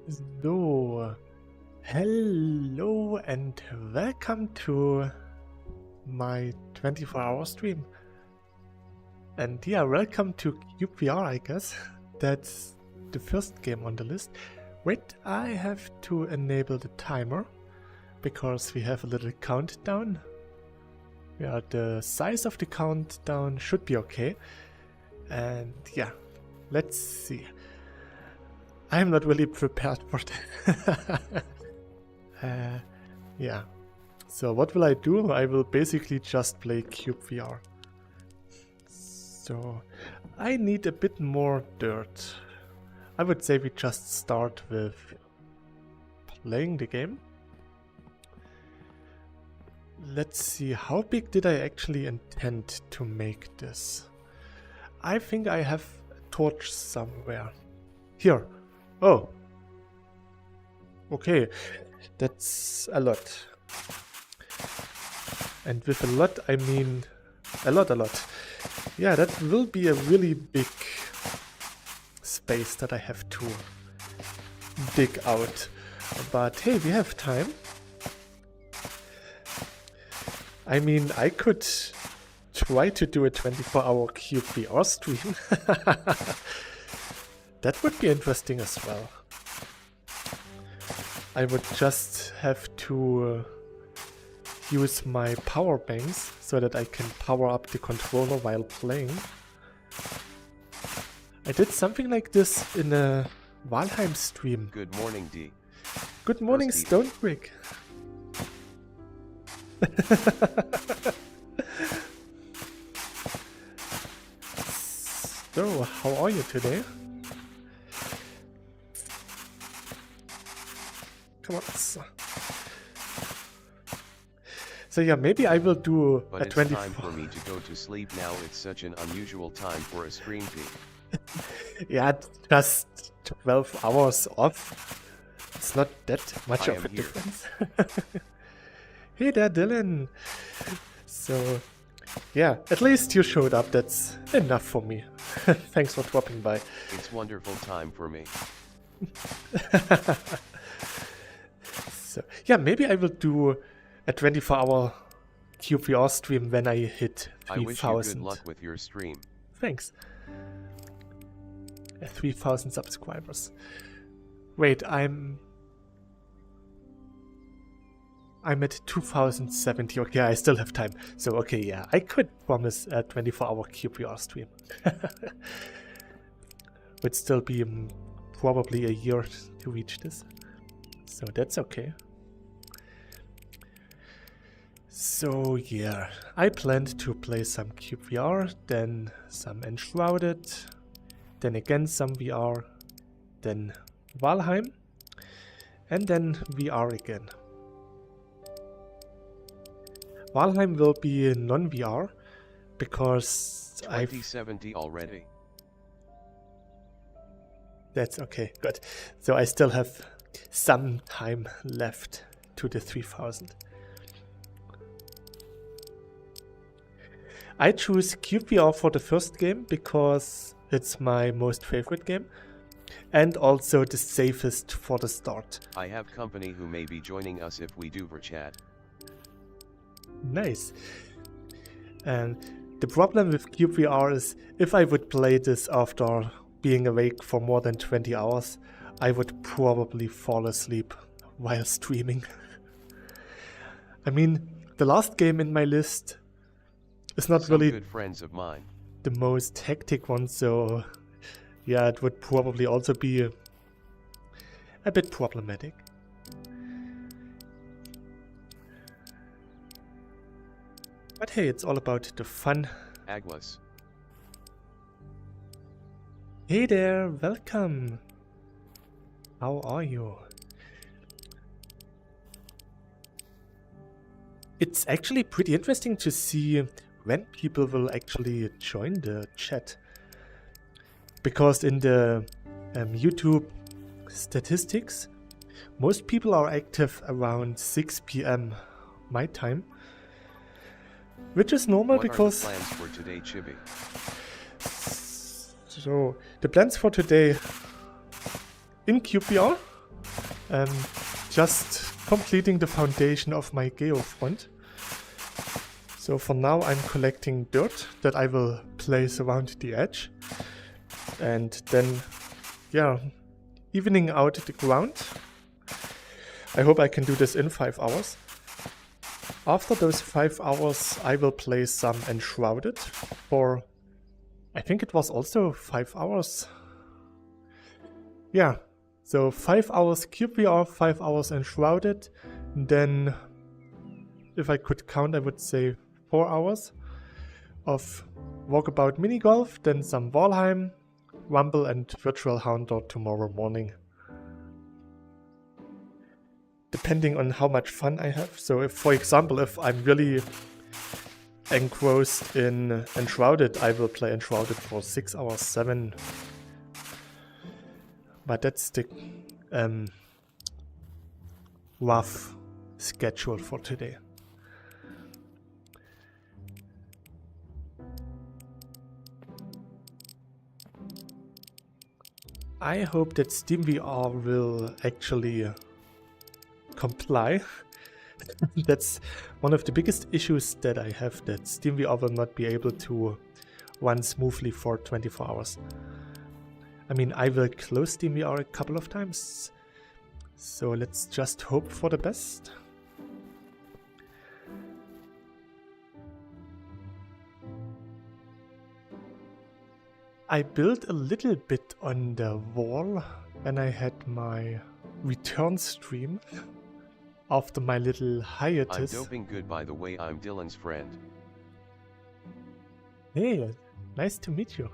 So, hello and welcome to my 24-hour stream. And yeah, welcome to cyubeVR, I guess. That's the first game on the list. Wait, I have to enable the timer because we have a little countdown. Yeah, the size of the countdown should be okay. And yeah, let's see. I'm not really prepared for that. Yeah. So what will I do? I will basically just play cyubeVR. So I need a bit more dirt. I would say we just start with playing the game. Let's see, how big did I actually intend to make this? I think I have a torch somewhere. Here. Oh. Okay. That's a lot. And with a lot, I mean a lot. Yeah, that will be a really big space that I have to dig out. But hey, we have time. I mean, I could try to do a 24-hour cyubeVR stream. That would be interesting as well. I would just have to use my power banks so that I can power up the controller while playing. I did something like this in a Valheim stream. Good morning, D. Good morning, Stonebrick. So, how are you today? Come on. So yeah, maybe I will do but a it's 24. time for me to go to sleep now. It's such an unusual time for a stream peak. Yeah, just 12 hours off. It's not that much I of a am here. difference. Hey there, Dylan. So yeah, at least you showed up. That's enough for me. Thanks for dropping by. It's wonderful time for me. So yeah, maybe I will do a 24-hour cyubeVR stream when I hit 3,000. I wish you good luck with your stream. Thanks. 3,000 subscribers. Wait, I'm at 2,070. Okay, I still have time. So okay, yeah, I could promise a 24-hour cyubeVR stream. Would still be probably a year to reach this. So that's okay. So yeah, I planned to play some cyubeVR, then some Wnschrouded, then again some VR, then Valheim, and then VR again. Valheim will be non-VR because 2070 already. That's okay, good. So I still have some time left to the 3,000. I choose cyubeVR for the first game because it's my most favorite game and also the safest for the start. I have company who may be joining us if we do chat. Nice. And the problem with cyubeVR is if I would play this after being awake for more than 20 hours, I would probably fall asleep while streaming. I mean, the last game in my list is not Some really good friends of mine. the most hectic one, so yeah, it would probably also be a bit problematic. But hey, it's all about the fun. Aglas. Hey there, welcome. How are you? It's actually pretty interesting to see when people will actually join the chat. Because in the YouTube statistics, most people are active around 6 PM my time. Which is normal What because... are the plans for today, Chibi? So, the plans for today in cyubeVR just completing the foundation of my geofront. So for now I'm collecting dirt that I will place around the edge. And then, yeah, evening out the ground. I hope I can do this in 5 hours. After those 5 hours I will play some Wnschrouded for, I think it was also 5 hours. Yeah, so 5 hours cyubeVR, 5 hours Wnschrouded, then if I could count I would say 4 hours of Walkabout Minigolf, then some Valheim, Rumble and Virtual Houndor tomorrow morning. Depending on how much fun I have. So if, for example, if I'm really engrossed in Wnschrouded, I will play Wnschrouded for 6 hours, 7. But that's the rough schedule for today. I hope that SteamVR will actually comply. That's one of the biggest issues that I have, that SteamVR will not be able to run smoothly for 24 hours. I mean, I will close SteamVR a couple of times, so let's just hope for the best. I built a little bit on the wall when I had my return stream after my little hiatus. I'm doping good, by the way. I'm Dylan's friend. Hey, nice to meet you.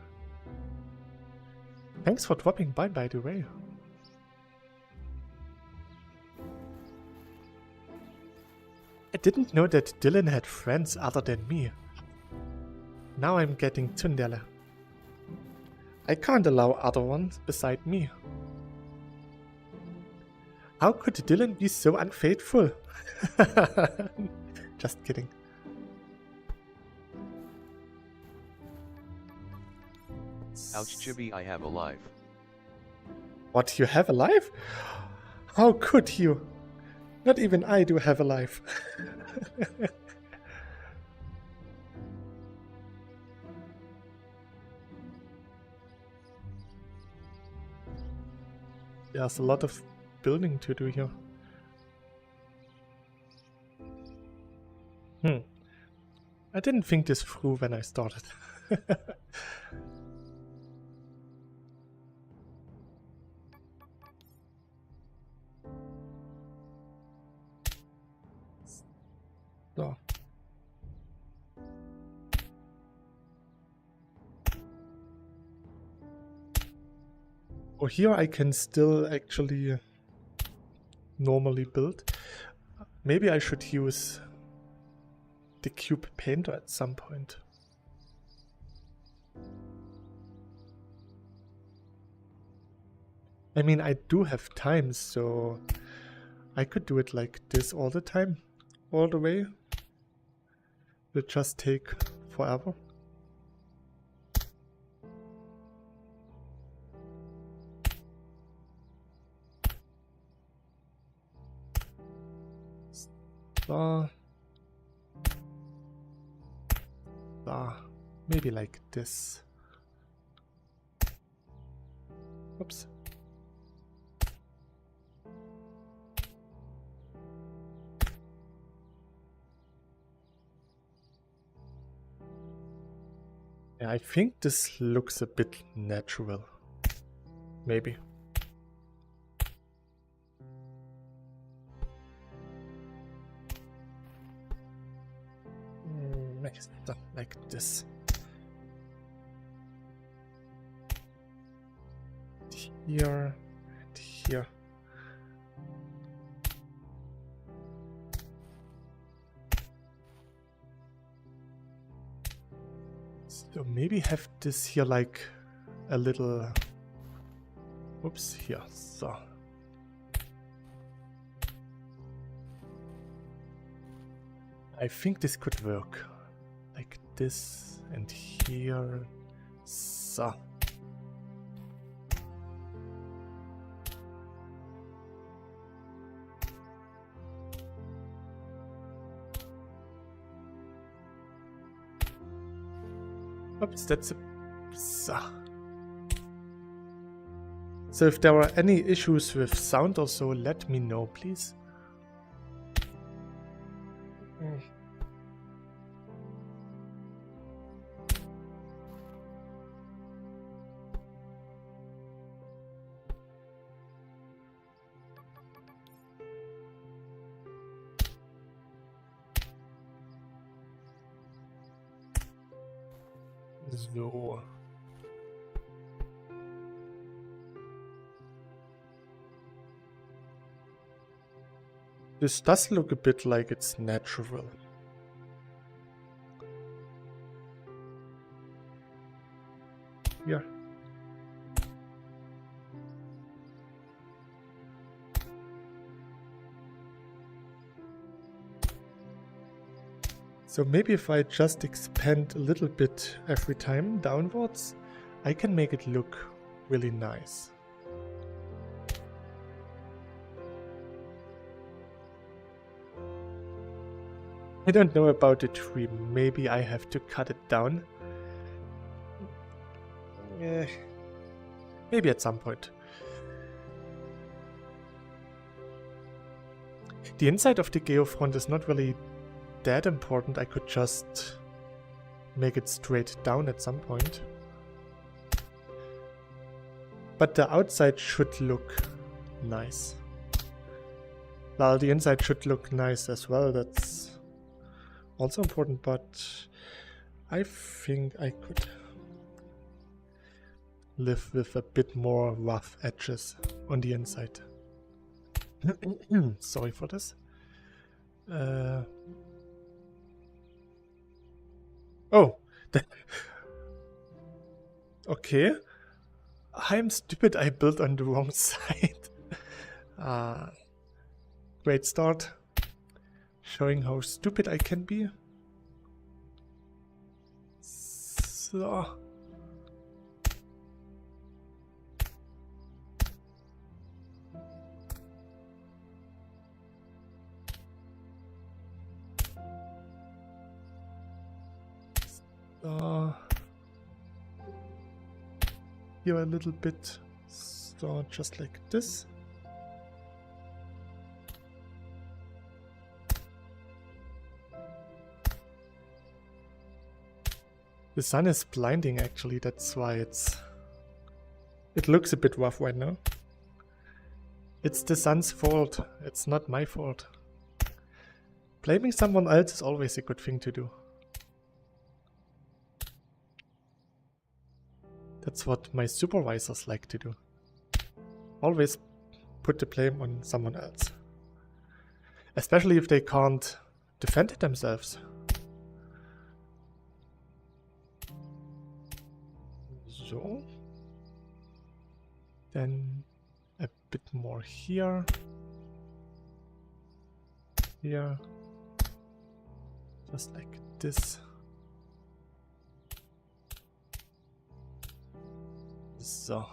Thanks for dropping by the way. I didn't know that Dylan had friends other than me. Now I'm getting tsundere. I can't allow other ones beside me. How could Dylan be so unfaithful? Just kidding. Ouch, Chibi, I have a life. What, you have a life? How could you? Not even I do have a life. There's a lot of building to do here. I didn't think this through when I started. So. Oh, here I can still actually normally build. Maybe I should use the cube painter at some point. I mean, I do have time, so I could do it like this all the time, all the way. It'll just take forever. Maybe like this. Oops. Yeah, I think this looks a bit natural. Maybe. Like this. Here and here. So maybe have this here like a little, oops, here, so. I think this could work. Like this and here, so. Oops, that's a... So if there are any issues with sound or so, let me know, please. So. This does look a bit like it's natural. Here. So maybe if I just expand a little bit every time downwards, I can make it look really nice. I don't know about the tree. Maybe I have to cut it down. Maybe at some point. The inside of the geofront is not really that important. I could just make it straight down at some point. But the outside should look nice. Well, the inside should look nice as well. That's also important, but I think I could live with a bit more rough edges on the inside. Sorry for this. Oh. Okay. I'm stupid. I built on the wrong side. Great start. Showing how stupid I can be. So. Here a little bit. So just like this. The sun is blinding actually, that's why it looks a bit rough right now. It's the sun's fault, it's not my fault. Blaming someone else is always a good thing to do. That's what my supervisors like to do. Always put the blame on someone else. Especially if they can't defend themselves. So. Then a bit more here. Here. Just like this. So.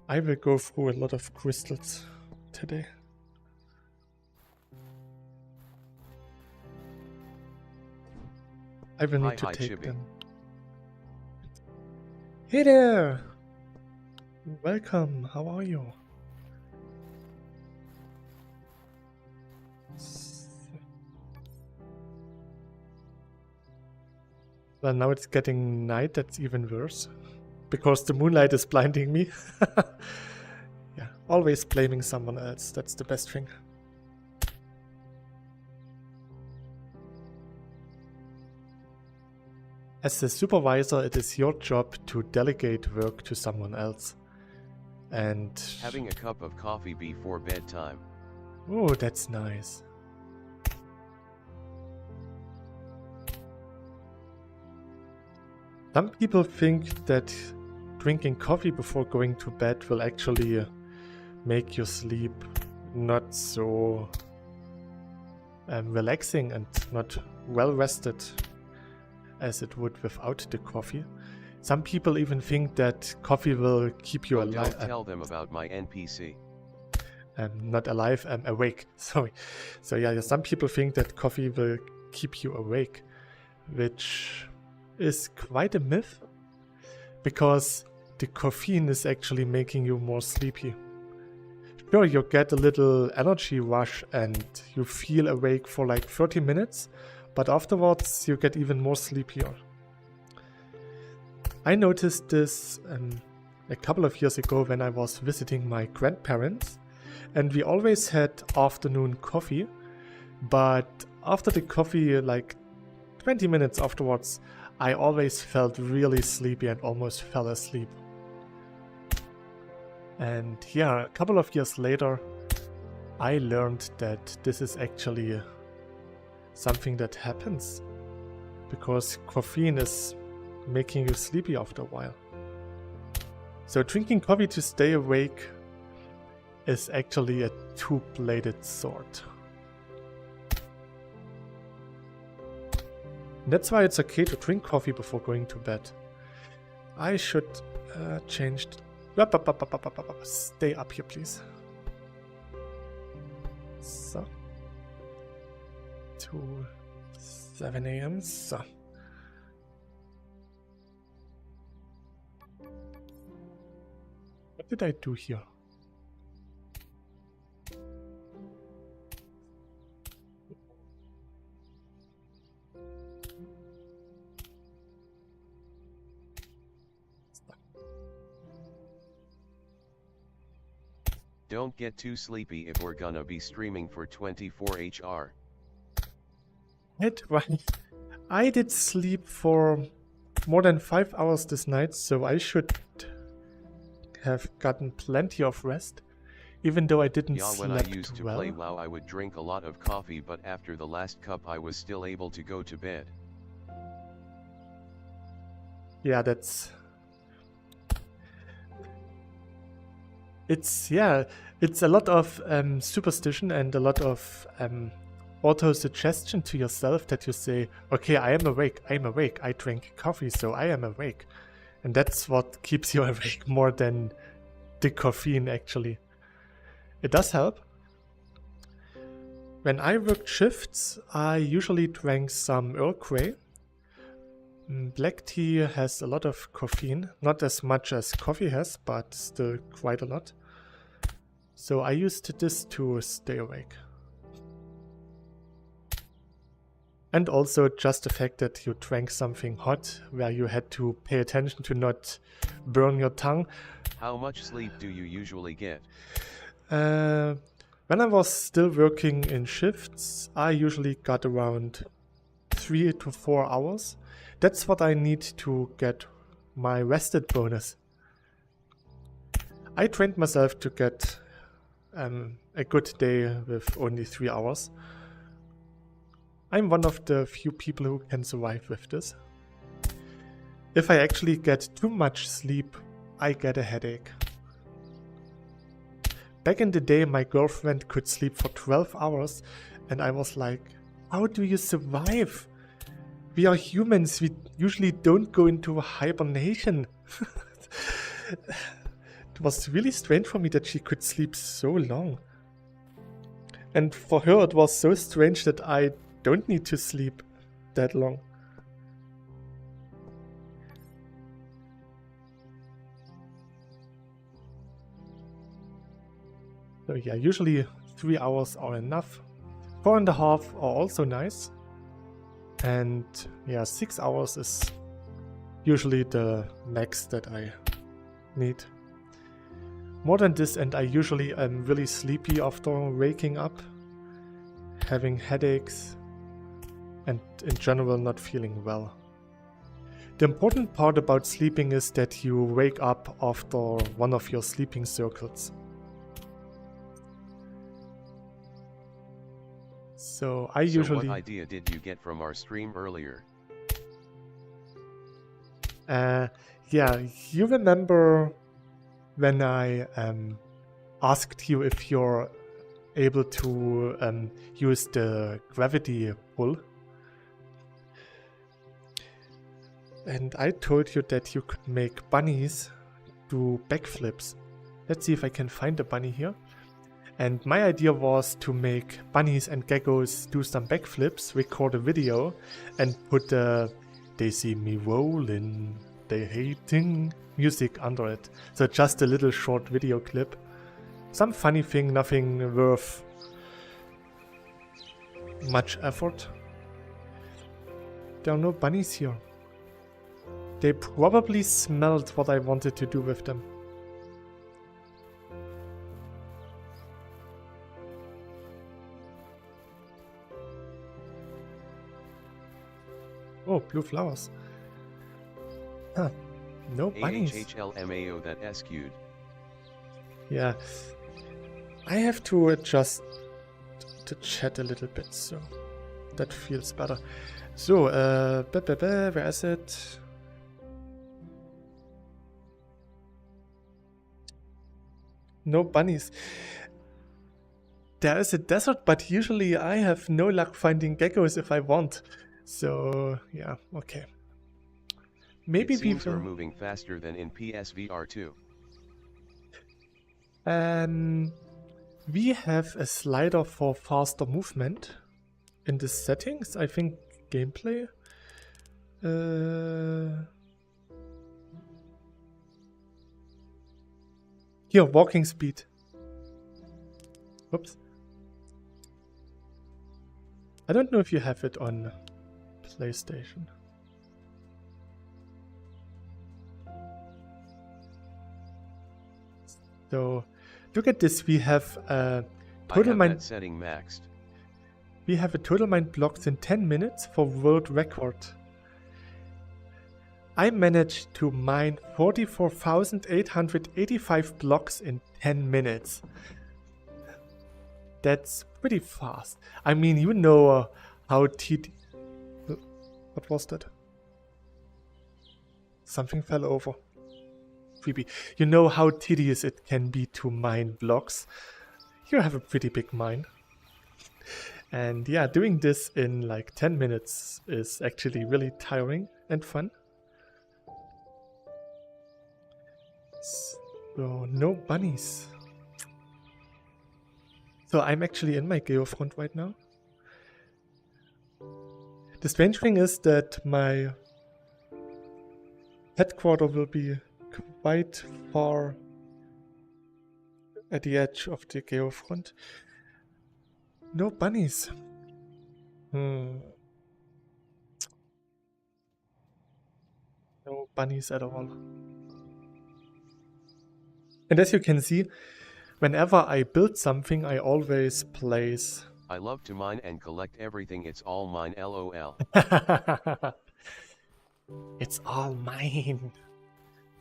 I will go through a lot of crystals today. I will need to take them. Hey there! Welcome, how are you? Well, now it's getting night, that's even worse. Because the moonlight is blinding me. Yeah, always blaming someone else, that's the best thing. As a supervisor, it is your job to delegate work to someone else. And having a cup of coffee before bedtime. Oh, that's nice. Some people think that drinking coffee before going to bed will actually make your sleep not so relaxing and not well rested as it would without the coffee. Some people even think that coffee will keep you alive. Don't tell them about my NPC. Not alive, awake. Sorry. So yeah, some people think that coffee will keep you awake, which is quite a myth, because the caffeine is actually making you more sleepy. Sure, you get a little energy rush and you feel awake for like 30 minutes, but afterwards you get even more sleepier. I noticed this a couple of years ago when I was visiting my grandparents, and we always had afternoon coffee, but after the coffee, like 20 minutes afterwards, I always felt really sleepy and almost fell asleep. And yeah, a couple of years later, I learned that this is actually something that happens, because caffeine is making you sleepy after a while. So drinking coffee to stay awake is actually a two-bladed sword. That's why it's okay to drink coffee before going to bed. I should change... Stay up here, please. So. To 7 a.m. So. What did I do here? Don't get too sleepy if we're gonna be streaming for 24 HR. Right. I did sleep for more than 5 hours this night, so I should have gotten plenty of rest, even though I didn't sleep well. When I used to play WoW, I would drink a lot of coffee, but after the last cup I was still able to go to bed. Yeah, it's a lot of superstition and a lot of auto-suggestion to yourself that you say, okay, I am awake, I drink coffee, so I am awake. And that's what keeps you awake more than the caffeine, actually. It does help. When I worked shifts, I usually drank some Earl Grey. Black tea has a lot of caffeine, not as much as coffee has, but still quite a lot. So I used this to stay awake. And also just the fact that you drank something hot, where you had to pay attention to not burn your tongue. How much sleep do you usually get? When I was still working in shifts, I usually got around 3 to 4 hours. That's what I need to get my rested bonus. I trained myself to get a good day with only 3 hours. I'm one of the few people who can survive with this. If I actually get too much sleep, I get a headache. Back in the day, my girlfriend could sleep for 12 hours, and I was like, how do you survive? We are humans, we usually don't go into hibernation. It was really strange for me that she could sleep so long. And for her it was so strange that I don't need to sleep that long. So yeah, usually 3 hours are enough. 4.5 are also nice. And yeah, 6 hours is usually the max that I need. More than this, and I usually am really sleepy after waking up, having headaches, and in general not feeling well. The important part about sleeping is that you wake up after one of your sleeping circles. So I usually... what idea did you get from our stream earlier? Yeah, you remember when I asked you if you're able to use the gravity pull? And I told you that you could make bunnies do backflips. Let's see if I can find a bunny here. And my idea was to make bunnies and geckos do some backflips, record a video, and put the They see me rolling. They hating music under it. So just a little short video clip. Some funny thing, nothing worth much effort. There are no bunnies here. They probably smelled what I wanted to do with them. Oh, blue flowers. Huh. No bunnies. AHHLMAO that SQ'd. Yeah. I have to adjust the chat a little bit, so that feels better. So, where is it? No bunnies. There is a desert, but usually I have no luck finding geckos if I want. So, yeah, okay. Maybe it seems people we're moving faster than in PSVR 2. We have a slider for faster movement in the settings. I think gameplay. Here, walking speed. Whoops. I don't know if you have it on PlayStation. So, look at this. We have a total mind setting maxed. We have a total mind blocks in 10 minutes for world record. I managed to mine 44,885 blocks in 10 minutes. That's pretty fast. I mean, you know how tedious... What was that? Something fell over. Creepy. You know how tedious it can be to mine blocks. You have a pretty big mine. And yeah, doing this in like 10 minutes is actually really tiring and fun. So, no bunnies. So I'm actually in my geofront right now. The strange thing is that my headquarters will be quite far at the edge of the geofront. No bunnies. No bunnies at all. And as you can see, whenever I build something, I always place... I love to mine and collect everything, it's all mine, LOL. It's all mine.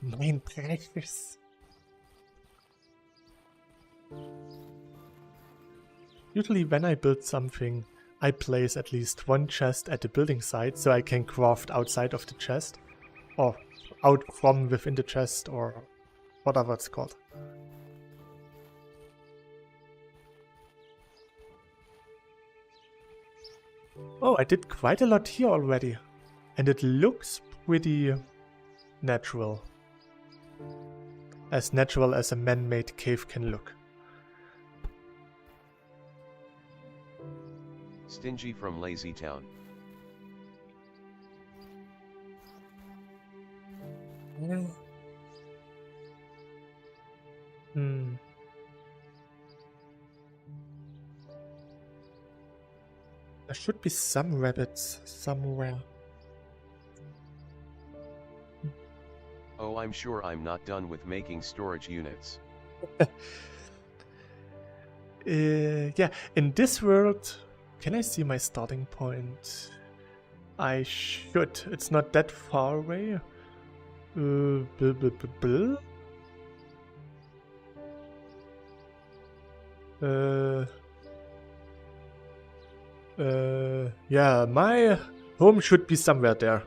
Mine precious. Usually when I build something, I place at least one chest at the building site so I can craft outside of the chest. Or out from within the chest, or whatever it's called. Oh, I did quite a lot here already. And it looks pretty natural. As natural as a man-made cave can look. Stingy from Lazy Town. There should be some rabbits somewhere. Oh, I'm sure I'm not done with making storage units. Yeah, in this world, can I see my starting point? I should. It's not that far away. Yeah, my home should be somewhere there.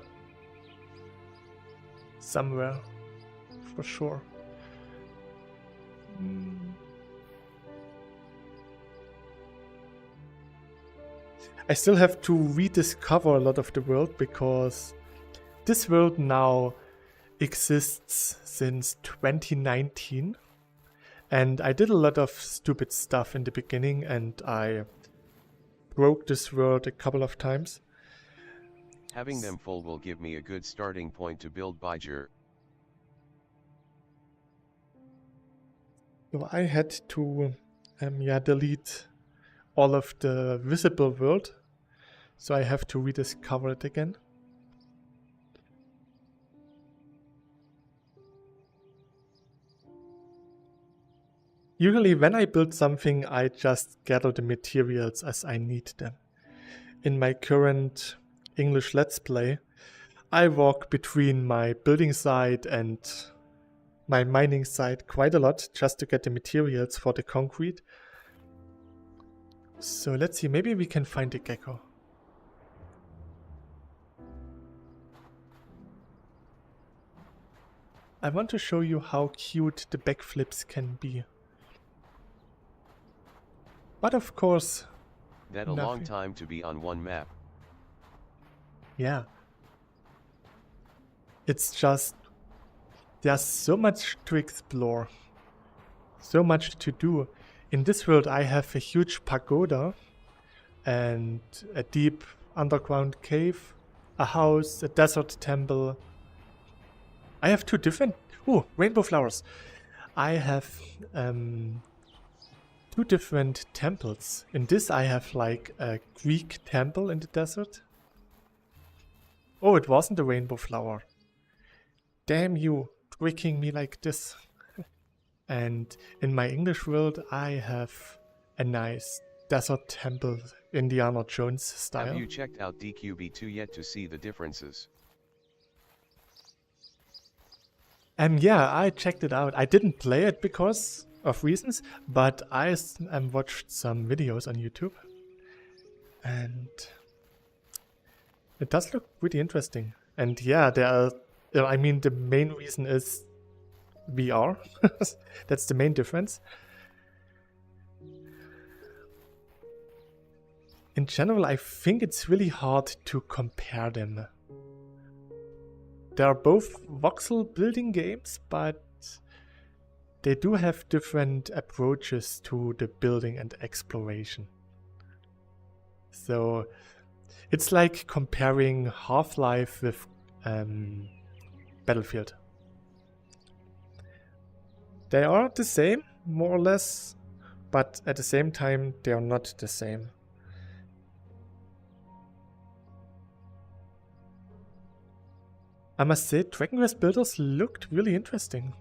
Somewhere, for sure. I still have to rediscover a lot of the world because this world now exists since 2019. And I did a lot of stupid stuff in the beginning and I broke this world a couple of times. Having them full will give me a good starting point to build Baijer. So I had to delete all of the visible world. So I have to rediscover it again. Usually when I build something, I just gather the materials as I need them. In my current English Let's Play, I walk between my building site and my mining site quite a lot just to get the materials for the concrete. So let's see, maybe we can find a gecko. I want to show you how cute the backflips can be. But of course, That a long time to be on one map. Yeah. It's just, there's so much to explore. So much to do. In this world I have a huge pagoda and a deep underground cave, a house, a desert temple. I have two different, rainbow flowers. I have two different temples. In this I have like a Greek temple in the desert. Oh, it wasn't a rainbow flower. Damn you, tricking me like this. And in my English world I have a nice desert temple, Indiana Jones style. Have you checked out DQB2 yet to see the differences? Yeah, I checked it out. I didn't play it because of reasons, but I watched some videos on YouTube. And it does look pretty interesting. And yeah, there are, I mean, the main reason is VR. That's the main difference. In general, I think it's really hard to compare them. They are both voxel building games, but they do have different approaches to the building and exploration. So it's like comparing Half-Life with Battlefield. They are the same, more or less, but at the same time they are not the same. I must say, Dragon Quest Builders looked really interesting.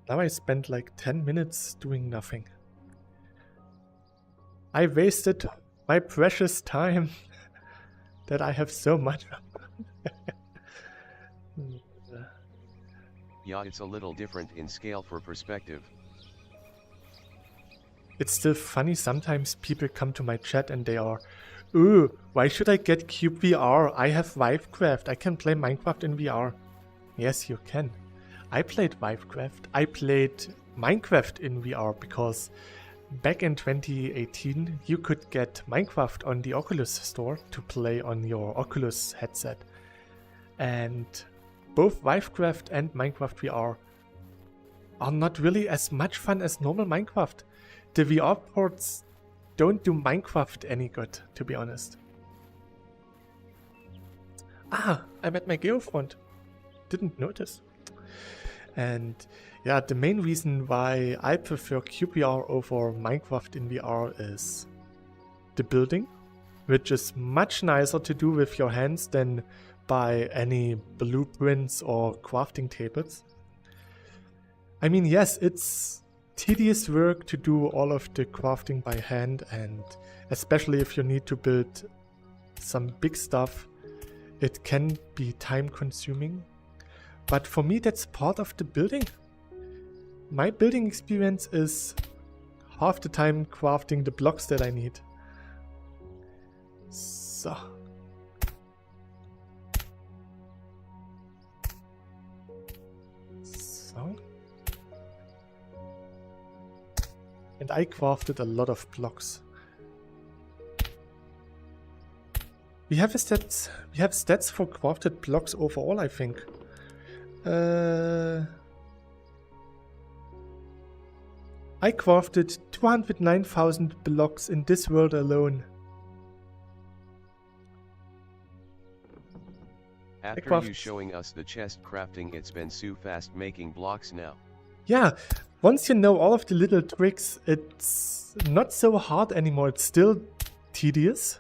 Now I spent like 10 minutes doing nothing. I wasted my precious time that I have so much. Yeah, it's a little different in scale for perspective. It's still funny, sometimes people come to my chat and they are, ooh, why should I get cyubeVR? I have Vivecraft, I can play Minecraft in VR. Yes, you can. I played Vivecraft. I played Minecraft in VR because back in 2018 you could get Minecraft on the Oculus store to play on your Oculus headset. And both Vivecraft and Minecraft VR are not really as much fun as normal Minecraft. The VR ports don't do Minecraft any good, to be honest. Ah, I met my geofront. Didn't notice. And yeah, the main reason why I prefer cyubeVR over Minecraft in VR is the building, which is much nicer to do with your hands than by any blueprints or crafting tables. I mean, yes, it's tedious work to do all of the crafting by hand, and especially if you need to build some big stuff, it can be time consuming. But for me, that's part of the building. My building experience is half the time crafting the blocks that I need. So. And I crafted a lot of blocks. We have stats for crafted blocks overall, I think. I crafted 209,000 blocks in this world alone. After you showing us the chest crafting, it's been so fast making blocks now. Yeah, once you know all of the little tricks, it's not so hard anymore. It's still tedious,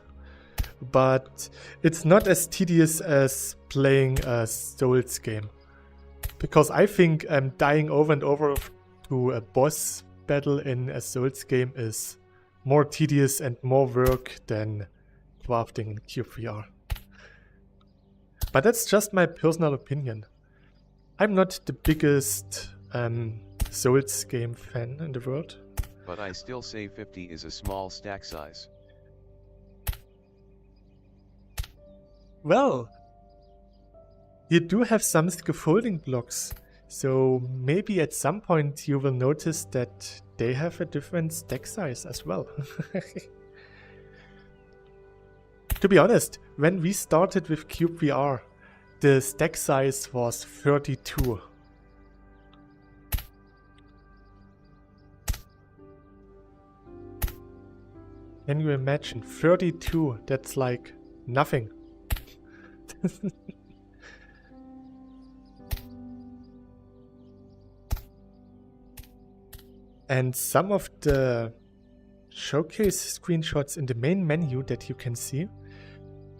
but it's not as tedious as playing a Souls game. Because I think dying over and over to a boss battle in a Souls game is more tedious and more work than crafting in cyubeVR. But that's just my personal opinion. I'm not the biggest Souls game fan in the world. But I still say 50 is a small stack size. Well, you do have some scaffolding blocks, so maybe at some point you will notice that they have a different stack size as well. To be honest, when we started with cyubeVR, the stack size was 32. Can you imagine? 32, that's like nothing. And some of the showcase screenshots in the main menu that you can see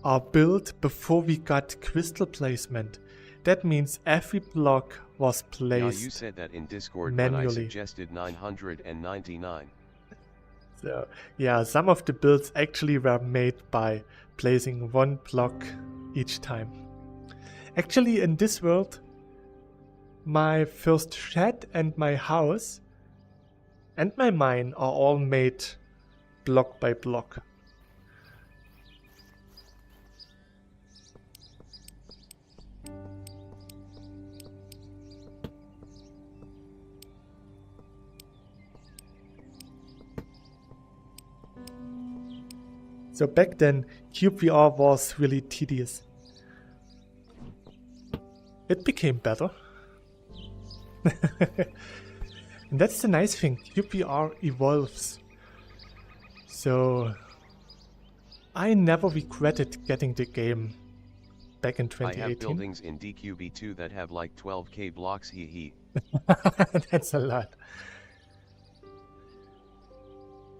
are built before we got crystal placement. That means every block was placed Yeah, you said that in Discord manually. when I suggested 999. So yeah, some of the builds actually were made by placing one block each time. Actually, in this world, my first shed and my house and my mine are all made block by block. So back then, cyubeVR was really tedious. It became better. And that's the nice thing, cyubeVR evolves. So I never regretted getting the game back in 2018. I have buildings in DQB2 that have like 12k blocks, hee. That's a lot.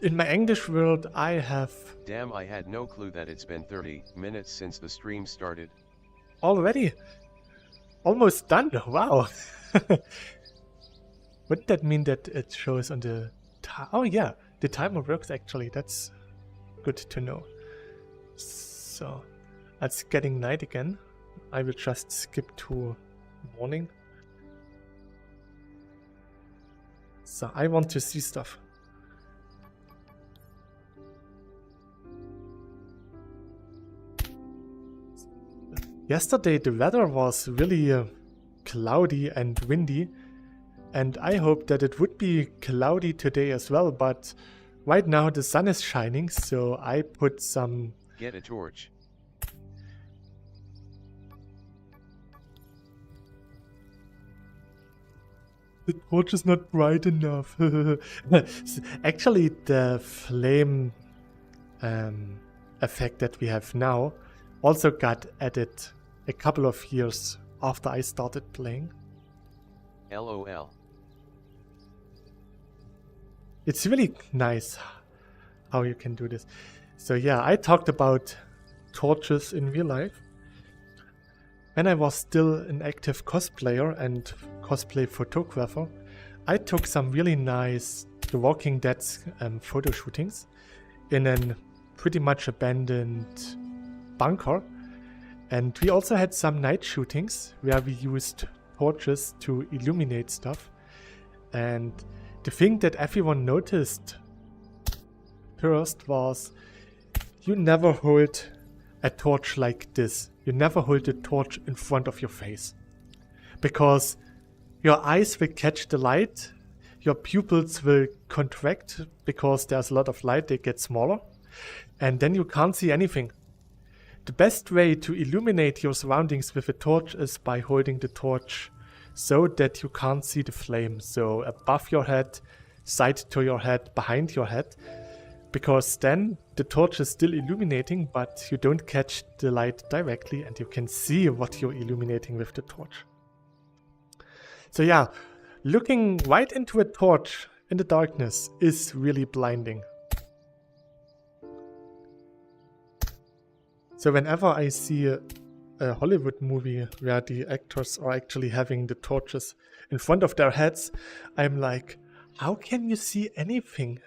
In my English world, I have... Damn, I had no clue that it's been 30 minutes since the stream started. Already? Almost done? Wow. Wouldn't that mean that it shows on the... Oh yeah, the timer works actually. That's good to know. So, it's getting night again. I will just skip to morning. So, I want to see stuff. Yesterday the weather was really cloudy and windy, and I hoped that it would be cloudy today as well, but right now the sun is shining, so I put some... Get a torch. The torch is not bright enough. Actually, the flame effect that we have now also got added a couple of years after I started playing. LOL. It's really nice how you can do this. So yeah, I talked about torches in real life. When I was still an active cosplayer and cosplay photographer, I took some really nice The Walking Dead photo shootings in a pretty much abandoned bunker. And we also had some night shootings where we used torches to illuminate stuff. And the thing that everyone noticed first was you never hold a torch like this. You never hold a torch in front of your face. Because your eyes will catch the light, your pupils will contract because there's a lot of light, they get smaller, and then you can't see anything. The best way to illuminate your surroundings with a torch is by holding the torch so that you can't see the flame. So above your head, side to your head, behind your head, because then the torch is still illuminating, but you don't catch the light directly and you can see what you're illuminating with the torch. So yeah, looking right into a torch in the darkness is really blinding. So whenever I see a Hollywood movie where the actors are actually having the torches in front of their heads, I'm like, how can you see anything?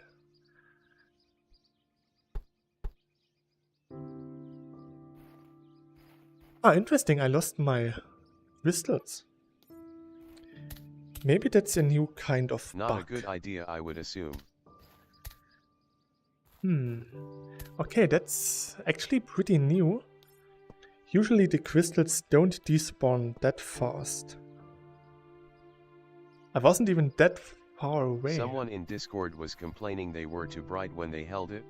Ah, interesting, I lost my crystals. Maybe that's a new kind of bug. Not a good idea, I would assume. Okay, that's actually pretty new. Usually the crystals don't despawn that fast. I wasn't even that far away. Someone in Discord was complaining they were too bright when they held it.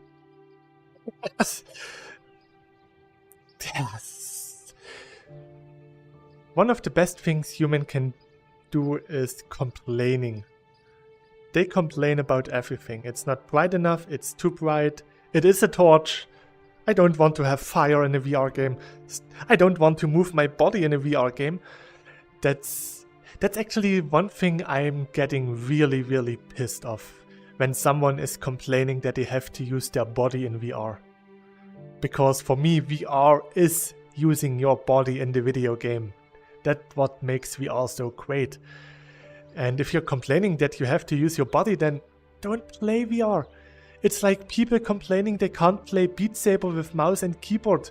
Yes. One of the best things human can do is complaining. They complain about everything. It's not bright enough, it's too bright, it is a torch. I don't want to have fire in a VR game. I don't want to move my body in a VR game. That's actually one thing I'm getting really, really pissed off. When someone is complaining that they have to use their body in VR. Because for me, VR is using your body in the video game. That's what makes VR so great. And if you're complaining that you have to use your body, then don't play VR. It's like people complaining they can't play Beat Saber with mouse and keyboard.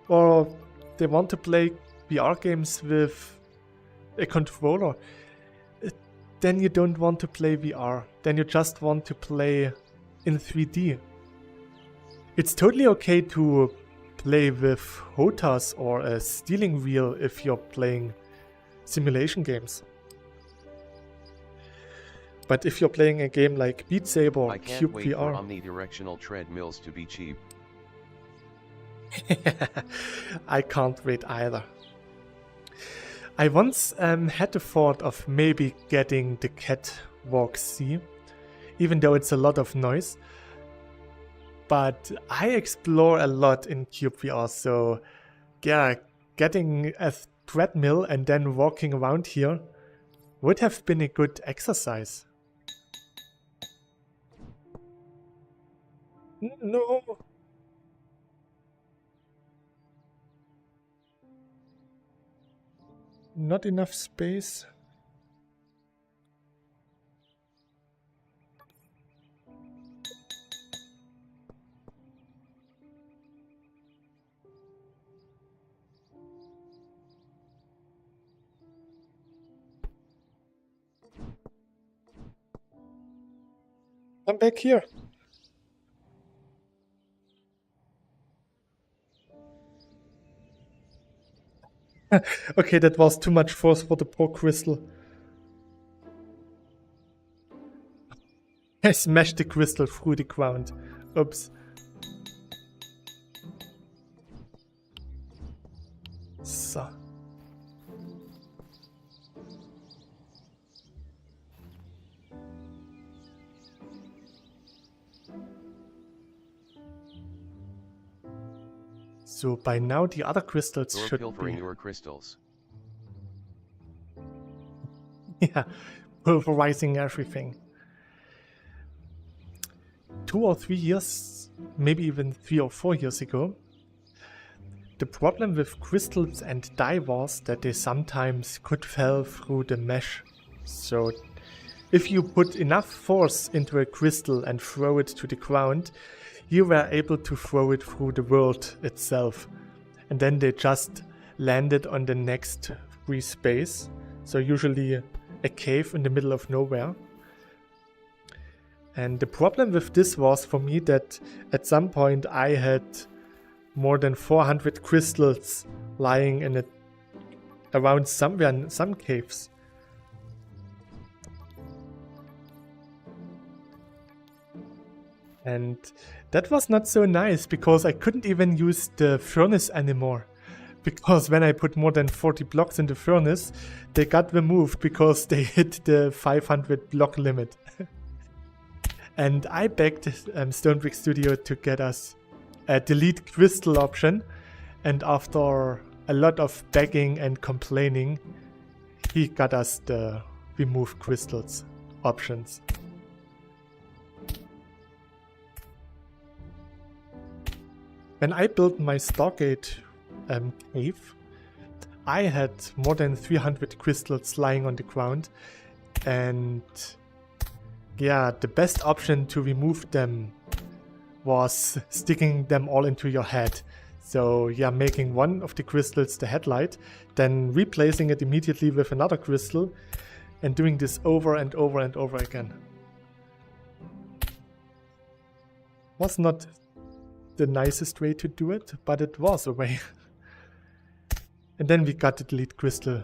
Or they want to play VR games with a controller. Then you don't want to play VR. Then you just want to play in 3D. It's totally okay to play with HOTAS or a steering wheel if you're playing simulation games. But if you're playing a game like Beat Saber or I can't wait for cyubeVR, omnidirectional treadmills to be cheap. I can't wait either. I once had the thought of maybe getting the Catwalk C, even though it's a lot of noise. But I explore a lot in cyubeVR, so yeah, getting a treadmill and then walking around here would have been a good exercise. No. Not enough space. I'm back here. Okay, that was too much force for the poor crystal. I smashed the crystal through the ground. Oops. So. So by now the other crystals You're should pilfering be... your crystals. Yeah, pulverizing everything. 2 or 3 years, maybe even 3 or 4 years ago, the problem with crystals and dye was that they sometimes could fall through the mesh. So if you put enough force into a crystal and throw it to the ground, you were able to throw it through the world itself. And then they just landed on the next free space. So usually a cave in the middle of nowhere. And the problem with this was for me that at some point I had more than 400 crystals lying in around somewhere in some caves. And that was not so nice because I couldn't even use the furnace anymore. Because when I put more than 40 blocks in the furnace, they got removed because they hit the 500 block limit. And I begged Stonebrick Studio to get us a delete crystal option. And after a lot of begging and complaining, he got us the remove crystals options. When I built my Stargate cave, I had more than 300 crystals lying on the ground, and yeah, the best option to remove them was sticking them all into your head. So yeah, making one of the crystals the headlight, then replacing it immediately with another crystal, and doing this over and over and over again. Was not the nicest way to do it, but it was a way. And then we got the delete crystal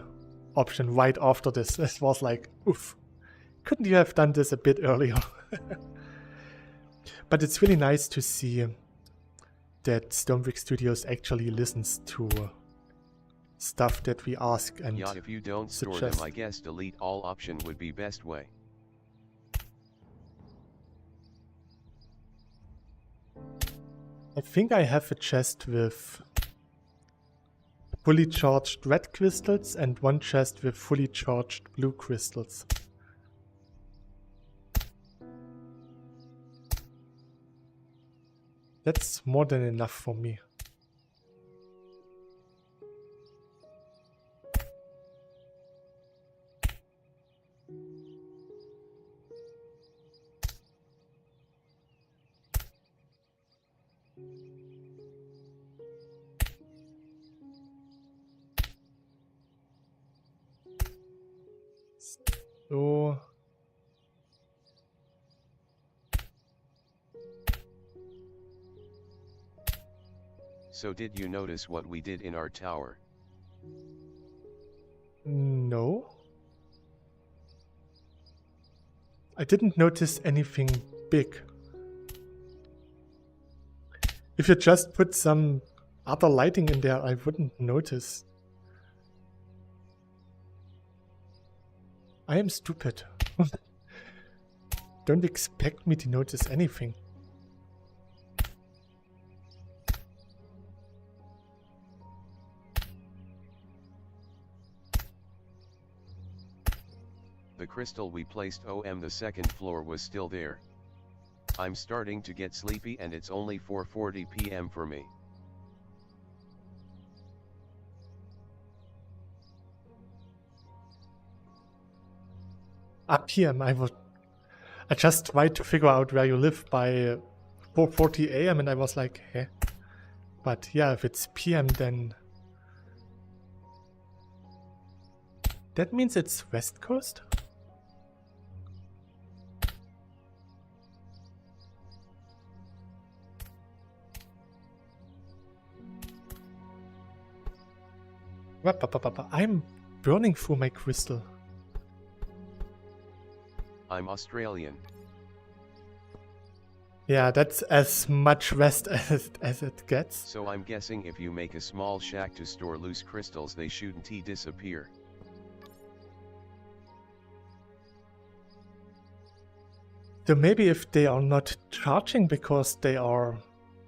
option right after this. It was like, oof, couldn't you have done this a bit earlier? But it's really nice to see that Stonebrick Studios actually listens to stuff that we ask and yeah, if you don't store suggest. them, I guess delete all option would be best way. I think I have a chest with fully charged red crystals and one chest with fully charged blue crystals. That's more than enough for me. So So did you notice what we did in our tower? no. I didn't notice anything big. If you just put some other lighting in there, I wouldn't notice. I am stupid. Don't expect me to notice anything. The crystal we placed on the second floor was still there. I'm starting to get sleepy and it's only 4:40 p.m. for me. PM, I just tried to figure out where you live by 4:40 AM and I was like, eh? But yeah, if it's PM then that means it's West Coast? I'm burning through my crystal. I'm Australian. Yeah, that's as much west as it gets. So I'm guessing if you make a small shack to store loose crystals, they shouldn't disappear. So maybe if they are not charging because they are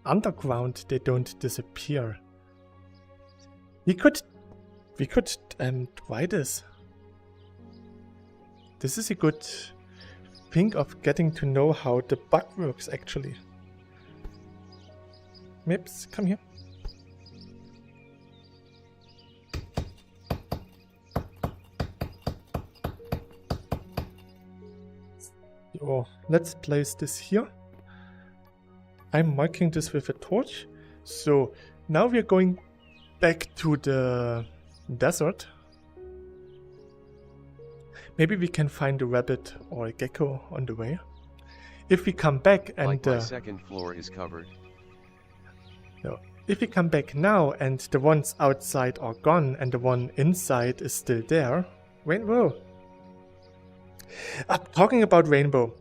underground, they don't disappear. We could try this. This is a good thing of getting to know how the bug works actually. Mips, come here. Oh, let's place this here. I'm marking this with a torch. So now we're going back to the desert. Maybe we can find a rabbit or a gecko on the way. If we come back and like my second floor is covered. No, if we come back now and the ones outside are gone and the one inside is still there. Rainbow. Talking about Rainbow.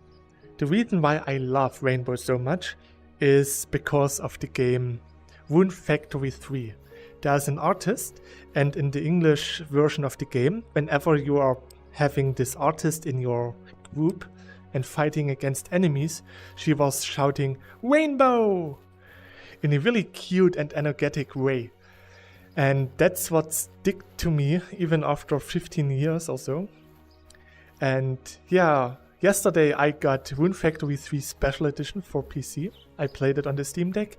The reason why I love Rainbow so much is because of the game Rune Factory 3. There's an artist, and in the English version of the game, whenever you are having this artist in your group, and fighting against enemies, she was shouting "Rainbow!" in a really cute and energetic way. And that's what stick to me even after 15 years or so. And yeah, yesterday I got Rune Factory 3 Special Edition for PC. I played it on the Steam Deck,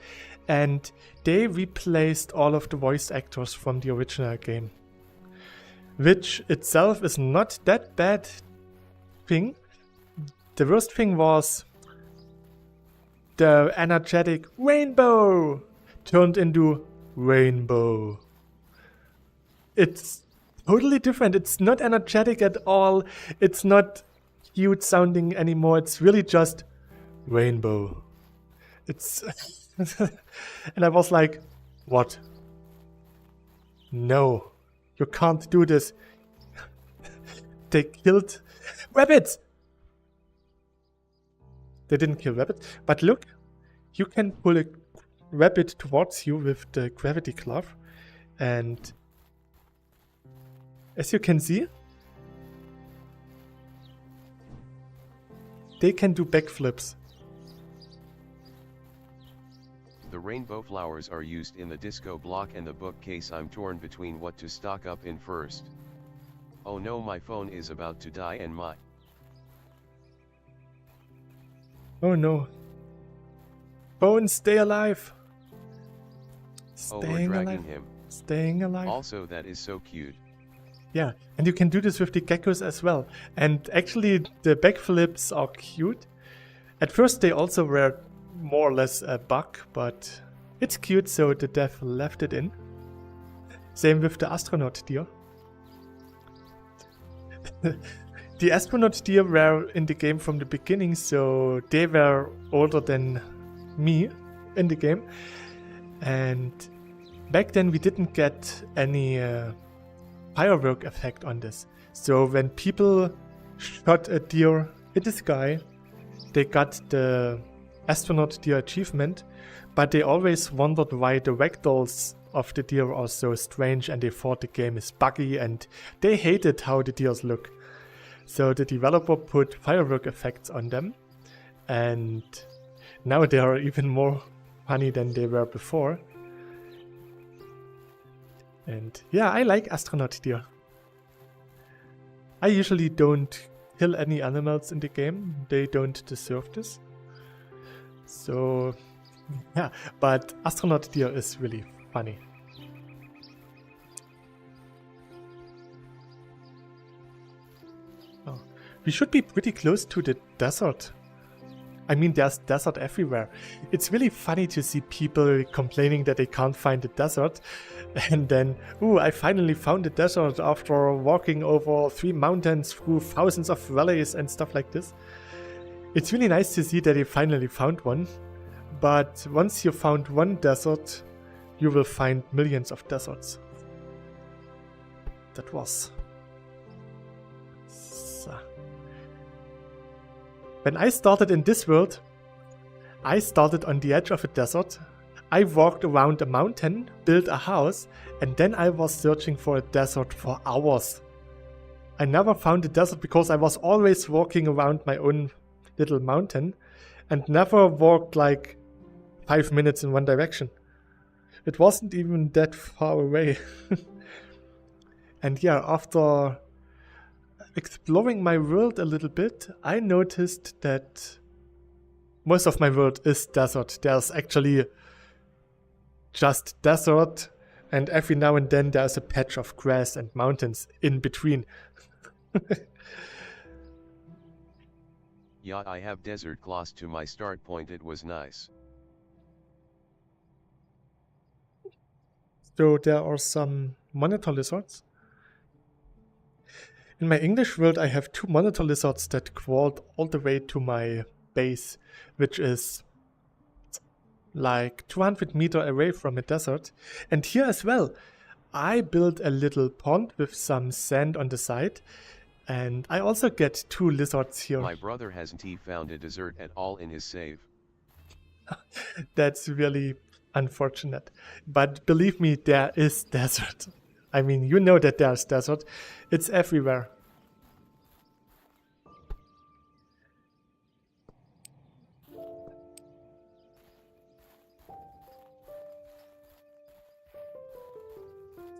and they replaced all of the voice actors from the original game, which itself is not that bad thing. The worst thing was the energetic rainbow turned into rainbow. It's totally different. It's not energetic at all. It's not cute sounding anymore. It's really just rainbow. It's and I was like, what? No, you can't do this. They killed rabbits. They didn't kill rabbits, but look, you can pull a rabbit towards you with the gravity glove, and as you can see, they can do backflips. The rainbow flowers are used in the disco block and the bookcase. I'm torn between what to stock up in first. Oh no, my phone is about to die and my... Oh no. Bones, stay alive. Oh, we're dragging him. Staying alive. Also, that is so cute. Yeah, and you can do this with the geckos as well. And actually, the backflips are cute. At first, they also were more or less a bug, but it's cute, so the dev left it in. Same with the astronaut deer. The astronaut deer were in the game from the beginning, so they were older than me in the game. And back then we didn't get any firework effect on this. So when people shot a deer in the sky, they got the astronaut deer achievement, but they always wondered why the ragdolls of the deer are so strange, and they thought the game is buggy, and they hated how the deers look. So the developer put firework effects on them, and now they are even more funny than they were before. And yeah, I like astronaut deer. I usually don't kill any animals in the game. They don't deserve this. So yeah, but astronaut deer is really funny. Oh, we should be pretty close to the desert. I mean, there's desert everywhere. It's really funny to see people complaining that they can't find the desert. And then, ooh, I finally found the desert after walking over 3 mountains through thousands of valleys and stuff like this. It's really nice to see that they finally found one. But once you found one desert, you will find millions of deserts. That was... When I started in this world, I started on the edge of a desert. I walked around a mountain, built a house, and then I was searching for a desert for hours. I never found a desert because I was always walking around my own little mountain and never walked like 5 minutes in one direction. It wasn't even that far away. And yeah, after exploring my world a little bit, I noticed that most of my world is desert. There's actually just desert, and every now and then there's a patch of grass and mountains in between. Yeah, I have desert close to my start point. It was nice. So there are some monitor lizards. In my English world, I have 2 monitor lizards that crawled all the way to my base, which is like 200 meters away from a desert. And here as well, I built a little pond with some sand on the side, and I also get 2 lizards here. My brother hasn't found a desert at all in his save. That's really unfortunate. But believe me, there is desert. I mean, you know that there's desert. It's everywhere.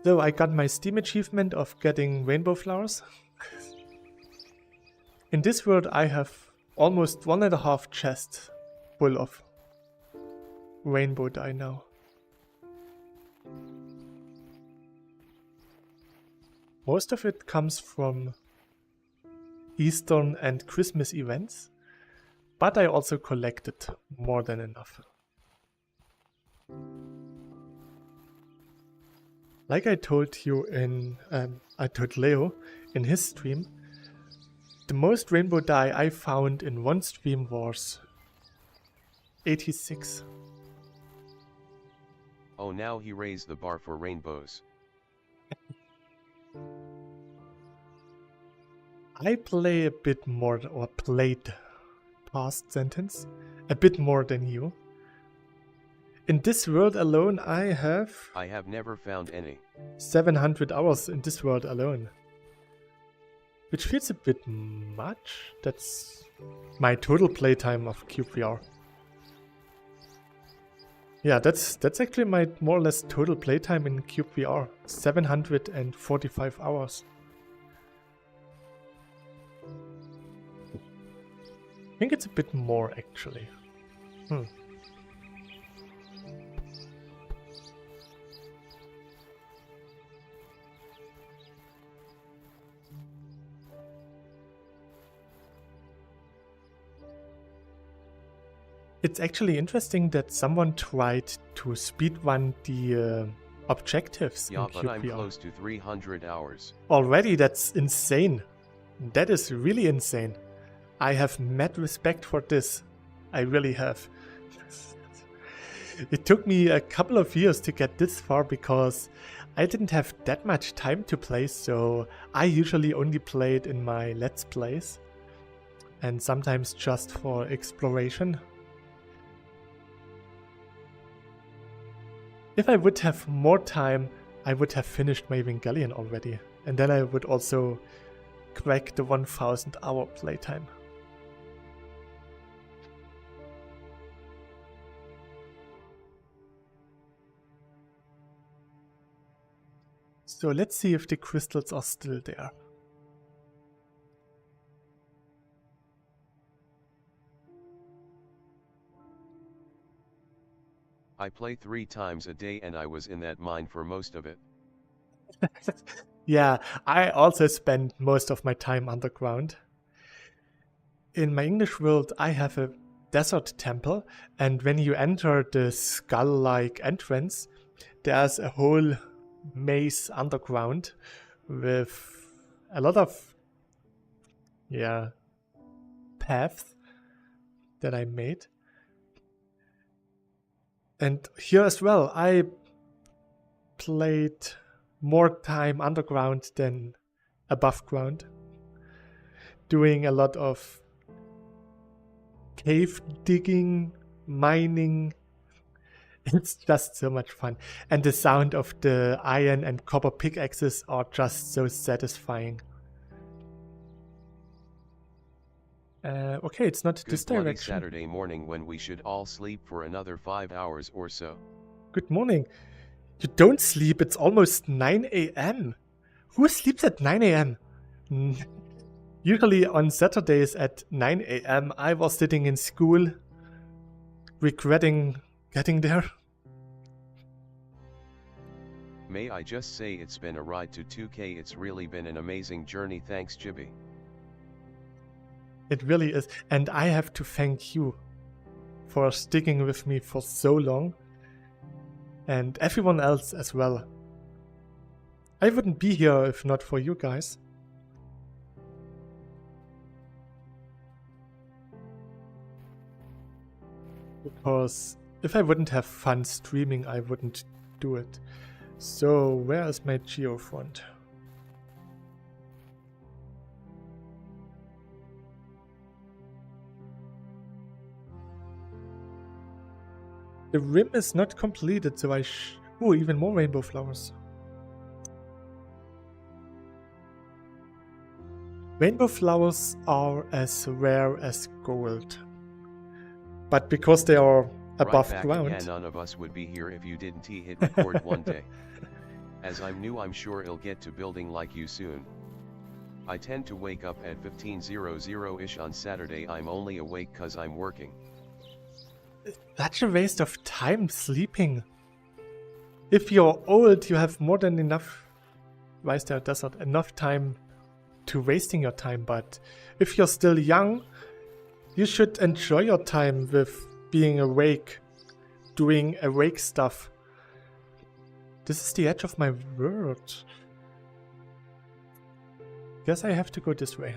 So I got my Steam achievement of getting rainbow flowers. In this world I have almost 1.5 chests full of rainbow dye now. Most of it comes from Eastern and Christmas events, but I also collected more than enough. Like I told you I told Leo in his stream, the most rainbow dye I found in one stream was 86. Oh, now he raised the bar for rainbows. I play a bit more, or played, past sentence, a bit more than you. In this world alone I have never found any. 700 hours in this world alone. Which feels a bit much. That's my total playtime of cyubeVR. Yeah, that's actually my more or less total playtime in cyubeVR. 745 hours. I think it's a bit more actually. It's actually interesting that someone tried to speedrun the objectives in Yeah, but I'm cyubeVR. close to 300 hours. Already, that's insane. That is really insane. I have mad respect for this. I really have. It took me a couple of years to get this far because I didn't have that much time to play, so I usually only played in my Let's Plays and sometimes just for exploration. If I would have more time, I would have finished my Evangelion already, and then I would also crack the 1000 hour playtime. So let's see if the crystals are still there. I play 3 times a day and I was in that mine for most of it. Yeah, I also spend most of my time underground. In my English world, I have a desert temple, and when you enter the skull-like entrance, there's a whole maze underground with a lot of paths that I made. And here as well, I played more time underground than above ground, doing a lot of cave digging, mining. It's just so much fun. And the sound of the iron and copper pickaxes are just so satisfying. Okay, it's not this Good bloody direction. Saturday morning when we should all sleep for another 5 hours or so. Good morning. You don't sleep, it's almost 9 AM. Who sleeps at 9 AM? Usually on Saturdays at 9 AM I was sitting in school, regretting getting there. May I just say it's been a ride to 2K. It's really been an amazing journey, thanks Chibi. It really is, and I have to thank you for sticking with me for so long, and everyone else as well. I wouldn't be here if not for you guys. Because if I wouldn't have fun streaming, I wouldn't do it. So, where is my geofront? The rim is not completed, so oh, even more rainbow flowers. Rainbow flowers are as rare as gold. But because they are above right back ground... again, none of us would be here if you didn't hit record one day. As I'm new, I'm sure I'll get to building like you soon. I tend to wake up at 15:00-ish on Saturday. I'm only awake cause I'm working. Such a waste of time sleeping. If you're old, you have more than enough. Why is there a desert? Enough time to wasting your time, but if you're still young, you should enjoy your time with being awake, doing awake stuff. This is the edge of my world. Guess I have to go this way.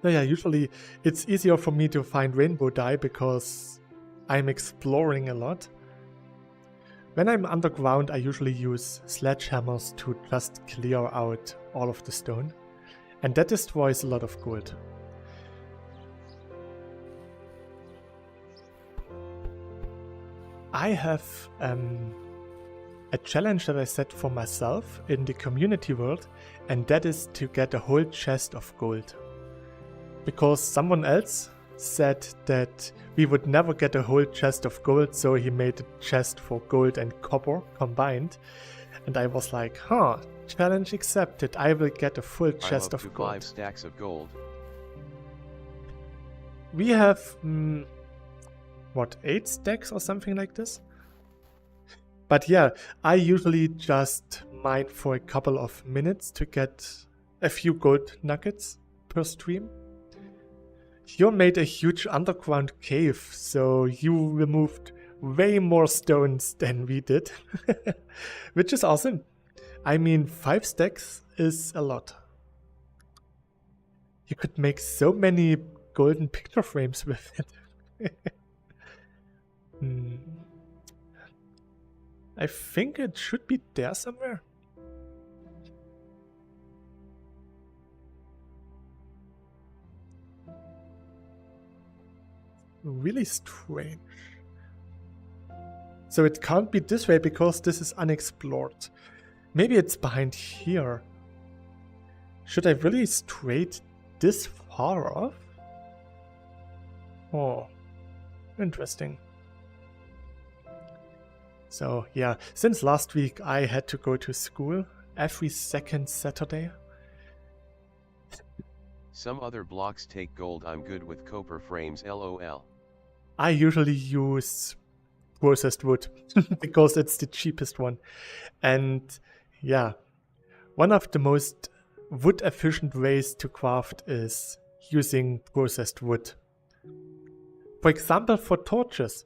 So yeah, usually it's easier for me to find rainbow dye because I'm exploring a lot. When I'm underground, I usually use sledgehammers to just clear out all of the stone, and that destroys a lot of gold. I have a challenge that I set for myself in the community world, and that is to get a whole chest of gold. Because someone else said that we would never get a whole chest of gold, so he made a chest for gold and copper combined. And I was like, huh, challenge accepted. I will get a full chest of gold. 5 stacks of gold. We have, what, 8 stacks or something like this? But yeah, I usually just mine for a couple of minutes to get a few gold nuggets per stream. You made a huge underground cave, so you removed way more stones than we did, which is awesome. I mean, 5 stacks is a lot. You could make so many golden picture frames with it. I think it should be there somewhere. Really strange. So it can't be this way because this is unexplored. Maybe it's behind here. Should I really straight this far off? Oh, interesting. So yeah, since last week I had to go to school every second Saturday. Some other blocks take gold. I'm good with copper frames, lol. I usually use processed wood because it's the cheapest one. And yeah, one of the most wood efficient ways to craft is using processed wood. For example, for torches,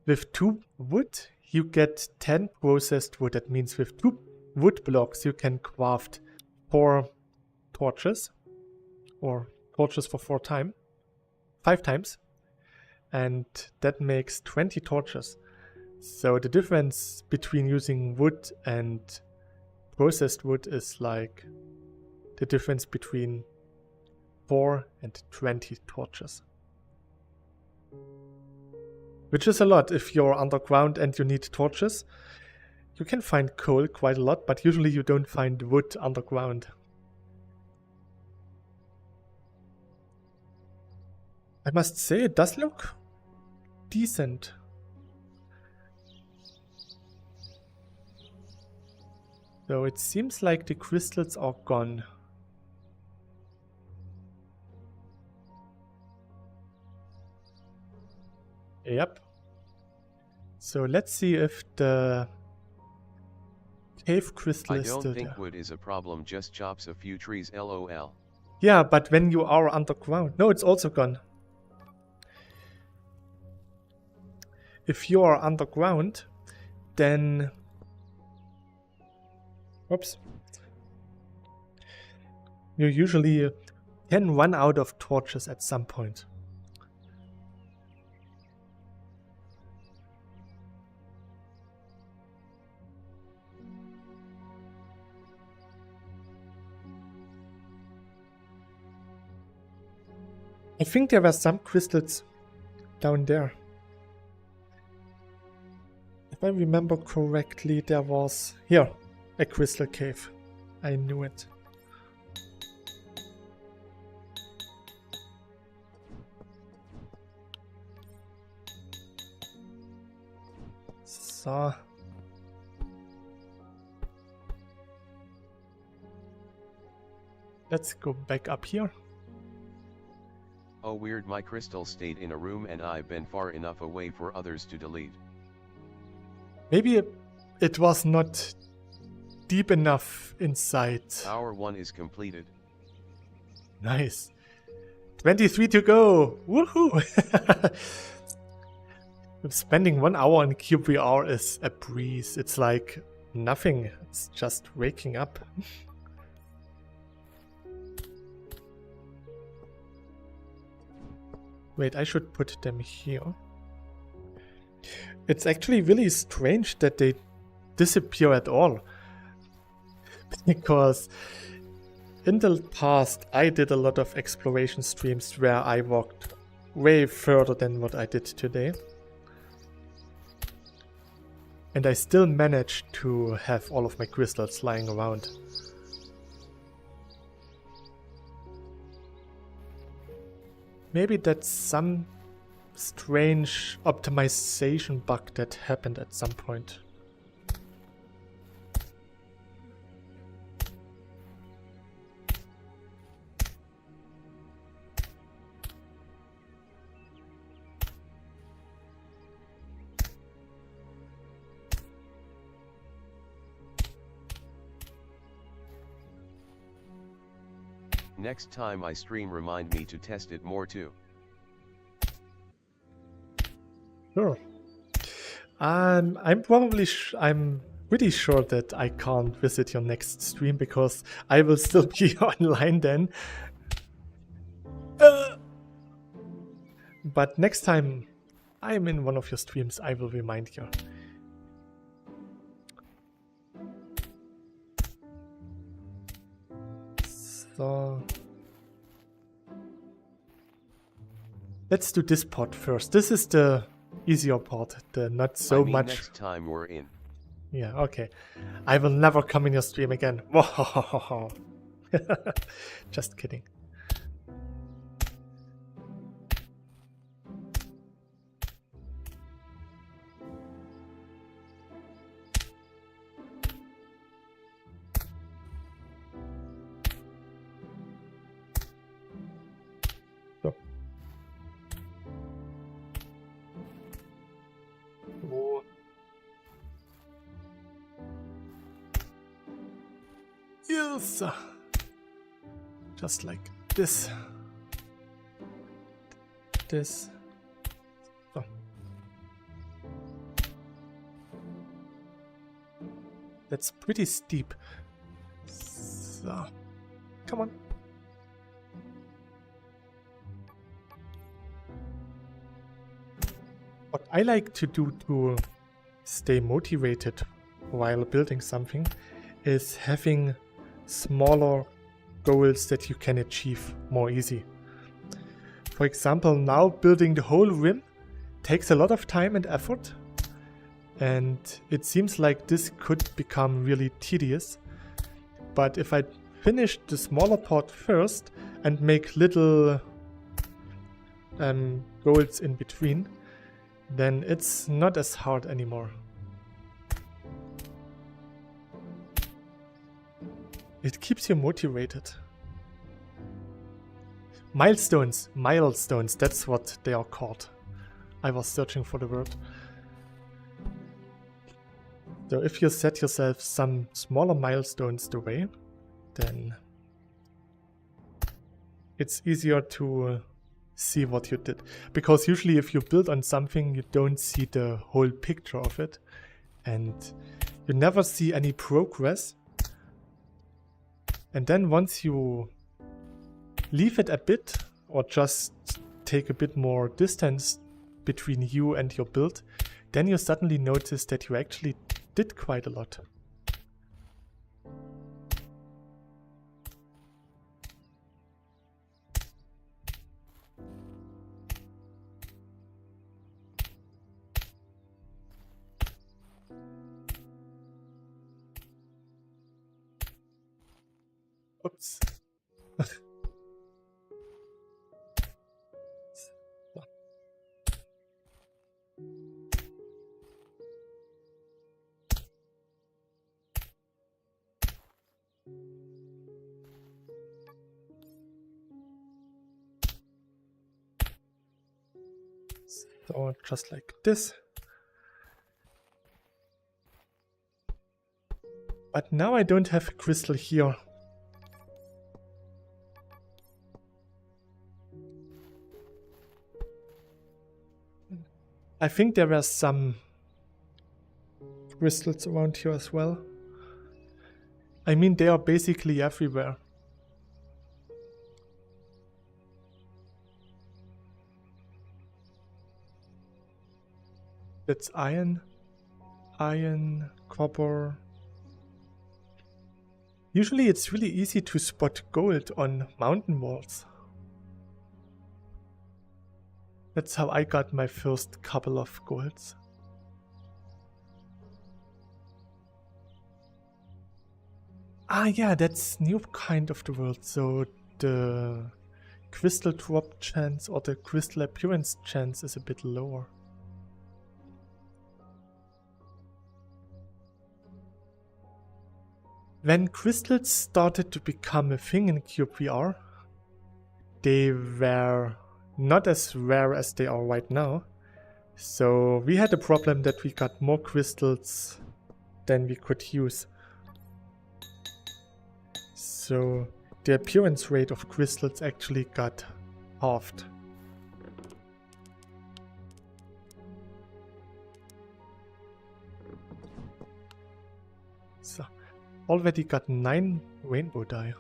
with 2 wood you get 10 processed wood. That means with 2 wood blocks you can craft 4 torches, or torches for 5 times, and that makes 20 torches. So the difference between using wood and processed wood is like the difference between 4 and 20 torches. Which is a lot if you're underground and you need torches. You can find coal quite a lot, but usually you don't find wood underground. I must say, it does look decent. So it seems like the crystals are gone. Yep. So let's see if the cave crystal is still there. I don't think wood is a problem, just chops a few trees, lol. Yeah, but when you are underground... No, it's also gone. If you are underground, then... Oops. You usually can run out of torches at some point. I think there were some crystals down there. If I remember correctly, there was here a crystal cave. I knew it. So. Let's go back up here. Oh weird, my crystal stayed in a room and I've been far enough away for others to delete. Maybe it was not deep enough inside. Hour 1 is completed. Nice. 23 to go. Woohoo! Spending 1 hour on cyubeVR is a breeze. It's like nothing. It's just waking up. Wait, I should put them here. It's actually really strange that they disappear at all. Because in the past I did a lot of exploration streams where I walked way further than what I did today. And I still managed to have all of my crystals lying around. Maybe that's some strange optimization bug that happened at some point. Next time I stream, remind me to test it more too. Sure. I'm pretty sure that I can't visit your next stream because I will still be online then. But next time I'm in one of your streams, I will remind you. So let's do this part first. This is the easier part, the not so much. Next time we're in. Yeah, okay. I will never come in your stream again. Just kidding. So. Oh. Yes. Just like this. This. So. That's pretty steep. So. Come on. What I like to do to stay motivated while building something is having smaller goals that you can achieve more easy. For example, now building the whole rim takes a lot of time and effort, and it seems like this could become really tedious. But if I finish the smaller part first and make little goals in between, then it's not as hard anymore. It keeps you motivated. Milestones, that's what they are called. I was searching for the word. So if you set yourself some smaller milestones the way, then it's easier to see what you did. Because usually if you build on something, you don't see the whole picture of it, and you never see any progress. And then once you leave it a bit, or just take a bit more distance between you and your build, then you suddenly notice that you actually did quite a lot. Oops. So just like this. But now I don't have a crystal here. I think there were some crystals around here as well. I mean, they are basically everywhere. That's iron, copper. Usually it's really easy to spot gold on mountain walls. That's how I got my first couple of golds. Ah yeah, that's new kind of the world. So the crystal drop chance or the crystal appearance chance is a bit lower. When crystals started to become a thing in cyubeVR, they were not as rare as they are right now. So we had a problem that we got more crystals than we could use. So the appearance rate of crystals actually got halved. So already got 9 rainbow dye.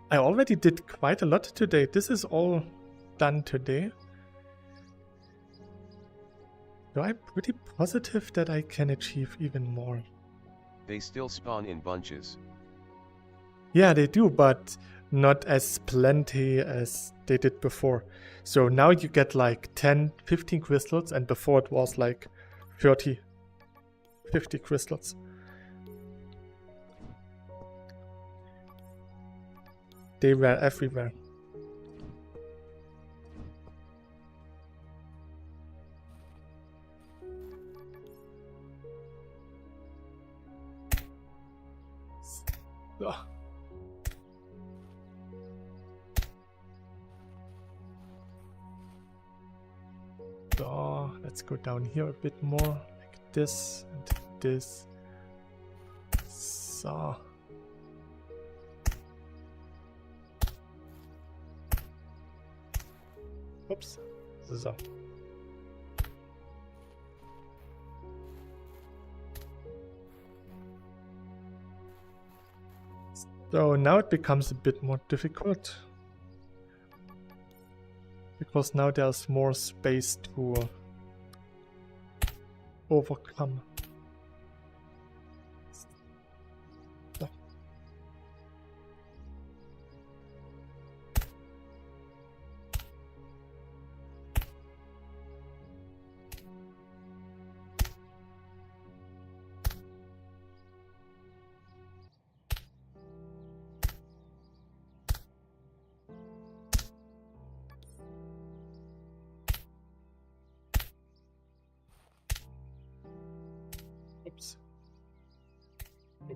I already did quite a lot today. This is all done today. So I'm pretty positive that I can achieve even more. They still spawn in bunches. Yeah, they do, but not as plenty as they did before. So now you get like 10, 15 crystals, and before it was like 30, 50 crystals. They were everywhere. Oh. So let's go down here a bit more, like this and this. So. Oops. So. So now it becomes a bit more difficult. Because now there's more space to overcome. So. Oops.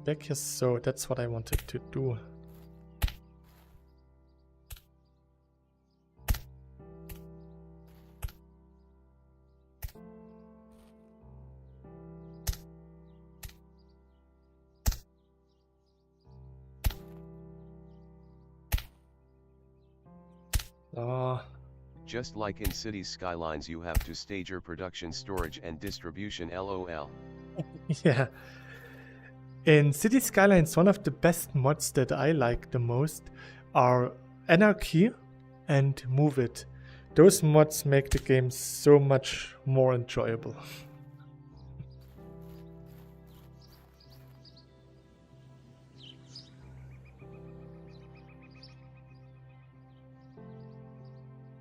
Back here, so that's what I wanted to do. Just like in city skylines, you have to stage your production, storage and distribution, LOL. Yeah. In City Skylines, one of the best mods that I like the most are Anarchy and Move It. Those mods make the game so much more enjoyable.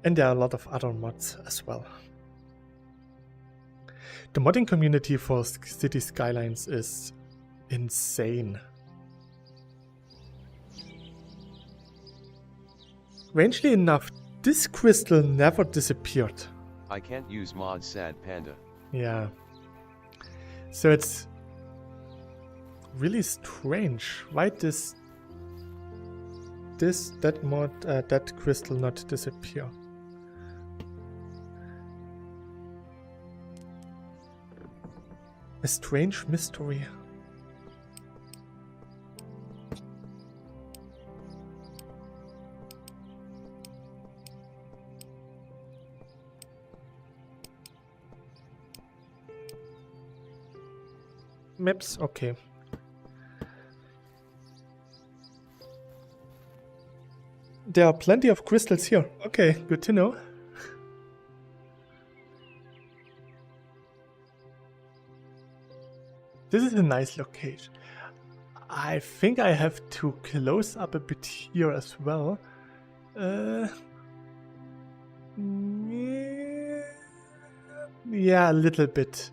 And there are a lot of other mods as well. The modding community for City Skylines is insane. Strangely enough, this crystal never disappeared. I can't use mod, sad panda. Yeah. So it's really strange. Why that crystal not disappear? A strange mystery. Maps, okay. There are plenty of crystals here. Okay, good to know. This is a nice location. I think I have to close up a bit here as well. Yeah, a little bit.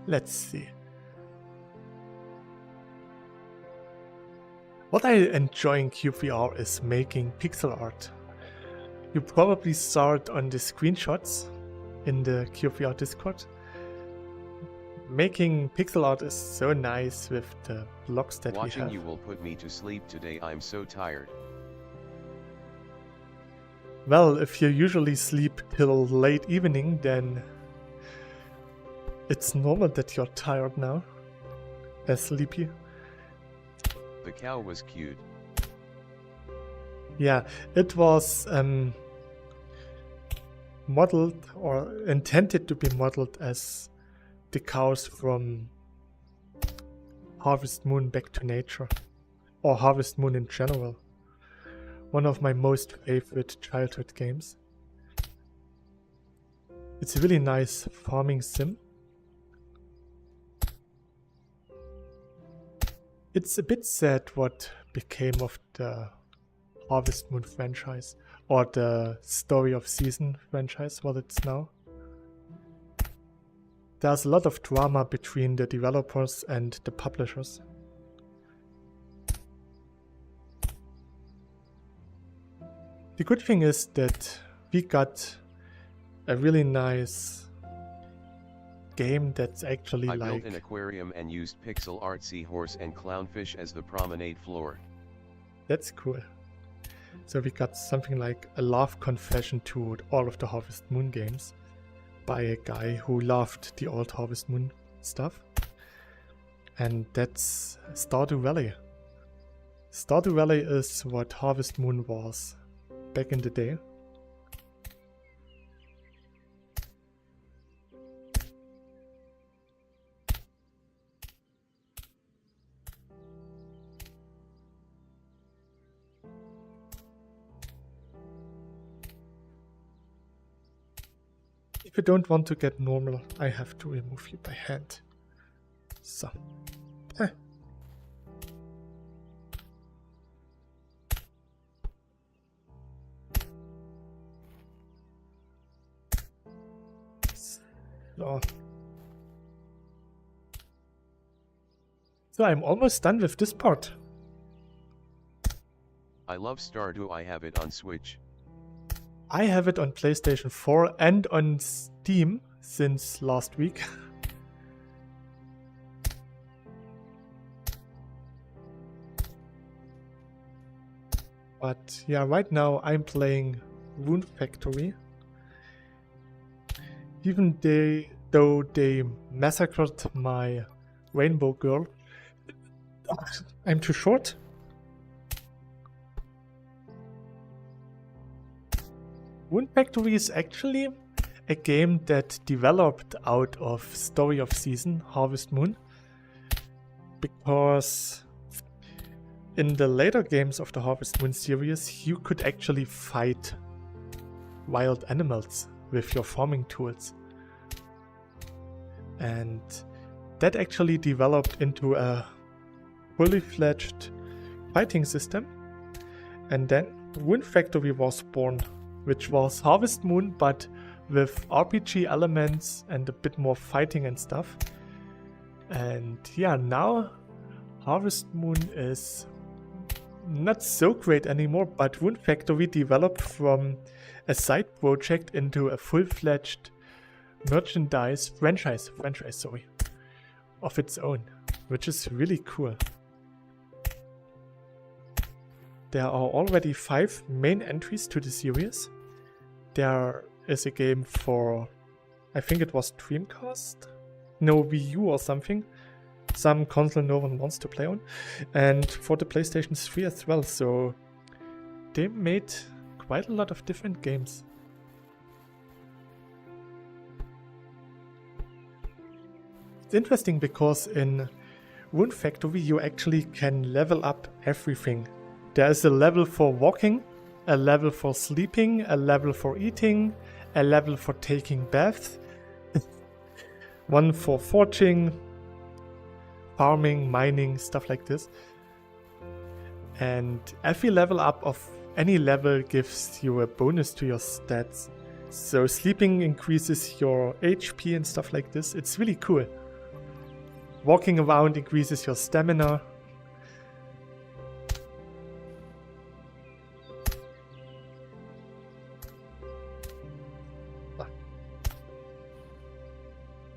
Let's see. What I enjoy in cyubeVR is making pixel art. You probably saw it on the screenshots in the cyubeVR Discord. Making pixel art is so nice with the blocks that we have. Watching you will put me to sleep today. I'm so tired. Well, if you usually sleep till late evening, then it's normal that you're tired now. Sleepy. The cow was cute. Yeah, it was modeled or intended to be modeled as the cows from Harvest Moon Back to Nature, or Harvest Moon in general. One of my most favorite childhood games. It's a really nice farming sim. It's a bit sad what became of the Harvest Moon franchise, or the Story of Season franchise, what it's now. There's a lot of drama between the developers and the publishers. The good thing is that we got a really nice game that's actually I built an aquarium and used pixel art seahorse and clownfish as the promenade floor. That's cool. So we got something like a love confession to all of the Harvest Moon games by a guy who loved the old Harvest Moon stuff. And that's Stardew Valley. Stardew Valley is what Harvest Moon was back in the day. If you don't want to get normal, I have to remove you by hand. So. So I'm almost done with this part. I love Stardew. I have it on Switch. I have it on PlayStation 4 and on Steam since last week. But yeah, right now I'm playing Rune Factory. Even though they massacred my Rainbow Girl. I'm too short. Rune Factory is actually a game that developed out of Story of Season, Harvest Moon. Because in the later games of the Harvest Moon series, you could actually fight wild animals with your farming tools. And that actually developed into a fully fledged fighting system. And then Rune Factory was born, which was Harvest Moon, but with RPG elements and a bit more fighting and stuff. And yeah, now Harvest Moon is not so great anymore, but Rune Factory developed from a side project into a full-fledged merchandise franchise, sorry, of its own, which is really cool. There are already 5 main entries to the series. There is a game for, I think it was Dreamcast? No, Wii U or something. Some console no one wants to play on. And for the PlayStation 3 as well, so they made quite a lot of different games. It's interesting because in Rune Factory you actually can level up everything. There is a level for walking, a level for sleeping, a level for eating, a level for taking baths, one for forging, farming, mining, stuff like this. And every level up of any level gives you a bonus to your stats. So sleeping increases your HP and stuff like this. It's really cool. Walking around increases your stamina.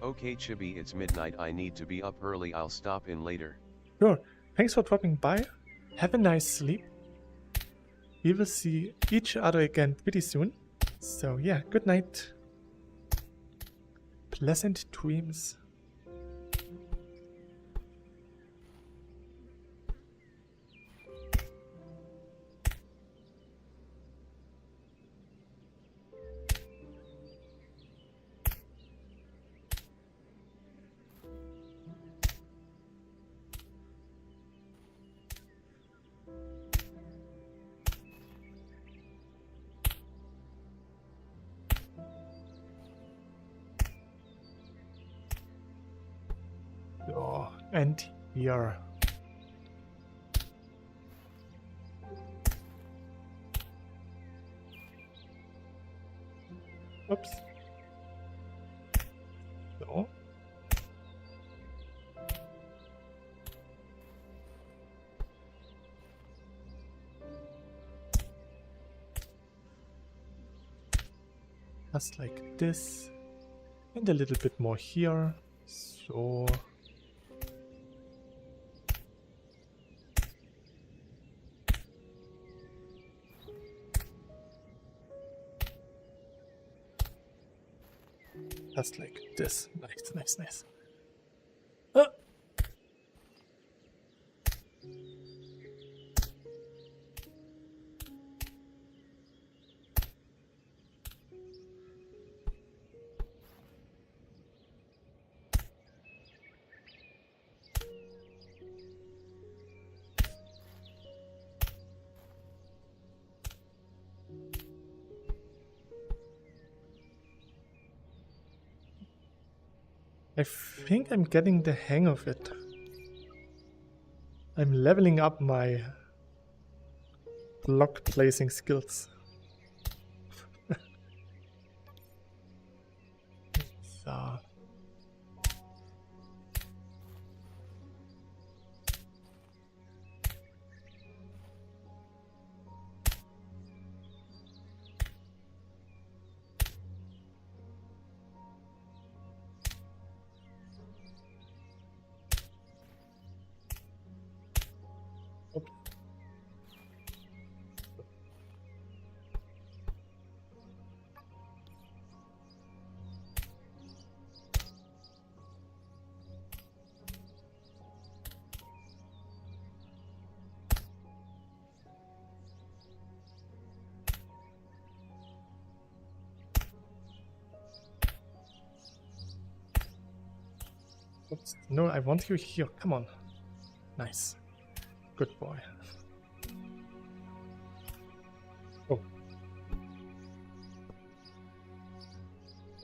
Okay Chibi, it's midnight, I need to be up early, I'll stop in later. Sure, thanks for dropping by. Have a nice sleep. We will see each other again pretty soon. So yeah, good night. Pleasant dreams. Oh, and here. Oops. So. Just like this. And a little bit more here. So. Just like this. Nice, nice, nice. I think I'm getting the hang of it. I'm leveling up my block placing skills. So. Oops. No, I want you here. Come on. Nice. Good boy. Oh.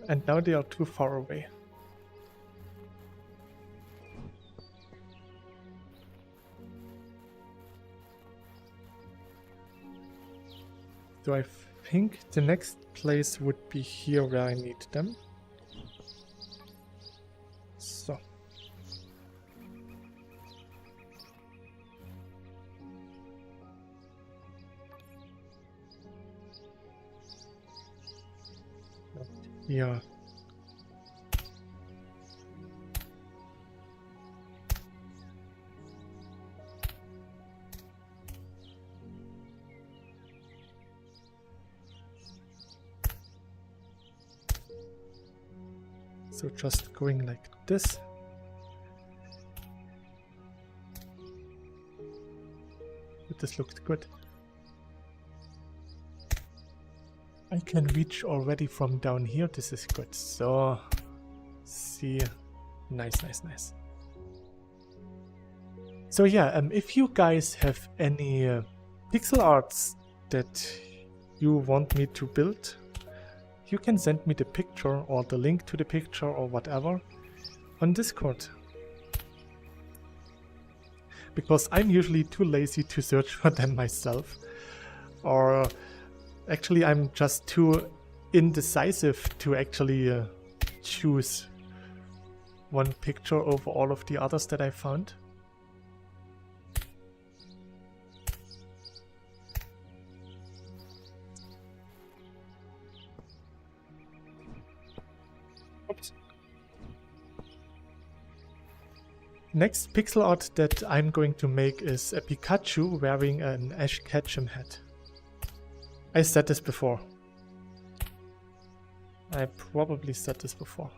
And now they are too far away. So I think the next place would be here where I need them. So. Yeah. So just going like this. But this looked good. I can reach already from down here. This is good. So, see, nice, nice, nice. So yeah, if you guys have any pixel arts that you want me to build, you can send me the picture or the link to the picture or whatever on Discord. Because I'm usually too lazy to search for them myself. Or actually I'm just too indecisive to actually choose one picture over all of the others that I found. Oops. Next pixel art that I'm going to make is a Pikachu wearing an Ash Ketchum hat. I said this before. I probably said this before.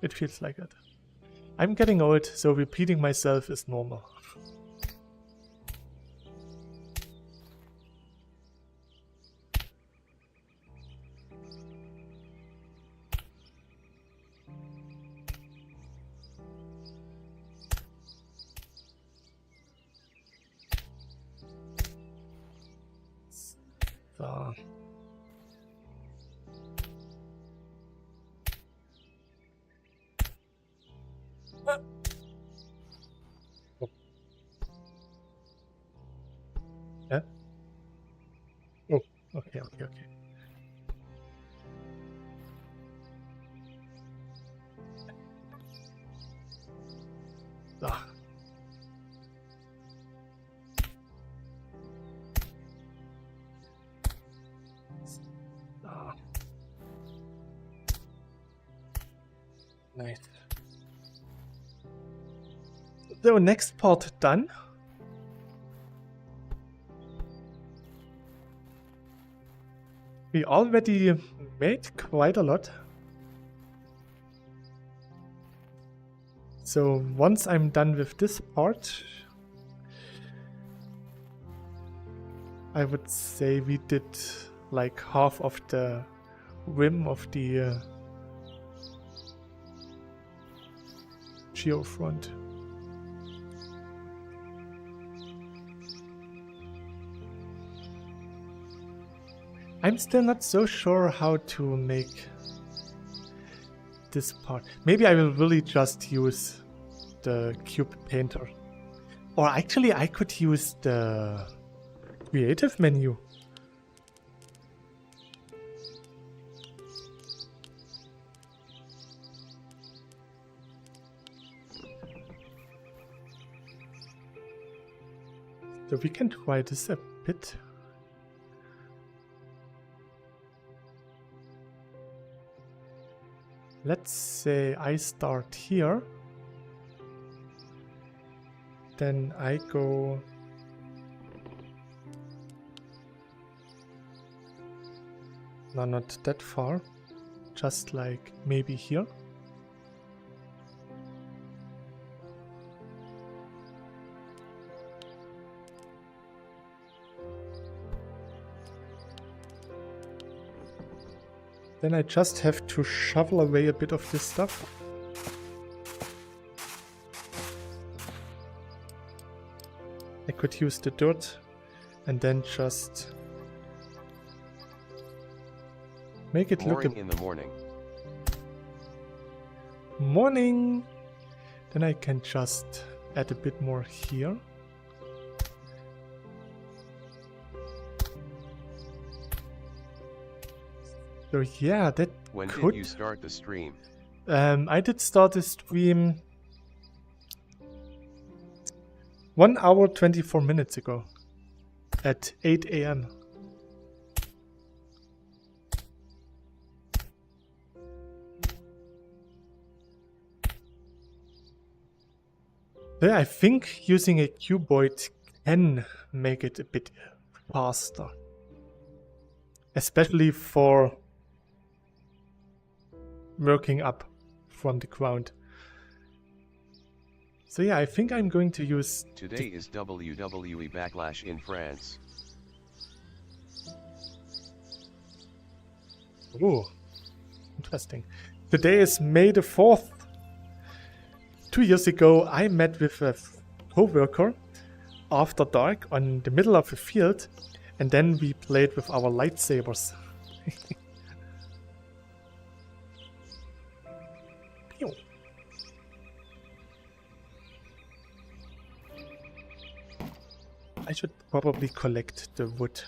It feels like it. I'm getting old, so repeating myself is normal. So. Yeah? Oh, okay, okay, okay. Ah. Ah. Nice. So next part done. We already made quite a lot. So once I'm done with this part, I would say we did like half of the rim of the geofront. I'm still not so sure how to make this part. Maybe I will really just use the cube painter. Or actually I could use the creative menu. So we can try this a bit. Let's say I start here. Then I go no, not that far. Just like maybe here. Then I just have to shovel away a bit of this stuff. I could use the dirt and then just make it look in the morning. Morning! Then I can just add a bit more here. So yeah, that When could... did you start the stream? I did start the stream 1 hour 24 minutes ago at 8 AM. Yeah, I think using a cuboid can make it a bit faster. Especially for working up from the ground. So yeah, I think I'm going to use... Today is WWE Backlash in France. Oh, interesting. Today is May the 4th. 2 years ago, I met with a co-worker after dark on the middle of a field, and then we played with our lightsabers. Pew. I should probably collect the wood.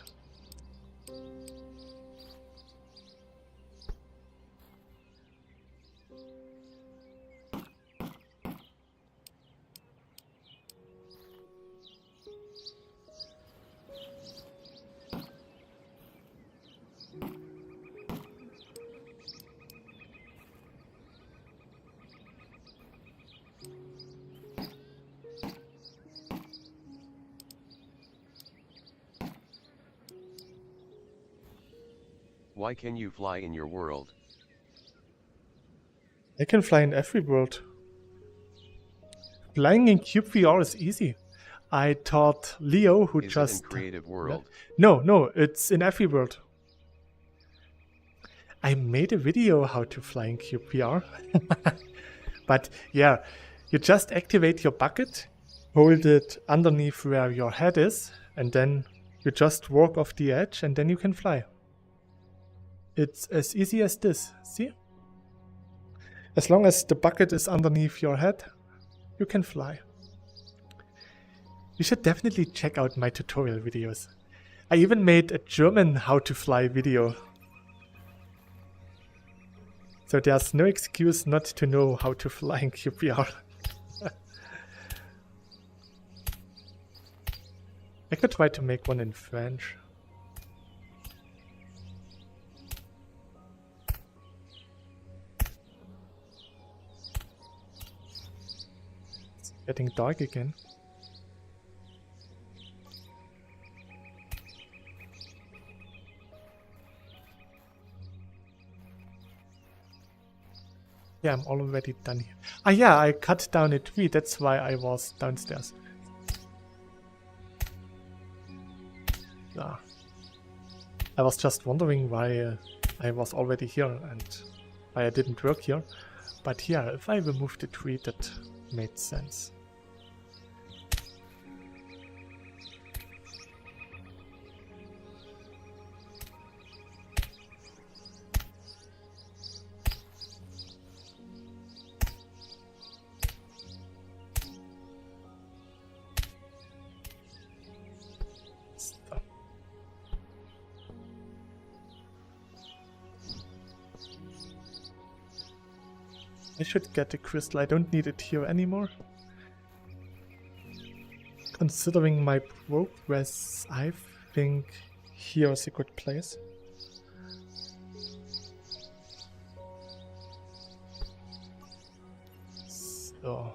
Why can you fly in your world? I can fly in every world. Flying in cyubeVR is easy. I taught Leo, who Is just... it in creative world? No, it's in every world. I made a video how to fly in cyubeVR. But yeah, you just activate your bucket, hold it underneath where your head is, and then you just walk off the edge and then you can fly. It's as easy as this, see? As long as the bucket is underneath your head, you can fly. You should definitely check out my tutorial videos. I even made a German how to fly video. So there's no excuse not to know how to fly in cyubeVR. I could try to make one in French. It's getting dark again. Yeah, I'm already done here. Ah yeah, I cut down a tree, that's why I was downstairs. Ah. I was just wondering why I was already here and why I didn't work here. But yeah, if I removed the tree, that made sense. I should get the crystal, I don't need it here anymore. Considering my progress, I think here is a good place. So...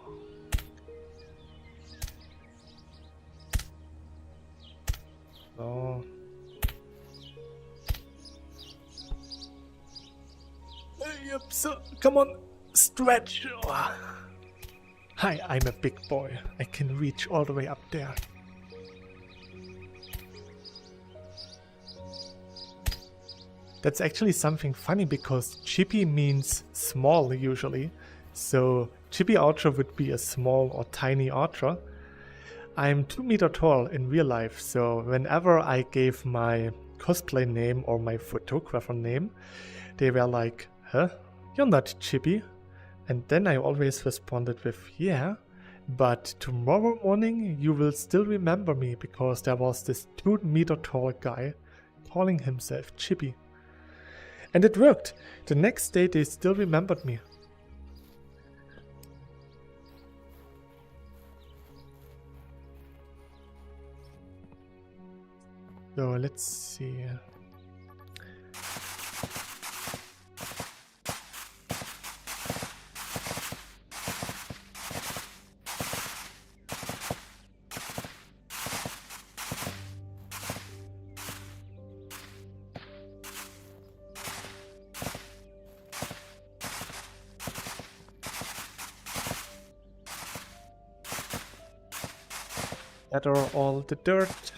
Yep, so come on! Stretch! Hi, I'm a big boy. I can reach all the way up there. That's actually something funny because chibi means small usually. So chibi archer would be a small or tiny archer. I'm 2 meters tall in real life, so whenever I gave my cosplay name or my photographer name, they were like, huh? You're not chibi. And then I always responded with, yeah, but tomorrow morning you will still remember me because there was this 2 meter tall guy calling himself Chibi. And it worked. The next day they still remembered me. So let's see. Gather all the dirt.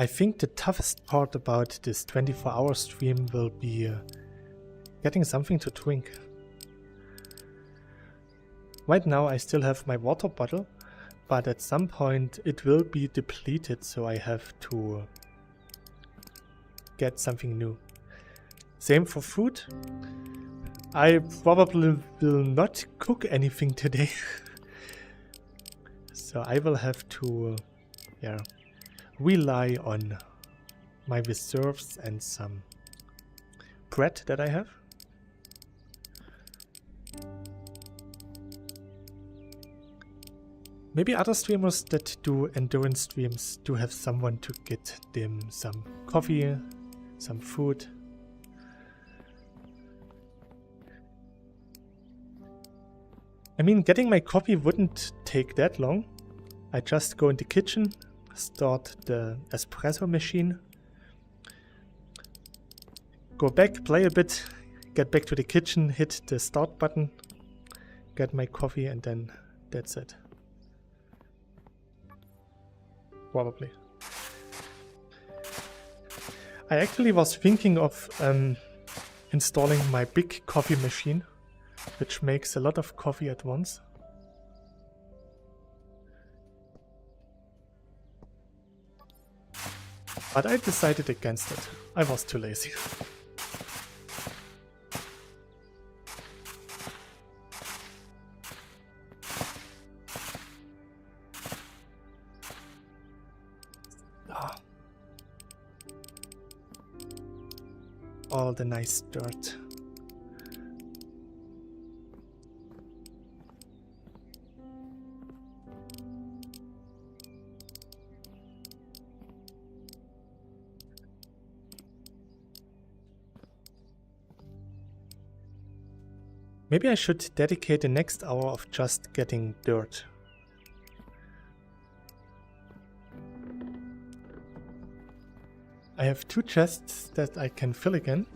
I think the toughest part about this 24-hour stream will be getting something to drink. Right now I still have my water bottle, but at some point it will be depleted, so I have to get something new. Same for food. I probably will not cook anything today. So I will have to rely on my reserves and some bread that I have. Maybe other streamers that do endurance streams do have someone to get them some coffee, some food. I mean, getting my coffee wouldn't take that long. I just go in the kitchen, start the espresso machine, go back, play a bit, get back to the kitchen, hit the start button, get my coffee, and then that's it. Probably. I actually was thinking of installing my big coffee machine, which makes a lot of coffee at once. But I decided against it. I was too lazy. All the nice dirt. Maybe I should dedicate the next hour of just getting dirt. I have 2 chests that I can fill again.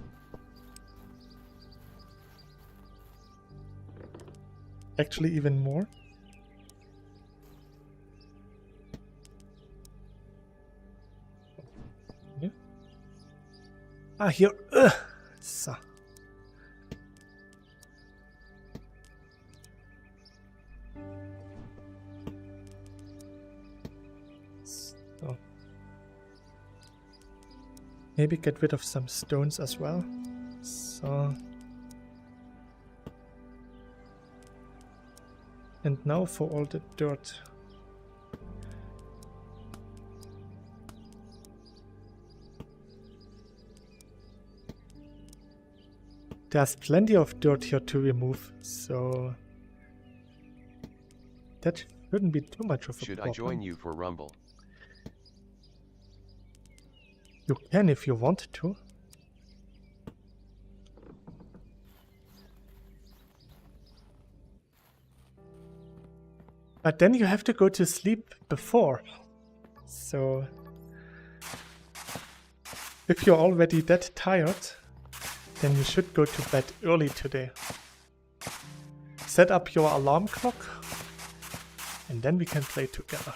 Actually, even more. Yeah. Ah, here. So. Maybe get rid of some stones as well. So. And now for all the dirt. There's plenty of dirt here to remove, so that shouldn't be too much of a problem. Should I join you for Rumble? You can if you want to. But then you have to go to sleep before. So if you're already that tired, then you should go to bed early today. Set up your alarm clock and then we can play together.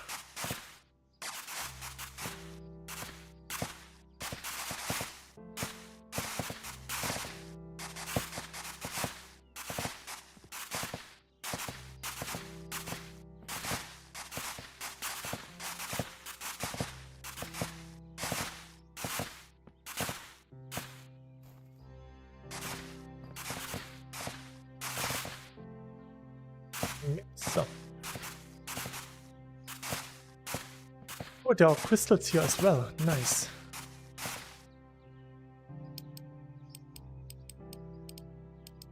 So. Oh, there are crystals here as well. Nice.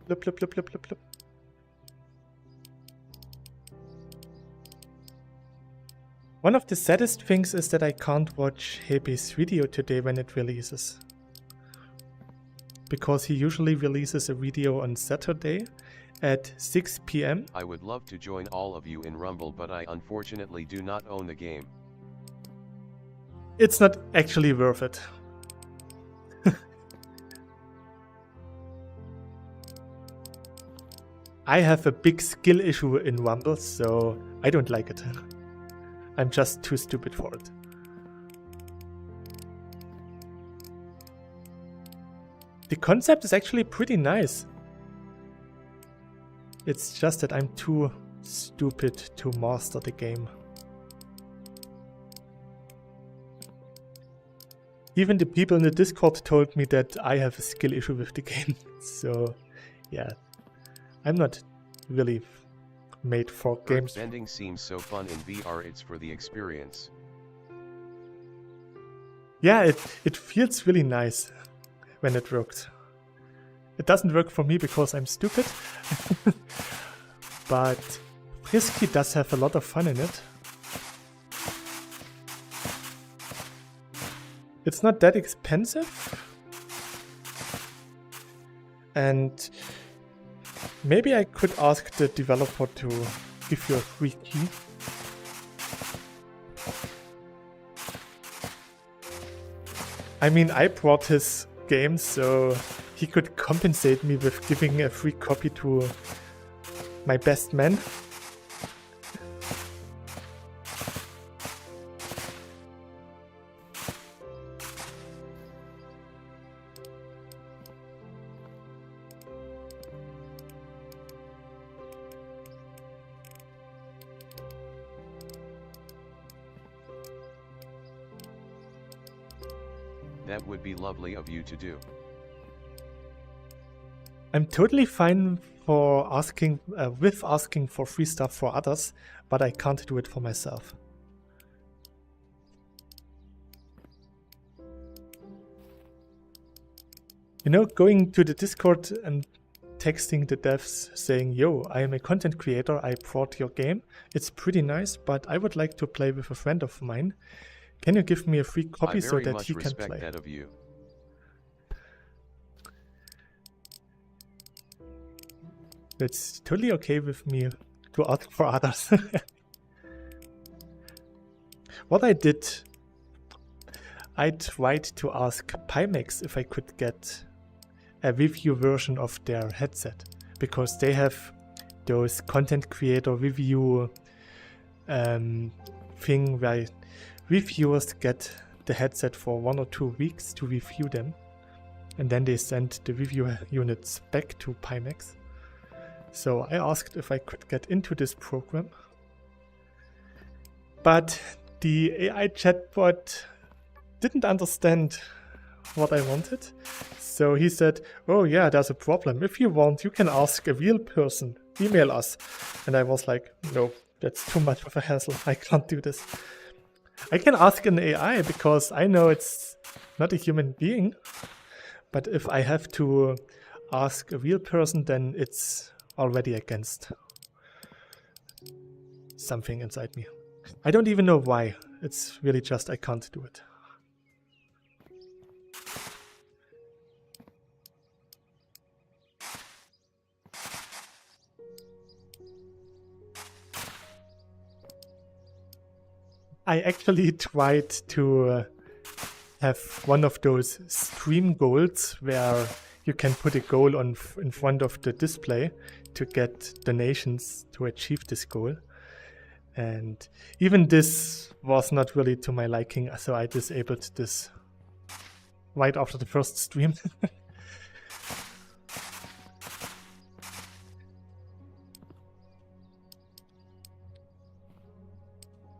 Blip, blip, blip, blip, blip, blip. One of the saddest things is that I can't watch Hebe's video today when it releases. Because he usually releases a video on Saturday at 6 PM. I would love to join all of you in Rumble, but I unfortunately do not own the game. It's not actually worth it. I have a big skill issue in Rumble, so I don't like it. I'm just too stupid for it. The concept is actually pretty nice. It's just that I'm too stupid to master the game. Even the people in the Discord told me that I have a skill issue with the game. So, yeah. I'm not really made for games. Bending seems so fun in VR, it's for the experience. Yeah, it feels really nice when it works. It doesn't work for me because I'm stupid. But Frisky does have a lot of fun in it. It's not that expensive. And maybe I could ask the developer to give you a free key. I mean, I brought his game, so he could compensate me with giving a free copy to my best man. That would be lovely of you to do. I'm totally fine for asking for free stuff for others, but I can't do it for myself. You know, going to the Discord and texting the devs saying, yo, I am a content creator, I brought your game. It's pretty nice, but I would like to play with a friend of mine. Can you give me a free copy so that he can play? I very much respect that of you. It's totally okay with me to ask for others. What I did, I tried to ask Pimax if I could get a review version of their headset, because they have those content creator review thing where reviewers get the headset for 1 or 2 weeks to review them, and then they send the review units back to Pimax. So I asked if I could get into this program, but the AI chatbot didn't understand what I wanted. So he said, oh yeah, there's a problem. If you want, you can ask a real person. Email us. And I was like, no, that's too much of a hassle. I can't do this. I can ask an AI because I know it's not a human being. But if I have to ask a real person, then it's already against something inside me. I don't even know why. It's really just I can't do it. I actually tried to have one of those stream goals where you can put a goal in front of the display to get donations to achieve this goal. And even this was not really to my liking, so I disabled this right after the first stream.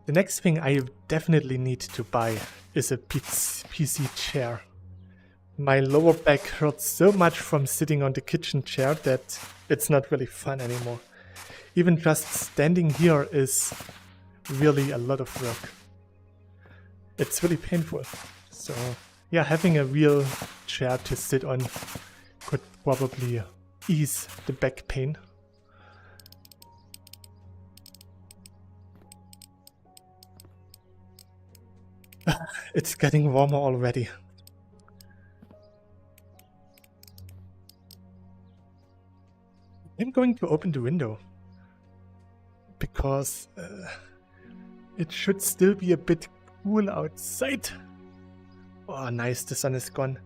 The next thing I definitely need to buy is a PC chair. My lower back hurts so much from sitting on the kitchen chair that it's not really fun anymore. Even just standing here is really a lot of work. It's really painful. So yeah, having a real chair to sit on could probably ease the back pain. It's getting warmer already. I'm going to open the window because it should still be a bit cool outside. Oh, nice, the sun is gone.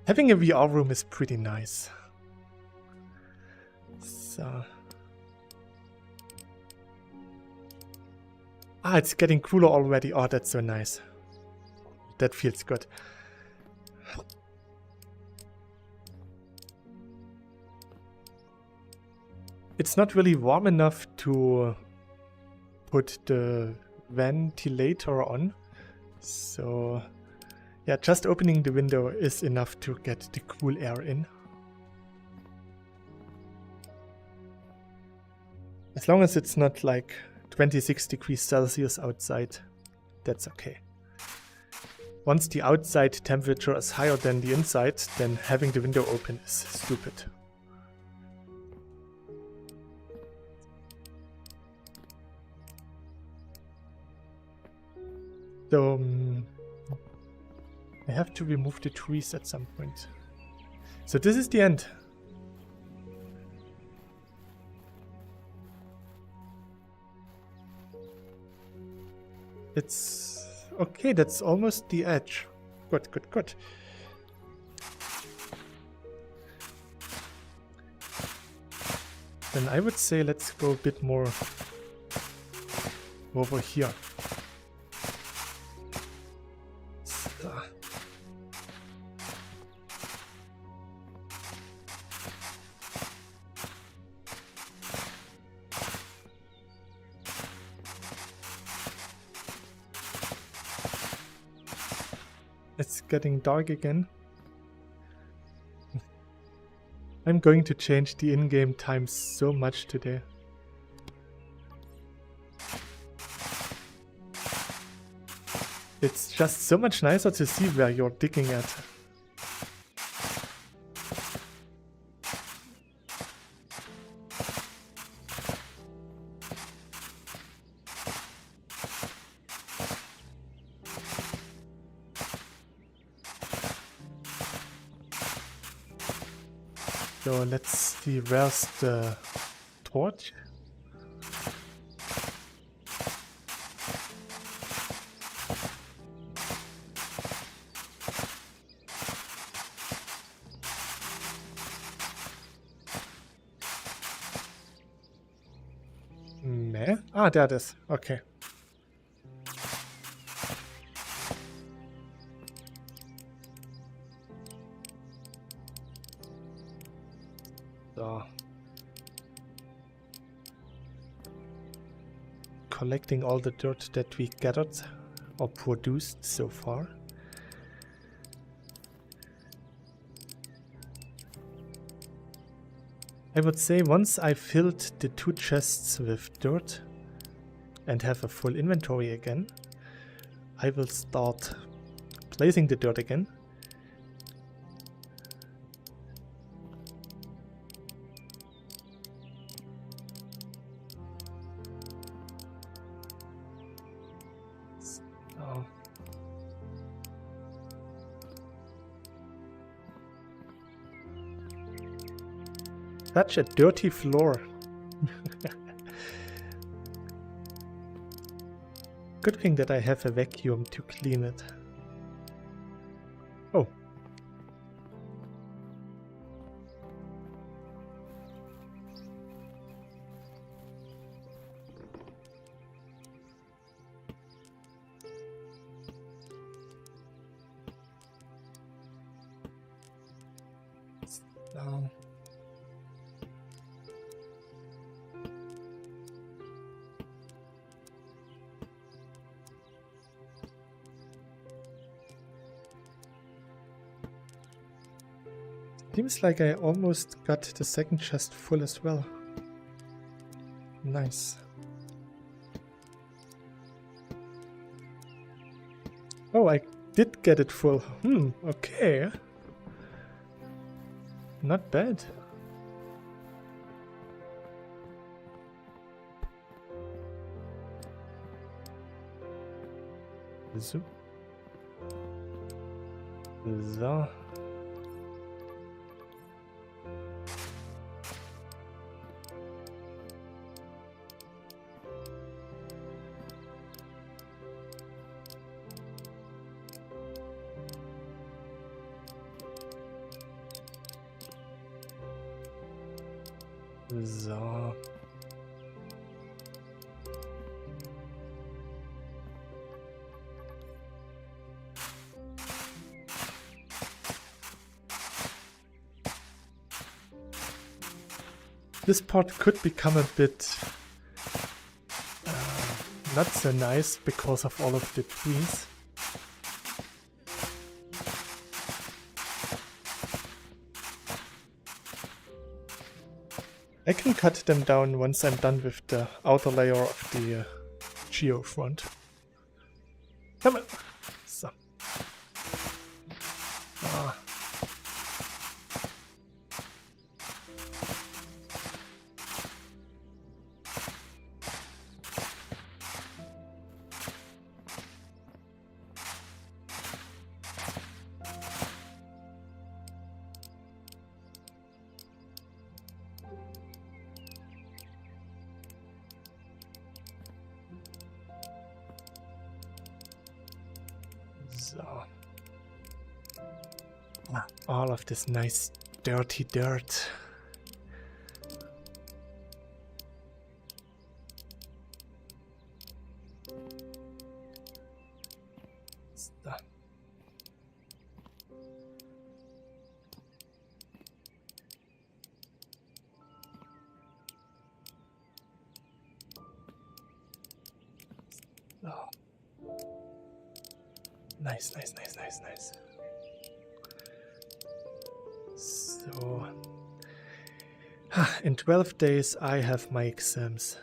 Having a VR room is pretty nice. So... Ah, it's getting cooler already. Oh, that's so nice. That feels good. It's not really warm enough to put the ventilator on. So, yeah, just opening the window is enough to get the cool air in. As long as it's not like 26 degrees Celsius outside, that's okay. Once the outside temperature is higher than the inside, then having the window open is stupid. So, I have to remove the trees at some point. So this is the end. It's okay, that's almost the edge. Good, good, good. Then I would say let's go a bit more over here. So. It's getting dark again. I'm going to change the in-game time so much today. It's just so much nicer to see where you're digging at. So let's see, where's the torch? Meh? Ah, there it is. Okay. So. Collecting all the dirt that we gathered or produced so far. I would say once I filled the 2 chests with dirt and have a full inventory again, I will start placing the dirt again. So. Such a dirty floor. Good thing that I have a vacuum to clean it. Oh. So. Seems like I almost got the second chest full as well. Nice. Oh, I did get it full. Okay. Not bad. So. So. So. This part could become a bit not so nice because of all of the trees. I can cut them down once I'm done with the outer layer of the geo front. Come on! So. Ah. So. All of this nice dirty dirt. So. Oh. Nice, nice, nice, nice, nice. So, in 12 days I have my exams.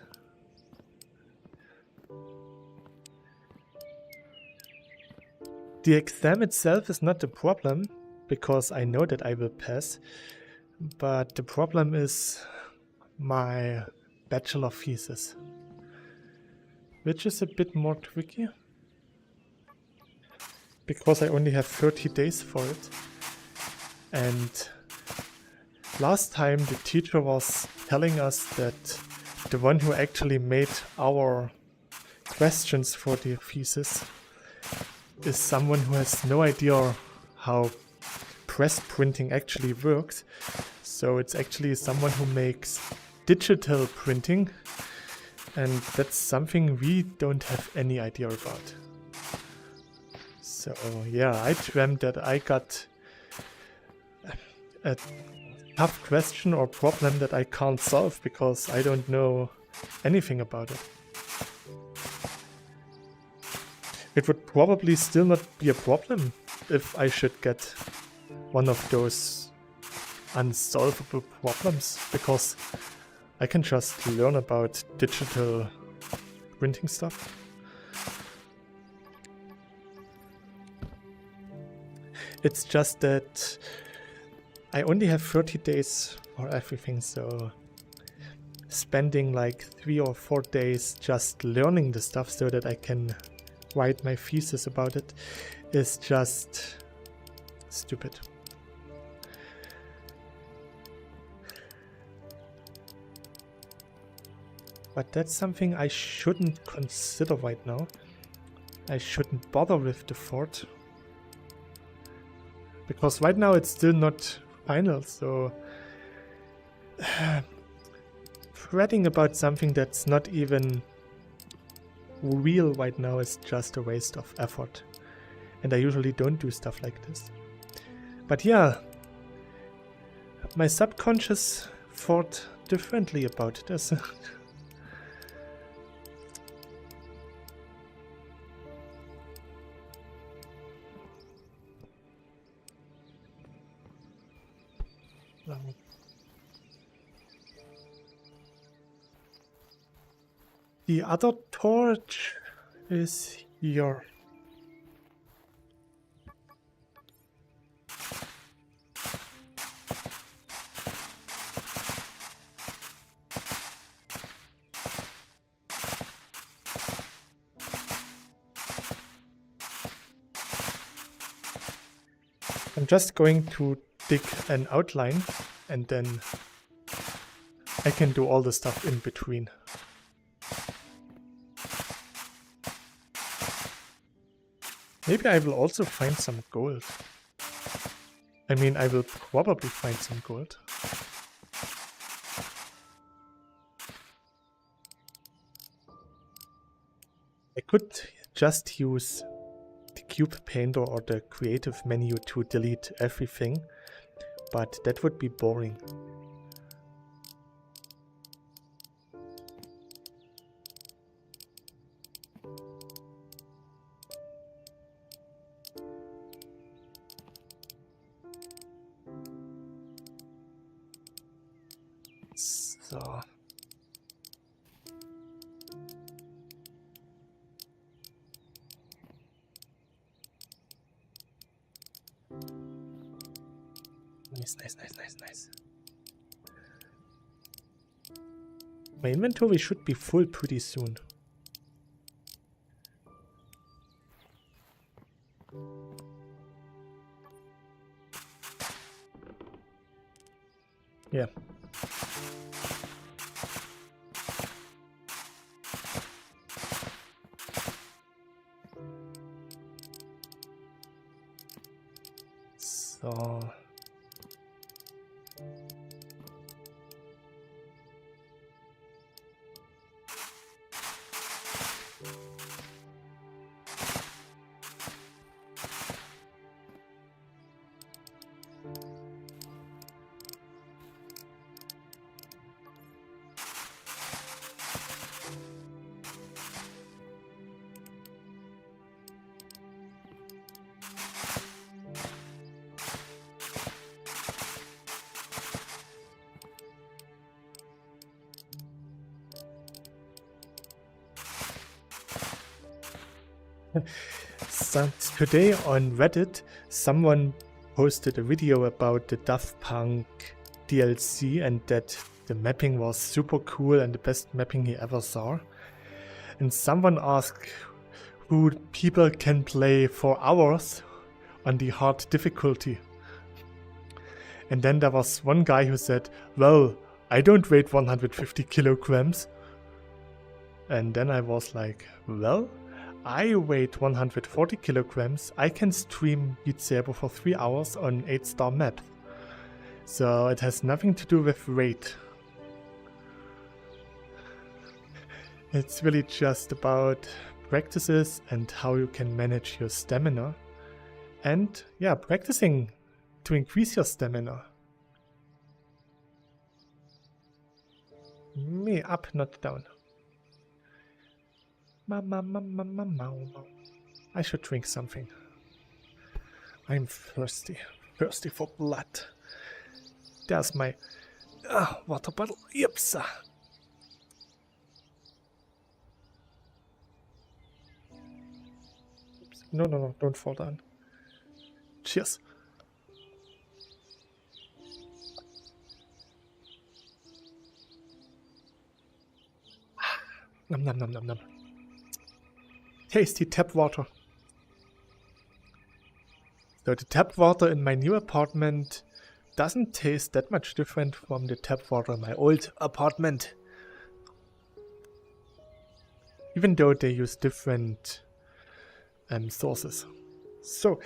The exam itself is not the problem, because I know that I will pass, but the problem is my bachelor thesis, which is a bit more tricky, because I only have 30 days for it. And last time the teacher was telling us that the one who actually made our questions for the thesis is someone who has no idea how press printing actually works. So it's actually someone who makes digital printing, and that's something we don't have any idea about. So yeah, I dreamt that I got a tough question or problem that I can't solve because I don't know anything about it. It would probably still not be a problem if I should get one of those unsolvable problems, because I can just learn about digital printing stuff. It's just that I only have 30 days for everything, so spending like 3 or 4 days just learning the stuff so that I can write my thesis about it is just stupid. But that's something I shouldn't consider right now. I shouldn't bother with the fort, because right now it's still not final, so fretting about something that's not even real right now is just a waste of effort, and I usually don't do stuff like this. But yeah, my subconscious thought differently about this. The other torch is here. I'm just going to dig an outline and then I can do all the stuff in between. Maybe I will also find some gold. I mean, I will probably find some gold. I could just use the cube painter or the creative menu to delete everything, but that would be boring. So. Nice. My inventory should be full pretty soon. Yeah. So. So today on Reddit, someone posted a video about the Daft Punk DLC and that the mapping was super cool and the best mapping he ever saw. And someone asked who people can play for hours on the hard difficulty. And then there was one guy who said, well, I don't weigh 150 kilograms. And then I was like, well, I weighed 140 kilograms. I can stream Beat Saber for 3 hours on 8-star map. So it has nothing to do with weight. It's really just about practices and how you can manage your stamina. And yeah, practicing to increase your stamina. Me up, not down. I should drink something. I'm thirsty. Thirsty for blood. There's my water bottle. Yips. No, don't fall down. Cheers. Nom. Tasty tap water. So the tap water in my new apartment doesn't taste that much different from the tap water in my old apartment. Even though they use different sources. So,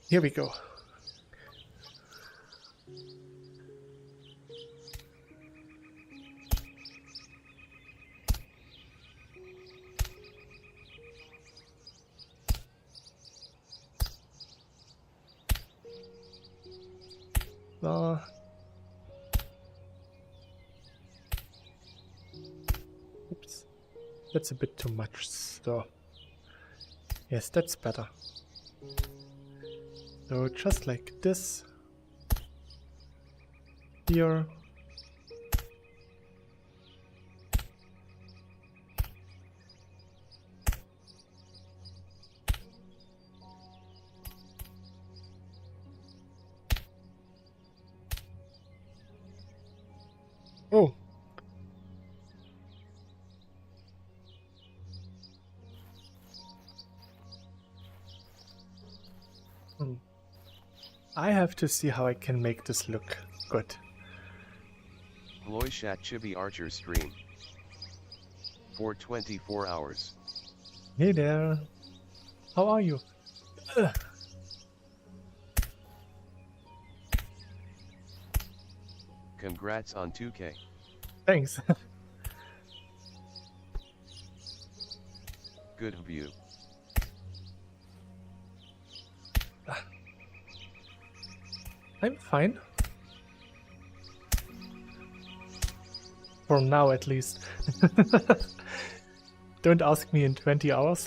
here we go. Oops, that's a bit too much, so yes, that's better. So just like this, here, oh. I have to see how I can make this look good. Loishat Chibi Archer stream. For 24 hours. Hey there. How are you? Ugh. Congrats on 2K. Thanks. Good view. I'm fine. For now, at least. Don't ask me in 20 hours.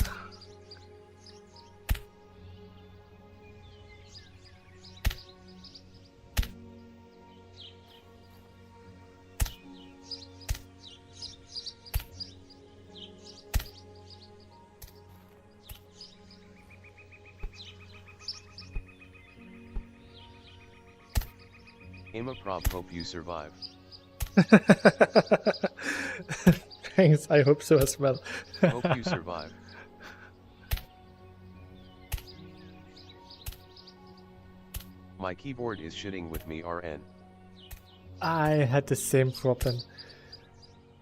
Imaprov, hope you survive. Thanks, I hope so as well. Hope you survive. My keyboard is shitting with me RN. I had the same problem.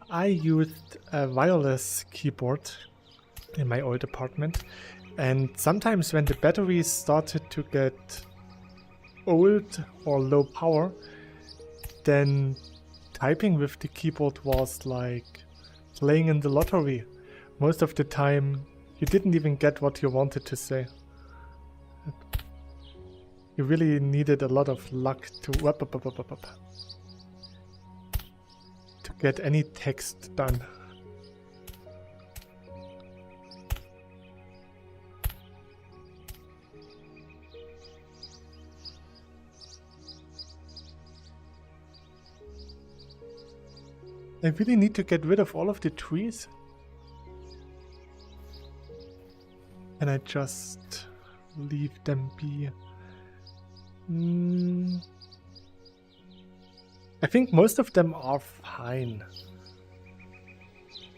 I used a wireless keyboard in my old apartment, and sometimes when the batteries started to get old or low power, then typing with the keyboard was like playing in the lottery. Most of the time you didn't even get what you wanted to say. You really needed a lot of luck to get any text done. I really need to get rid of all of the trees. And I just leave them be. I think most of them are fine.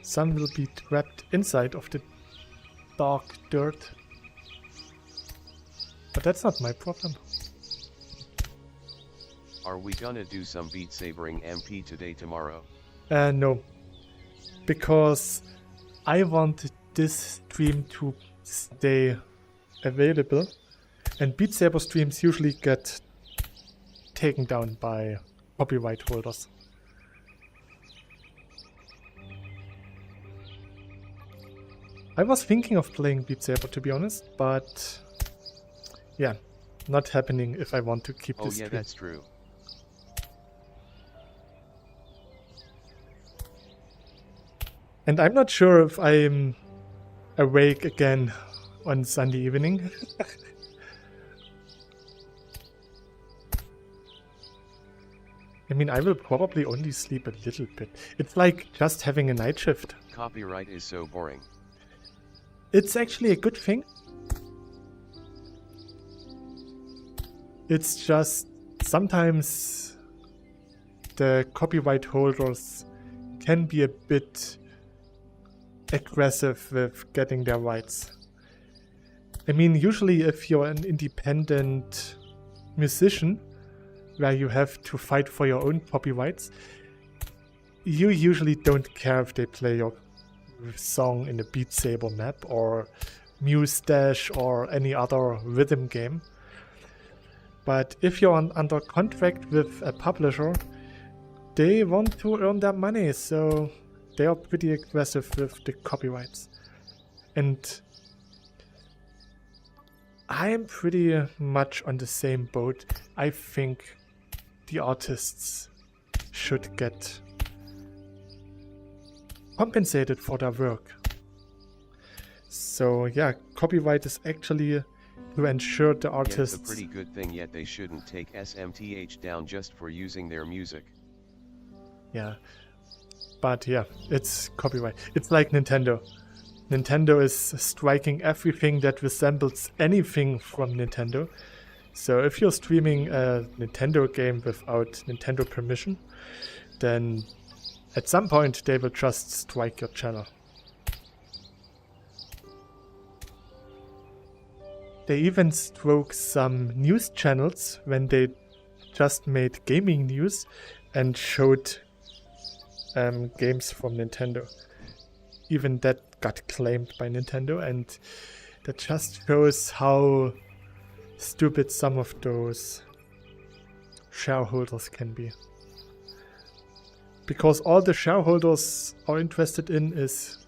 Some will be trapped inside of the dark dirt. But that's not my problem. Are we gonna do some Beat Sabering MP today tomorrow? No. Because I want this stream to stay available. And Beat Saber streams usually get taken down by copyright holders. I was thinking of playing Beat Saber, to be honest, but yeah, not happening if I want to keep this stream. Oh yeah, that's true. And I'm not sure if I'm awake again on Sunday evening. I mean, I will probably only sleep a little bit. It's like just having a night shift. Copyright is so boring. It's actually a good thing. It's just sometimes the copyright holders can be a bit aggressive with getting their rights. I mean, usually if you're an independent musician where you have to fight for your own copyrights, you usually don't care if they play your song in a Beat Saber map or Muse or any other rhythm game. But if you're under contract with a publisher, they want to earn their money, so they are pretty aggressive with the copyrights. And I am pretty much on the same boat. I think the artists should get compensated for their work. So yeah, copyright is actually to ensure the artists... Yeah, it's a pretty good thing, yet they shouldn't take SMTH down just for using their music. Yeah. But yeah, it's copyright. It's like Nintendo. Nintendo is striking everything that resembles anything from Nintendo. So if you're streaming a Nintendo game without Nintendo permission, then at some point they will just strike your channel. They even stroke some news channels when they just made gaming news and showed games from Nintendo. Even that got claimed by Nintendo, and that just shows how stupid some of those shareholders can be. Because all the shareholders are interested in is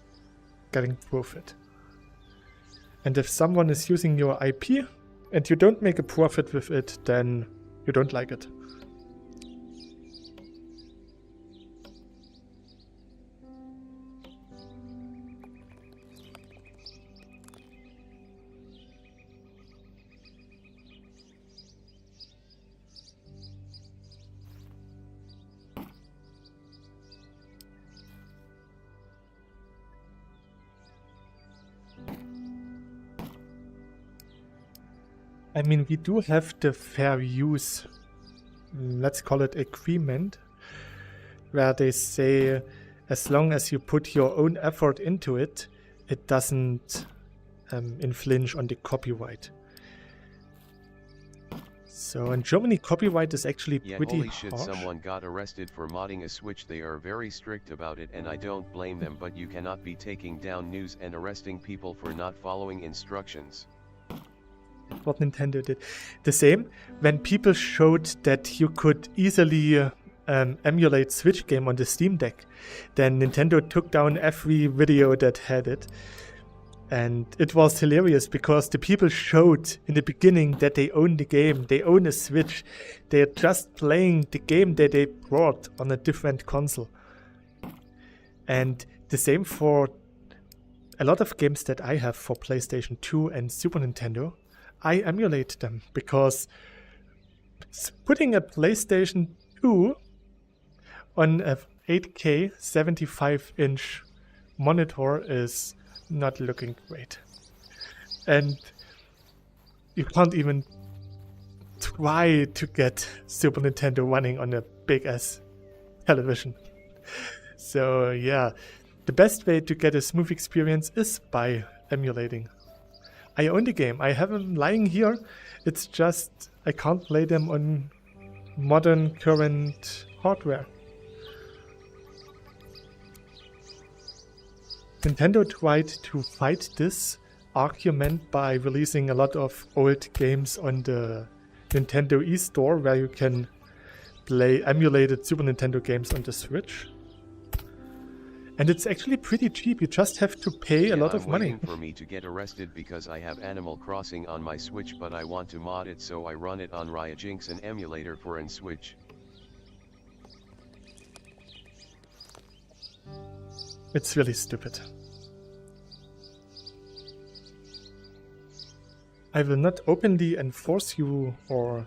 getting profit. And if someone is using your IP and you don't make a profit with it, then you don't like it. I mean, we do have the fair use, let's call it agreement, where they say as long as you put your own effort into it, it doesn't infringe on the copyright. So in Germany, copyright is actually pretty holy shit, harsh. Someone got arrested for modding a Switch. They are very strict about it, and I don't blame them, but you cannot be taking down news and arresting people for not following instructions. What Nintendo did. The same, when people showed that you could easily emulate Switch game on the Steam Deck, then Nintendo took down every video that had it. And it was hilarious because the people showed in the beginning that they own the game, they own a Switch, they're just playing the game that they brought on a different console. And the same for a lot of games that I have for PlayStation 2 and Super Nintendo. I emulate them because putting a PlayStation 2 on a 8K 75-inch monitor is not looking great. And you can't even try to get Super Nintendo running on a big ass television. So yeah, the best way to get a smooth experience is by emulating. I own the game. I have them lying here. It's just I can't play them on modern current hardware. Nintendo tried to fight this argument by releasing a lot of old games on the Nintendo eStore where you can play emulated Super Nintendo games on the Switch. And it's actually pretty cheap. You just have to pay a lot of money. For me to get arrested because I have Animal Crossing on my Switch, but I want to mod it, so I run it on Ryujinx, an emulator for an Switch. It's really stupid. I will not openly enforce you or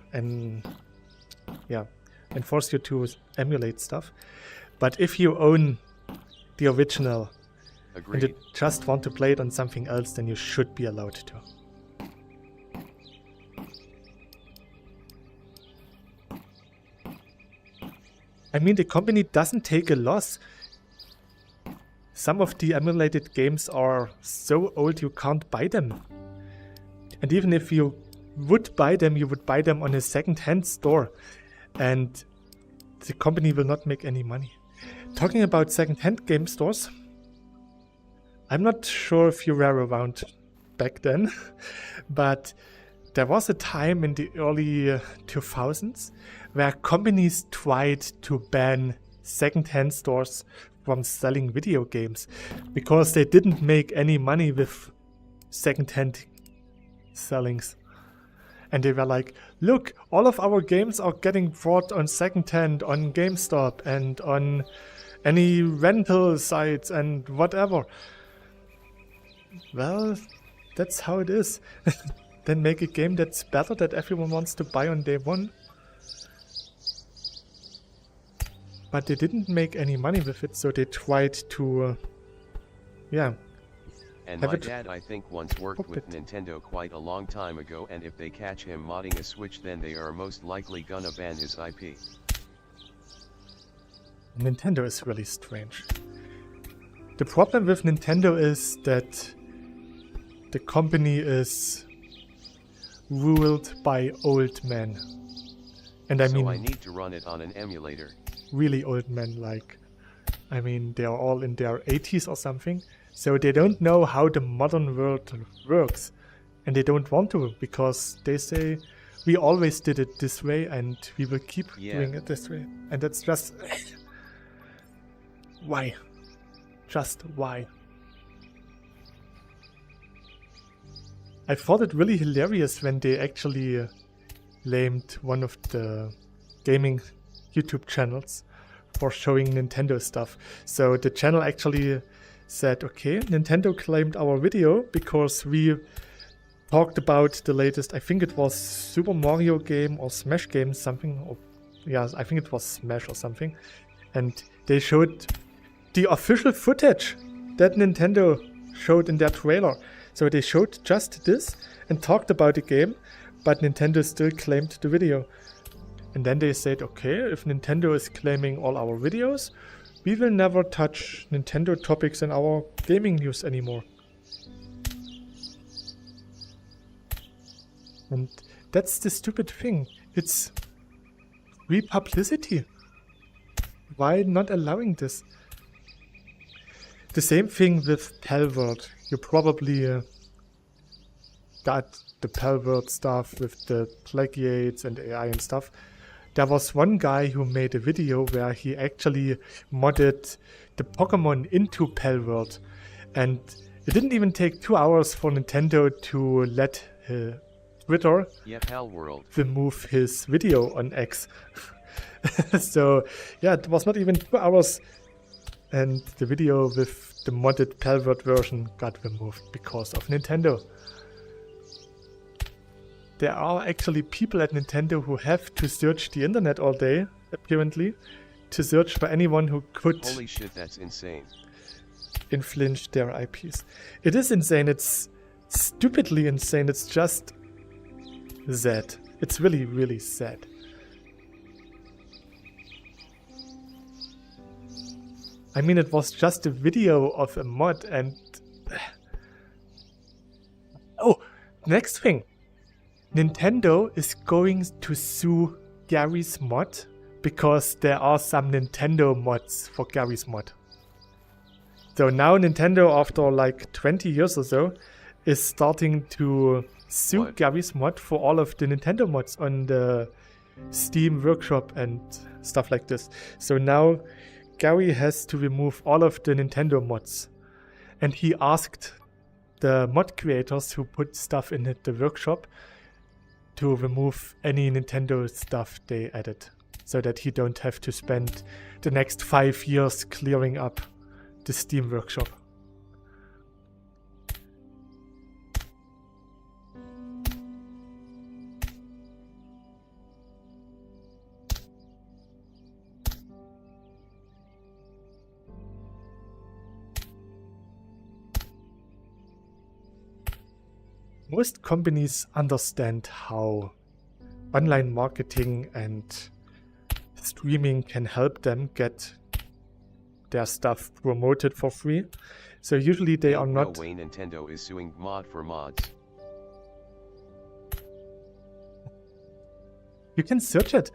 enforce you to emulate stuff. But if you own the original and you just want to play it on something else, then you should be allowed to. I mean, the company doesn't take a loss. Some of the emulated games are so old you can't buy them. And even if you would buy them, you would buy them on a second-hand store. And the company will not make any money. Talking about second-hand game stores, I'm not sure if you were around back then, but there was a time in the early 2000s where companies tried to ban second-hand stores from selling video games because they didn't make any money with second-hand sellings. And they were like, look, all of our games are getting bought on second-hand on GameStop and on any rental sites and whatever. Well, that's how it is. Then make a game that's better, that everyone wants to buy on day one. But they didn't make any money with it, so they tried to, And my dad, I think, once worked with Nintendo quite a long time ago, and if they catch him modding a Switch, then they are most likely gonna ban his IP. Nintendo is really strange. The problem with Nintendo is that the company is ruled by old men. And I mean, so I need to run it on an emulator. really old men, like, I mean, they are all in their 80s or something, so they don't know how the modern world works, and they don't want to, because they say, we always did it this way, and we will keep doing it this way. And that's just... why? Just why? I thought it really hilarious when they actually blamed one of the gaming YouTube channels for showing Nintendo stuff. So the channel actually said, okay, Nintendo claimed our video because we talked about the latest, I think it was Super Mario game or Smash game, something. Or, yeah, I think it was Smash or something. And they showed the official footage that Nintendo showed in their trailer. So they showed just this and talked about the game, but Nintendo still claimed the video. And then they said, okay, if Nintendo is claiming all our videos, we will never touch Nintendo topics in our gaming news anymore. And that's the stupid thing. It's free publicity. Why not allowing this? The same thing with Palworld. You probably got the Palworld stuff with the plagiates and AI and stuff. There was one guy who made a video where he actually modded the Pokemon into Palworld. And it didn't even take 2 hours for Nintendo to let Twitter remove his video on X. So yeah, it was not even 2 hours. And the video with the modded Palworld version got removed because of Nintendo. There are actually people at Nintendo who have to search the internet all day, apparently, to search for anyone who could... Holy shit, that's insane. ...infringe their IPs. It is insane, it's stupidly insane, it's just sad. It's really, really sad. I mean, it was just a video of a mod and... Oh, next thing. Nintendo is going to sue Gary's mod because there are some Nintendo mods for Gary's mod. So now Nintendo, after like 20 years or so, is starting to sue Gary's mod for all of the Nintendo mods on the Steam workshop and stuff like this. So now Gary has to remove all of the Nintendo mods. And he asked the mod creators who put stuff in the workshop to remove any Nintendo stuff they added, so that he don't have to spend the next 5 years clearing up the Steam workshop. Most companies understand how online marketing and streaming can help them get their stuff promoted for free. So usually they are not... No way Nintendo is suing mod for mods. You can search it.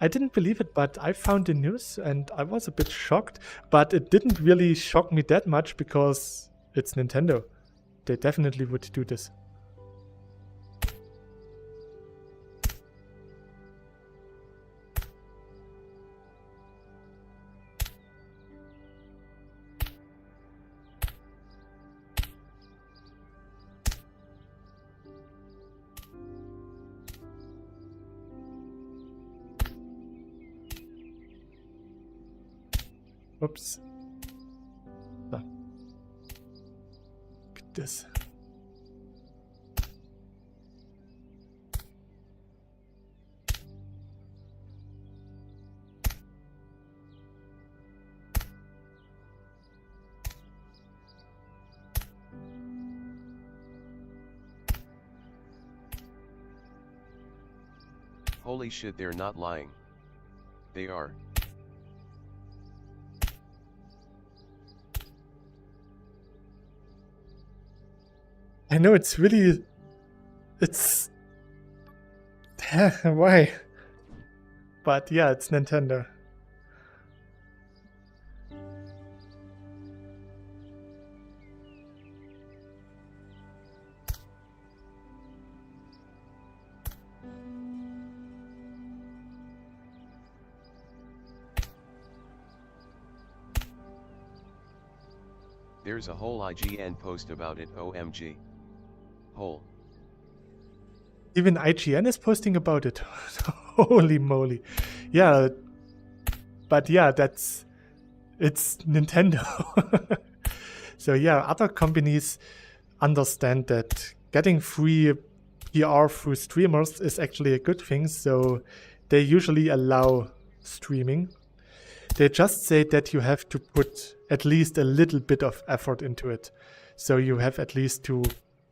I didn't believe it, but I found the news and I was a bit shocked. But it didn't really shock me that much because it's Nintendo. They definitely would do this. Oops. Ah. Look at this. Holy shit, they're not lying. They are. I know it's really... It's Why? But yeah, it's Nintendo. There's a whole IGN post about it, OMG. Whole. Even IGN is posting about it. Holy moly. Yeah, but yeah, it's Nintendo. So yeah, other companies understand that getting free PR through streamers is actually a good thing, so they usually allow streaming. They just say that you have to put at least a little bit of effort into it. So you have at least to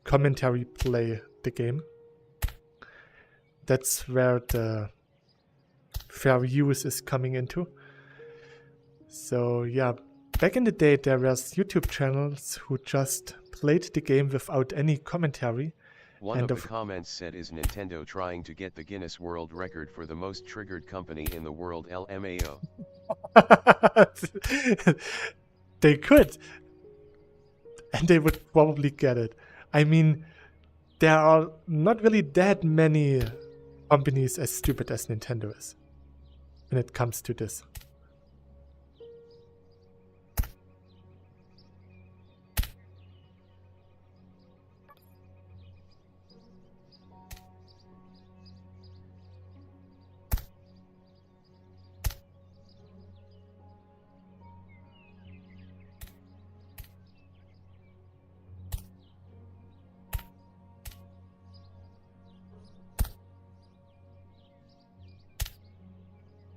commentary play the game. That's where the fair use is coming into. So yeah, back in the day there was YouTube channels who just played the game without any commentary. One of the comments said, is Nintendo trying to get the Guinness World Record for the most triggered company in the world, LMAO? They could. And they would probably get it. I mean, there are not really that many companies as stupid as Nintendo is when it comes to this.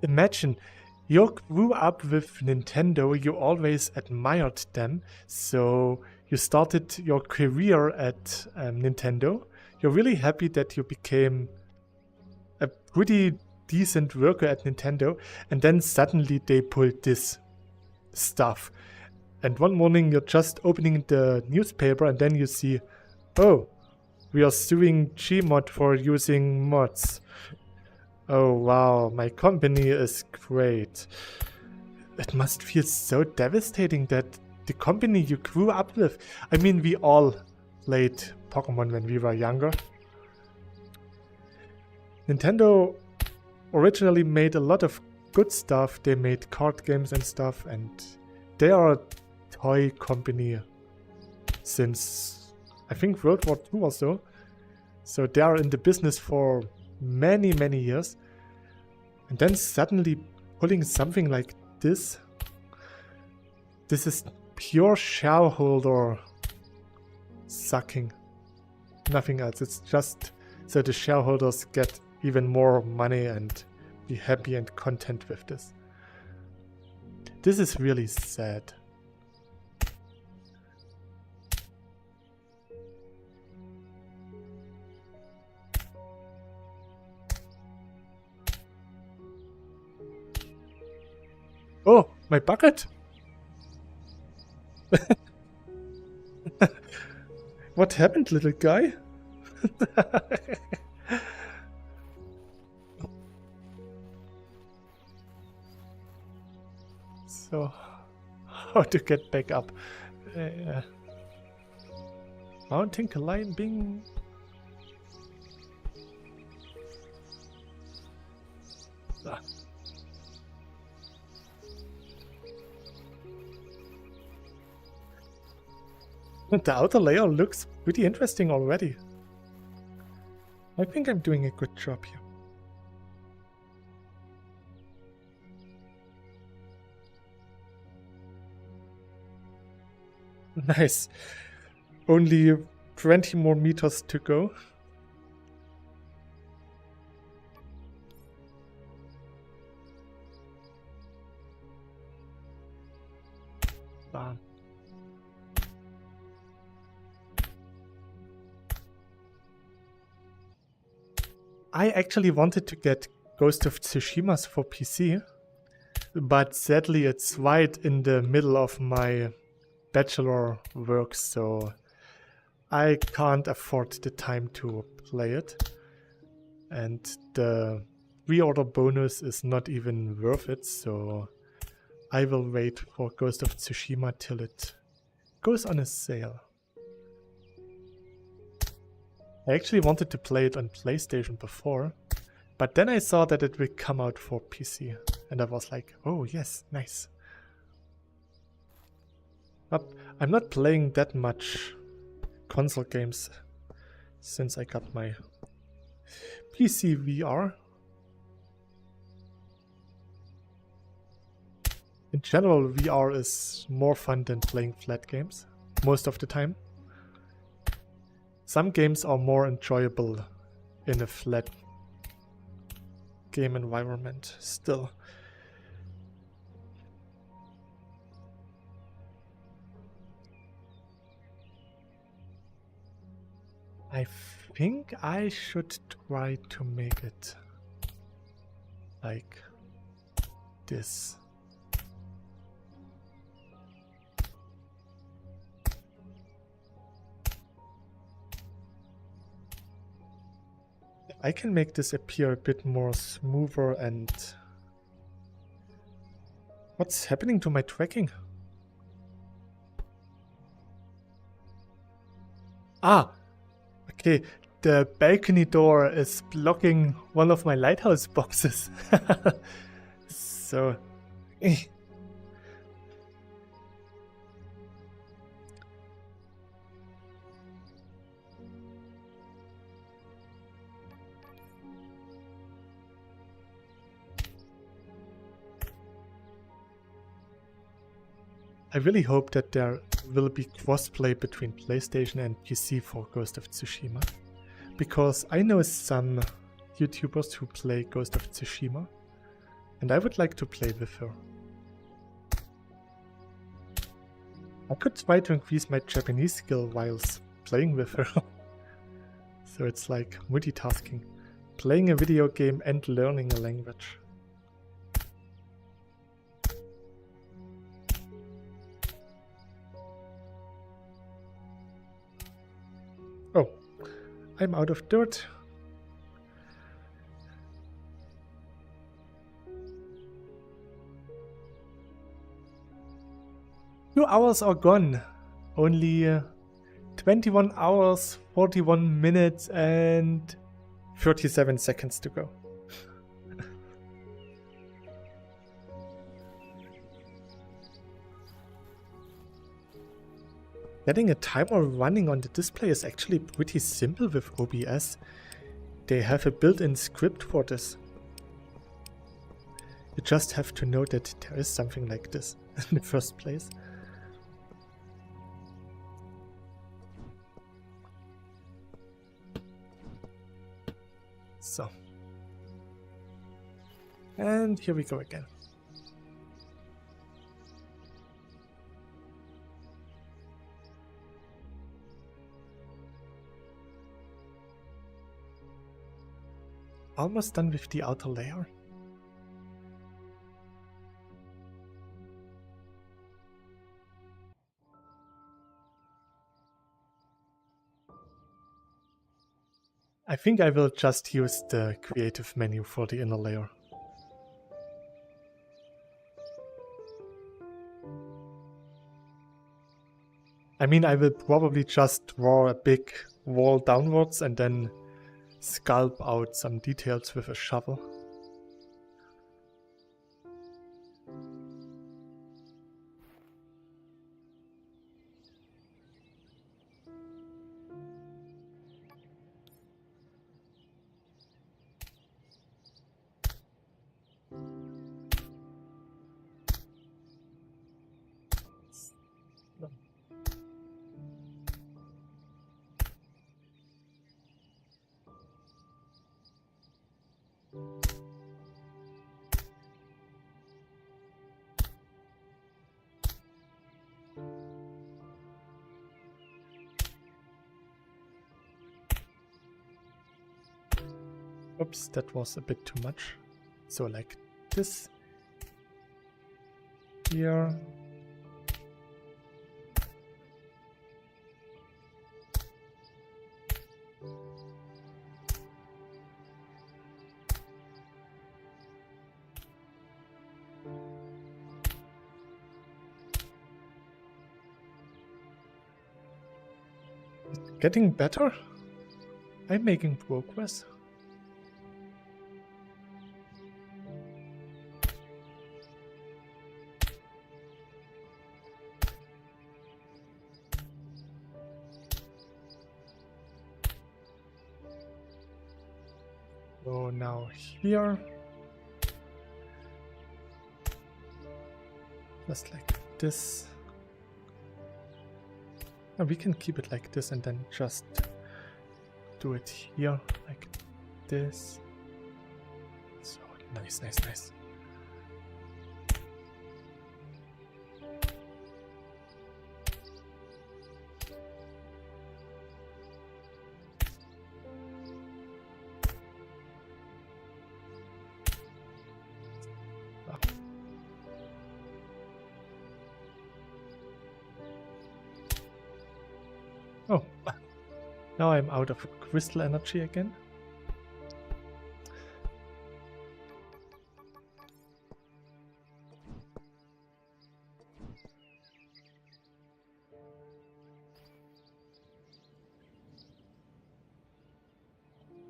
Imagine, you grew up with Nintendo, you always admired them, so you started your career at Nintendo. You're really happy that you became a pretty decent worker at Nintendo, and then suddenly they pulled this stuff. And one morning you're just opening the newspaper and then you see, oh, we are suing Gmod for using mods. Oh wow, my company is great. It must feel so devastating that the company you grew up with. I mean, we all played Pokemon when we were younger. Nintendo originally made a lot of good stuff. They made card games and stuff, and they are a toy company since, I think, World War II or so. So they are in the business for many years, and then suddenly pulling something like this is pure shareholder sucking, nothing else. It's just so the shareholders get even more money and be happy and content with this. This is really sad. Oh, my bucket! What happened, little guy? So, how to get back up? Mountain climbing. Ah. The outer layer looks pretty interesting already. I think I'm doing a good job here. Nice. Only 20 more meters to go. Bam. I actually wanted to get Ghost of Tsushima's for PC, but sadly it's right in the middle of my bachelor work, so I can't afford the time to play it. and the reorder bonus is not even worth it, so I will wait for Ghost of Tsushima till it goes on a sale. I actually wanted to play it on PlayStation before, but then I saw that it will come out for PC, and I was like, oh yes, nice. But I'm not playing that much console games since I got my PC VR. In general, VR is more fun than playing flat games, most of the time. Some games are more enjoyable in a flat game environment still. I think I should try to make it like this. If I can make this appear a bit more smoother and... What's happening to my tracking? Ah! Okay, the balcony door is blocking one of my lighthouse boxes. So... I really hope that there will be crossplay between PlayStation and PC for Ghost of Tsushima, because I know some YouTubers who play Ghost of Tsushima, and I would like to play with her. I could try to increase my Japanese skill whilst playing with her. So it's like multitasking, playing a video game and learning a language. Oh, I'm out of dirt. Two hours are gone. Only 21 hours, 41 minutes and 37 seconds to go. Getting a timer running on the display is actually pretty simple with OBS. They have a built-in script for this. You just have to know that there is something like this in the first place. So. And here we go again. Almost done with the outer layer. I think I will just use the creative menu for the inner layer. I mean, I will probably just draw a big wall downwards and then sculpt out some details with a shovel. Oops, that was a bit too much. So like this here. getting better? I'm making progress. So now here, just like this. And we can keep it like this and then just do it here like this. So nice, nice, nice. Oh, now I'm out of crystal energy again.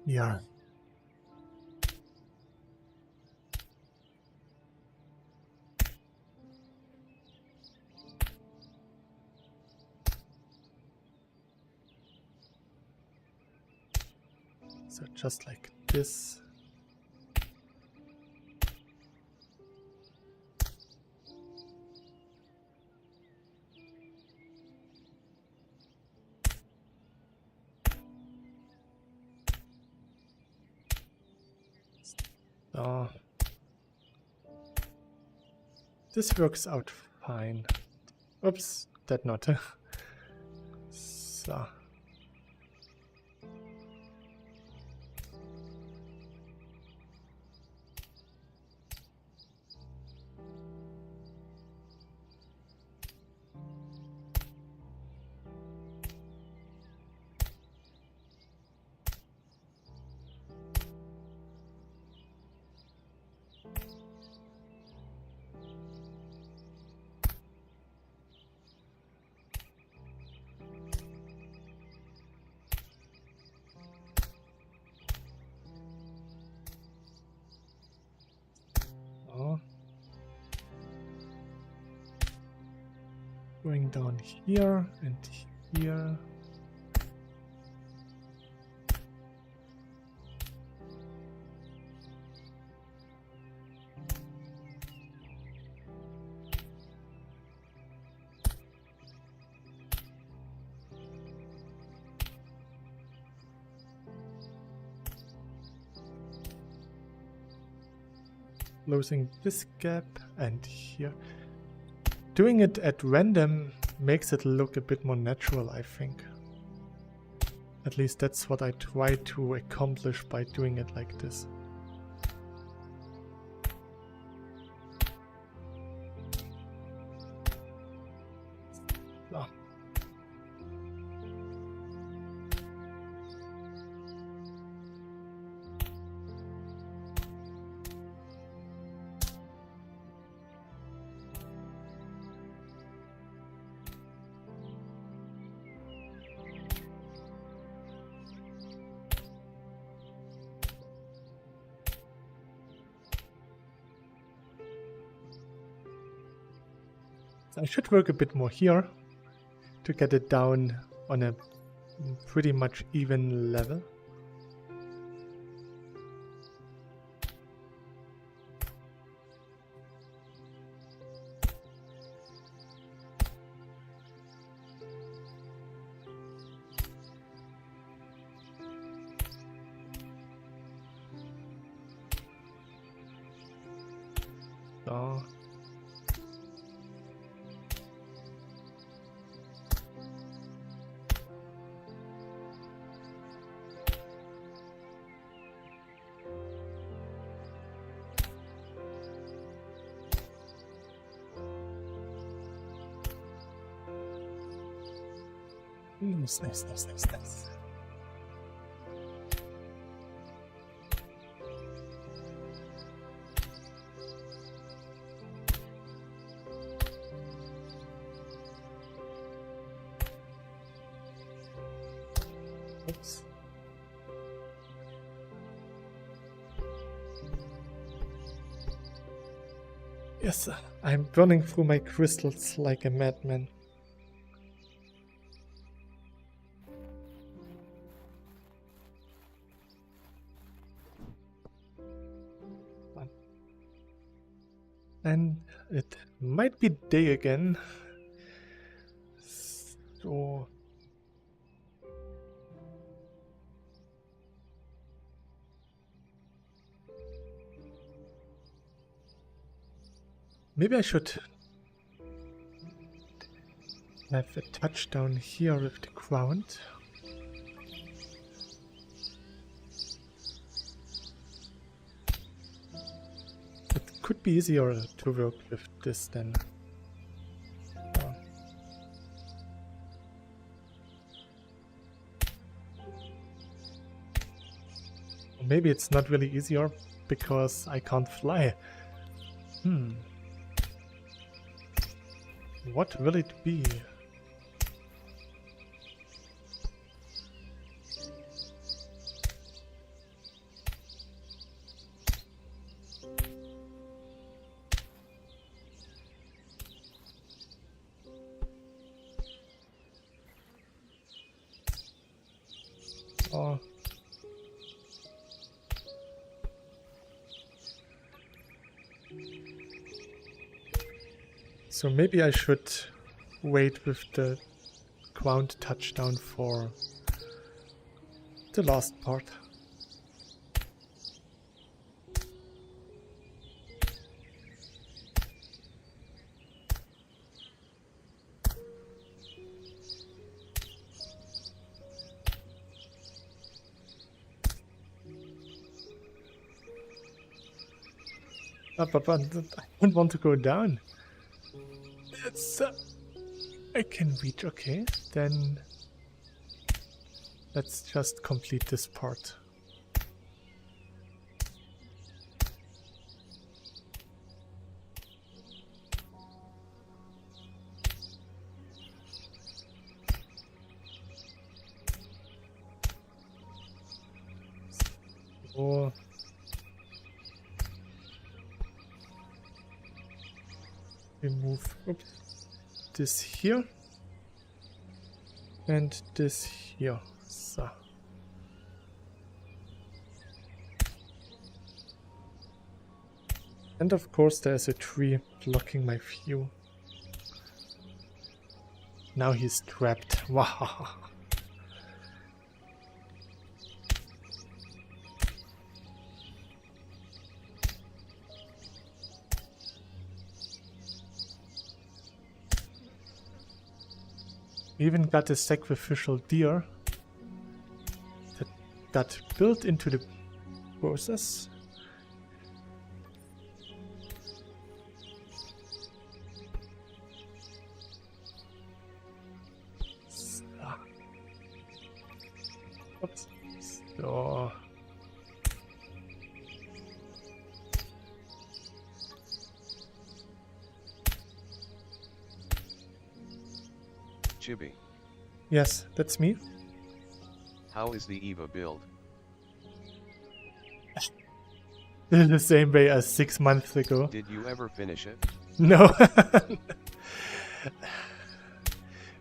Yeah. So just like this. So this works out fine. Oops, that not. So. Going down here and here. Closing this gap and here. Doing it at random makes it look a bit more natural, I think. At least that's what I try to accomplish by doing it like this. So. I should work a bit more here to get it down on a pretty much even level. So. Nice, nice, nice, nice, nice. Oops. Yes, I'm burning through my crystals like a madman. And it might be day again. So maybe I should have a touchdown here with the ground. It could be easier to work with this then. Maybe it's not really easier because I can't fly. What will it be? Oh. So maybe I should wait with the ground touchdown for the last part. But I don't want to go down. It's I can reach, okay. Then let's just complete this part. So we move this here and this here. So and of course there's a tree blocking my view. Now he's trapped. Wow. We even got a sacrificial deer that got built into the process. Oops. So Chibi, yes, that's me. how is the EVA build? The same way as 6 months ago. Did you ever finish it? No.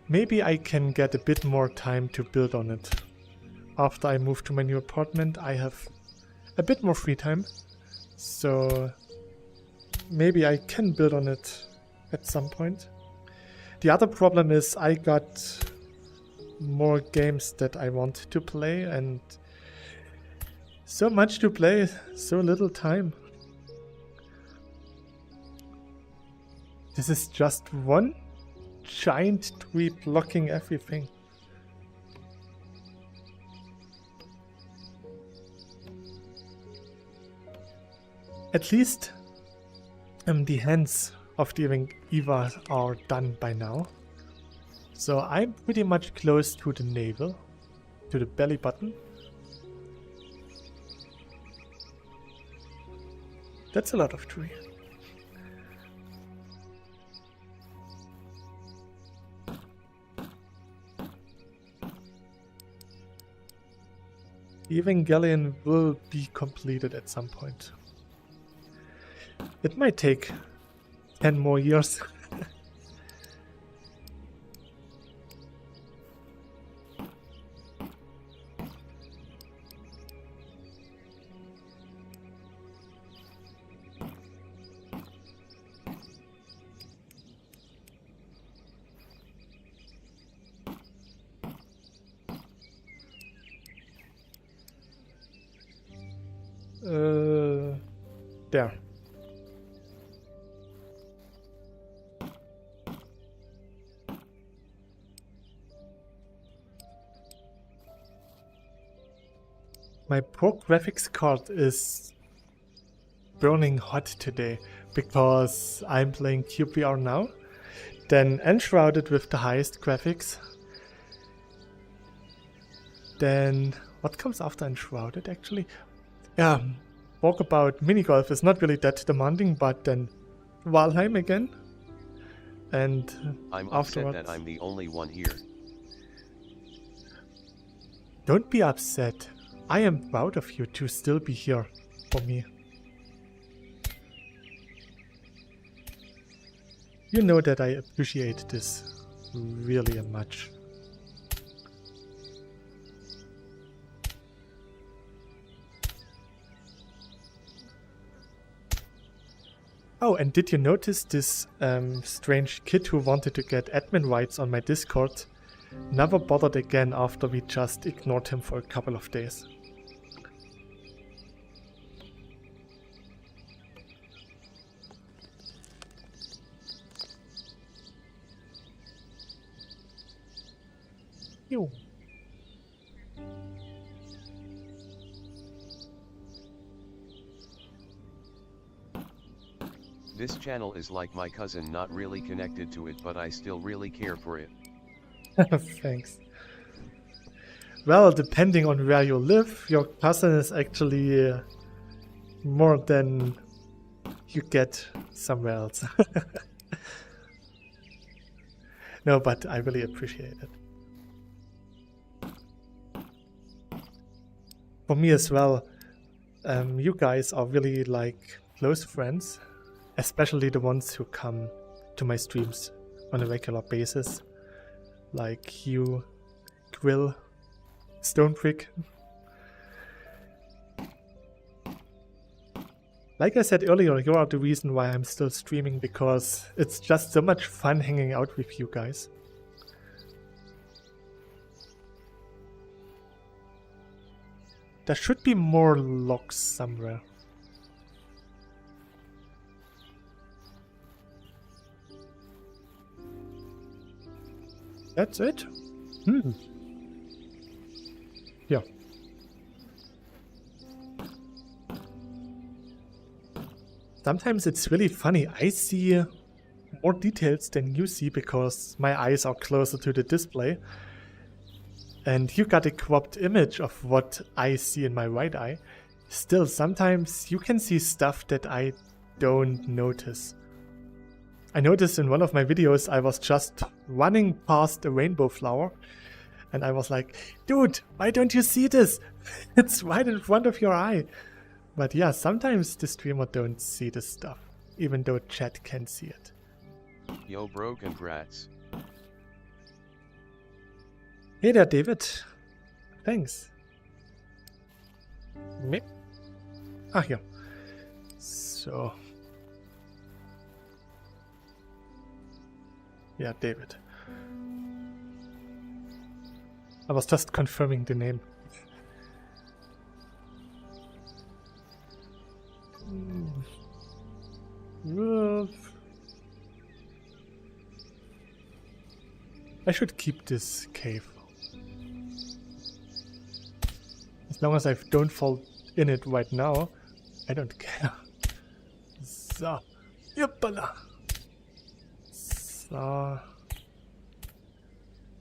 Maybe I can get a bit more time to build on it. After I move to my new apartment, I have a bit more free time. So maybe I can build on it at some point. The other problem is I got more games that I want to play and so much to play, so little time. This is just one giant tree blocking everything. At least the hands of the EVA are done by now. So I'm pretty much close to the navel, to the belly button. That's a lot of tree. Evangelion will be completed at some point. It might take 10 more years. There. My pro graphics card is burning hot today because I'm playing cyubeVR now, then Wnschrouded with the highest graphics, then what comes after Wnschrouded actually? Yeah, Walkabout Minigolf is not really that demanding, but then Valheim again, and I'm afterwards... upset that I'm the only one here. Don't be upset. I am proud of you to still be here for me. You know that I appreciate this really much. Oh, and did you notice this strange kid who wanted to get admin rights on my Discord never bothered again after we just ignored him for a couple of days? Yo. This channel is like my cousin, not really connected to it, but I still really care for it. Thanks. Well, depending on where you live, your cousin is actually more than you get somewhere else. No, but I really appreciate it. For me as well, you guys are really like close friends. Especially the ones who come to my streams on a regular basis. Like you, Grill, Stoneprick. Like I said earlier, you are the reason why I'm still streaming, because it's just so much fun hanging out with you guys. There should be more logs somewhere. That's it? Yeah. Sometimes it's really funny. I see more details than you see because my eyes are closer to the display. And you got a cropped image of what I see in my right eye. Still, sometimes you can see stuff that I don't notice. I noticed in one of my videos I was just running past a rainbow flower and I was like, dude, why don't you see this? It's right in front of your eye. But yeah, sometimes the streamer don't see this stuff, even though chat can see it. Yo bro, congrats. Hey there, David. Thanks. Me? Ah, here. So... yeah, David. I was just confirming the name. I should keep this cave. As long as I don't fall in it right now, I don't care. So, yippala. So,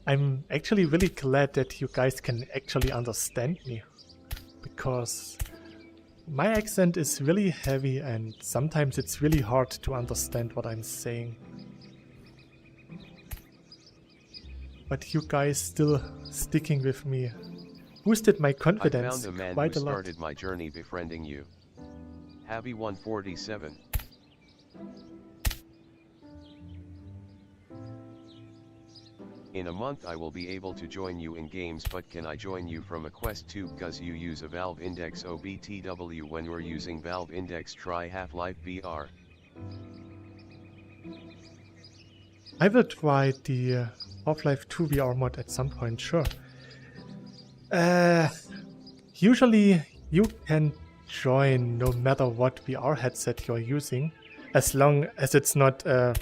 I'm actually really glad that you guys can actually understand me, because my accent is really heavy and sometimes it's really hard to understand what I'm saying. But you guys still sticking with me boosted my I confidence found a man quite who a lot. started my journey befriending you. Happy 147. In a month I will be able to join you in games, but can I join you from a Quest 2 cause you use a Valve Index OBTW when we're using Valve Index try Half-Life VR? I will try the Half-Life 2 VR mod at some point, sure. Usually you can join no matter what VR headset you're using, as long as it's not a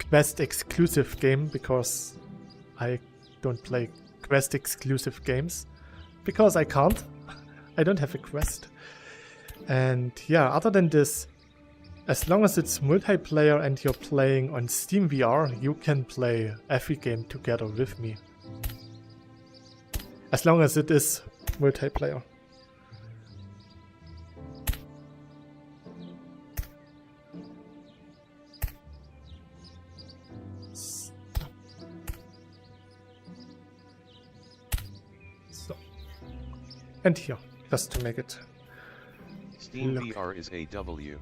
Quest exclusive game, because I don't play Quest exclusive games, because I can't. I don't have a Quest. And yeah, other than this, as long as it's multiplayer and you're playing on Steam VR, you can play every game together with me. As long as it is multiplayer. And here, just to make it Steam look. VR is a W.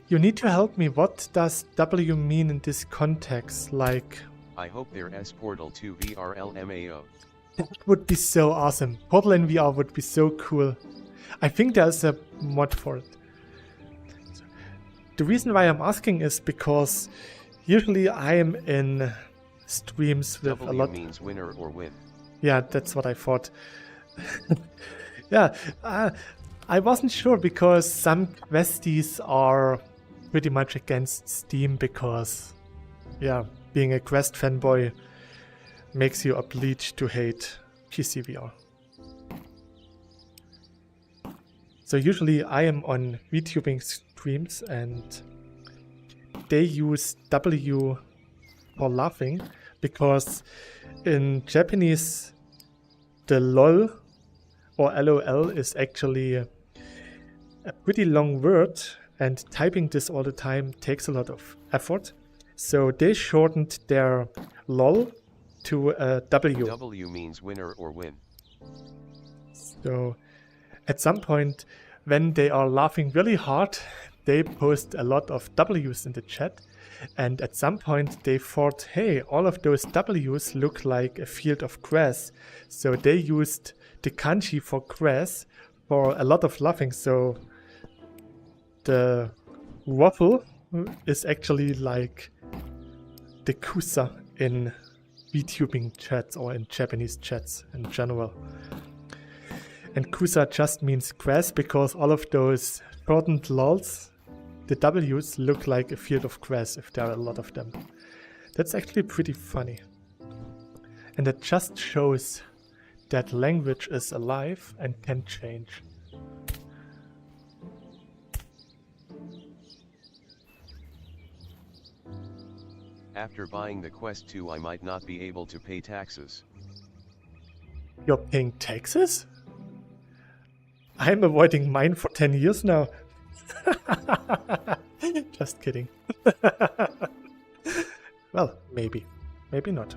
You need to help me. What does W mean in this context? Like, I hope there's Portal 2 VR LMAO. that would be so awesome. Portal in VR would be so cool. I think there's a mod for it. The reason why I'm asking is because usually I am in streams with W a lot. means winner or win. Yeah, that's what I thought. Yeah, I wasn't sure because some questies are pretty much against Steam because, yeah, being a Quest fanboy makes you obliged to hate PC VR. So usually I am on VTubing streams and they use W for laughing because in Japanese the LOL or LOL is actually a pretty long word, and typing this all the time takes a lot of effort. So they shortened their LOL to a W. W means winner or win. So at some point when they are laughing really hard, they post a lot of W's in the chat. And at some point they thought, hey, all of those W's look like a field of grass. So they used the kanji for grass for a lot of laughing. So the waffle is actually like the kusa in VTubing chats or in Japanese chats in general. And kusa just means grass because all of those shortened lols, the W's, look like a field of grass if there are a lot of them. That's actually pretty funny. And it just shows that language is alive and can change. After buying the Quest 2 I might not be able to pay taxes. You're paying taxes? I'm avoiding mine for 10 years now. Just kidding. Well, maybe. Maybe not.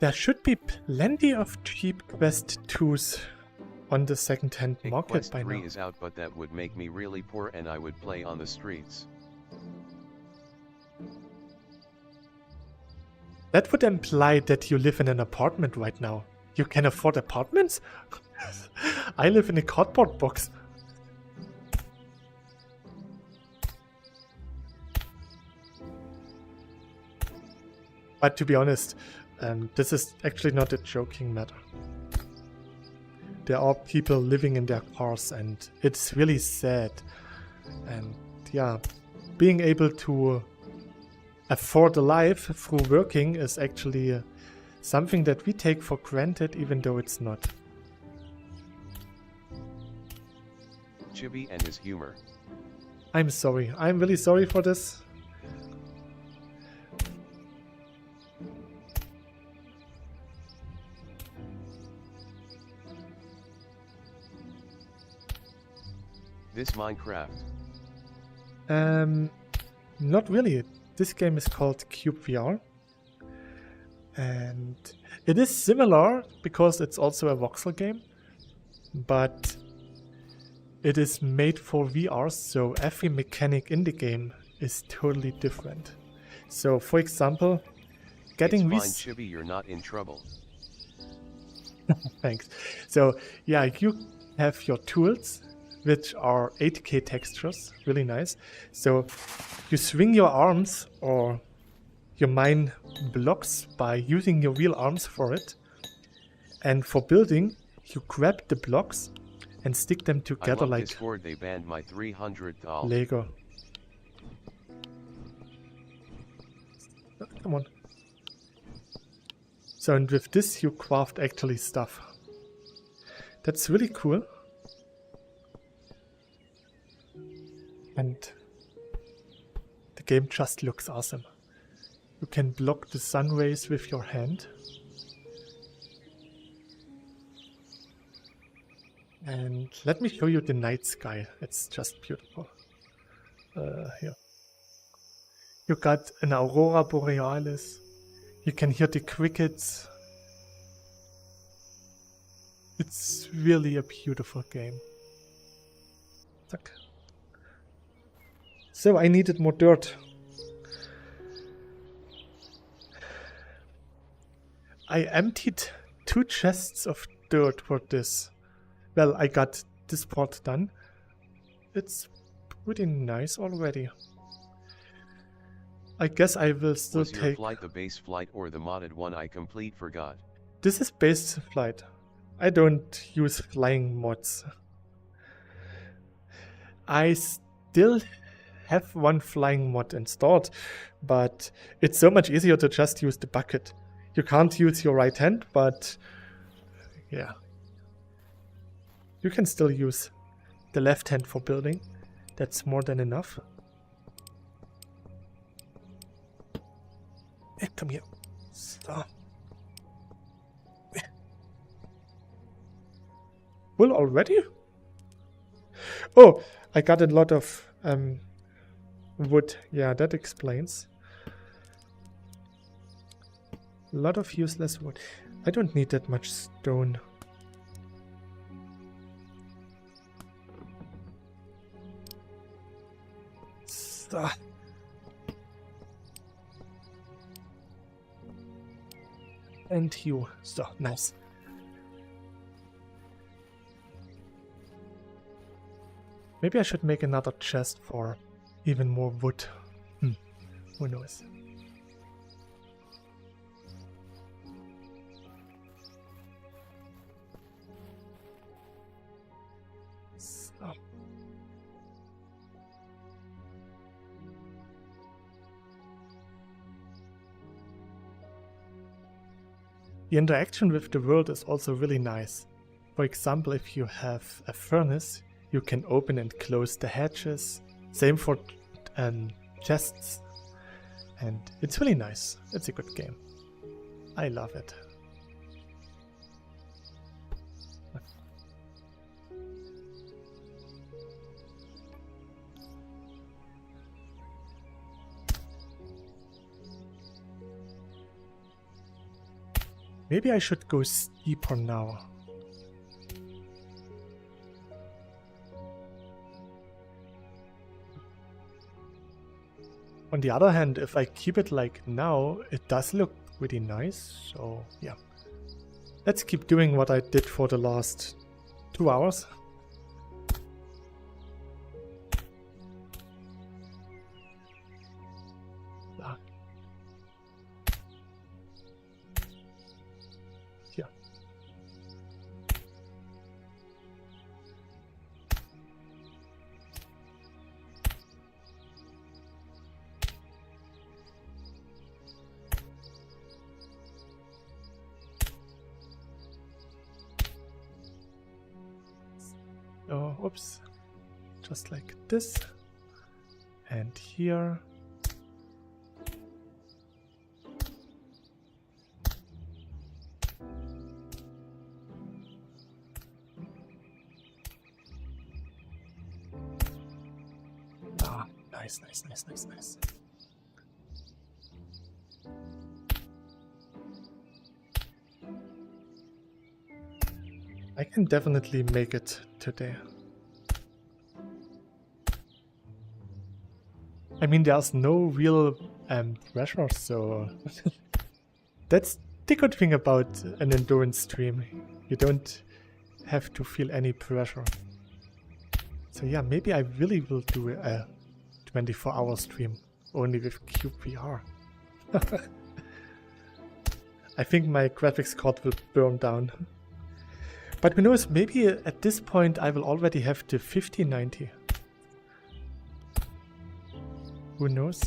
There should be plenty of cheap Quest 2s on the second-hand A market Quest by 3 now. is out, but that would make me really poor and I would play on the streets. That would imply that you live in an apartment right now. You can afford apartments? I live in a cardboard box. But to be honest, this is actually not a joking matter. There are people living in their cars and it's really sad. And yeah, being able to afford a life through working is actually something that we take for granted even though it's not. Chibi and his humor. I'm sorry. I'm really sorry for this. this Minecraft? Not really. This game is called cyubeVR. And it is similar because it's also a voxel game, but it is made for VR, so every mechanic in the game is totally different. So, for example, getting It's fine, these... Chibi, you're not in trouble. Thanks. So, yeah, you have your tools, which are 8K textures, really nice. So, you swing your arms or you mine blocks by using your real arms for it. And for building, you grab the blocks and stick them together like Discord, they banned my 300th doll. Lego. Oh, come on. So, and with this you craft actually stuff. That's really cool. And the game just looks awesome. You can block the sun rays with your hand. And let me show you the night sky. It's just beautiful. Here. You got an aurora borealis. You can hear the crickets. It's really a beautiful game. Zack. So I needed more dirt. I emptied 2 chests of dirt for this. Well, I got this part done. It's pretty nice already. I guess I will still Was your take... flight the base flight or the modded one? I complete forgot. This is base flight. I don't use flying mods. I still have one flying mod installed, but it's so much easier to just use the bucket. You can't use your right hand, but yeah. You can still use the left hand for building. That's more than enough. Hey, come here. So. Well, already? Oh, I got a lot of wood. Yeah, that explains. A lot of useless wood. I don't need that much stone. So. And you. So, nice. Maybe I should make another chest for even more wood. Who knows? So. The interaction with the world is also really nice. For example, if you have a furnace, you can open and close the hatches. Same for chests. And it's really nice. It's a good game. I love it. Maybe I should go steeper now. On the other hand, if I keep it like now, it does look pretty nice, so yeah. Let's keep doing what I did for the last 2 hours. Here. Oh, oops. Just like this. And here. Nice, nice, nice, nice, nice. I can definitely make it today. I mean, there's no real pressure, so that's the good thing about an endurance stream. You don't have to feel any pressure. So yeah, maybe I really will do a 24-hour stream only with cyubeVR. I think my graphics card will burn down. But who knows, maybe at this point I will already have the 5090. Who knows?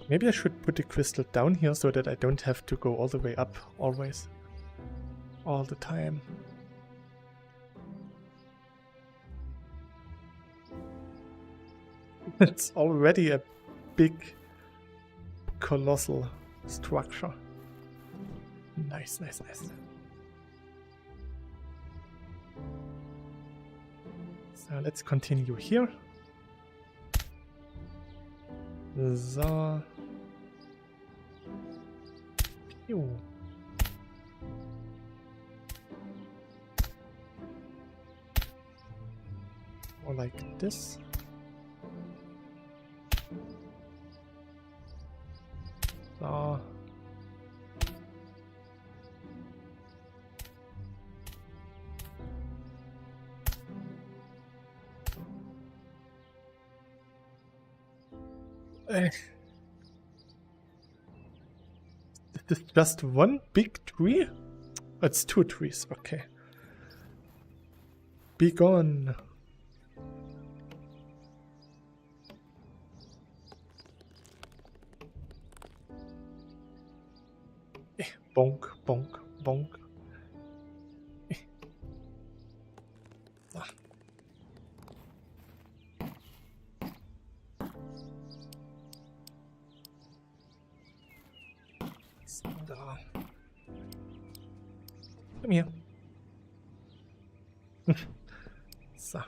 Maybe I should put the crystal down here so that I don't have to go all the way up always. All the time. It's already a big, colossal structure. Nice, nice, nice. So let's continue here. So. Pew. Or like this. So. Is this just one big tree? It's two trees, okay. Be gone. Bonk, bonk, bonk. Ah. So, da. Come here. So.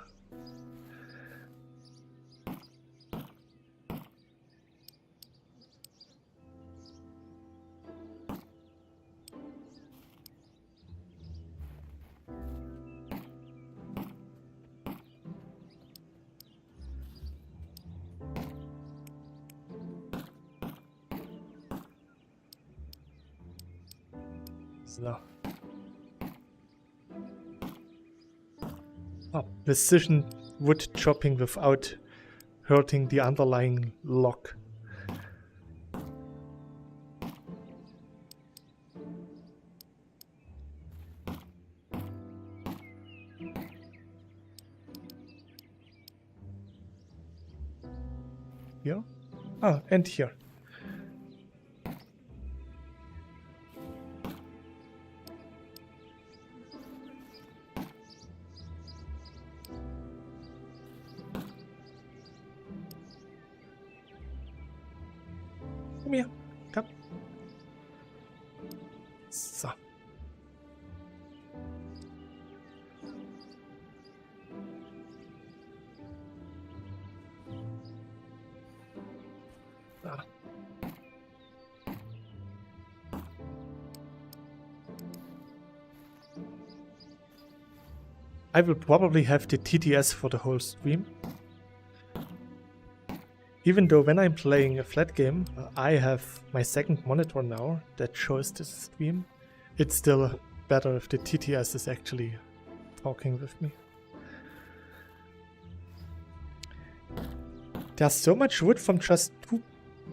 So. Oh, precision wood chopping without hurting the underlying log. Here? Ah, and here. Come here. Come. So. Ah. I will probably have the TTS for the whole stream. Even though when I'm playing a flat game, I have my second monitor now that shows the stream. It's still better if the TTS is actually talking with me. There's so much wood from just 2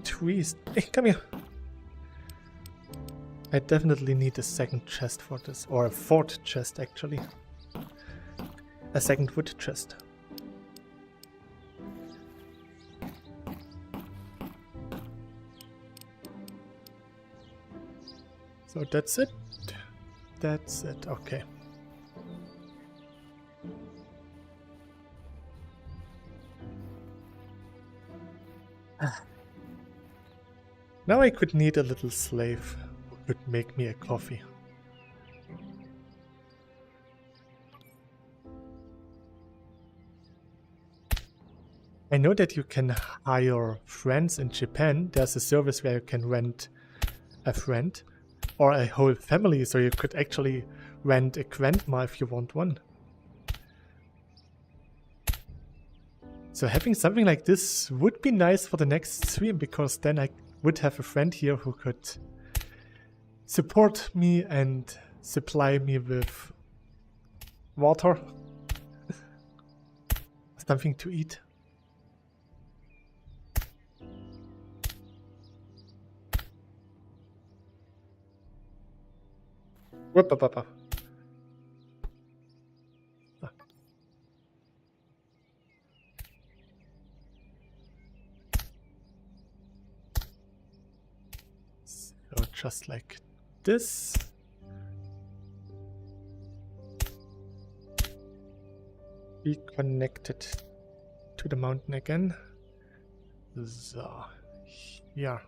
trees. Hey, come here. I definitely need a second chest for this, or a fourth chest actually. A second wood chest. So that's it. That's it, okay. Now I could need a little slave who could make me a coffee. I know that you can hire friends in Japan. There's a service where you can rent a friend or a whole family, so you could actually rent a grandma if you want one. So having something like this would be nice for the next stream, because then I would have a friend here who could support me and supply me with water, something to eat. Whoop, up, up, up. So just like this. Be connected to the mountain again. So, here.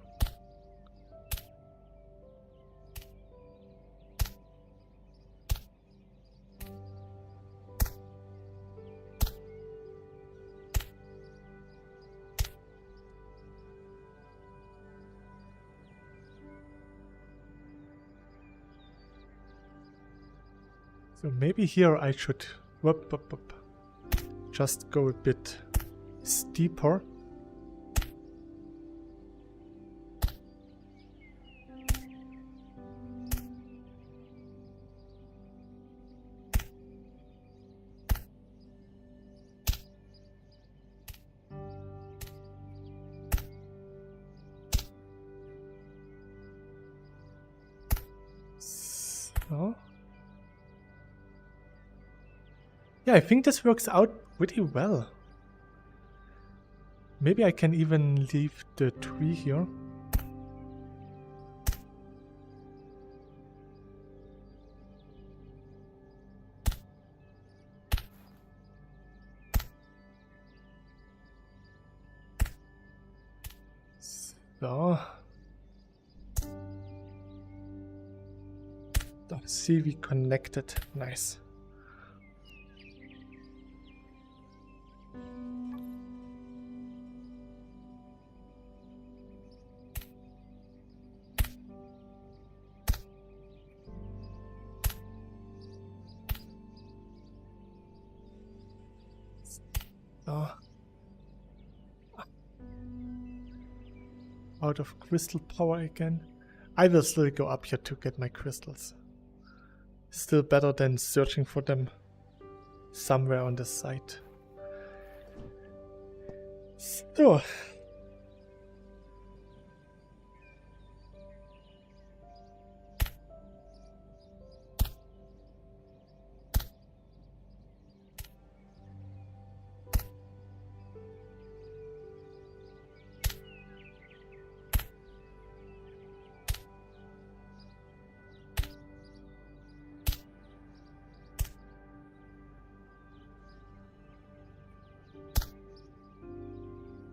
So maybe here I should just go a bit steeper. So. Yeah, I think this works out pretty well. Maybe I can even leave the tree here. So. See, we connected. Nice. Out of crystal power again. I will still go up here to get my crystals. Still better than searching for them somewhere on the site. So.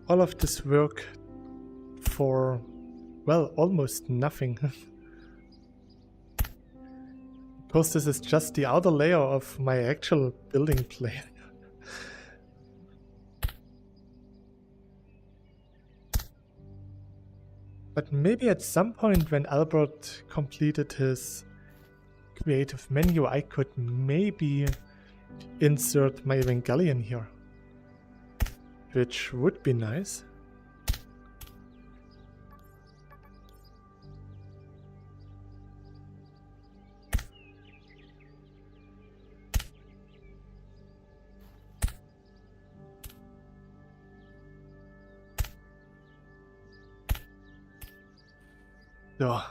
All of this work for, well, almost nothing. Because this is just the outer layer of my actual building plan. But maybe at some point when Albert completed his creative menu, I could maybe insert my Evangelion here. Which would be nice. So.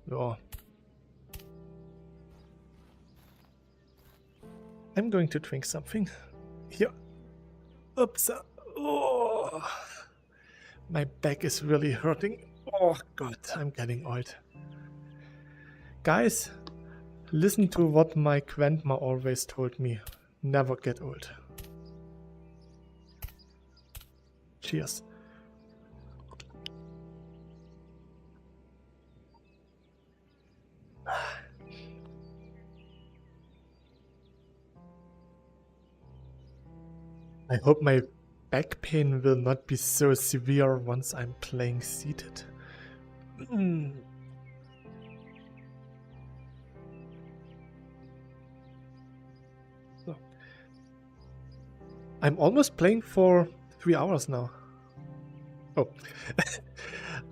So. I'm going to drink something. Here. Oops. Oh. My back is really hurting. Oh god, I'm getting old. Guys, listen to what my grandma always told me. Never get old. Cheers. I hope my back pain will not be so severe once I'm playing seated. So. I'm almost playing for 3 hours now. Oh.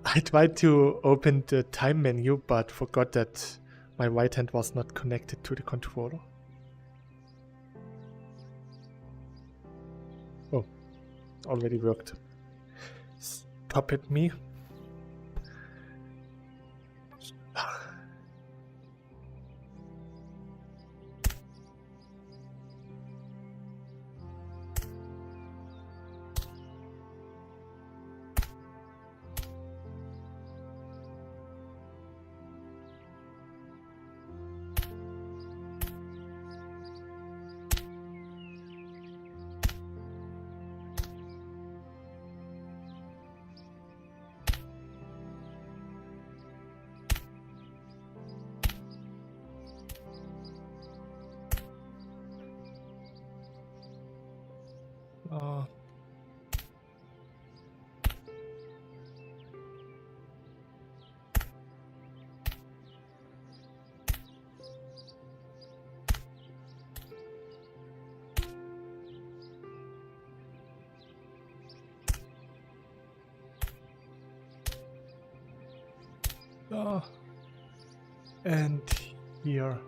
I tried to open the time menu but forgot that my right hand was not connected to the controller. Oh, already worked. Stop it, me. And here.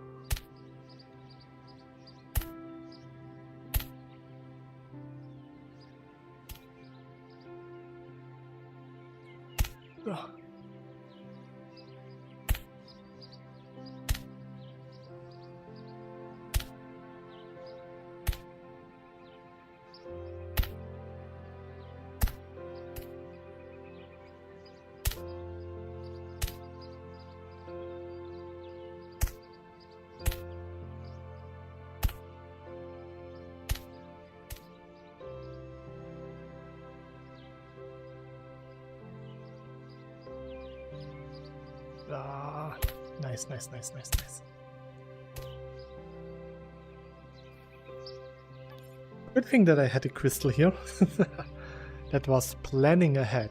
Nice, nice, nice, nice, nice. Good thing that I had a crystal here. That was planning ahead.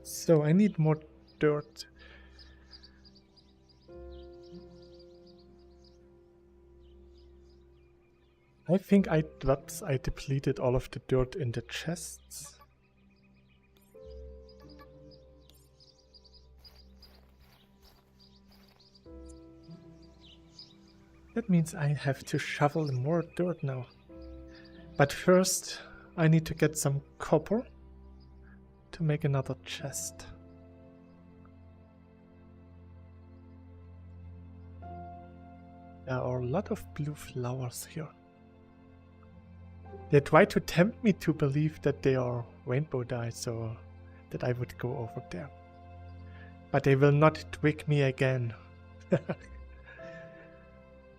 So I need more dirt. I think I depleted all of the dirt in the chests. That means I have to shovel more dirt now. But first, I need to get some copper to make another chest. There are a lot of blue flowers here. They try to tempt me to believe that they are rainbow dye, so that I would go over there. But they will not trick me again.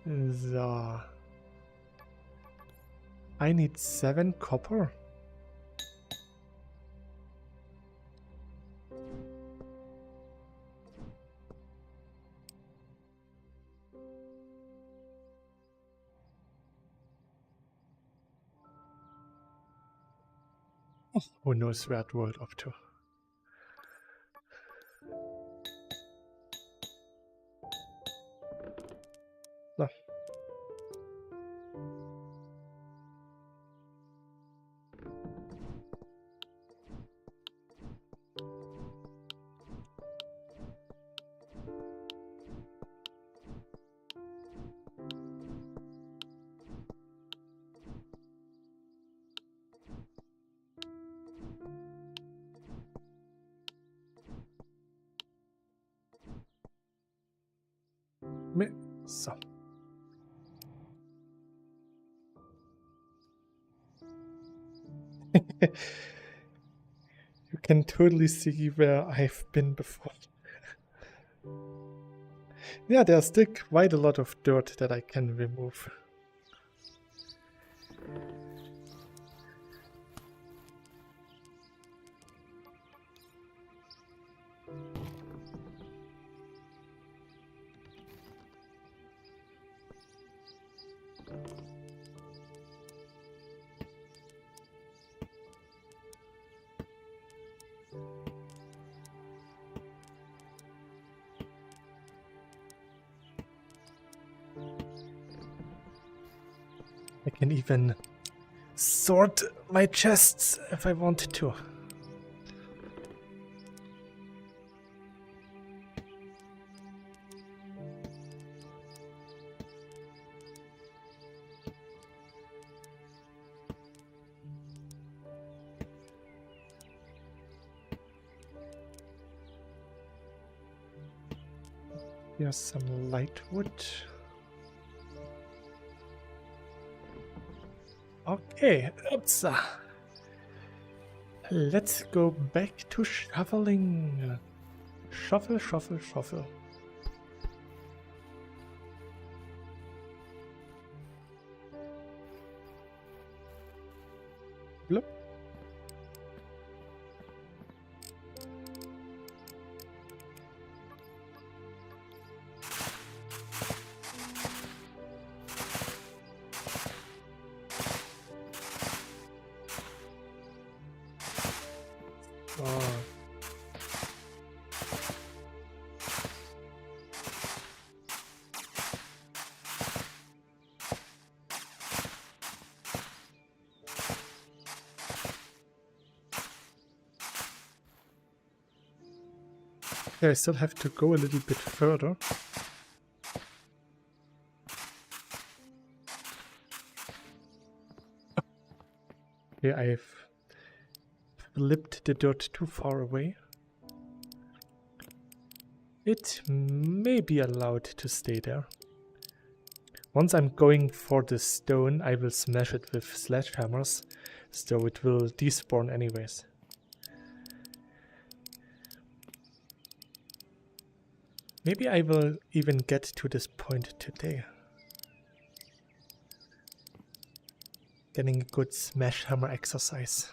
So. I need 7 copper. Who knows where it rolled up to? So. So. You can totally see where I've been before. Yeah, there's still quite a lot of dirt that I can remove. I can even sort my chests if I wanted to. Here's some light wood. Okay, oops. Let's go back to shoveling. Shovel, shovel, shovel. Bloop. Oh. Okay, I still have to go a little bit further. Okay, I've flipped the dirt too far away. It may be allowed to stay there. Once I'm going for the stone, I will smash it with sledgehammers, so it will despawn anyways. Maybe I will even get to this point today. Getting a good smash hammer exercise.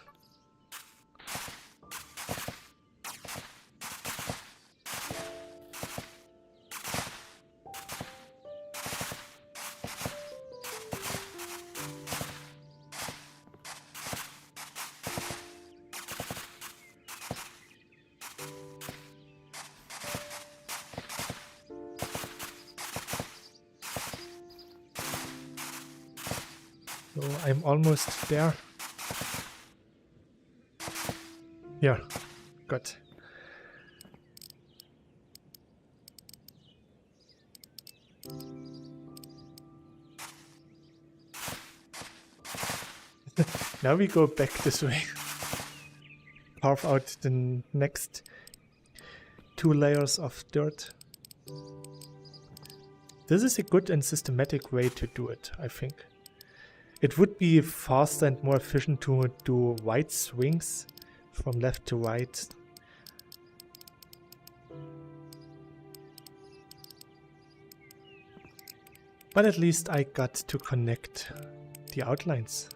So I'm almost there. Yeah, good. Now we go back this way. Carve out the next 2 layers of dirt. This is a good and systematic way to do it, I think. It would be faster and more efficient to do wide swings from left to right. But at least I got to connect the outlines.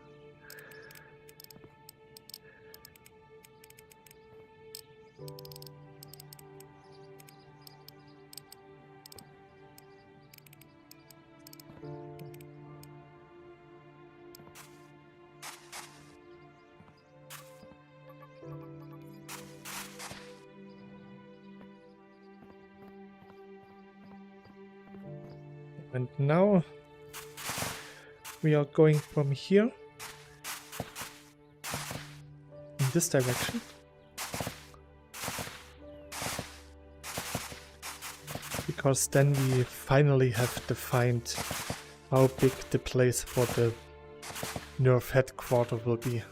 And now we are going from here in this direction. Because then we finally have defined how big the place for the nerf headquarters will be.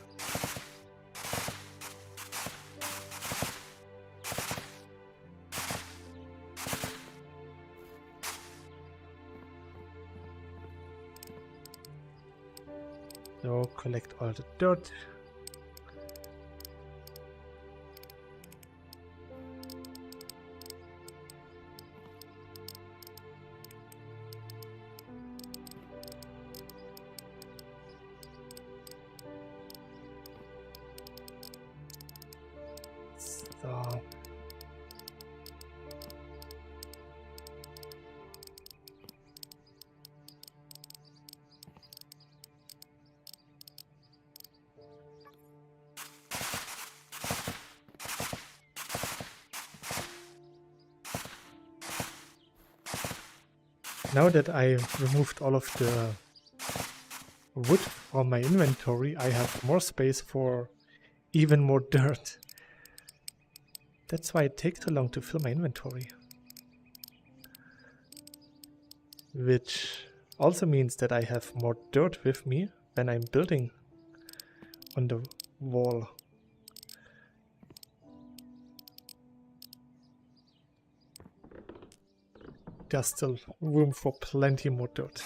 So collect all the dirt. So now that I removed all of the wood from my inventory, I have more space for even more dirt. That's why it takes so long to fill my inventory. Which also means that I have more dirt with me when I'm building on the wall. There's still room for plenty more dirt.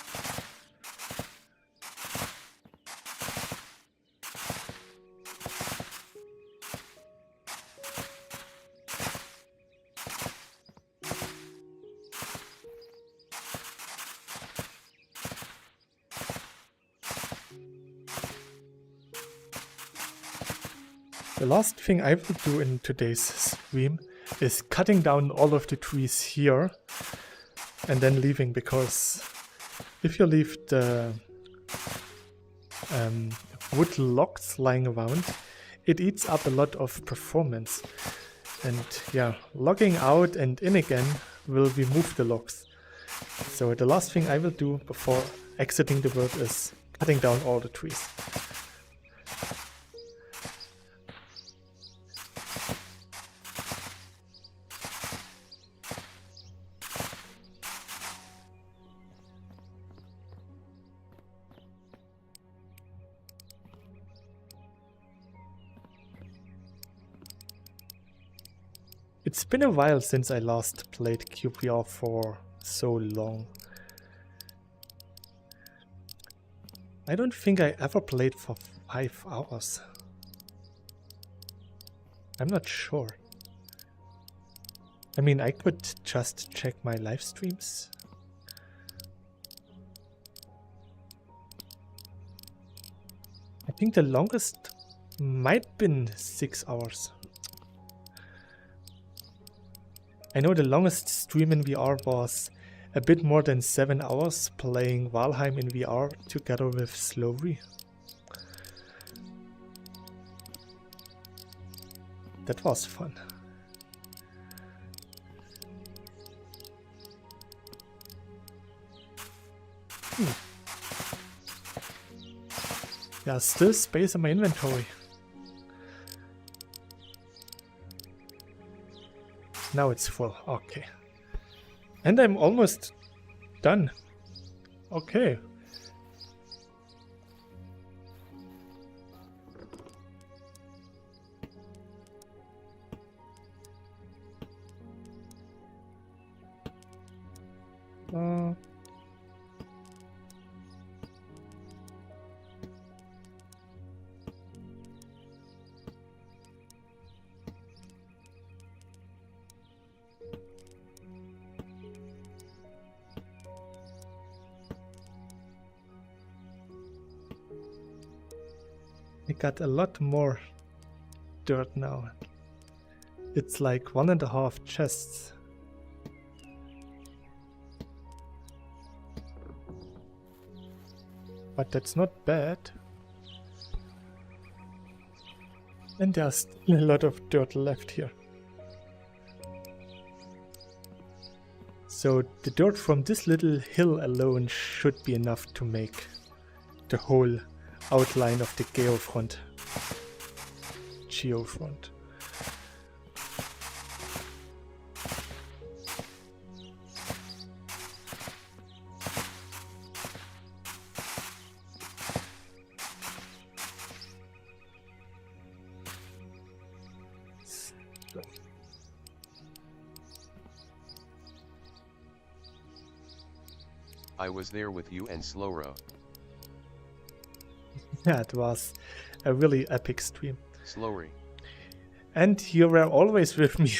The last thing I will do in today's stream is cutting down all of the trees here and then leaving, because if you leave the wood logs lying around, it eats up a lot of performance. And yeah, logging out and in again will remove the logs. So the last thing I will do before exiting the world is cutting down all the trees. It's been a while since I last played cyubeVR for so long. I don't think I ever played for 5 hours. I'm not sure. I mean, I could just check my live streams. I think the longest might have been 6 hours. I know the longest stream in VR was a bit more than 7 hours playing Valheim in VR together with Slowry. That was fun. There's still space in my inventory. Now it's full. Okay. And I'm almost done. Okay. I got a lot more dirt now. It's like 1.5 chests. But that's not bad. And there's still a lot of dirt left here. So the dirt from this little hill alone should be enough to make the whole outline of the geofront. I was there with you and Slowro. Yeah, it was a really epic stream. Slowery. And you were always with me.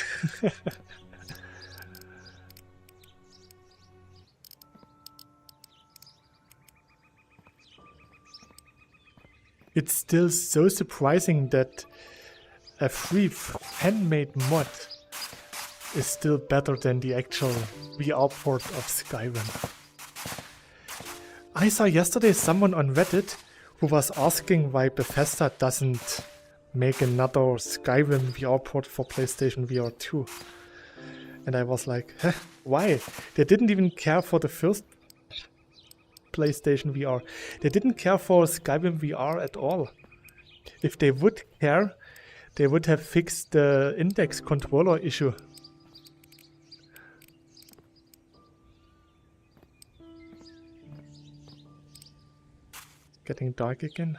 It's still so surprising that a free handmade mod is still better than the actual VR port of Skyrim. I saw yesterday someone on Reddit who was asking why Bethesda doesn't make another Skyrim VR port for PlayStation VR 2. And I was like, huh, why? They didn't even care for the first PlayStation VR. They didn't care for Skyrim VR at all. If they would care, they would have fixed the index controller issue. Getting dark again.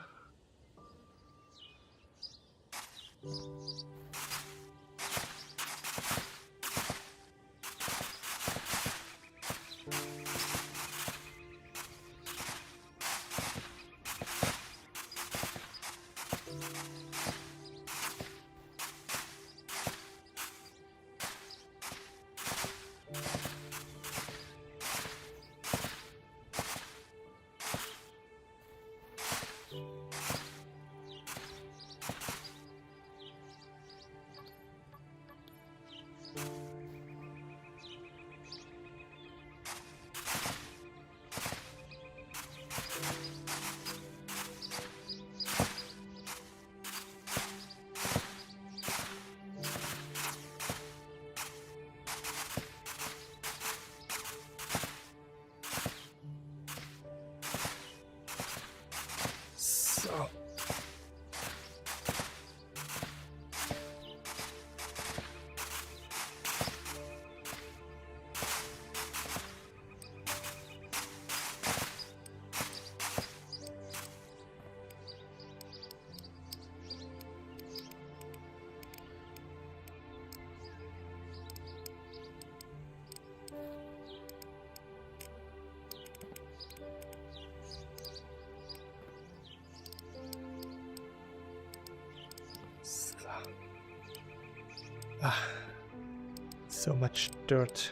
So much dirt.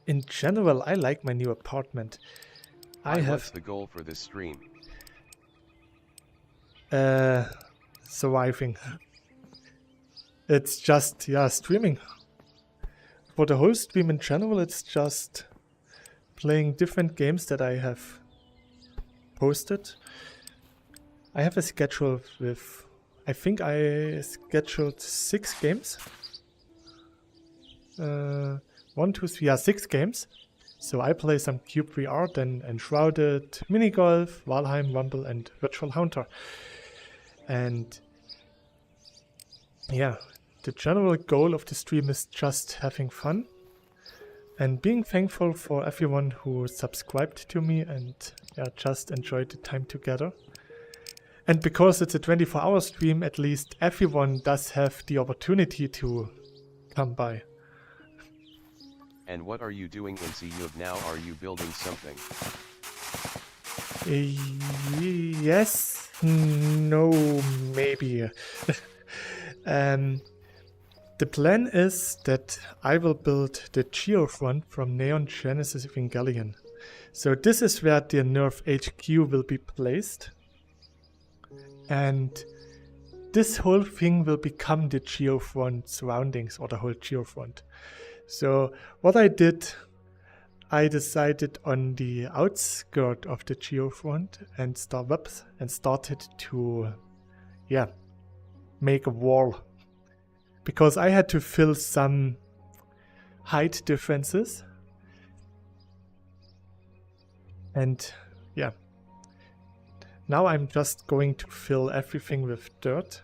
In general, I like my new apartment. What's the goal for this stream? Surviving. It's just, yeah, streaming. For the whole stream in general, it's just playing different games that I have posted. I have a schedule with, I think I scheduled 6 games. 1, 2, 3, yeah, 6 games. So I play some cyubeVR, then Wnschrouded, Minigolf, Valheim, Rumble, and Virtual Hunter. And yeah, the general goal of the stream is just having fun and being thankful for everyone who subscribed to me and yeah, just enjoyed the time together. And because it's a 24-hour stream, at least everyone does have the opportunity to come by. And what are you doing in cyube now? Are you building something? Yes, no, maybe. The plan is that I will build the geofront from Neon Genesis Evangelion. So this is where the Nerf HQ will be placed. And this whole thing will become the geofront surroundings, or the whole geofront. So what I did, I decided on the outskirt of the geofront and started to, yeah, make a wall. Because I had to fill some height differences. And yeah, now I'm just going to fill everything with dirt.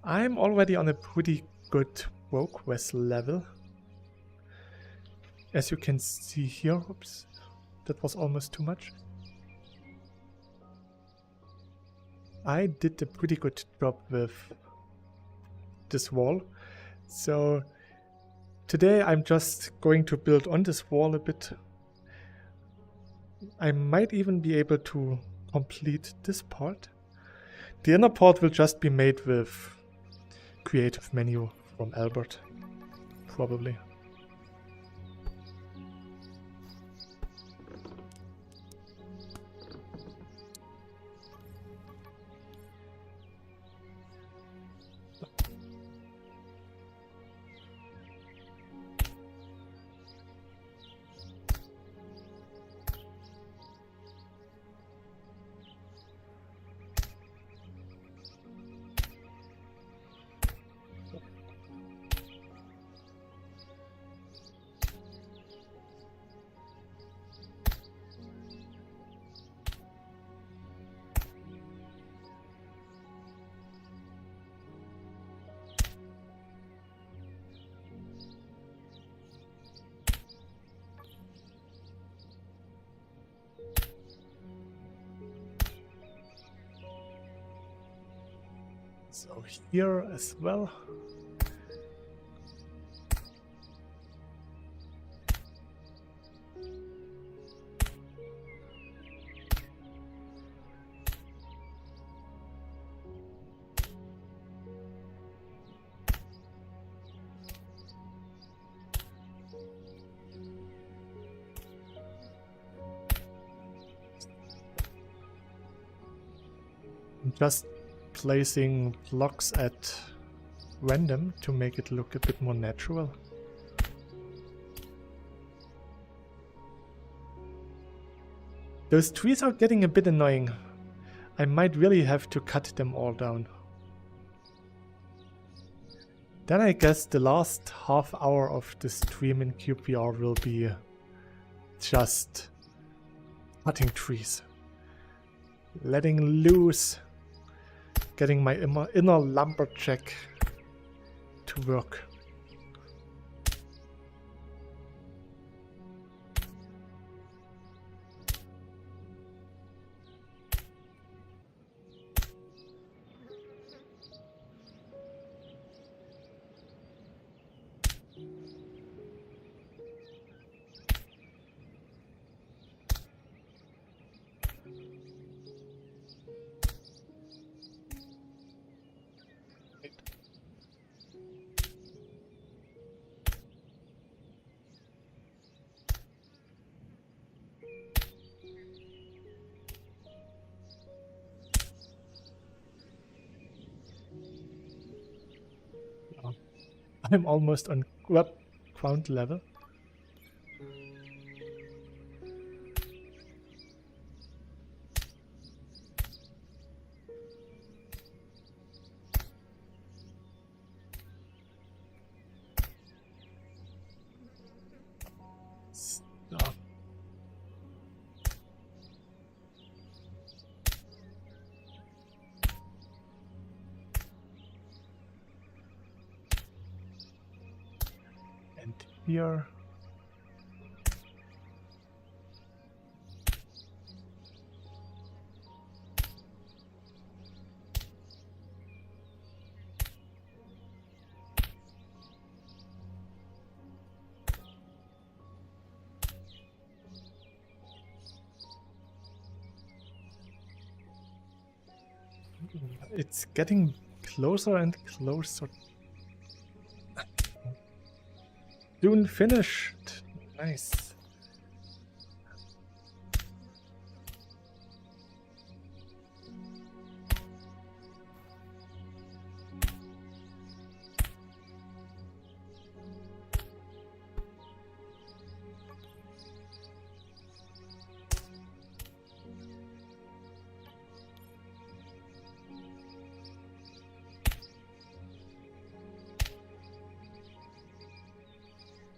I'm already on a pretty good progress level. as you can see here, oops, that was almost too much. I did a pretty good job with this wall. So today I'm just going to build on this wall a bit. I might even be able to complete this part. The inner part will just be made with creative menu from Albert, probably. So here as well. Just placing blocks at random to make it look a bit more natural. Those trees are getting a bit annoying. I might really have to cut them all down. Then I guess the last half hour of the stream in cyubeVR will be just cutting trees. Letting loose. Getting my inner lumberjack to work. I'm almost on ground level. Stop. And here. It's getting closer and closer. Soon finished. Nice.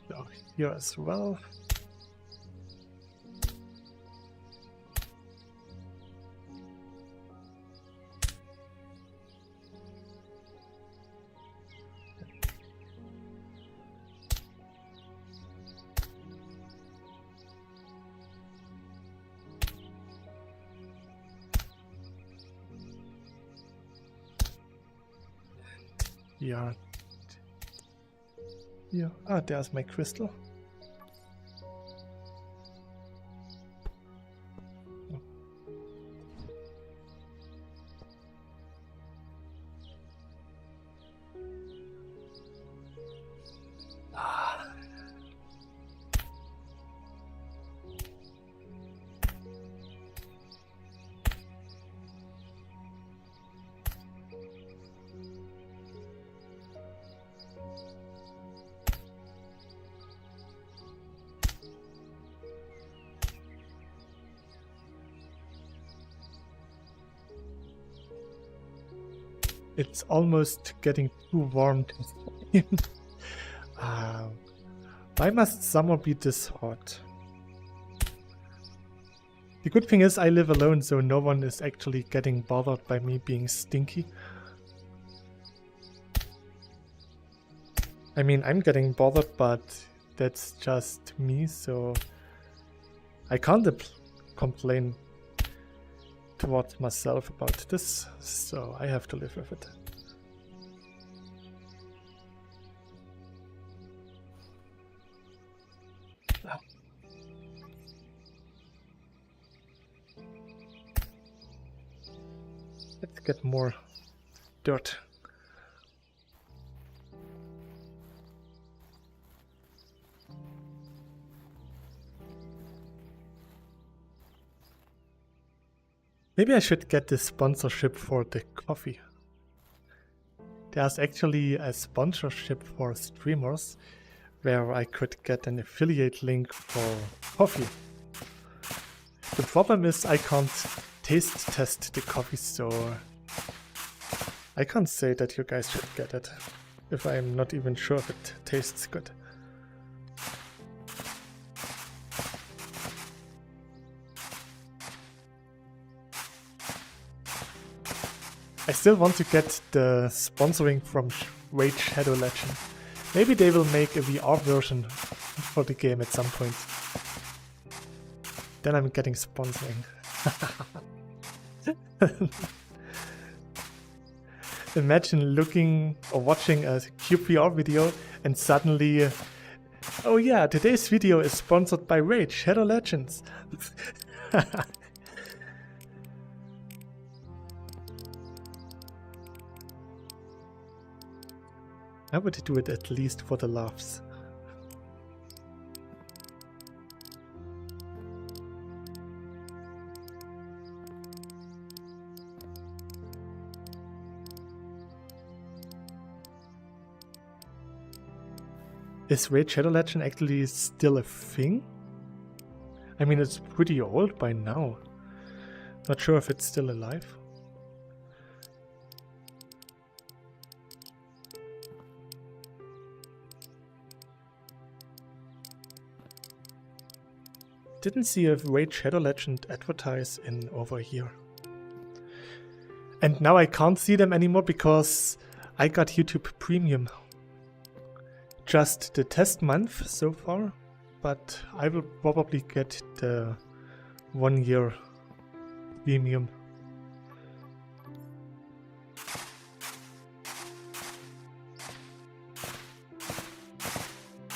So here as well. Yeah. Yeah. Ah, there's my crystal. It's almost getting too warm to stream. Why must summer be this hot? The good thing is I live alone, so no one is actually getting bothered by me being stinky. I mean, I'm getting bothered, but that's just me, so I can't complain towards myself about this, so I have to live with it. Let's get more dirt. Maybe I should get the sponsorship for the coffee. There's actually a sponsorship for streamers where I could get an affiliate link for coffee. The problem is I can't taste test the coffee, so I can't say that you guys should get it if I'm not even sure if it tastes good. I still want to get the sponsoring from Wnschrouded Legend. Maybe they will make a VR version for the game at some point. Then I'm getting sponsoring. Imagine looking or watching a cyubeVR video and suddenly, oh yeah, today's video is sponsored by Wnschrouded Legends. I would do it at least for the laughs. Is Wnschrouded Legend actually still a thing? I mean, it's pretty old by now. Not sure if it's still alive. Didn't see a Wnschrouded Legend advertise in over a year. And now I can't see them anymore because I got YouTube Premium. Just the test month so far, but I will probably get the 1 year Premium.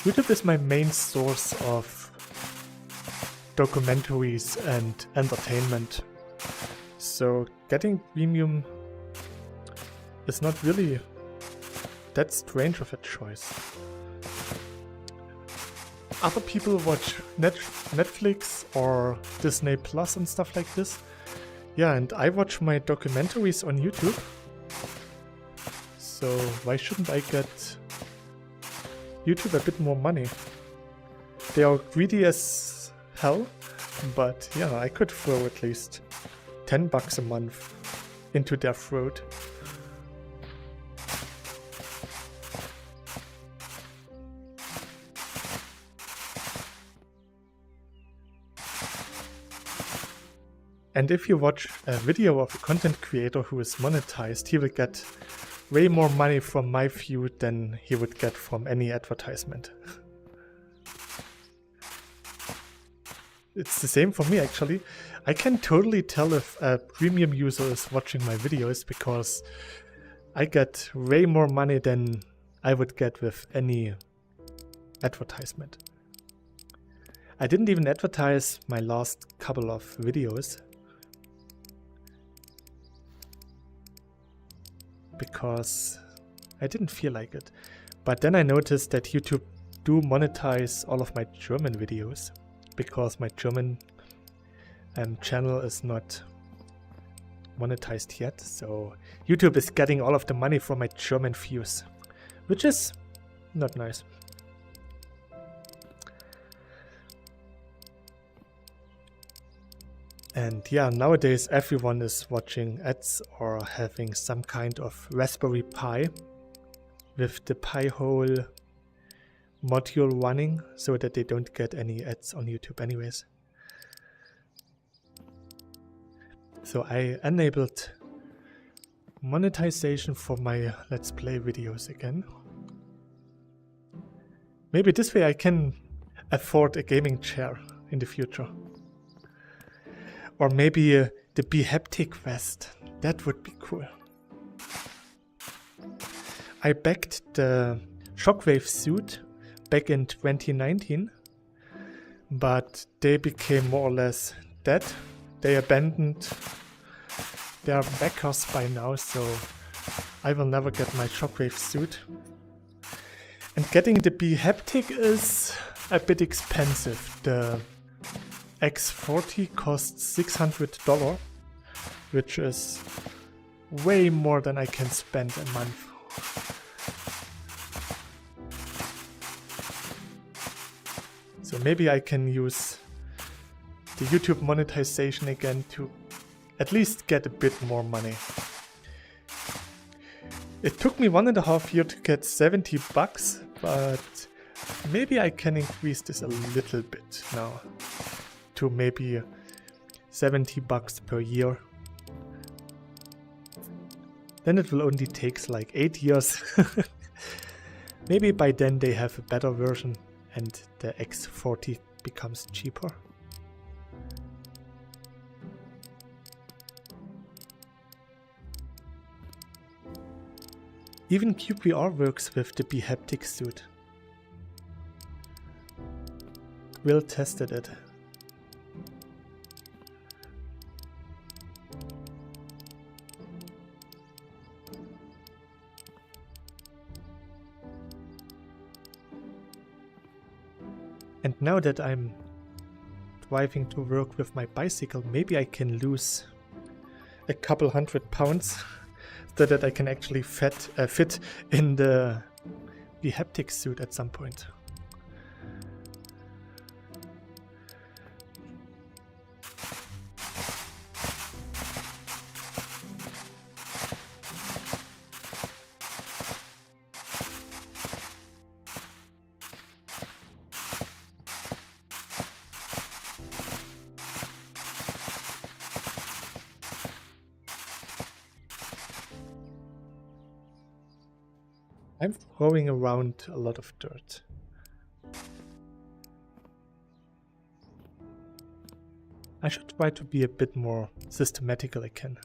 YouTube is my main source of documentaries and entertainment, so getting Premium is not really that strange of a choice. Other people watch Netflix or Disney Plus and stuff like this. Yeah, and I watch my documentaries on YouTube, so why shouldn't I get YouTube a bit more money? They are greedy as hell, but yeah, I could throw at least $10 a month into their throat. And if you watch a video of a content creator who is monetized, he will get way more money from my view than he would get from any advertisement. It's the same for me actually. I can totally tell if a premium user is watching my videos because I get way more money than I would get with any advertisement. I didn't even advertise my last couple of videos because I didn't feel like it. But then I noticed that YouTube do monetize all of my German videos because my German channel is not monetized yet. So YouTube is getting all of the money from my German views, which is not nice. And yeah, nowadays everyone is watching ads or having some kind of Raspberry Pi with the Pi hole module running so that they don't get any ads on YouTube anyways. So I enabled monetization for my Let's Play videos again. Maybe this way I can afford a gaming chair in the future. Or maybe the BeHaptic vest. That would be cool. I backed the Shockwave suit back in 2019, but they became more or less dead. They abandoned their backers by now, so I will never get my Shockwave suit. And getting the BeHaptic is a bit expensive. The X40 costs $600, which is way more than I can spend a month. So maybe I can use the YouTube monetization again to at least get a bit more money. It took me 1.5 years to get $70, but maybe I can increase this a little bit now to maybe $70 per year. Then it will only take like 8 years. Maybe by then they have a better version and the X40 becomes cheaper. Even cyubeVR works with the BeHaptic suit. Will tested it. And now that I'm driving to work with my bicycle, maybe I can lose a couple 100 pounds so that I can actually fit in the BeHaptic suit at some point. I'm throwing around a lot of dirt. I should try to be a bit more systematical again.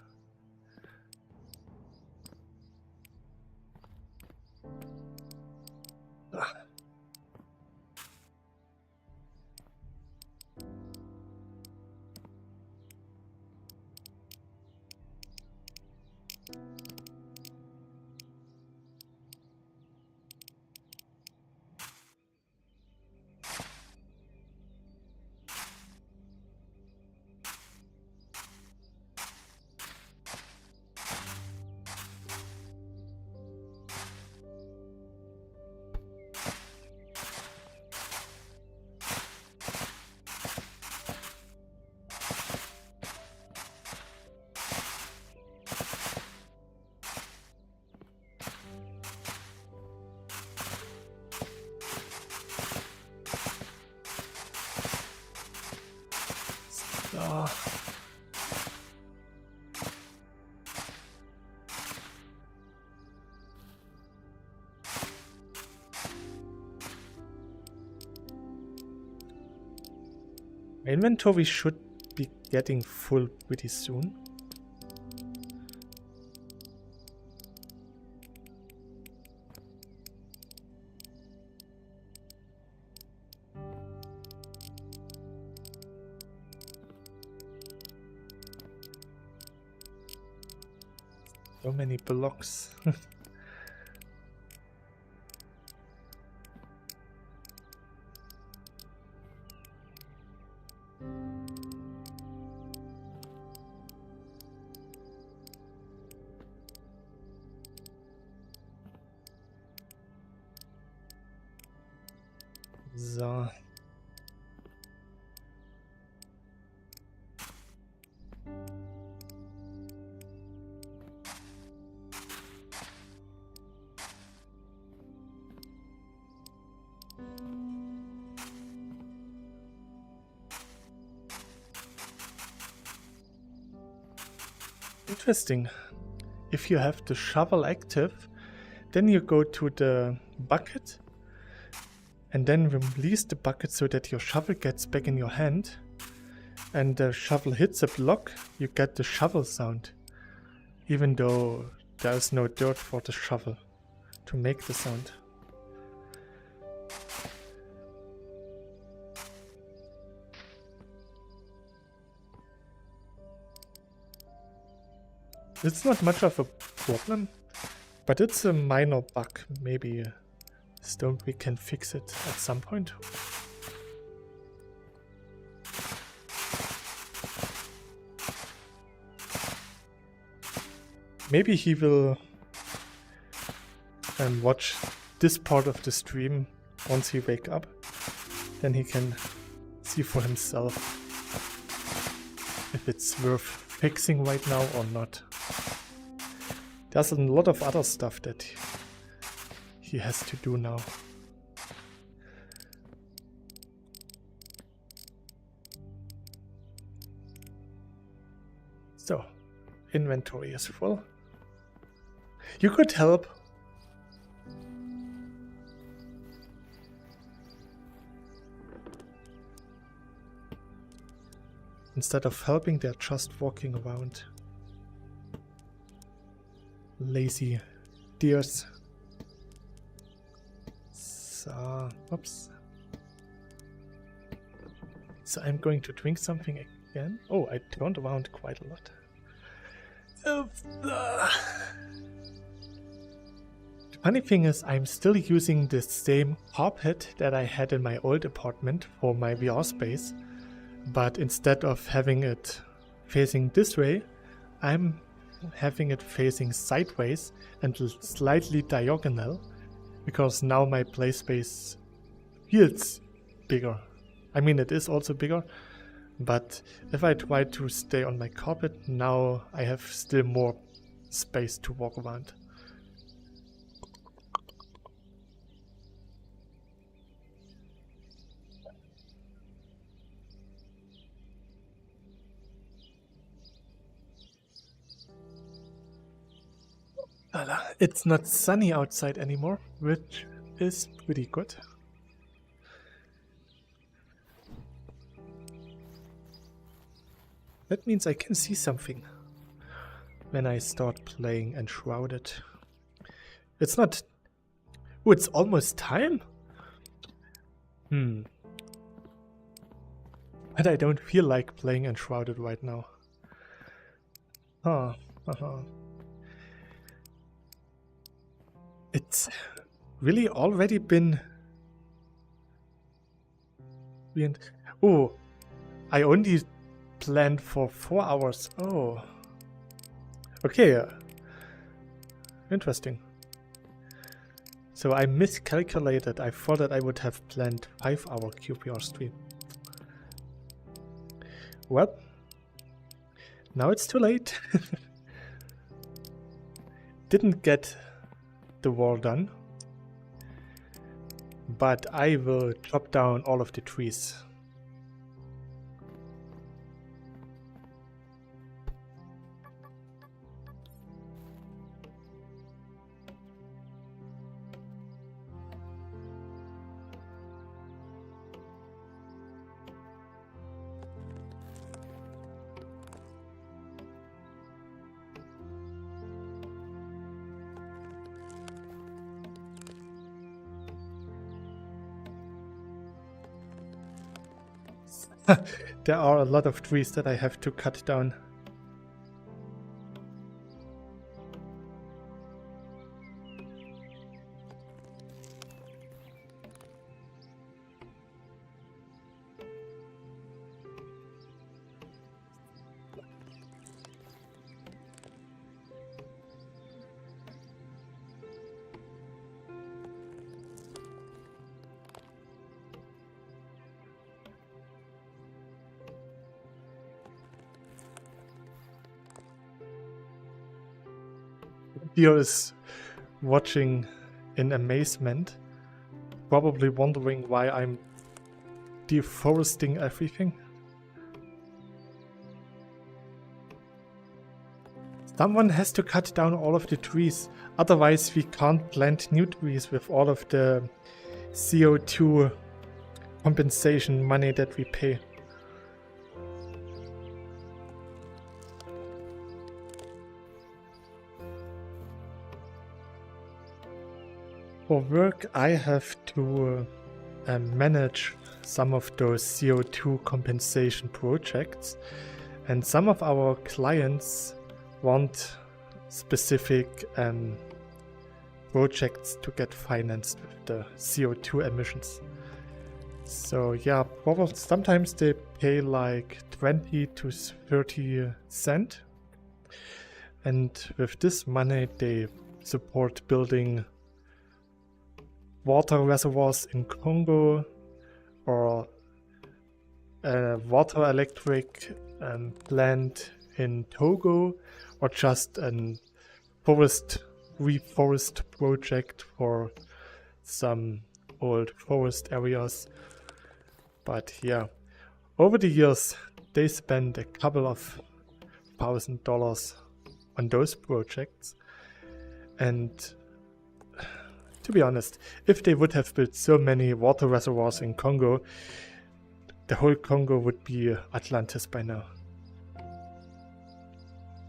My inventory should be getting full pretty soon. So many blocks. So. Interesting. If you have the shovel active, then you go to the bucket and then release the bucket so that your shovel gets back in your hand, and the shovel hits a block, you get the shovel sound, even though there's no dirt for the shovel to make the sound. It's not much of a problem, but it's a minor bug. Maybe we can fix it at some point. Maybe he will watch this part of the stream once he wakes up. Then he can see for himself if it's worth fixing right now or not. There's a lot of other stuff that he has to do now. So, inventory is full. You could help. Instead of helping, they're just walking around. Lazy deers. So, oops. So I'm going to drink something again. Oh, I turned around quite a lot. The funny thing is, I'm still using the same carpet that I had in my old apartment for my VR space, but instead of having it facing this way, I'm having it facing sideways and slightly diagonal, because now my play space feels bigger. I mean, it is also bigger, but if I try to stay on my carpet, now I have still more space to walk around. It's not sunny outside anymore, which is pretty good. That means I can see something when I start playing Wnschrouded. It's not... Oh, it's almost time? But I don't feel like playing Wnschrouded right now. It's really already been... Oh, I only planned for 4 hours. Oh. Okay. Interesting. So I miscalculated. I thought that I would have planned 5-hour QPR stream. Well, now it's too late. Didn't get the wall done, but I will chop down all of the trees. There are a lot of trees that I have to cut down. deer is watching in amazement, probably wondering why I'm deforesting everything. Someone has to cut down all of the trees, otherwise we can't plant new trees with all of the CO2 compensation money that we pay. For work, I have to manage some of those CO2 compensation projects, and some of our clients want specific projects to get financed with the CO2 emissions. So yeah, probably sometimes they pay like 20 to 30 cents, and with this money they support building water reservoirs in Congo, or a water electric plant in Togo, or just a reforest project for some old forest areas. But yeah, over the years they spent a couple of $1,000 on those projects, and to be honest, if they would have built so many water reservoirs in Congo, the whole Congo would be Atlantis by now.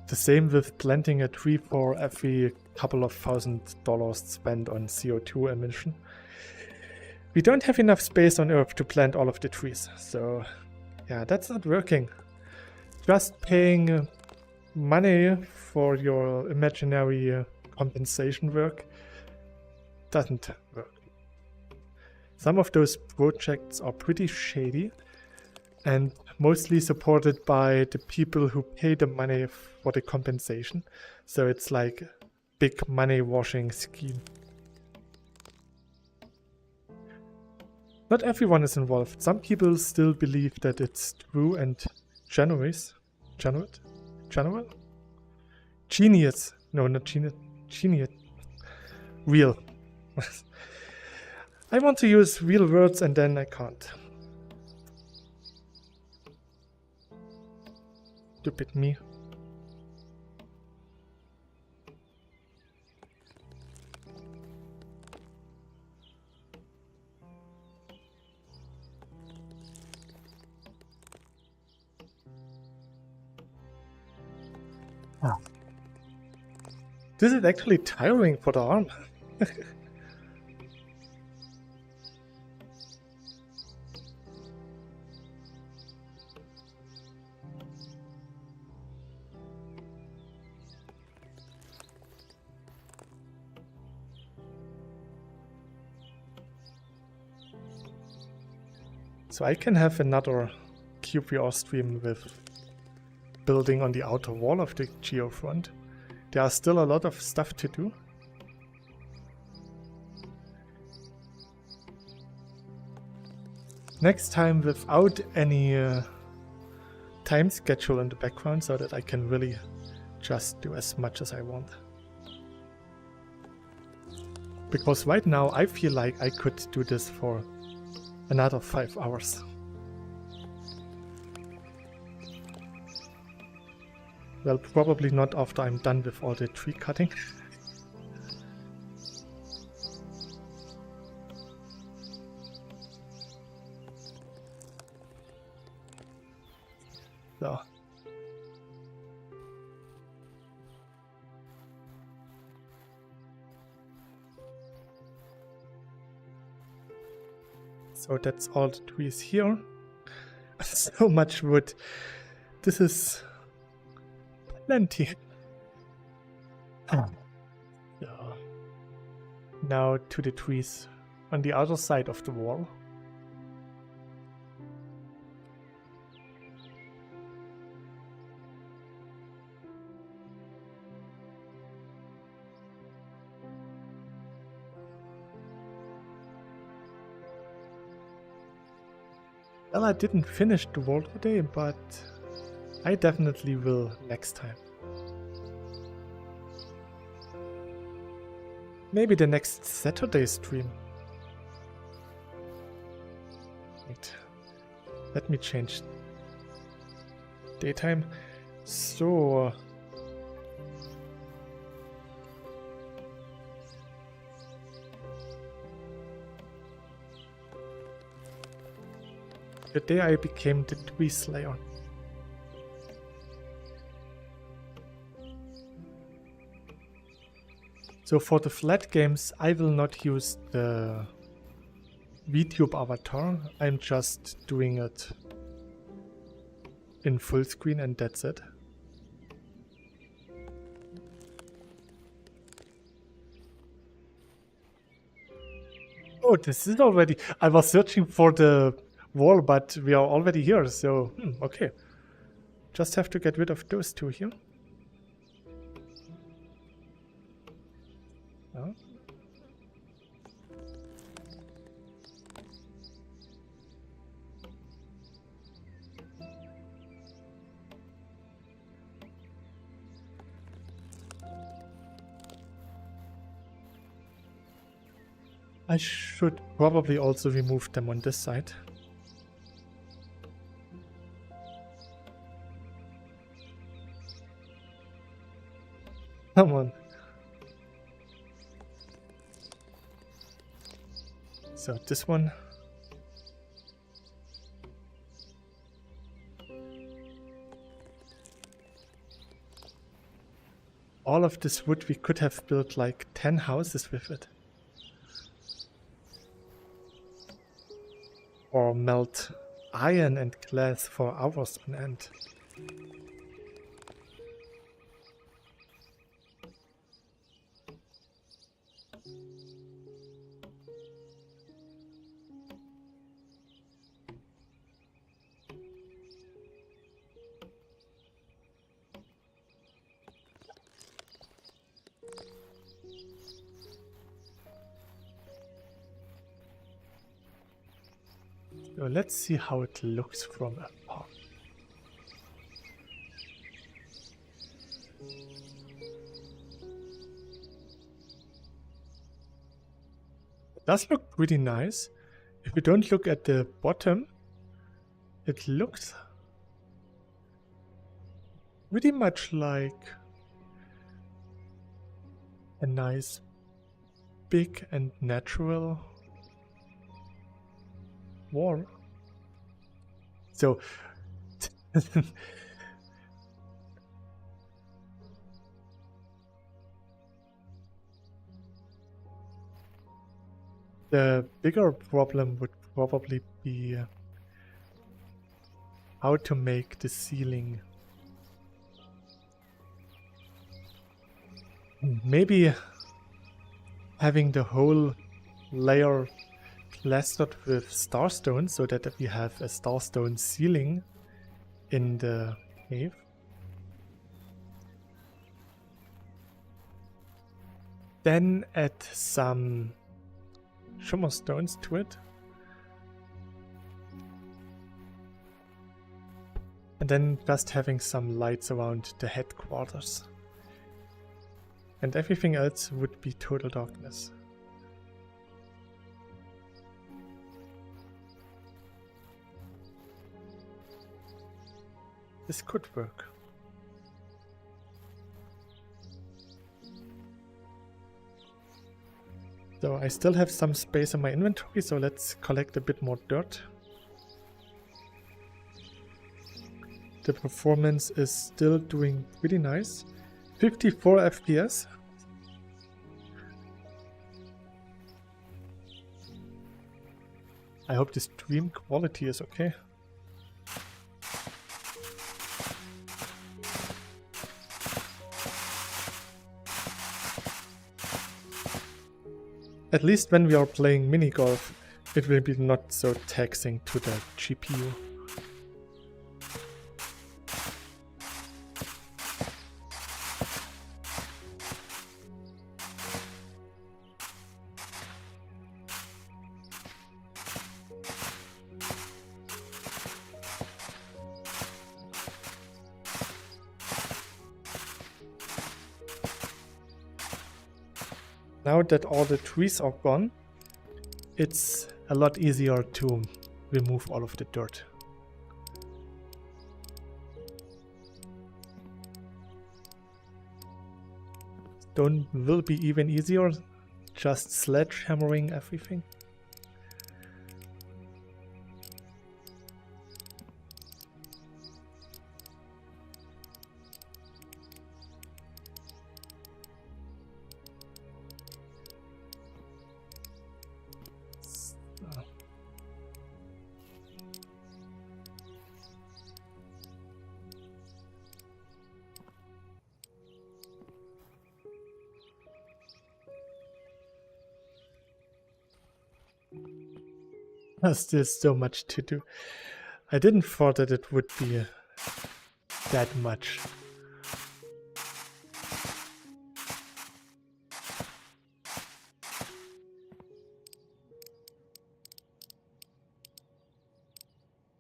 The same with planting a tree for every couple of $1,000 spent on CO2 emission. We don't have enough space on Earth to plant all of the trees, so yeah, that's not working. Just paying money for your imaginary compensation work doesn't work. Some of those projects are pretty shady and mostly supported by the people who pay the money for the compensation. So it's like a big money washing scheme. Not everyone is involved. Some people still believe that it's true and genius. No, not genius. Genius. Real. I want to use real words and then I can't. Stupid me. This is actually tiring for the arm. So I can have another cyubeVR stream with building on the outer wall of the geofront. There are still a lot of stuff to do. Next time without any time schedule in the background, so that I can really just do as much as I want. Because right now I feel like I could do this for another 5 hours. Well, probably not after I'm done with all the tree cutting. So that's all the trees here. So much wood. This is plenty. Yeah. Now to the trees on the other side of the wall. Well, I didn't finish the wall today, but I definitely will next time. Maybe the next Saturday stream. Wait. Let me change daytime. So the day I became the Tree Slayer. So for the flat games, I will not use the VTube avatar. I'm just doing it in full screen and that's it. Oh, this is already... I was searching for the wall, but we are already here, so... okay. Just have to get rid of those two here. Oh. I should probably also remove them on this side. Come on. So this one. All of this wood, we could have built like 10 houses with it. Or melt iron and glass for hours on end. So let's see how it looks from afar. It does look pretty nice. If we don't look at the bottom, it looks pretty much like a nice, big and natural wall. So the bigger problem would probably be how to make the ceiling. Maybe having the whole layer plastered with starstone so that we have a starstone ceiling in the cave. Then add some shimmer stones to it. And then just having some lights around the headquarters. And everything else would be total darkness. This could work. So I still have some space in my inventory, so let's collect a bit more dirt. The performance is still doing pretty nice. 54 FPS. I hope the stream quality is okay. At least when we are playing minigolf, it will be not so taxing to the GPU. now that all the trees are gone, it's a lot easier to remove all of the dirt. Stone will be even easier, just sledgehammering everything. There's still so much to do. I didn't thought that it would be that much.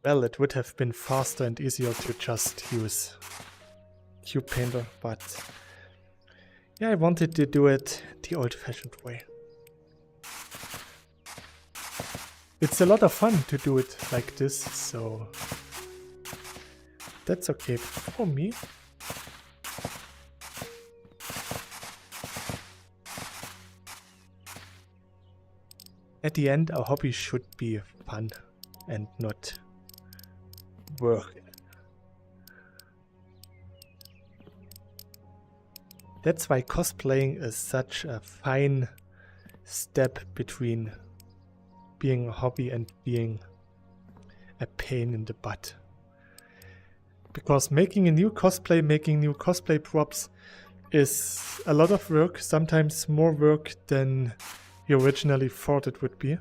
Well, it would have been faster and easier to just use Cube Painter, but yeah, I wanted to do it the old-fashioned way. It's a lot of fun to do it like this, so that's okay for me. At the end, our hobby should be fun and not work. That's why cosplaying is such a fine step between being a hobby and being a pain in the butt. Because making new cosplay props is a lot of work, sometimes more work than you originally thought it would be.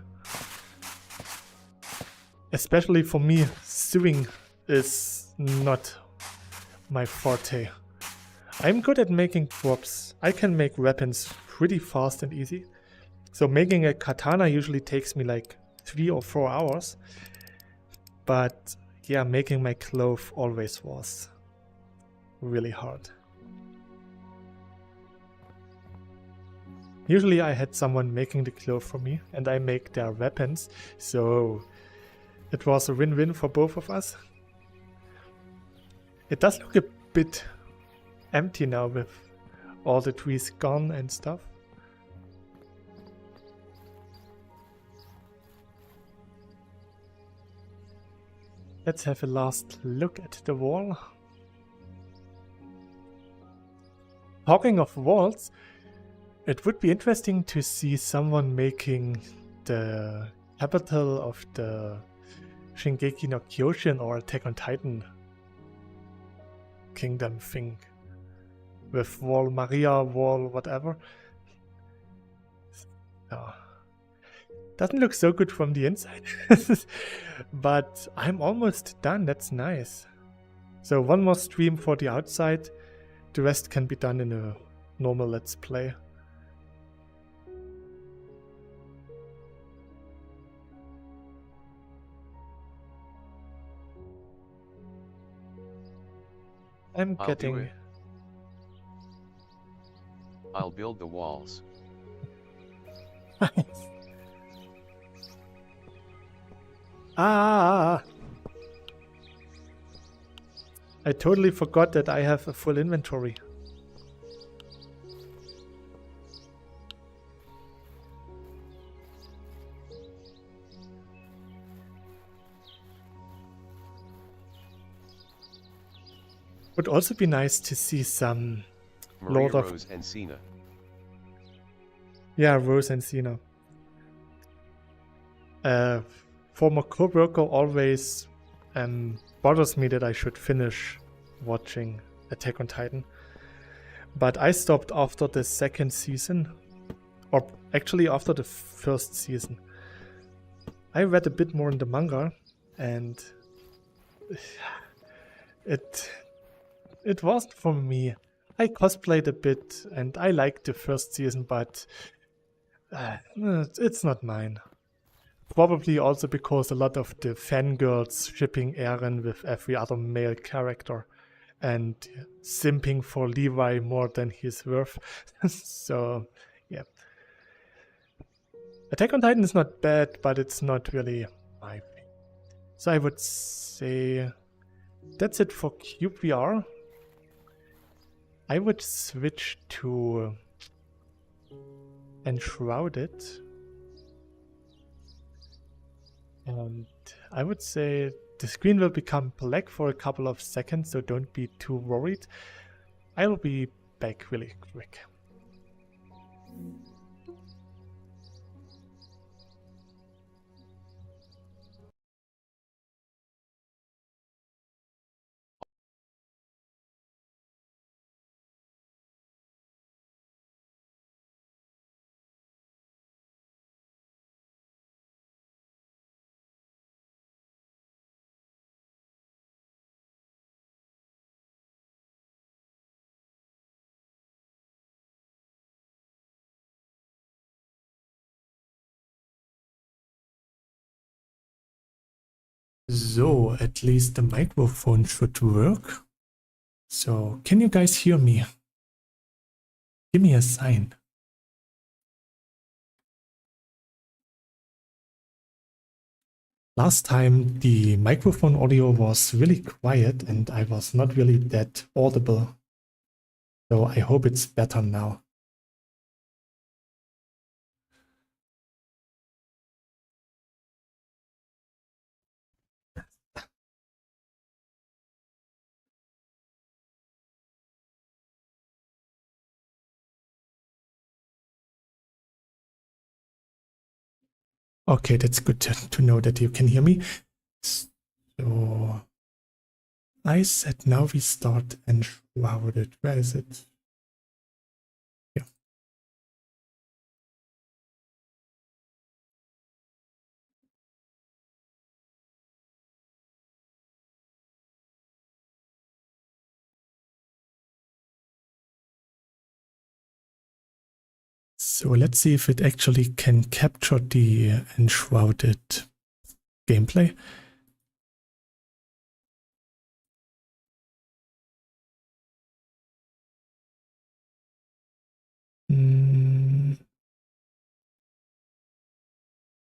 Especially for me, sewing is not my forte. I'm good at making props. I can make weapons pretty fast and easy. So making a katana usually takes me like 3 or 4 hours. But yeah, making my clothes always was really hard. Usually I had someone making the clothes for me and I make their weapons. So it was a win-win for both of us. It does look a bit empty now with all the trees gone and stuff. Let's have a last look at the wall. Talking of walls, it would be interesting to see someone making the capital of the Shingeki no Kyojin or Attack on Titan kingdom thing. With wall Maria, wall whatever. Oh. Doesn't look so good from the inside. But I'm almost done, that's nice. So one more stream for the outside. The rest can be done in a normal let's play. I'll build the walls. Ah! I totally forgot that I have a full inventory. Would also be nice to see some Maria, Rose, and Cena. Yeah, Rose and Cena. Former co-worker always bothers me that I should finish watching Attack on Titan. But I stopped after the second season. Or actually after the first season. I read a bit more in the manga and it wasn't for me. I cosplayed a bit and I liked the first season, but it's not mine. Probably also because a lot of the fangirls shipping Eren with every other male character and simping for Levi more than he's worth. So, yeah. Attack on Titan is not bad, but it's not really my thing. So I would say that's it for cyubeVR. I would switch to Wnschrouded. And I would say the screen will become black for a couple of seconds, so don't be too worried. I will be back really quick. So, at least the microphone should work. So, can you guys hear me? Give me a sign. Last time the microphone audio was really quiet and I was not really that audible. So I hope it's better now. Okay, that's good to know that you can hear me. So I said now we start Wnschrouded. Where is it? Yeah. So let's see if it actually can capture the Wnschrouded gameplay.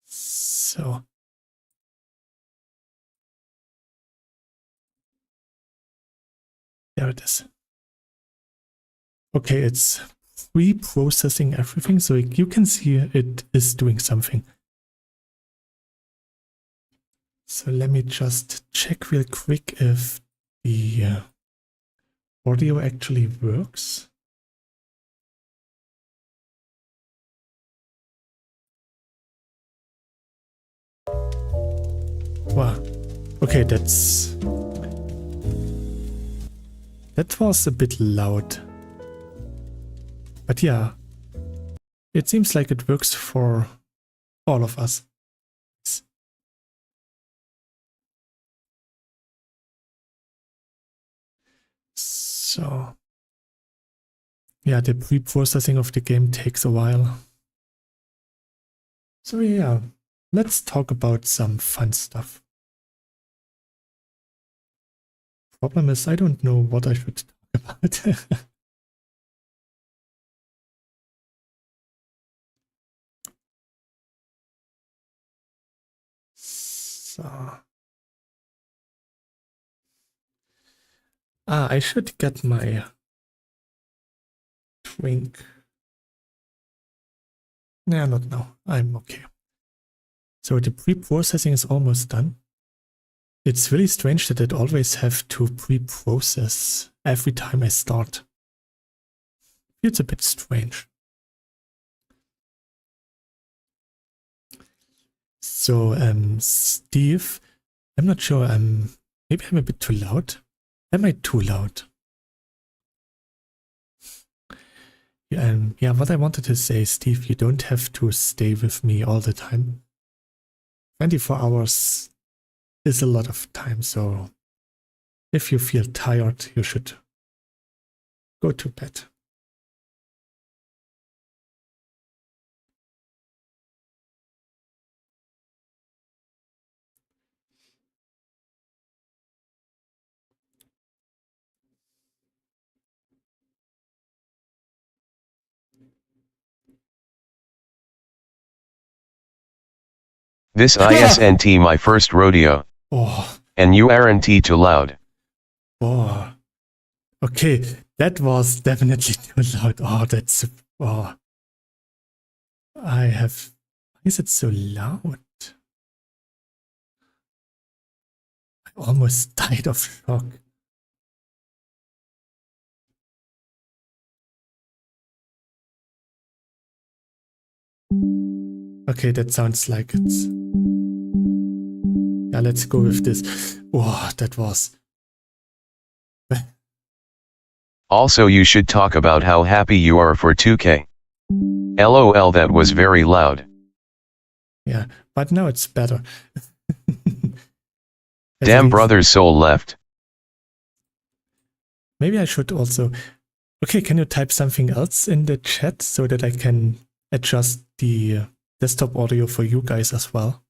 So there it is. Okay, it's pre-processing everything, so you can see it is doing something. So let me just check real quick if the audio actually works. Wow. Okay, that was a bit loud. But yeah, it seems like it works for all of us. So yeah, the pre-processing of the game takes a while. So yeah, let's talk about some fun stuff. Problem is, I don't know what I should talk about. So I should get my drink. Yeah, not now. I'm okay. So the pre-processing is almost done. It's really strange that I'd always have to pre-process every time I start. It's a bit strange. So, Steve, I'm not sure, maybe I'm a bit too loud. Am I too loud? Yeah, what I wanted to say, Steve, you don't have to stay with me all the time. 24 hours is a lot of time, so if you feel tired, you should go to bed. This isn't my first rodeo. Oh, And you aren't too loud. oh. Okay, that was definitely too loud. Oh, that's... Oh. I have... Why is it so loud? I almost died of shock. Okay, that sounds like it. Yeah, let's go with this. Oh, that was... Also, you should talk about how happy you are for 2K. LOL, that was very loud. Yeah, but now it's better. Damn, brother's soul left. Maybe I should also... Okay, can you type something else in the chat so that I can adjust the desktop audio for you guys as well?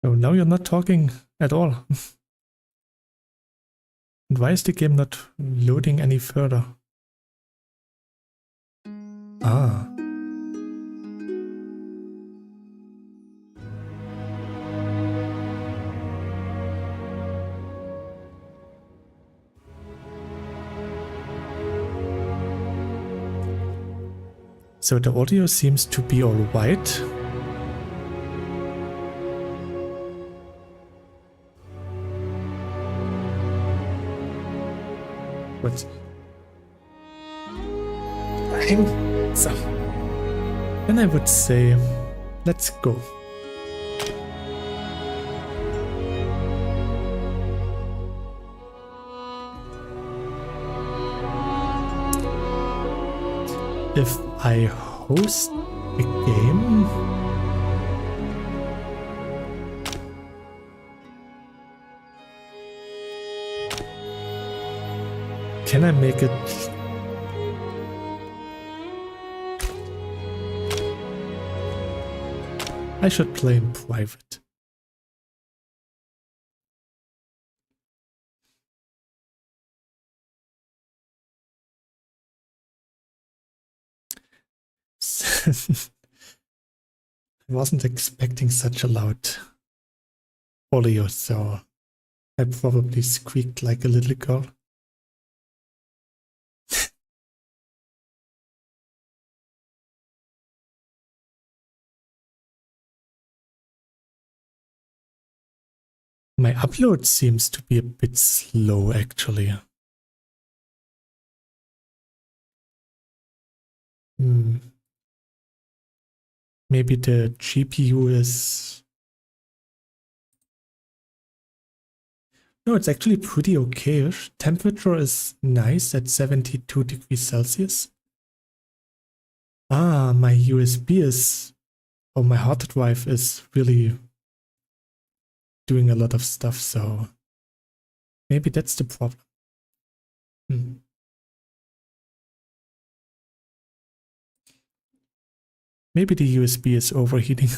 So now you're not talking at all. And why is the game not loading any further? Ah. So the audio seems to be all right. But so then I would say, let's go. If I host a game, can I make it? I should play in private. I wasn't expecting such a loud audio, so I probably squeaked like a little girl. My upload seems to be a bit slow, actually. Maybe the GPU is... No, it's actually pretty okay-ish. Temperature is nice at 72 degrees Celsius. Ah, my USB is... or my hard drive is really doing a lot of stuff, so maybe that's the problem. Maybe the USB is overheating.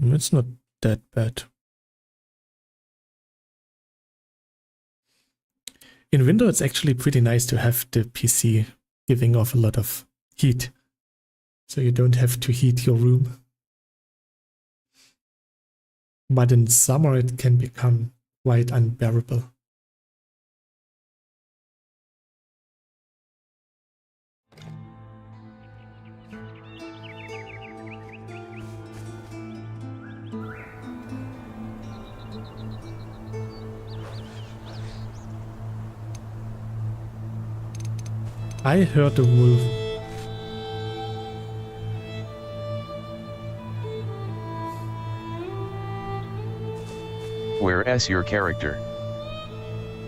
It's not that bad. In Windows, it's actually pretty nice to have the PC giving off a lot of heat, so you don't have to heat your room. But in summer, it can become quite unbearable. I heard a wolf. Where's your character?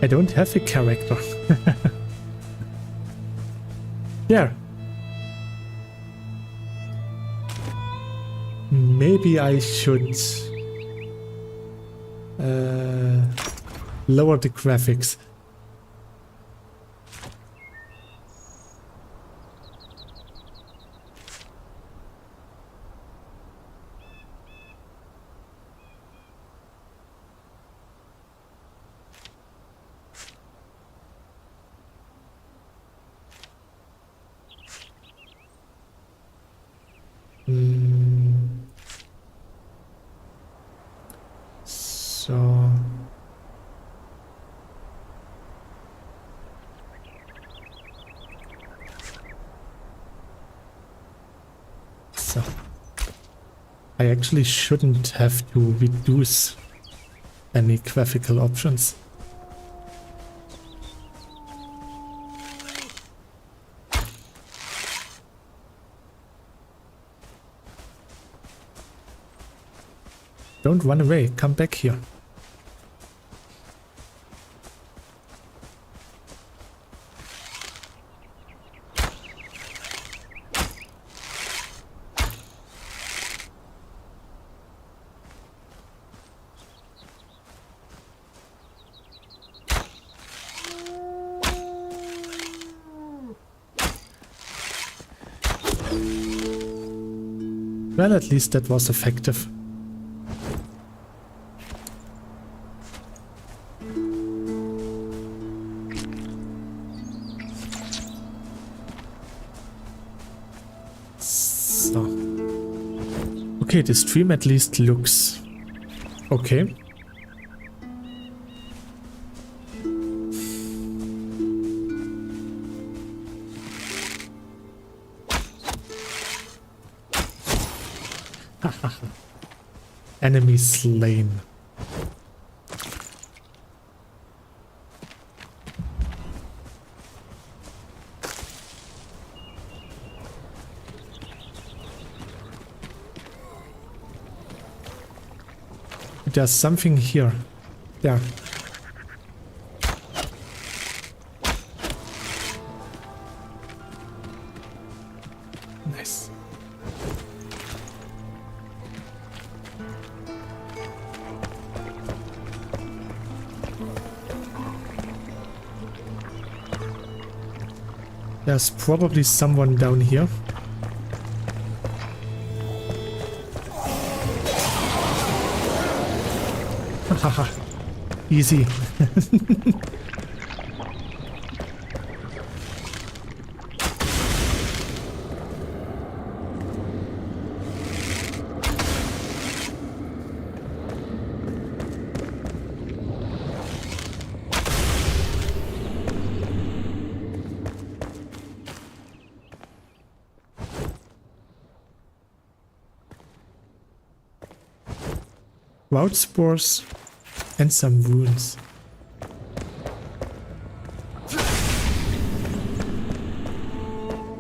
I don't have a character. Yeah. Maybe I should Lower the graphics. So I actually shouldn't have to reduce any graphical options. Don't run away, come back here. Well, at least that was effective. So. Okay, the stream at least looks okay. Enemy slain. There's something here. There. Nice. There's probably someone down here. Haha, easy. Route spores and some wounds.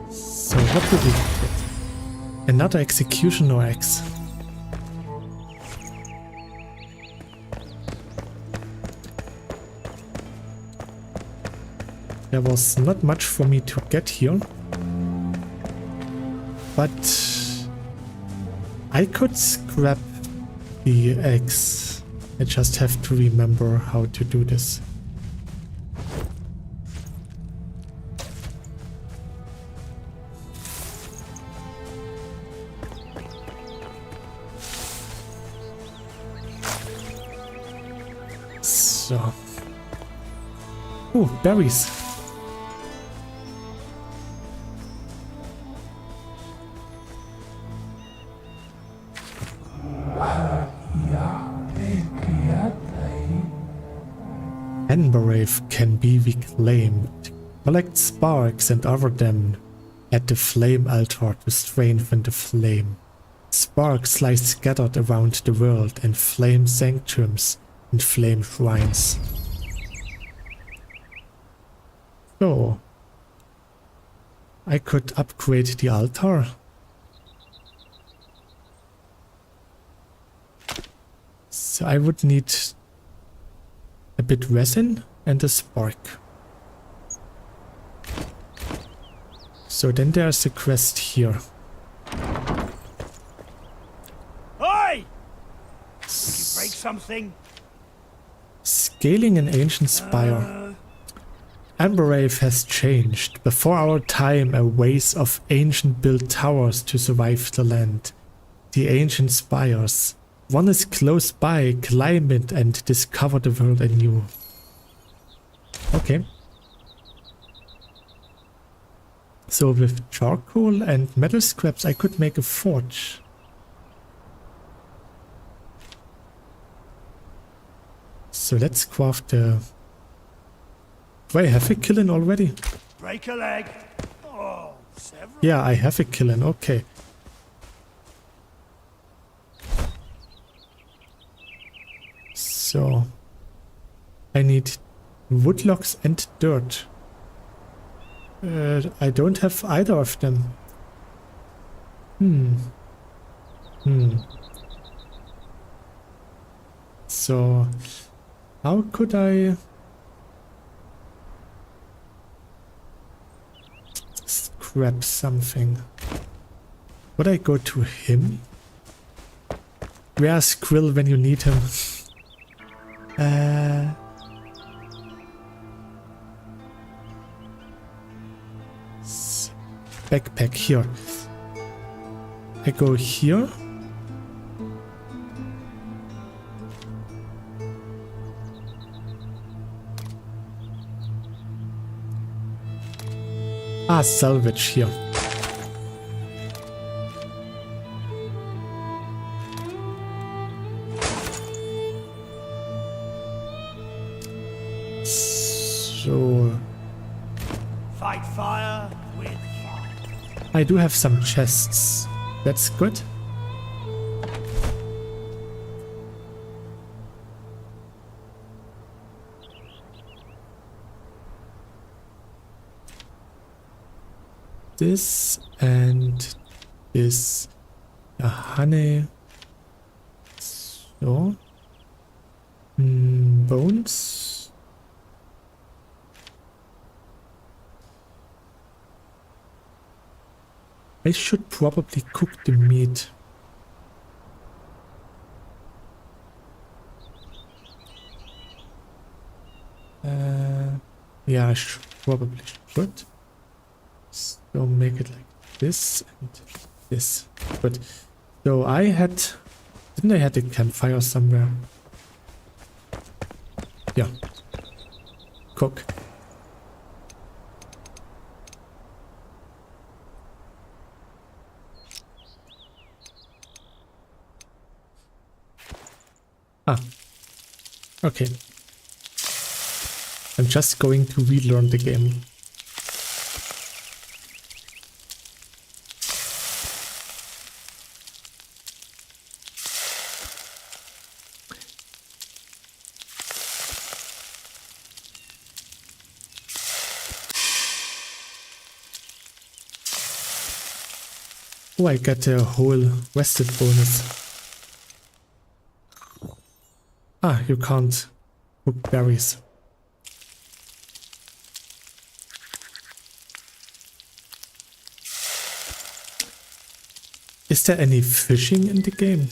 So what do we get? Another executioner axe. There was not much for me to get here, but I could scrap the axe. I just have to remember how to do this. So. Oh, berries. Emberwave can be reclaimed. Collect sparks and offer them at the flame altar to strengthen the flame. Sparks lie scattered around the world in flame sanctuaries and flame shrines. So, I could upgrade the altar. So I would need a bit resin and a spark. So then there's a quest here. Oi! Did you break something? Scaling an ancient spire. Amberave has changed. Before our time, a ways of ancient built towers to survive the land. The ancient spires. One is close by, climb it and discover the world anew. Okay. So with charcoal and metal scraps I could make a forge. So let's craft the... Do I have a kiln already? Break a leg. Oh, several. Yeah, I have a kiln, okay. So I need wood logs and dirt. I don't have either of them. So how could I scrap something? Would I go to him? Where's Krill when you need him? Backpack here. I go here. Ah, salvage here. So Fight fire with fire. I do have some chests. That's good. This and this. Honey. So. Bones. I should probably cook the meat. Yeah, I probably should. So make it like this and this. But so didn't I had a campfire somewhere? Yeah. Cook. Ah. Okay. I'm just going to relearn the game. Oh, I got a whole rested bonus. Ah, you can't cook berries. Is there any fishing in the game?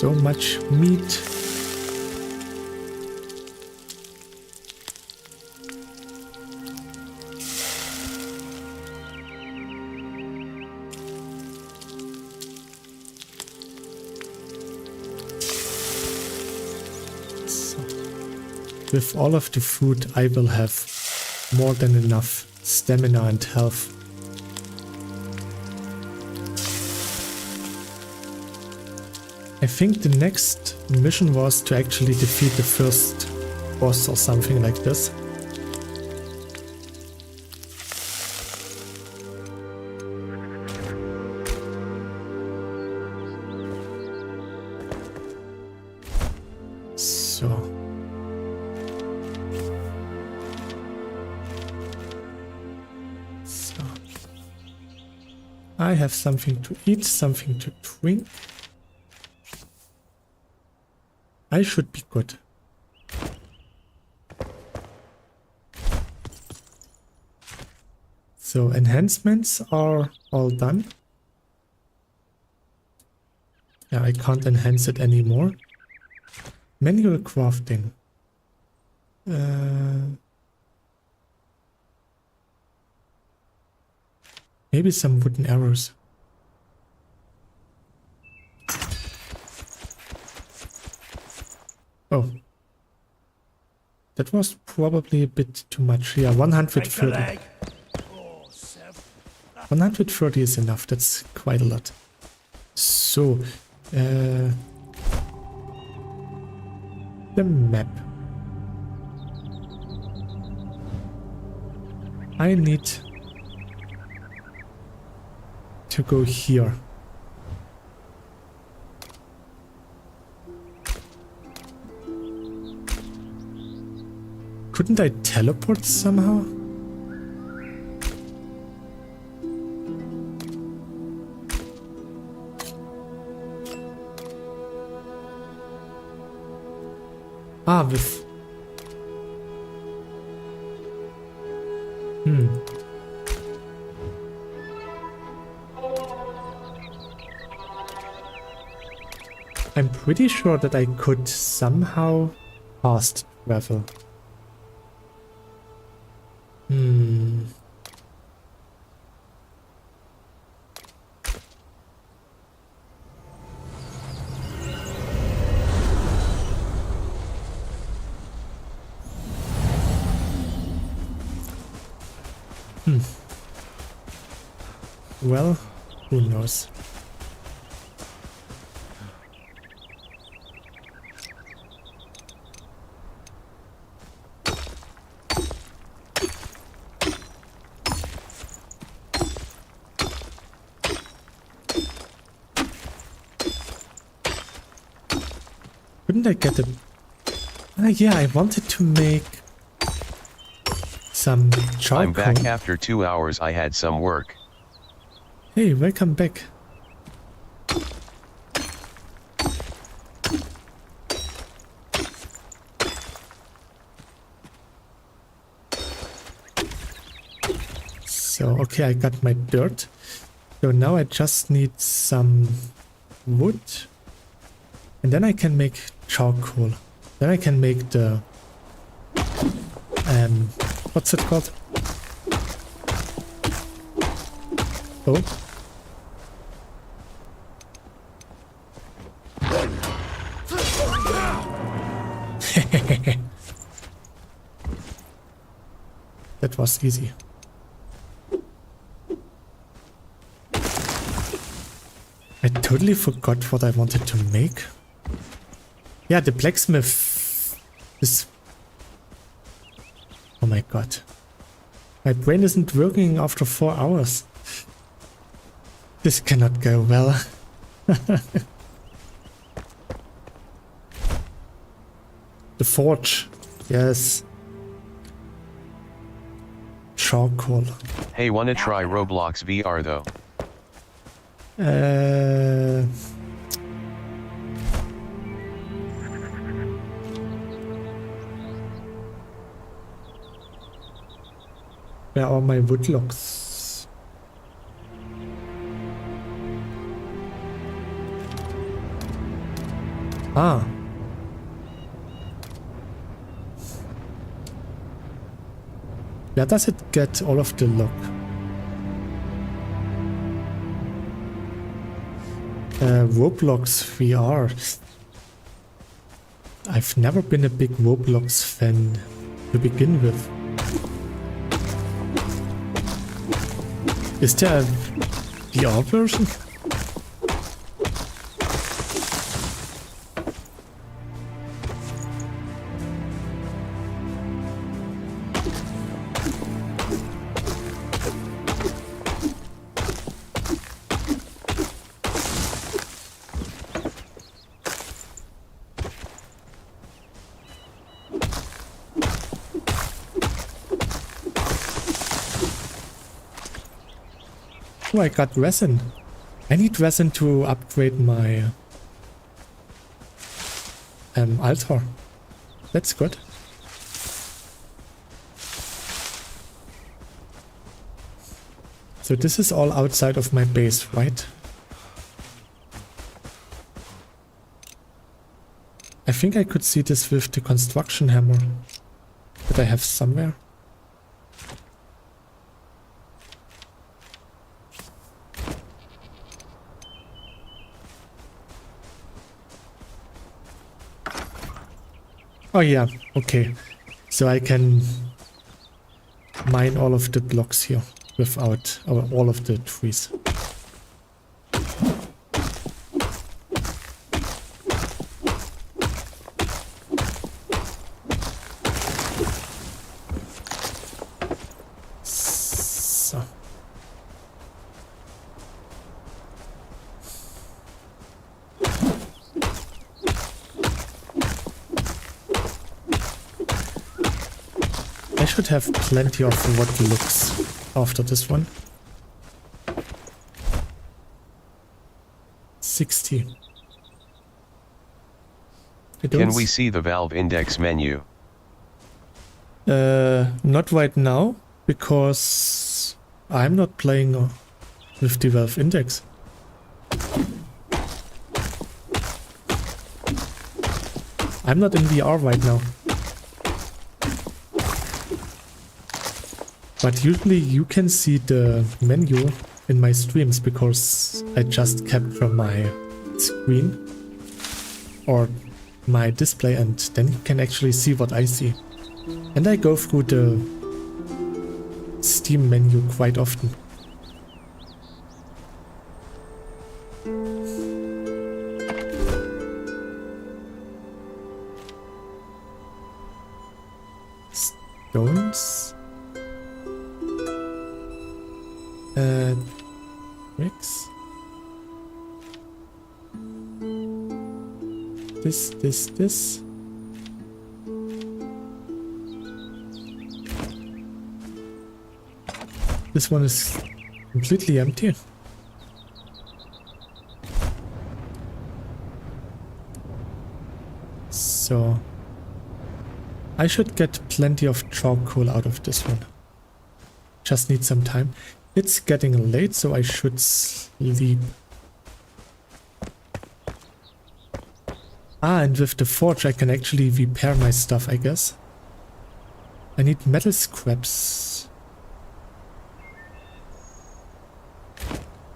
So much meat. So, with all of the food, I will have more than enough stamina and health. I think the next mission was to actually defeat the first boss or something like this. So. I have something to eat, something to drink. I should be good. So enhancements are all done. Yeah, I can't enhance it anymore. Manual crafting. Maybe some wooden arrows. Oh. That was probably a bit too much. Yeah, 130. 130 is enough. That's quite a lot. So, the map. I need to go here. Couldn't I teleport somehow? Ah, with... I'm pretty sure that I could somehow fast travel. Well, who knows? Couldn't I get a... yeah, I wanted to make some charcoal. I'm back after 2 hours. I had some work. Hey, welcome back. So, okay, I got my dirt. So now I just need some wood. And then I can make charcoal. Then I can make the... what's it called? Oh. That was easy. I totally forgot what I wanted to make. Yeah, the blacksmith is... Oh my god. My brain isn't working after 4 hours. This cannot go well. The forge. Yes. Charcoal. Hey, wanna try Roblox VR though? Where are my woodlocks? Ah. Where does it get all of the log? Roblox VR. I've never been a big Roblox fan to begin with. Is there a VR version? Oh, I got resin. I need resin to upgrade my altar. That's good. So this is all outside of my base, right? I think I could see this with the construction hammer that I have somewhere. Oh yeah, okay. So I can mine all of the blocks here without all of the trees. So. I should have plenty of what looks after this one. 60. Can we see the Valve Index menu? Not right now, because I'm not playing with the Valve Index. I'm not in VR right now. But usually you can see the menu in my streams because I just capture my screen or my display and then you can actually see what I see. And I go through the Steam menu quite often. Stones. Bricks. This. This one is completely empty. So I should get plenty of charcoal out of this one. Just need some time. It's getting late, so I should sleep. Ah, and with the forge I can actually repair my stuff, I guess. I need metal scraps.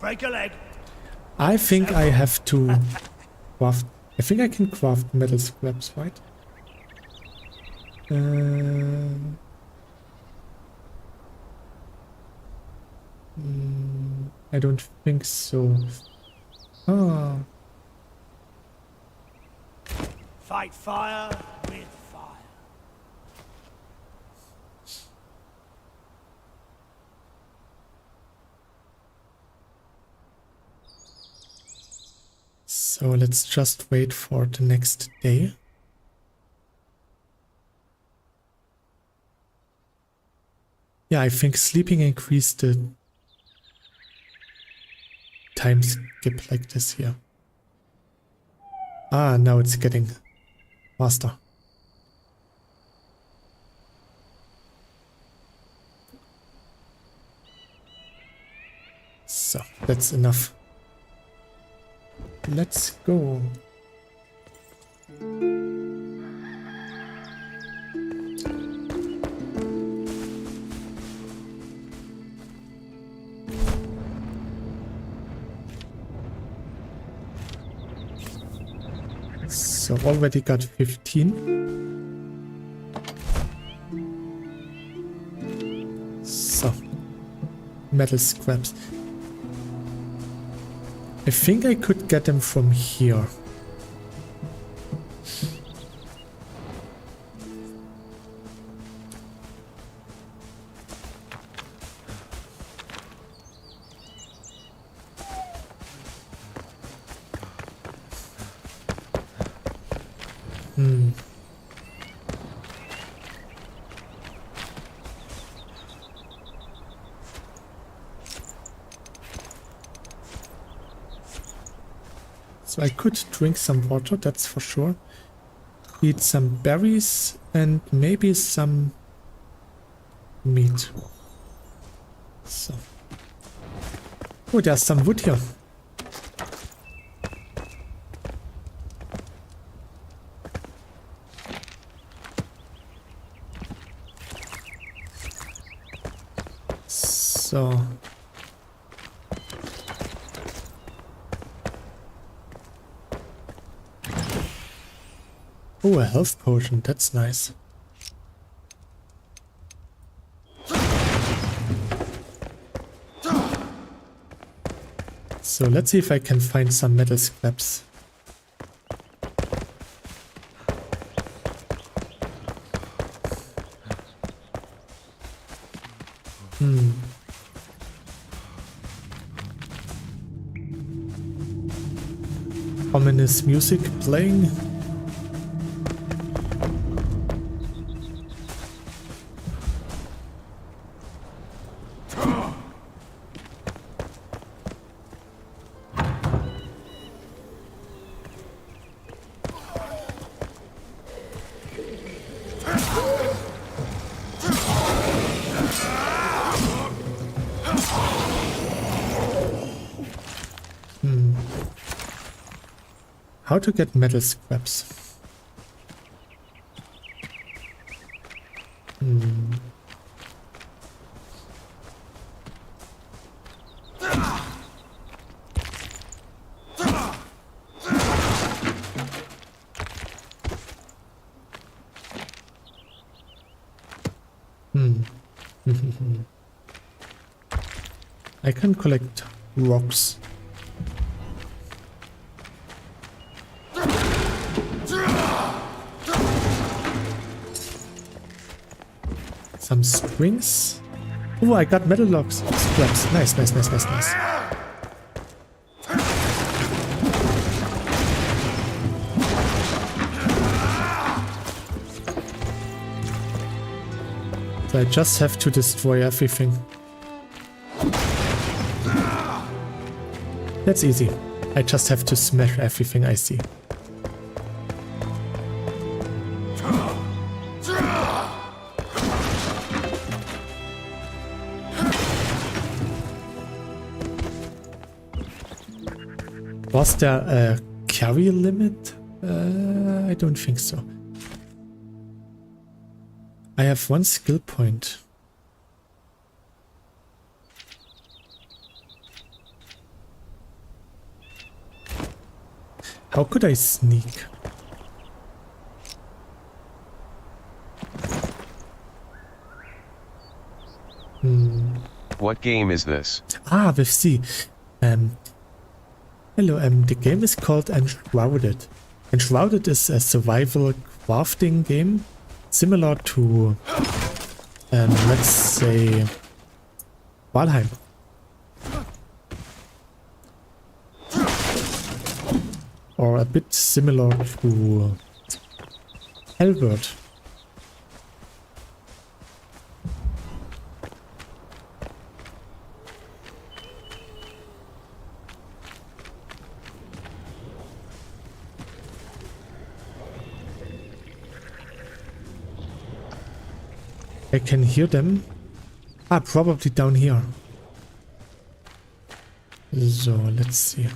Break a leg. I think I have to craft... I think I can craft metal scraps, right? I don't think so. Ah. Fight fire with fire. So let's just wait for the next day. Yeah, I think sleeping increased the time skip like this here. Ah, now it's getting faster. So, that's enough. Let's go. So already got 15. So, metal scraps. I think I could get them from here. So I could drink some water, that's for sure. eat some berries and maybe some meat. So. Oh, there's some wood here. So. Oh, a health potion. That's nice. So let's see if I can find some metal scraps. Ominous music playing. How to get metal scraps? I can collect rocks. Some strings. Oh, I got metal logs. Scraps. Nice, nice, nice, nice, nice. So I just have to destroy everything. That's easy. I just have to smash everything I see. Was there a carry limit? I don't think so. I have 1 skill point. How could I sneak? What game is this? Ah, with C. Hello, the game is called Wnschrouded. Wnschrouded is a survival crafting game, similar to, let's say, Valheim. Or a bit similar to Hellworld. I can hear them. Ah, probably down here. So, let's see.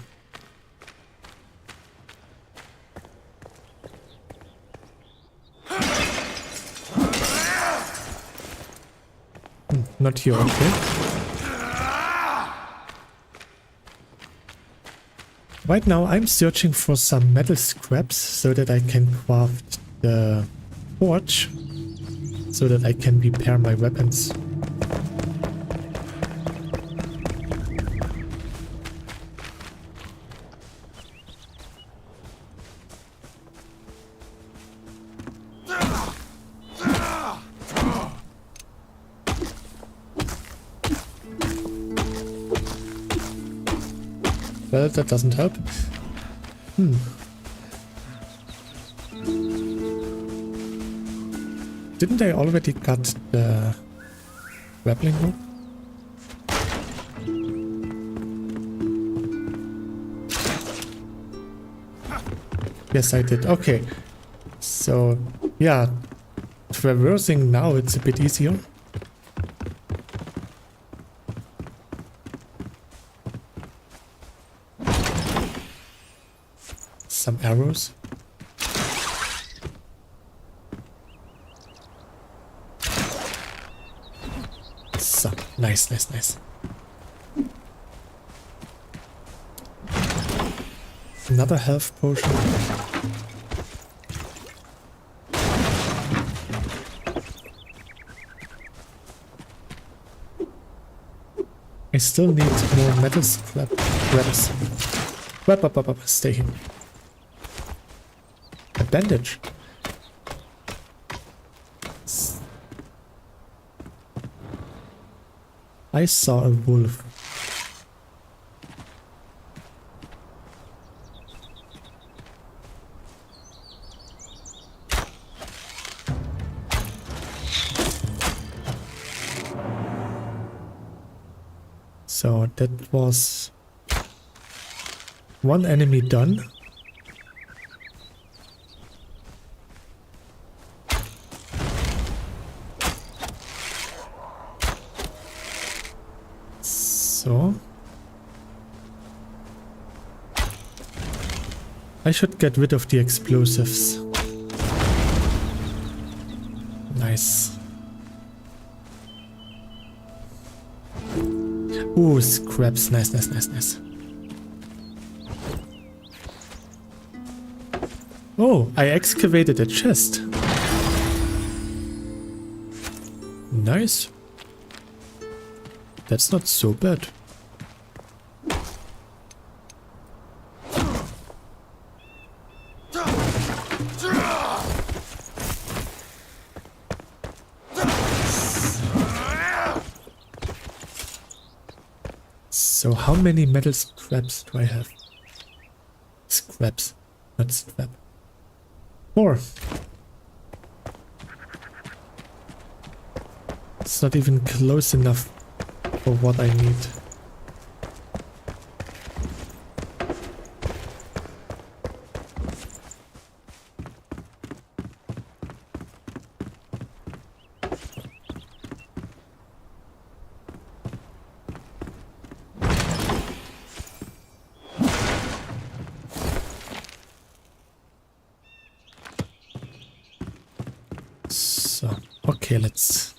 Not here, okay. Right now I'm searching for some metal scraps so that I can craft the forge, so that I can repair my weapons. Well, that doesn't help. Didn't I already got the grappling hook? Yes, I did. Okay. So, yeah, traversing now it's a bit easier. Some arrows. So, nice, nice, nice. Another health potion. I still need more metal scraps. Stay here. A bandage. I saw a wolf. So that was one enemy done. So I should get rid of the explosives. Nice. Ooh, scraps. Nice, nice, nice, nice. Oh, I excavated a chest. Nice. That's not so bad. So how many metal scraps do I have? Scraps, not scrap. 4. It's not even close enough for what I need. So, okay, let's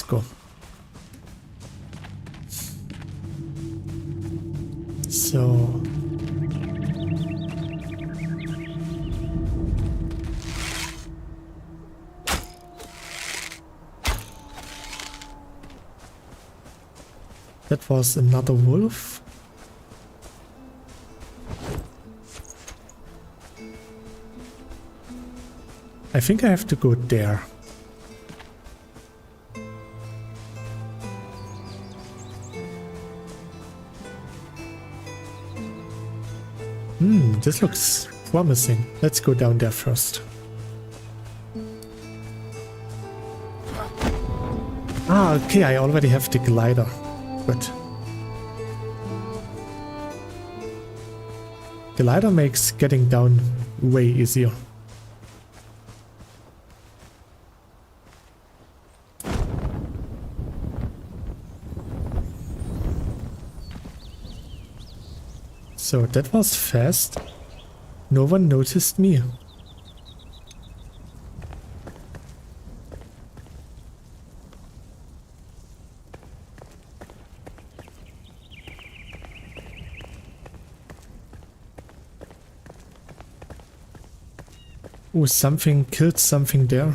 go. So that was another wolf. I think I have to go there. This looks promising. Let's go down there first. Ah, okay, I already have the glider. Good. Glider makes getting down way easier. So that was fast. No one noticed me. Oh, something killed something there.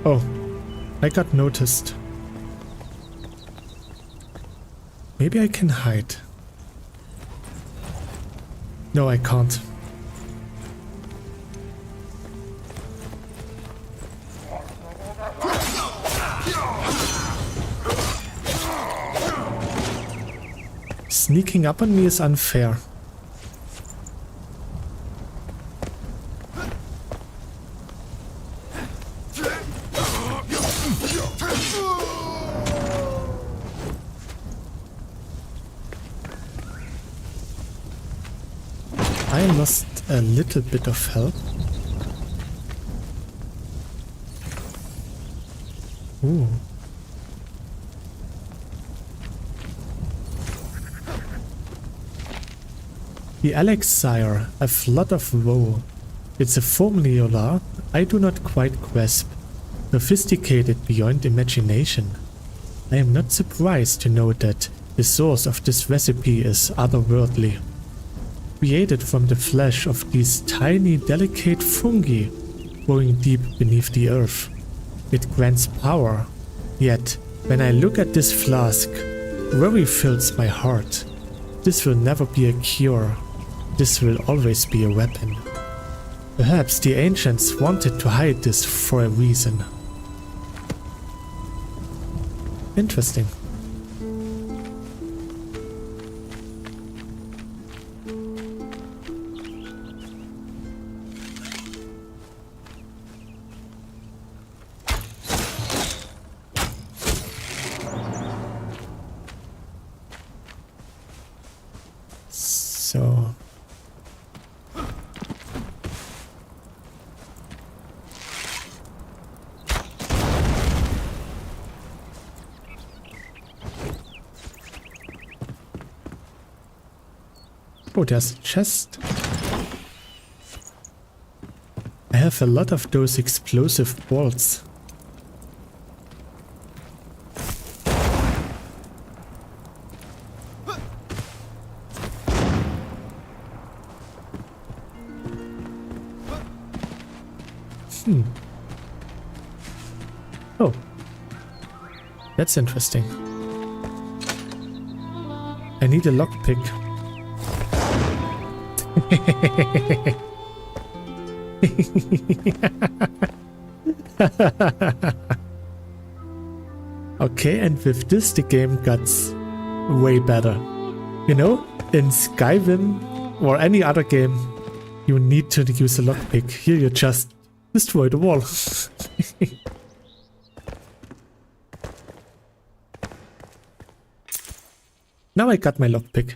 Oh, I got noticed. Maybe I can hide. No, I can't. Sneaking up on me is unfair. I lost a little bit of health. Ooh. The elixir, a flood of woe. It's a formula I do not quite grasp, sophisticated beyond imagination. I am not surprised to know that the source of this recipe is otherworldly. Created from the flesh of these tiny, delicate fungi growing deep beneath the earth. It grants power. Yet, when I look at this flask, worry fills my heart. This will never be a cure. This will always be a weapon. Perhaps the ancients wanted to hide this for a reason. Interesting. So oh, there's a chest. I have a lot of those explosive bolts. Oh, that's interesting. I need a lockpick. Okay, and with this the game got way better. You know, in Skyrim or any other game, you need to use a lockpick. Here you just destroy the wall. Now I got my lockpick.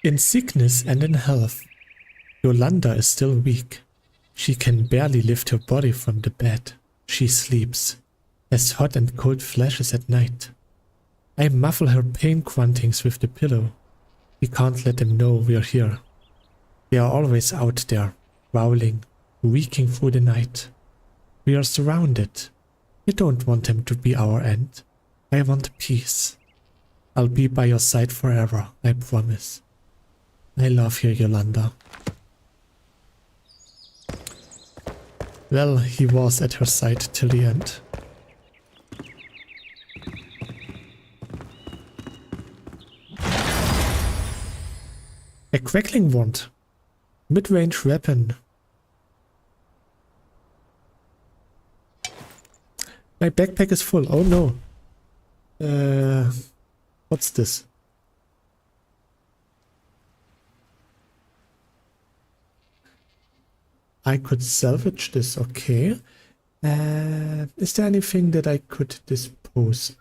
In sickness and in health, Yolanda is still weak. She can barely lift her body from the bed. She sleeps, as hot and cold flashes at night. I muffle her pain gruntings with the pillow. We can't let them know we're here. They are always out there, prowling, reeking through the night. We are surrounded. I don't want them to be our end. I want peace. I'll be by your side forever, I promise. I love you, Yolanda. Well, he was at her side till the end. A crackling wand. Mid-range weapon. My backpack is full. Oh no. What's this? I could salvage this, okay. Is there anything that I could dispose?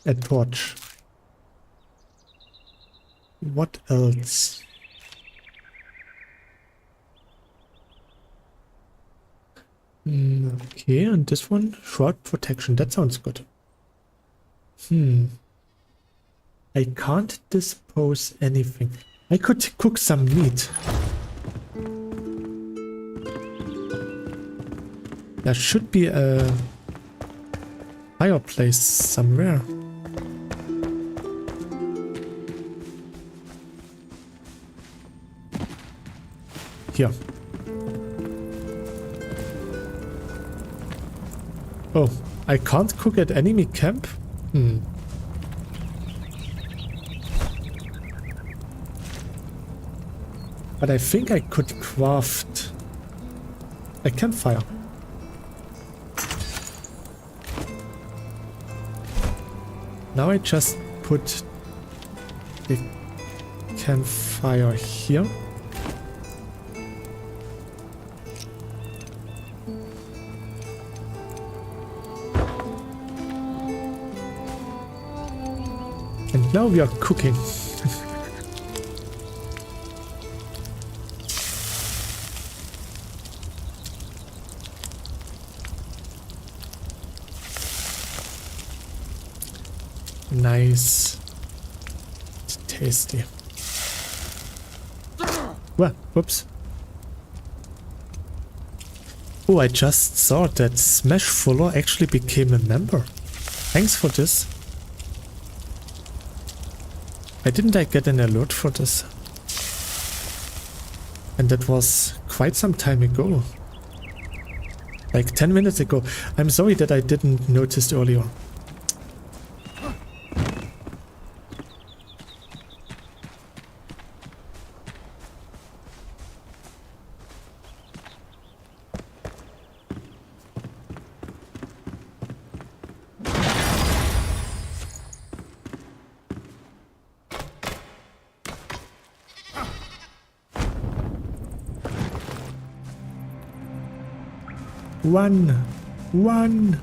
A torch. What else? Okay, and this one, shroud protection, that sounds good. I can't dispose anything. I could cook some meat. There should be a fireplace somewhere. Here. Oh, I can't cook at enemy camp? But I think I could craft a campfire. Now I just put the campfire here. And now we are cooking. nice. It's tasty. Well, whoops. Oh, I just saw that Smash Fuller actually became a member. Thanks for this. Why didn't I get an alert for this? And that was quite some time ago. Like 10 minutes ago. I'm sorry that I didn't notice earlier. One.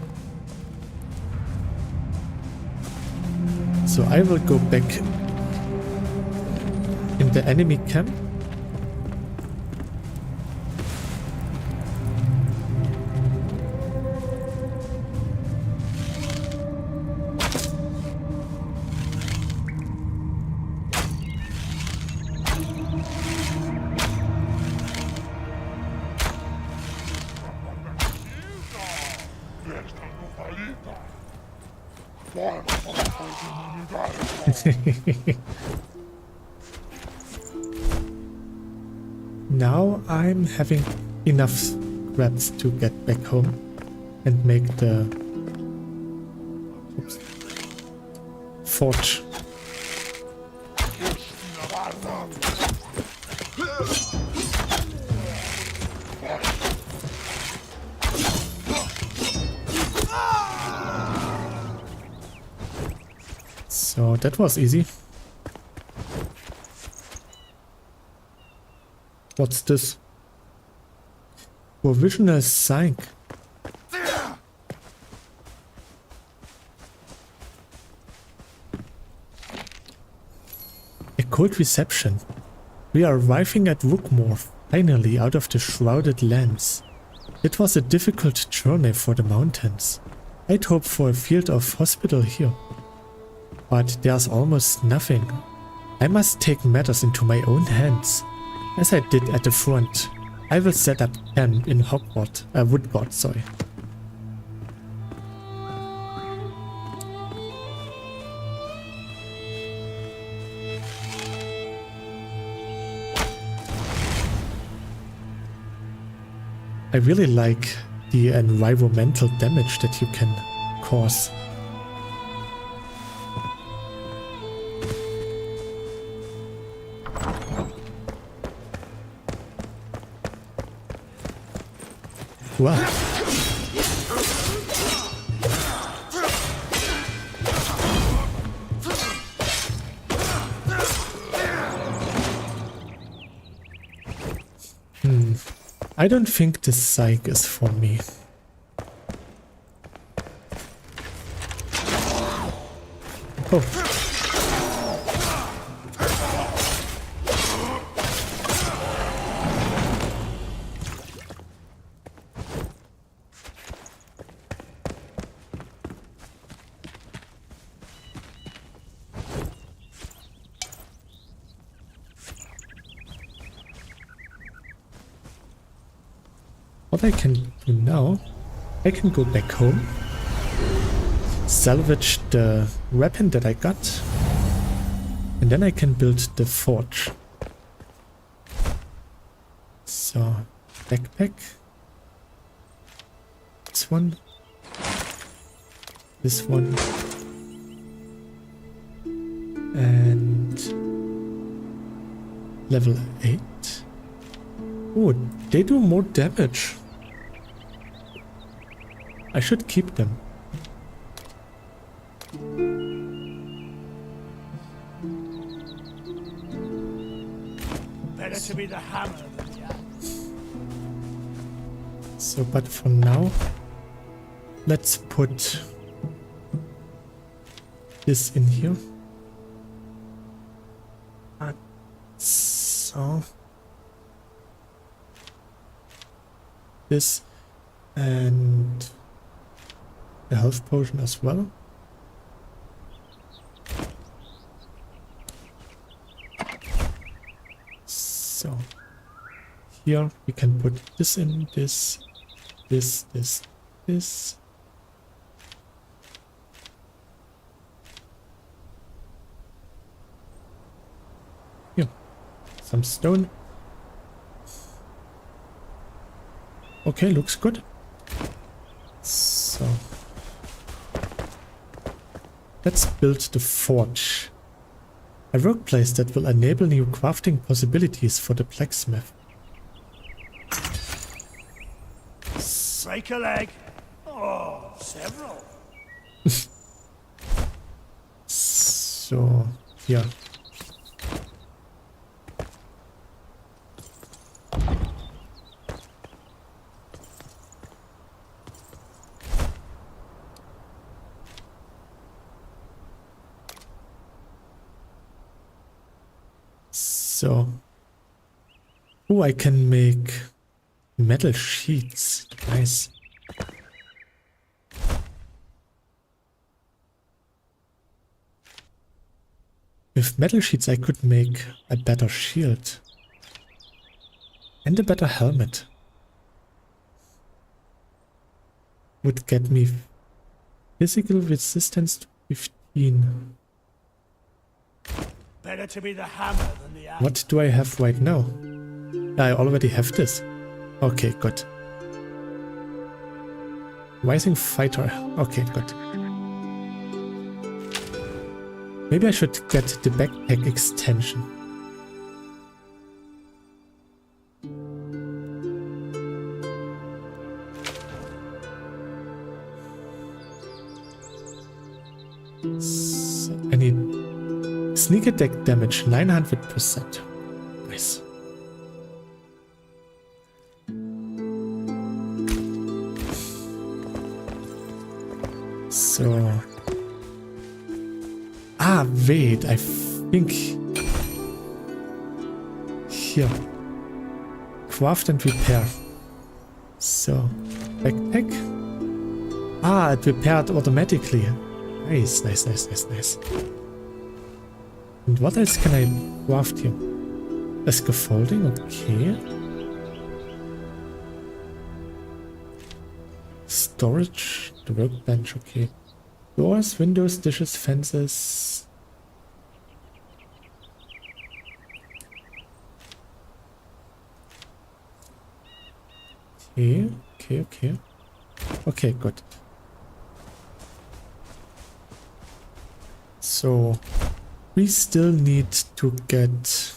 So I will go back in the enemy camp. Now I'm having enough scraps to get back home and make the forge. So that was easy. What's this? Provisional sign. A cold reception. We are arriving at Rookmore, finally out of the shrouded lands. It was a difficult journey for the mountains. I'd hoped for a field of hospital here. But there's almost nothing. I must take matters into my own hands. As I did at the front, I will set up camp in Woodgard, sorry. I really like the environmental damage that you can cause. Wow. I don't think this psych is for me. Oh. What I can do now, I can go back home, salvage the weapon that I got, and then I can build the forge. So, backpack, this one, and level 8. Oh, they do more damage. I should keep them. Better to be the hammer than the axe. So, but for now, let's put this in here. So, this and a health potion as well. here we can put this in, this. Here, some stone. Okay, looks good. So let's build the forge. A workplace that will enable new crafting possibilities for the blacksmith. Break a leg. Oh, several. So, here. So, oh, I can make metal sheets. Nice. With metal sheets I could make a better shield. And a better helmet. Would get me physical resistance to 15. Better to be the hammer than the axe. What do I have right now? I already have this. Okay, good. Rising fighter. Okay, good. Maybe I should get the backpack extension. So I need sneak attack damage 900%. Nice. So, wait, I think here, craft and repair. So, backpack. It repaired automatically. Nice. And what else can I craft here? A scaffolding, okay. Storage, the workbench, okay. Doors, windows, dishes, fences. Okay. Okay, good. So, we still need to get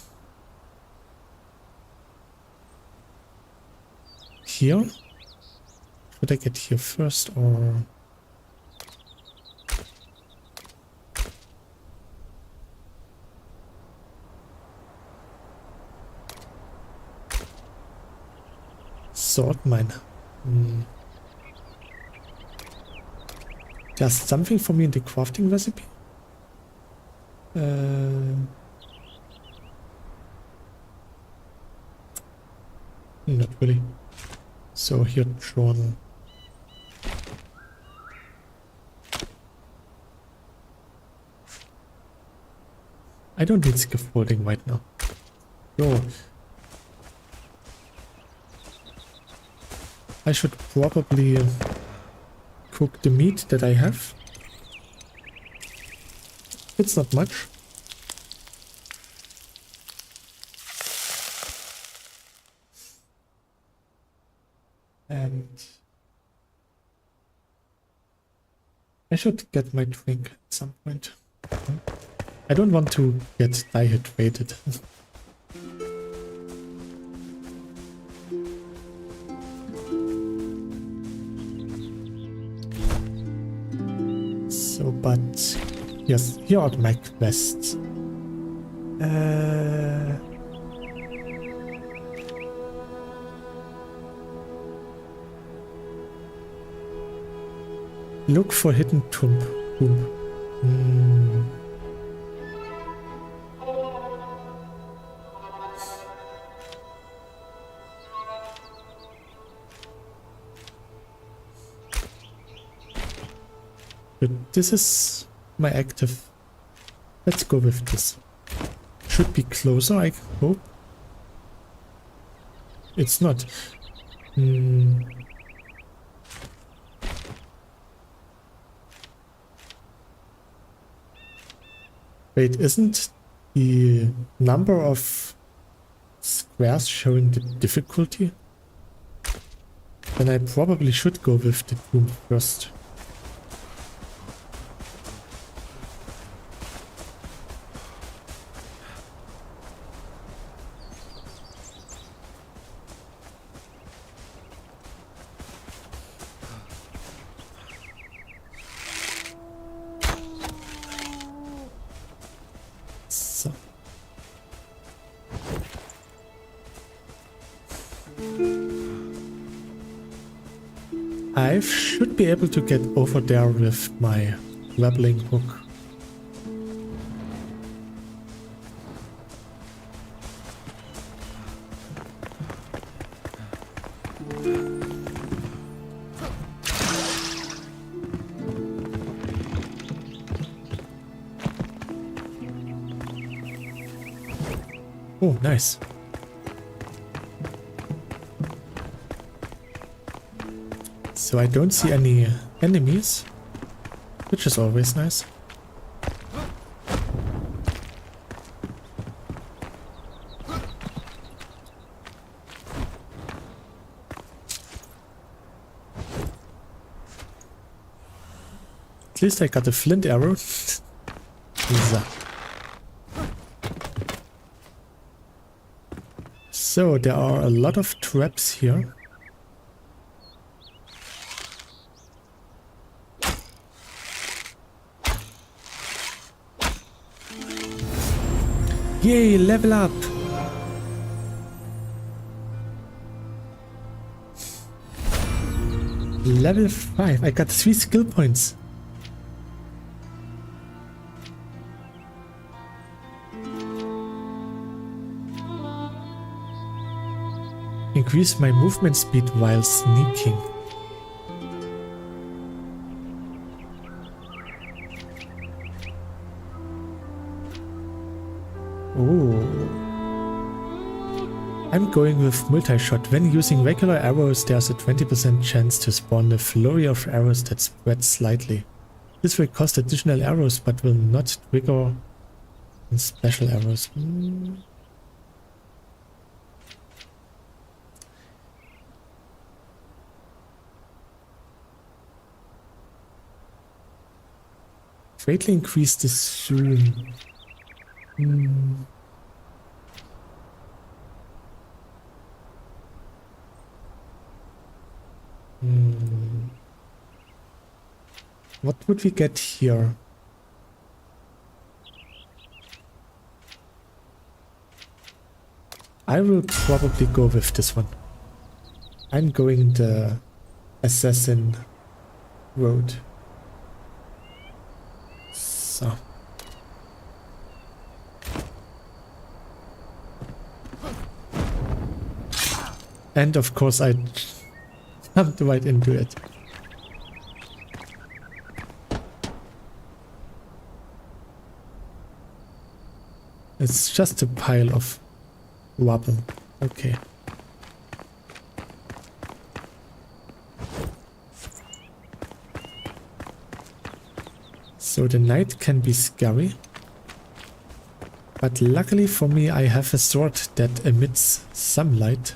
here. Should I get here first or... Sword mine. There's something for me in the crafting recipe? Not really. So here, drawn. I don't need scaffolding right now. No. I should probably cook the meat that I have. It's not much. And I should get my drink at some point. I don't want to get dehydrated. So, but yes, here are my quests. Look for hidden tomb. But this is my active. Let's go with this. Should be closer, I hope. it's not. Hmm. Wait, isn't the number of squares showing the difficulty? Then I probably should go with the tomb first. So. I should be able to get over there with my grappling hook. Oh, nice. So I don't see any enemies, which is always nice. At least I got a flint arrow. So there are a lot of traps here. Yay, level up! Level 5. I got 3 skill points. Increase my movement speed while sneaking. Oh. I'm going with multi-shot. When using regular arrows, there's a 20% chance to spawn a flurry of arrows that spread slightly. This will cost additional arrows, but will not trigger special arrows. Greatly increase the zoom. What would we get here? I will probably go with this one. I'm going the assassin road. So. And of course I jumped right into it. It's just a pile of rubble. Okay. So the night can be scary. But luckily for me I have a sword that emits some light.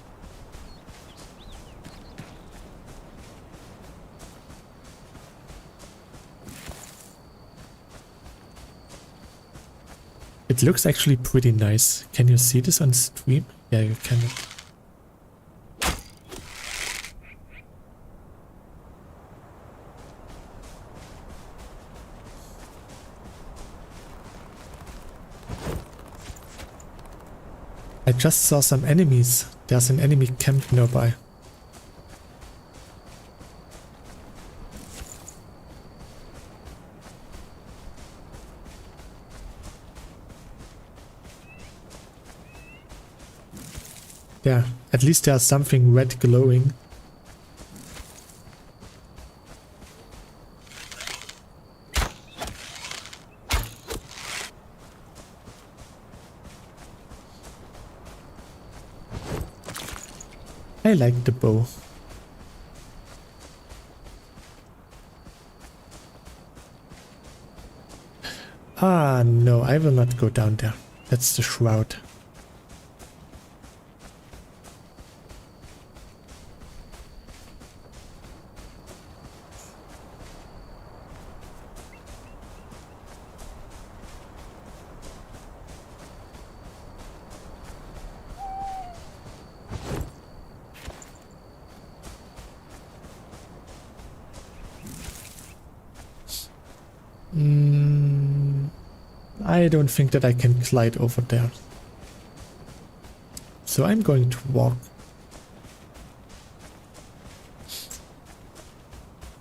It looks actually pretty nice. Can you see this on stream? Yeah, you can. I just saw some enemies. There's an enemy camp nearby. Yeah, at least there's something red glowing. I like the bow. Ah, no, I will not go down there. That's the shroud. I don't think that I can glide over there. So I'm going to walk.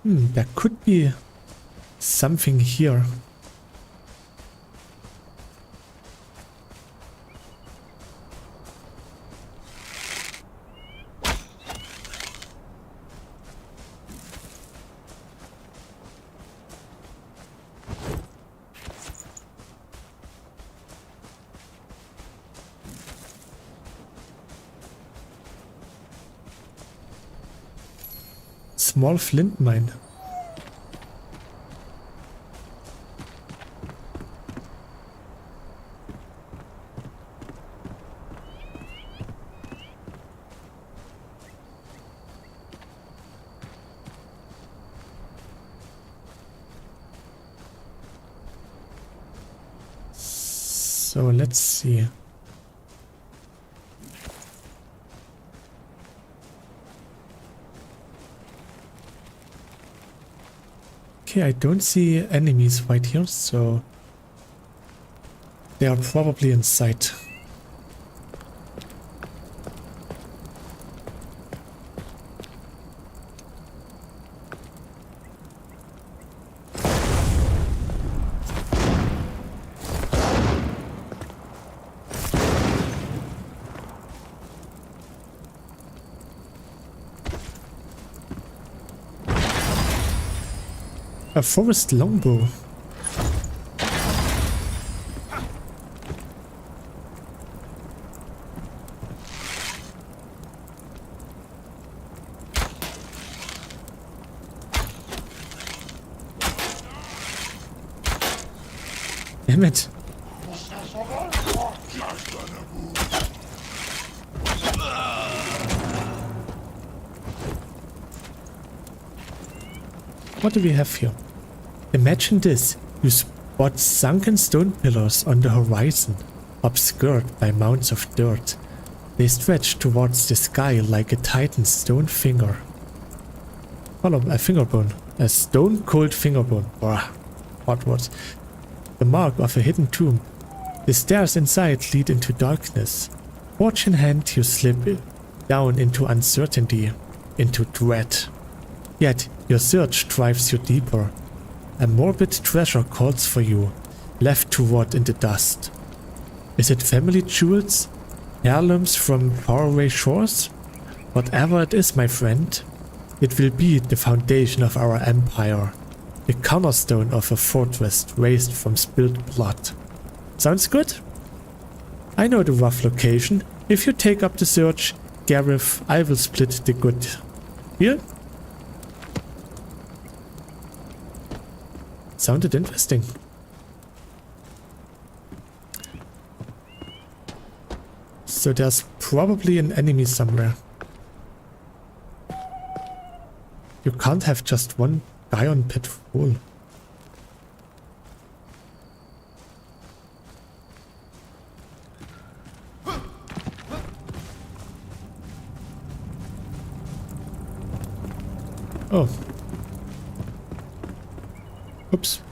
There could be something here. Small flint mine. So let's see. Okay, I don't see enemies right here, so they are probably inside. A forest longbow. Damn it. What do we have here? Imagine this. You spot sunken stone pillars on the horizon, obscured by mounds of dirt. They stretch towards the sky like a titan's stone finger. Follow a fingerbone. A stone-cold fingerbone. Hot words. The mark of a hidden tomb. The stairs inside lead into darkness. Torch in hand, you slip down into uncertainty, into dread. Yet, your search drives you deeper. A morbid treasure calls for you, left to rot in the dust. Is it family jewels? Heirlooms from faraway shores? Whatever it is, my friend, it will be the foundation of our empire. The cornerstone of a fortress raised from spilled blood. Sounds good? I know the rough location. If you take up the search, Gareth, I will split the good. Here? Sounded interesting. So there's probably an enemy somewhere. You can't have just one guy on patrol. Oh. Oops.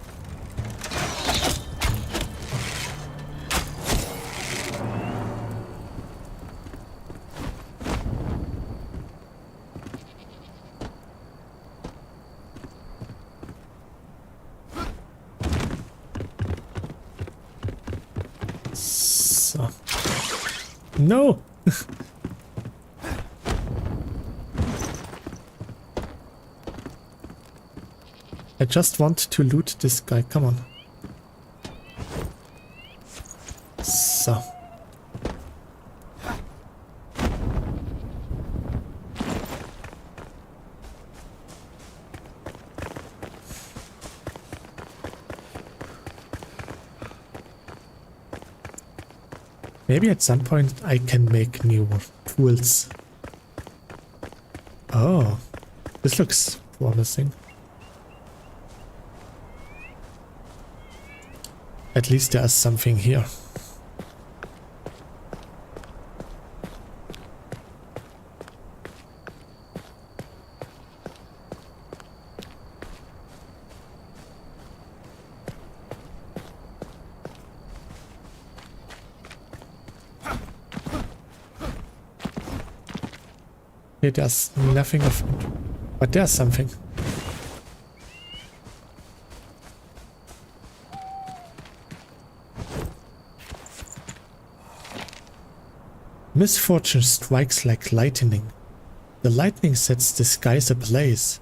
So. No! I just want to loot this guy, come on. So. Maybe at some point I can make new tools. Oh, this looks promising. At least there is something here. Here there's nothing of it, but there's something. Misfortune strikes like lightning. The lightning sets the skies ablaze.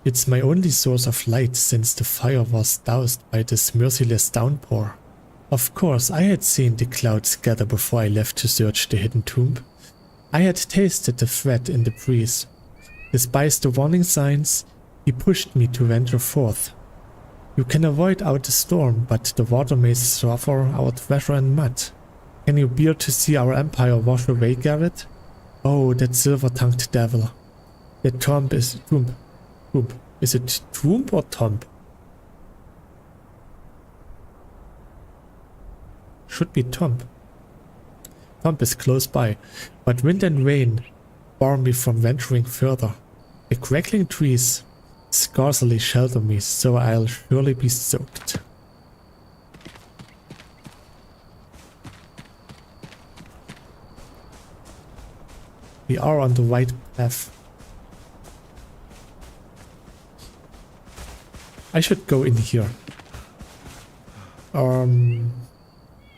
It's my only source of light since the fire was doused by this merciless downpour. Of course, I had seen the clouds gather before I left to search the hidden tomb. I had tasted the threat in the breeze. Despite the warning signs, he pushed me to venture forth. You can avoid out the storm, but the water may suffer out weather and mud. Can you bear to see our empire wash away, Garrett? Oh, that silver-tongued devil. That tomb is... tomb. Is it tomb or tomb? Should be tomb. Tomb is close by, but wind and rain bar me from venturing further. The crackling trees scarcely shelter me, so I'll surely be soaked. We are on the right path. I should go in here.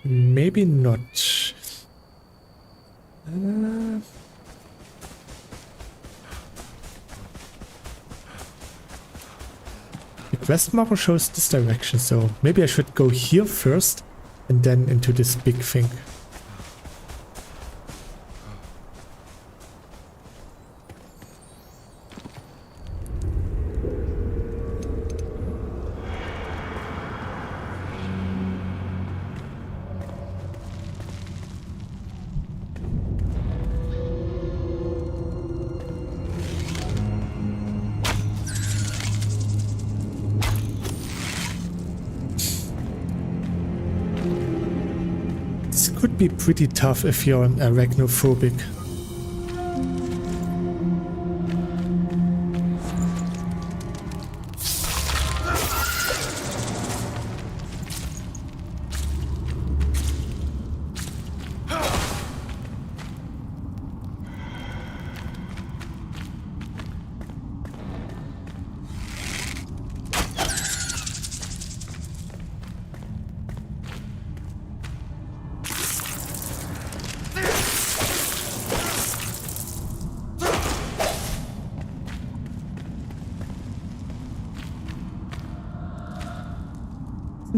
Maybe not. The quest marker shows this direction, so maybe I should go here first and then into this big thing. Could be pretty tough if you're an arachnophobic.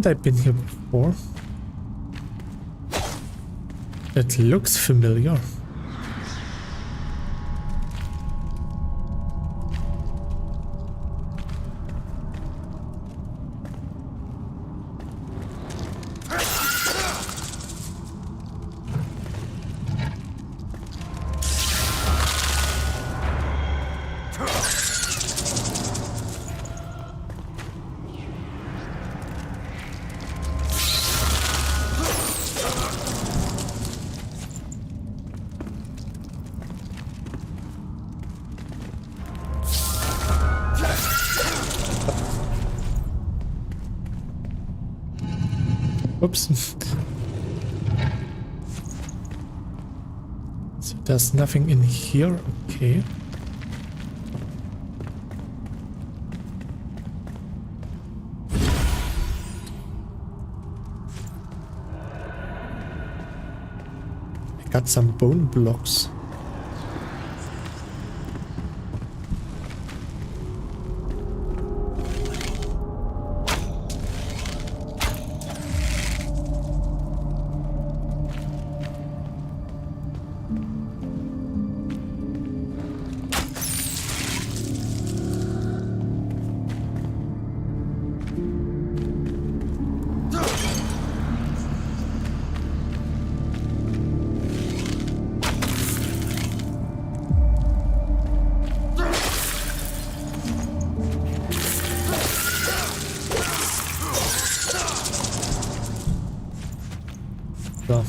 I've been here before. It looks familiar. Oops. So there's nothing in here. Okay. I got some bone blocks. So.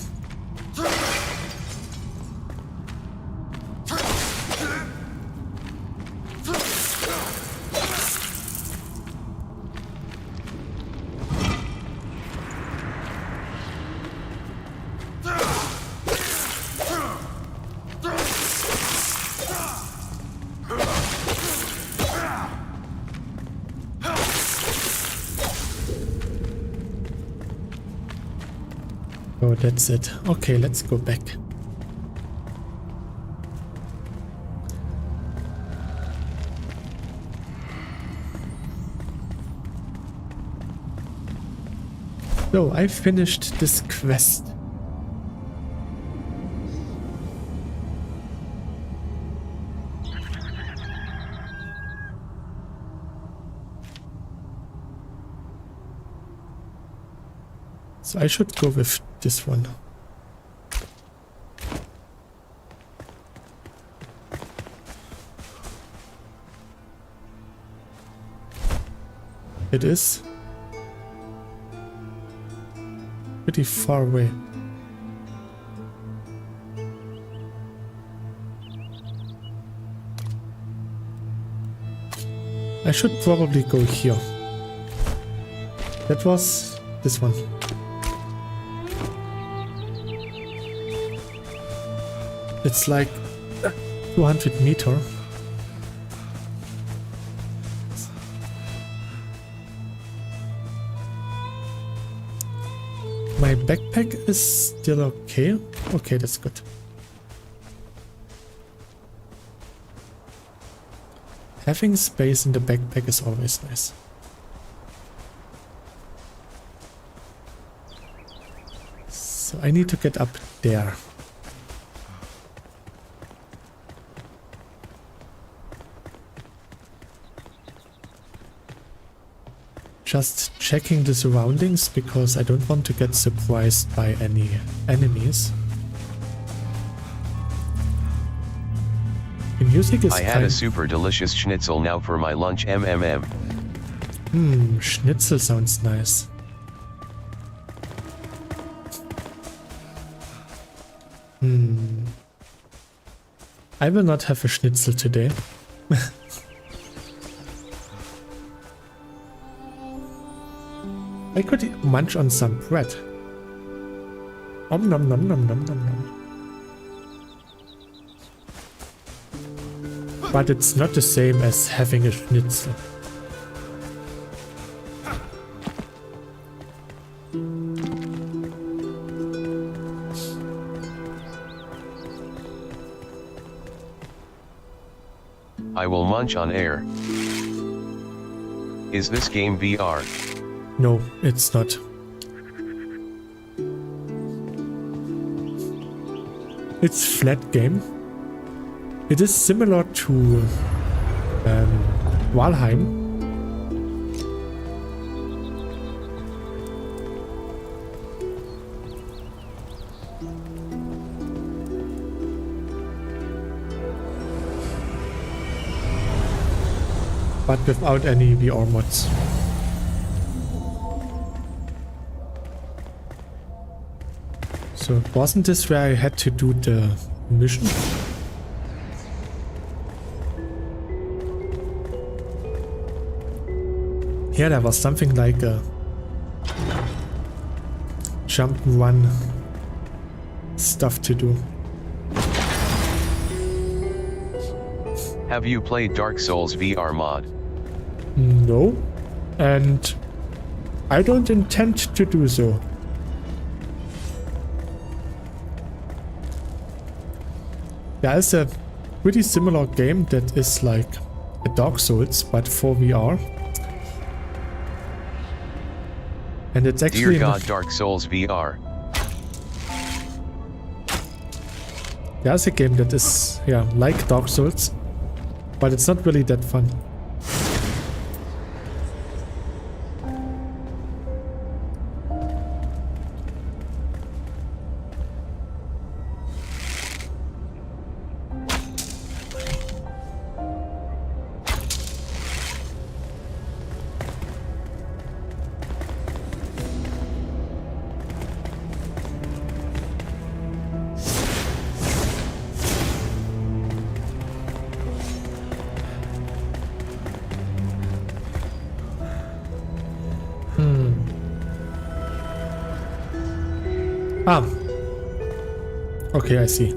Oh, that's it. Okay, let's go back. So, I finished this quest. So I should go with this one. It is pretty far away. I should probably go here. That was this one. It's like 200 meters. My backpack is still okay. Okay, that's good. Having space in the backpack is always nice. So I need to get up there. Just checking the surroundings because I don't want to get surprised by any enemies. The music is I had a super delicious schnitzel now for my lunch. Schnitzel sounds nice. I will not have a schnitzel today. I could munch on some bread. Nom nom nom nom nom nom nom. But it's not the same as having a schnitzel. I will munch on air. Is this game VR? No, it's not. It's flat game. It is similar to Valheim. But without any VR mods. So wasn't this where I had to do the mission? Yeah, there was something like a jump and run stuff to do. Have you played Dark Souls VR mod? No, and I don't intend to do so. There is a pretty similar game that is like a Dark Souls but for VR. And it's actually... Dear God, Dark Souls VR. There's a game that is, yeah, like Dark Souls, but it's not really that fun. Ah. Okay, I see.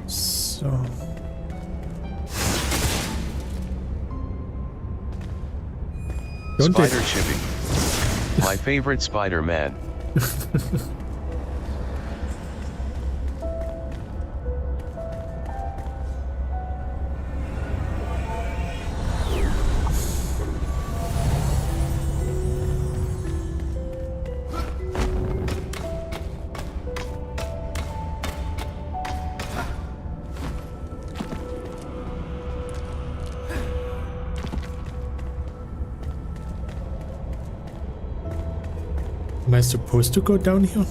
So. Don't Spider Chippy. My favorite Spider-Man. Am I supposed to go down here?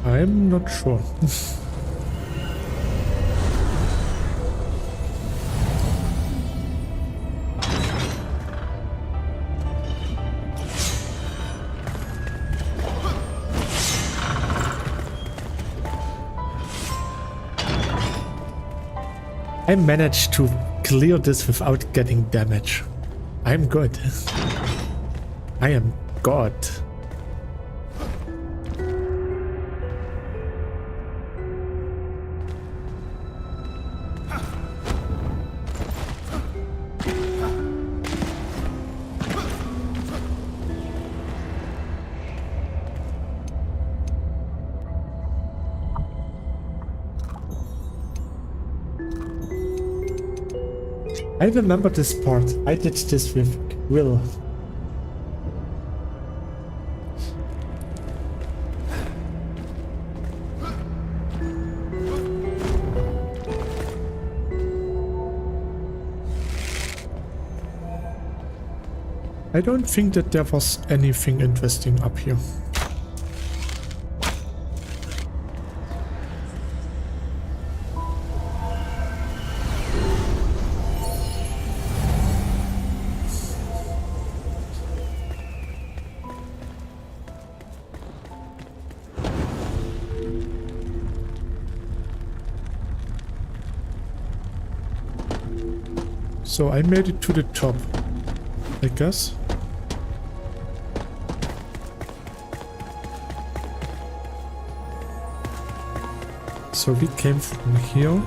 I'm not sure. I managed to clear this without getting damage. I'm good. I am God. I remember this part. I did this with Will. I don't think that there was anything interesting up here. So I made it to the top, I guess. So we came from here.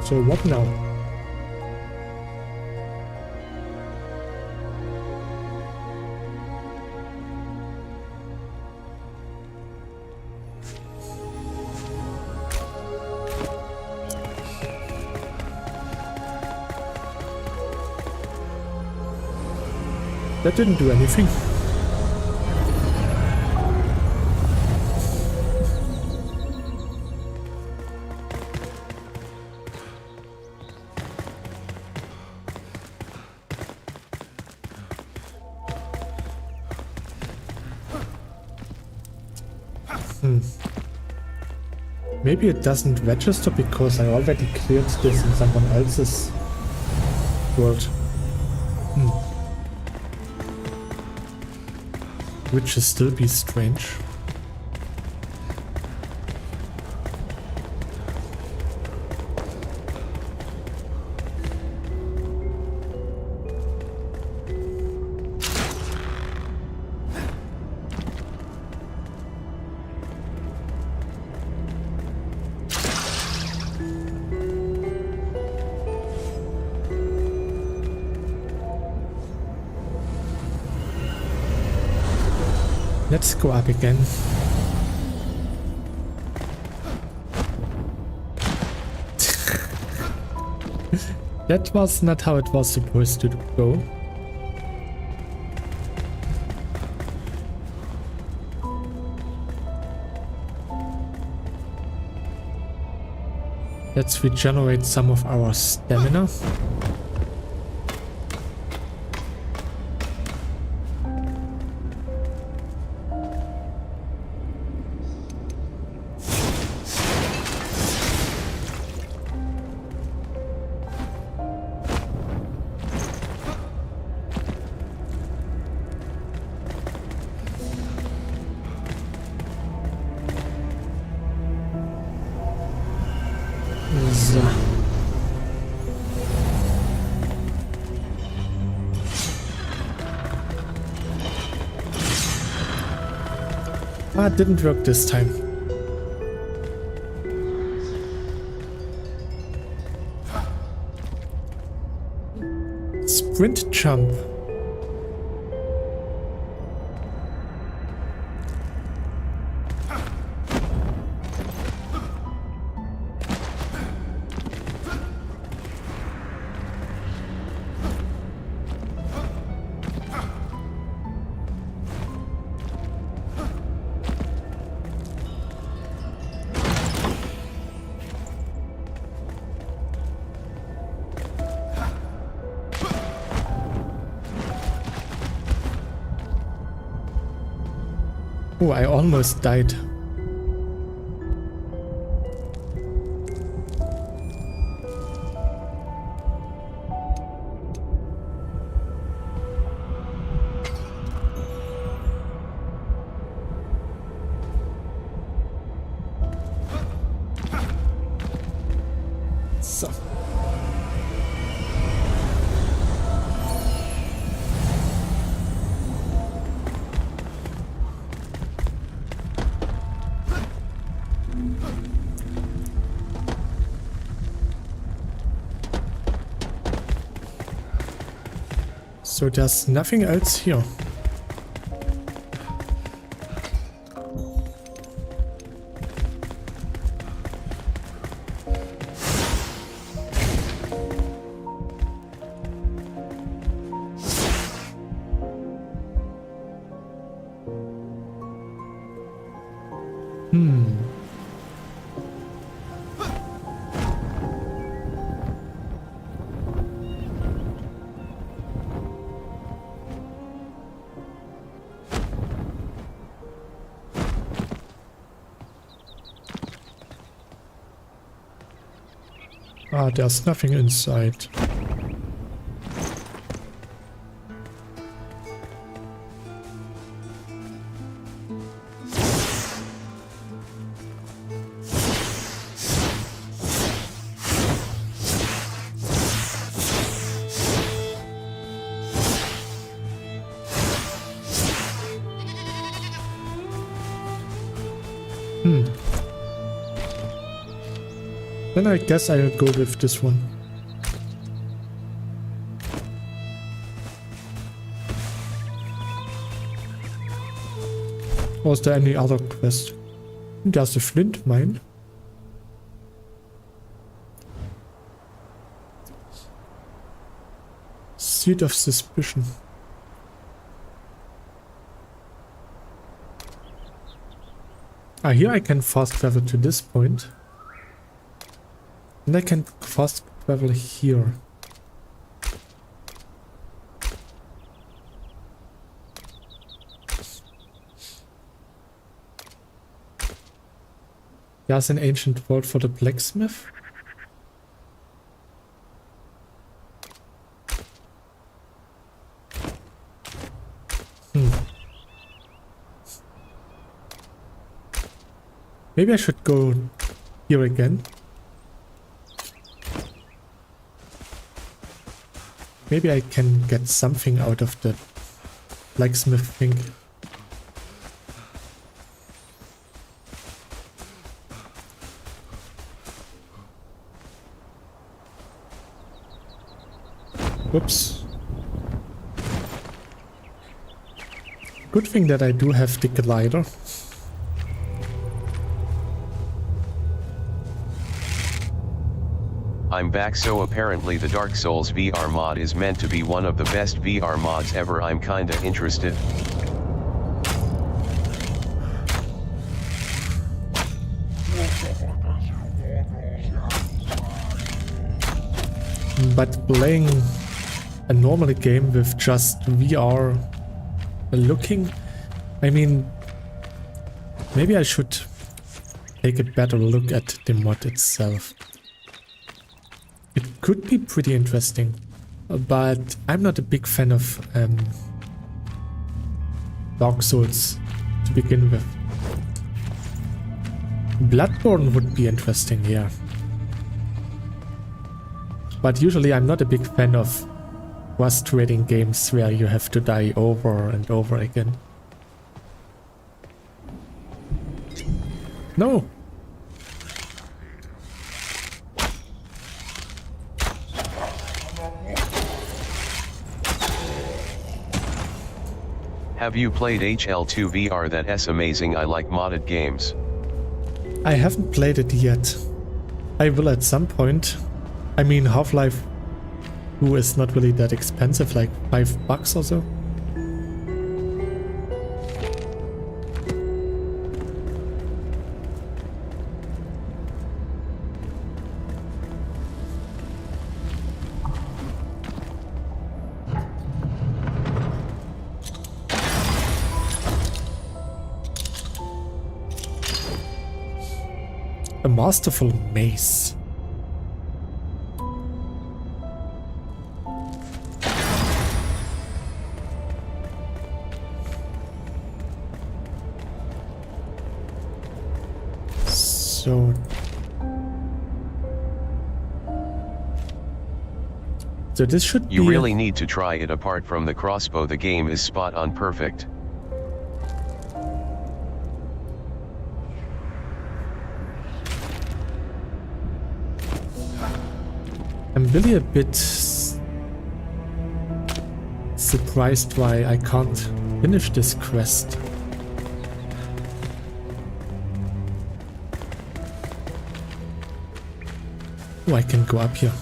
So what now? That didn't do anything. Maybe it doesn't register because I already cleared this in someone else's world. Which should still be strange. Let's go up again. That was not how it was supposed to go. Let's regenerate some of our stamina. So. Ah, it didn't work this time. Sprint jump. Oh, I almost died. So. So there's nothing else here. Ah, there's nothing inside. Then I guess I'll go with this one. Was there any other quest? There's a flint mine. Seed of suspicion. Ah, here I can fast travel to this point. And I can fast travel here. There's an ancient vault for the blacksmith. Maybe I should go here again. Maybe I can get something out of the blacksmith thing. Whoops. Good thing that I do have the glider. I'm back. So apparently the Dark Souls VR mod is meant to be one of the best VR mods ever. I'm kinda interested. but playing a normal game with just VR looking, I mean, maybe I should take a better look at the mod itself. It could be pretty interesting, but I'm not a big fan of Dark Souls to begin with. Bloodborne would be interesting, yeah. But usually I'm not a big fan of frustrating games where you have to die over and over again. No! Have you played HL2VR? That's amazing. I like modded games. I haven't played it yet. I will at some point. I mean, Half-Life 2 is not really that expensive, like $5 or so. A masterful maze. So this should be... You really need to try it. Apart from the crossbow, the game is spot on perfect. I'm really a bit surprised why I can't finish this quest. Oh, I can go up here.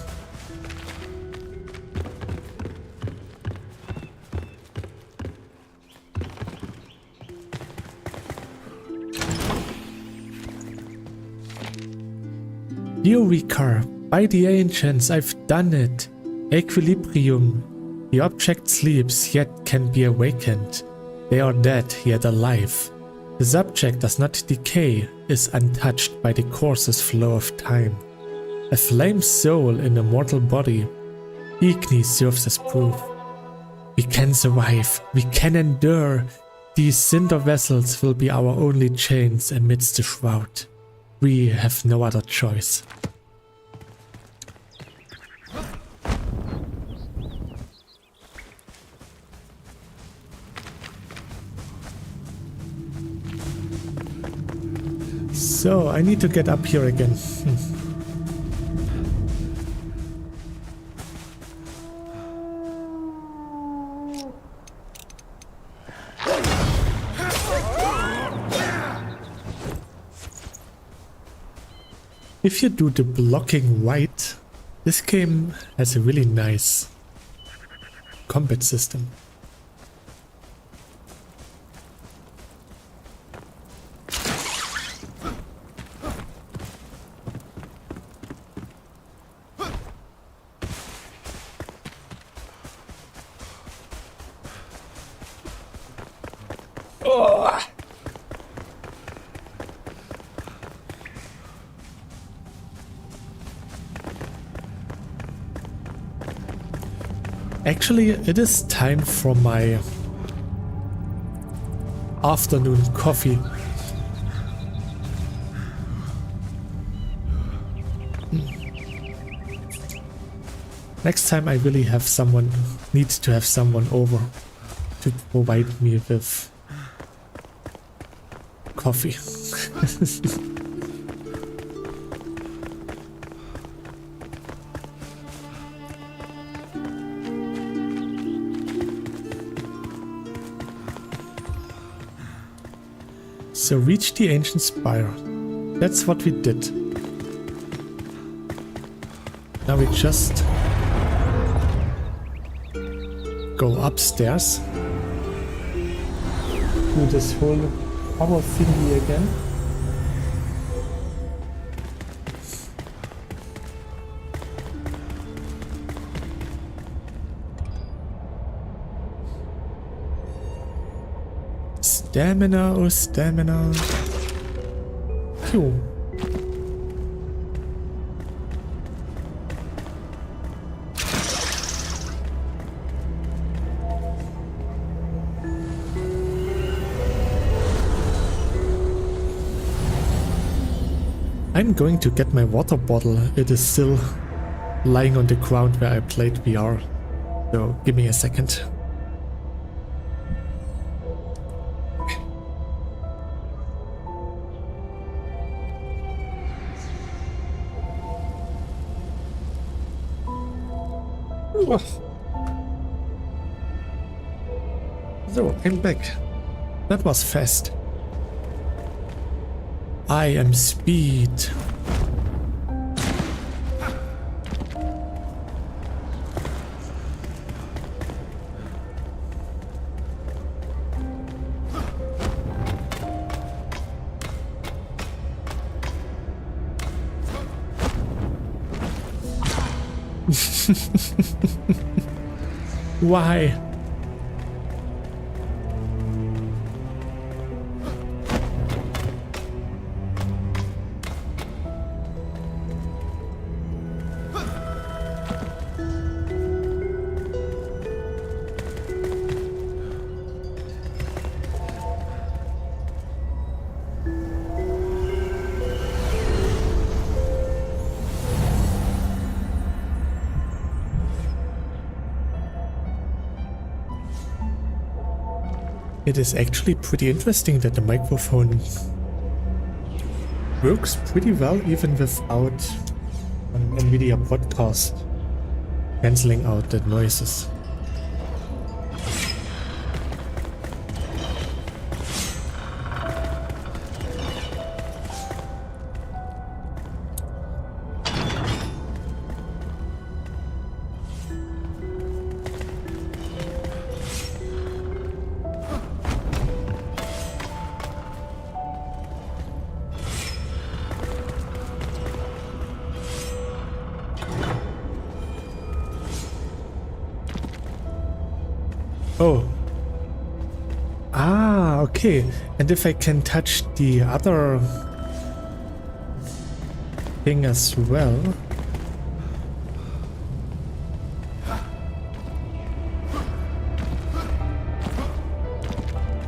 Eureka! By the ancients, I've done it! Equilibrium. The object sleeps, yet can be awakened. They are dead, yet alive. The subject does not decay, is untouched by the course's flow of time. A flame soul in a mortal body. Igni serves as proof. We can survive, we can endure. These cinder vessels will be our only chains amidst the shroud. We have no other choice. So, I need to get up here again. If you do the blocking right, this game has a really nice combat system. Actually, it is time for my afternoon coffee. Next time I really have someone, need to have someone over to provide me with coffee. So reach the ancient spire. That's what we did. Now we just go upstairs. Do this whole power thingy again. stamina, oh stamina. Phew. I'm going to get my water bottle. It is still lying on the ground where I played VR. So give me a second. So, I'm back. That was fast. I am speed. Why? It is actually pretty interesting that the microphone works pretty well even without an NVIDIA podcast cancelling out the noises. Oh. Ah, okay. And if I can touch the other thing as well.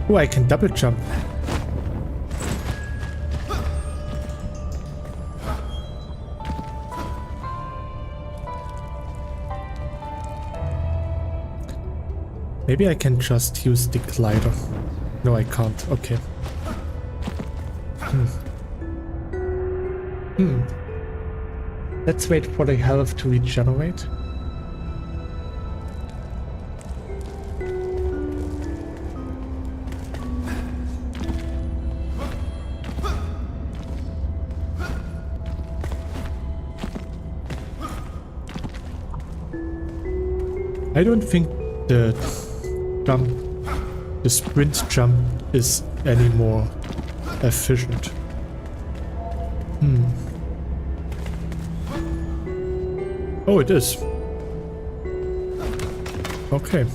Oh, I can double jump. Maybe I can just use the glider. No, I can't. Okay. Let's wait for the health to regenerate. I don't think the sprint jump is any more efficient. Oh, it is. Okay.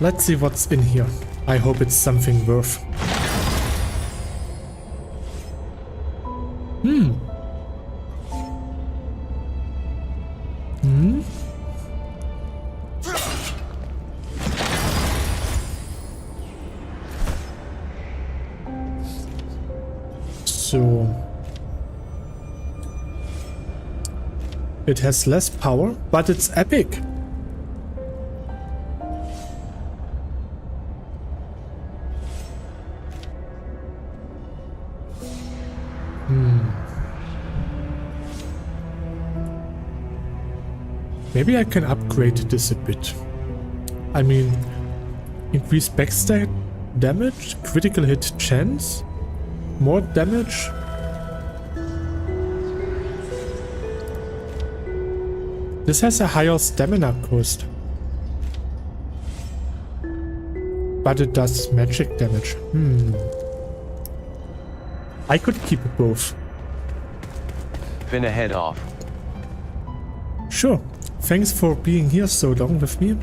Let's see what's in here. I hope it's something worth. So it has less power, but it's epic. Maybe I can upgrade this a bit. I mean, increase backstab damage, critical hit chance, more damage. This has a higher stamina cost. But it does magic damage. I could keep both. Finna head off. Sure. Thanks for being here so long with me.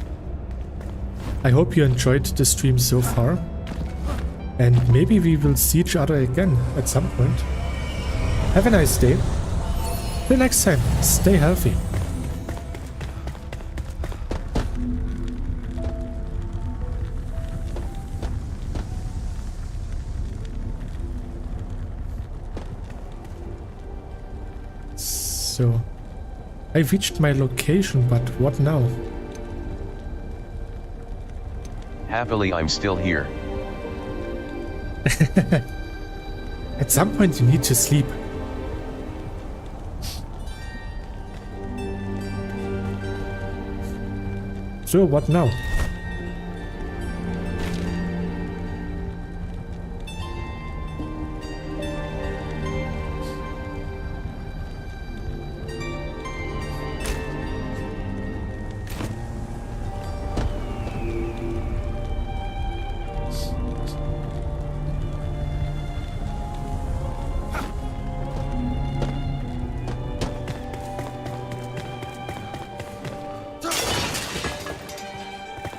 I hope you enjoyed the stream so far. And maybe we will see each other again at some point. Have a nice day. Till next time, stay healthy. So, I reached my location, but what now? Happily, I'm still here. At some point you need to sleep. So, what now?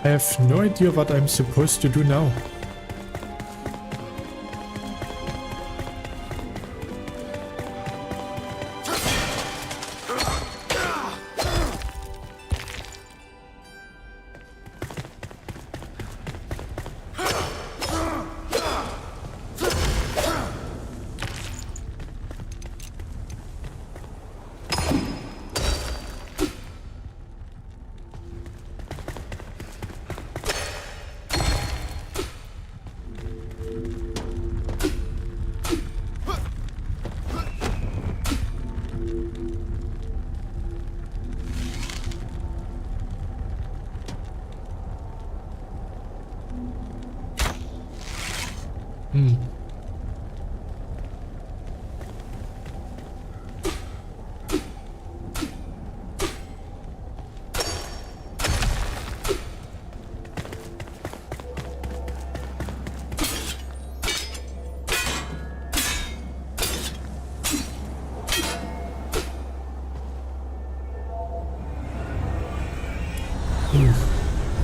I have no idea what I'm supposed to do now.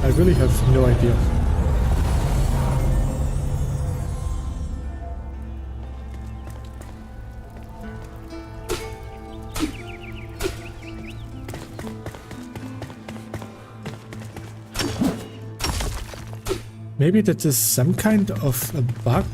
I really have no idea. Maybe that is some kind of a bug.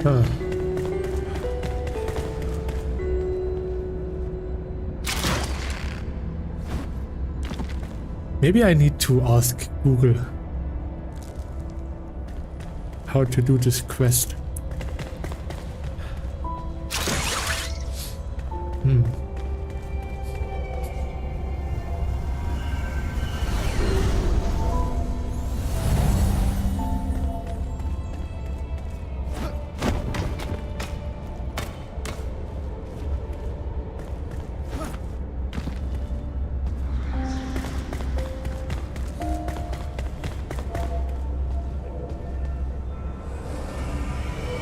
Huh. Maybe I need to ask Google how to do this quest.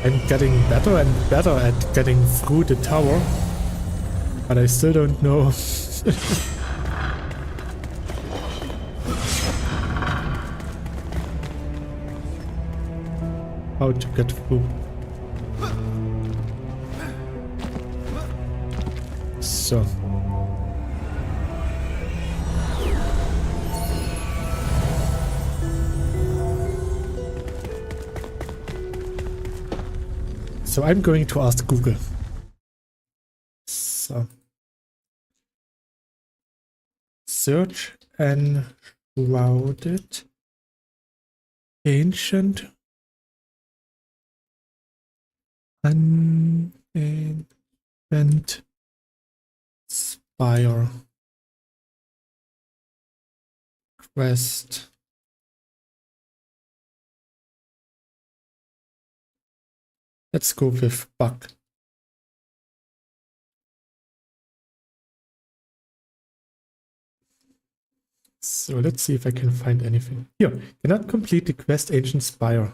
I'm getting better and better at getting through the tower, but I still don't know how to get through. So. So I'm going to ask Google. search Wnschrouded ancient engangemant spire quest. Let's go with bug. So let's see if I can find anything. Here, cannot complete the quest Ancient Spire.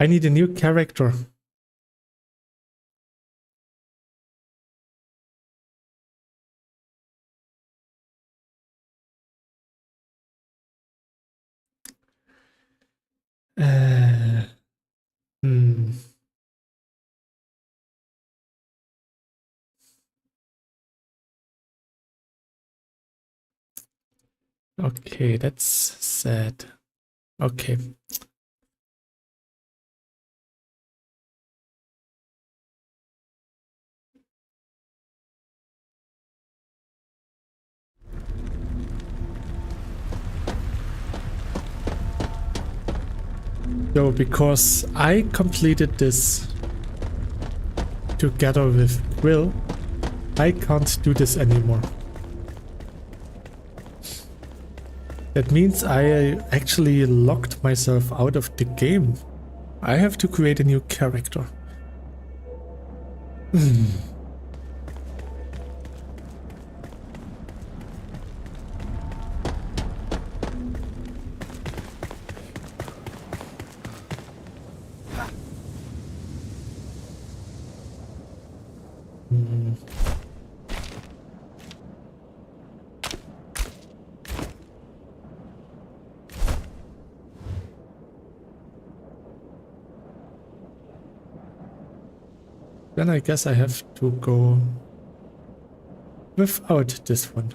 I need a new character. Okay, that's sad. Okay. So, because I completed this together with Will, I can't do this anymore. That means I actually locked myself out of the game. I have to create a new character. Then I guess I have to go without this one.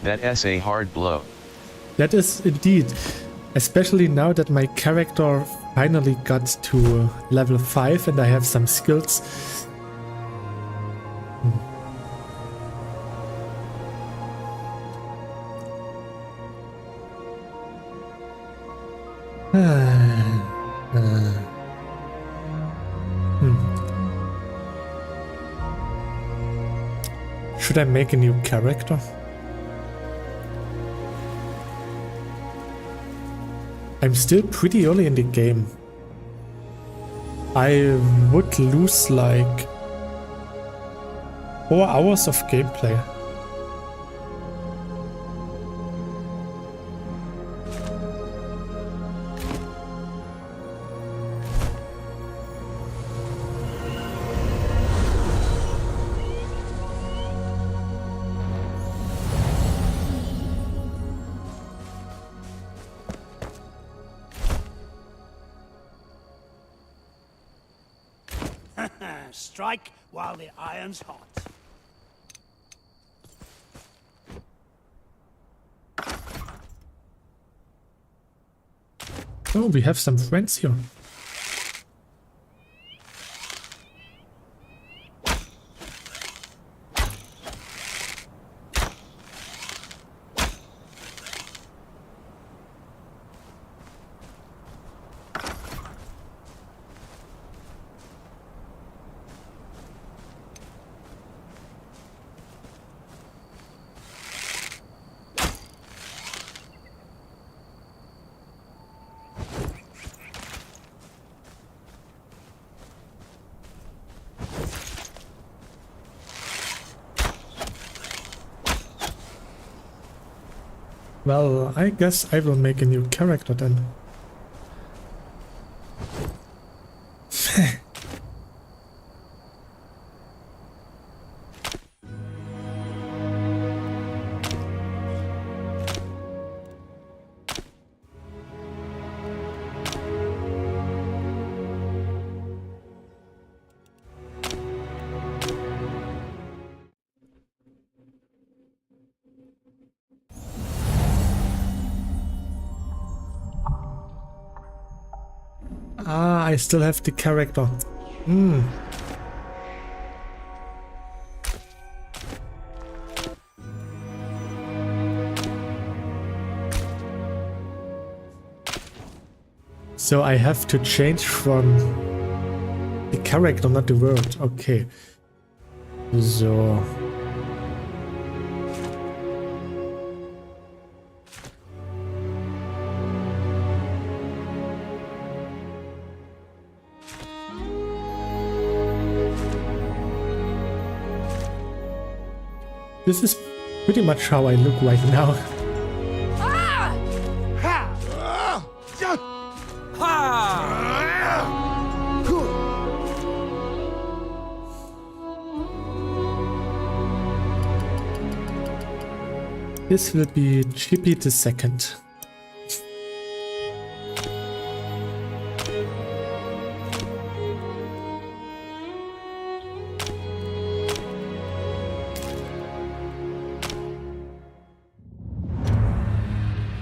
That's a hard blow. That is indeed, especially now that my character finally got to level 5 and I have some skills. Should I make a new character? I'm still pretty early in the game. I would lose like 4 hours of gameplay. Strike while the iron's hot. Oh, we have some friends here. Well, I guess I will make a new character then. Ah, I still have the character. So I have to change from the character, not the word. Okay. So. This is pretty much how I look right now. This will be Chippy the Second.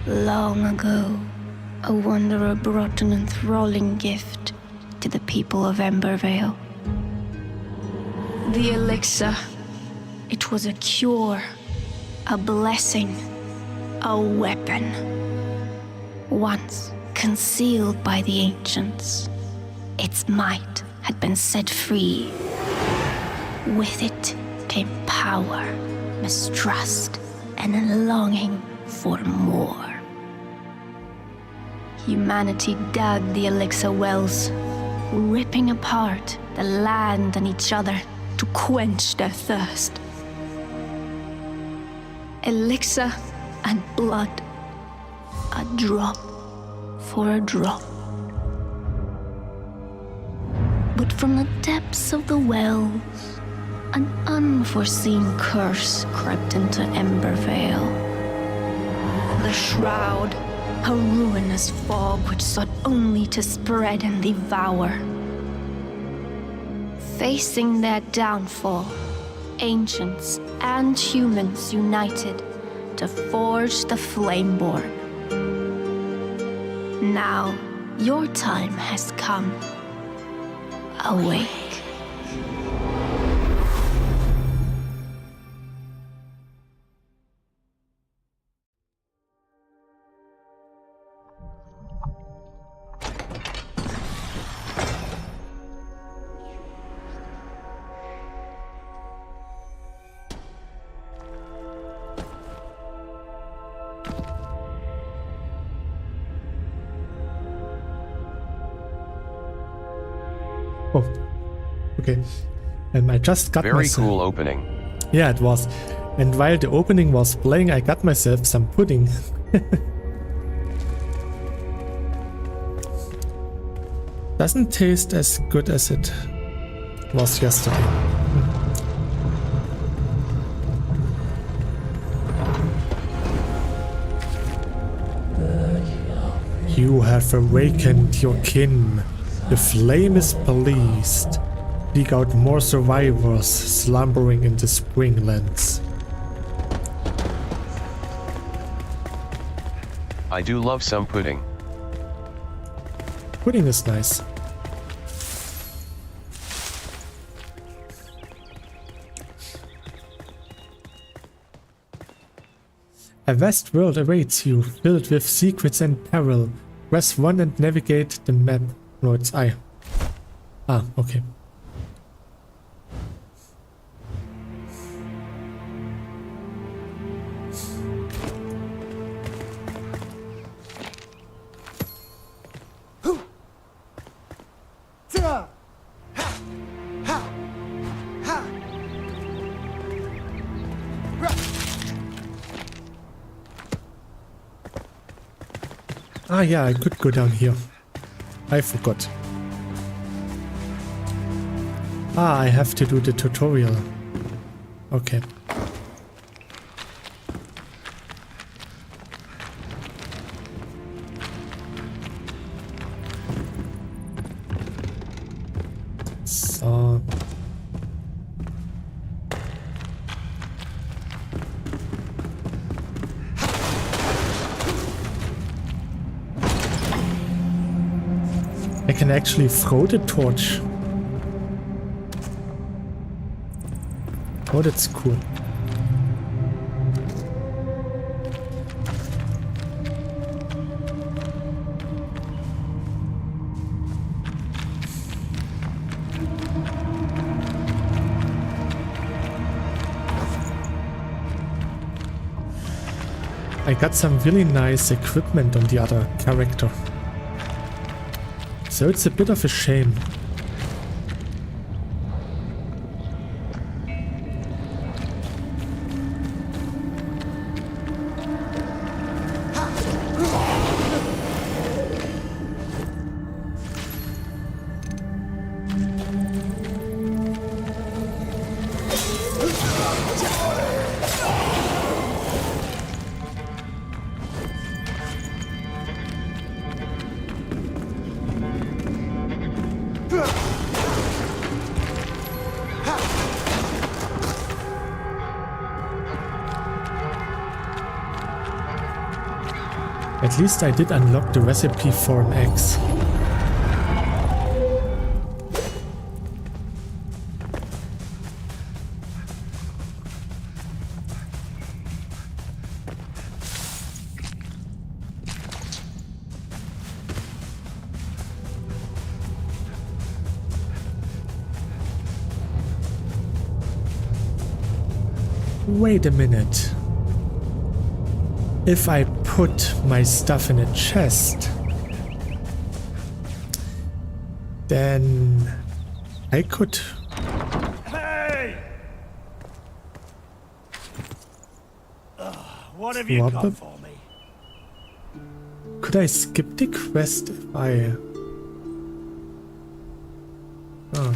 Long ago, a wanderer brought an enthralling gift to the people of Embervale. The elixir. It was a cure, a blessing, a weapon. Once concealed by the ancients, its might had been set free. With it came power, mistrust, and a longing for more. Humanity dug the elixir wells, ripping apart the land and each other to quench their thirst. Elixir and blood, a drop for a drop. But from the depths of the wells, an unforeseen curse crept into Embervale. The Shroud, a ruinous fog which sought only to spread and devour. Facing their downfall, ancients and humans united to forge the Flameborn. Now, your time has come. Awake. Oh, okay. I just got Very myself... cool opening. Yeah, it was. And while the opening was playing, I got myself some pudding. Doesn't taste as good as it was yesterday. You have awakened your kin. The flame is pleased. Seek out more survivors slumbering in the springlands. I do love some pudding. Pudding is nice. A vast world awaits you, filled with secrets and peril. Press 1 and navigate the map. No, it's I. Ah, okay. Ah, yeah, I could go down here. I forgot. Ah, I have to do the tutorial. Okay. So. can actually throw the torch. Oh, that's cool. I got some really nice equipment on the other character. So it's a bit of a shame. At least I did unlock the recipe for an axe. Wait a minute. If I put my stuff in a chest, then I could... Hey! What have you got for me? Could I skip the quest if I... Oh.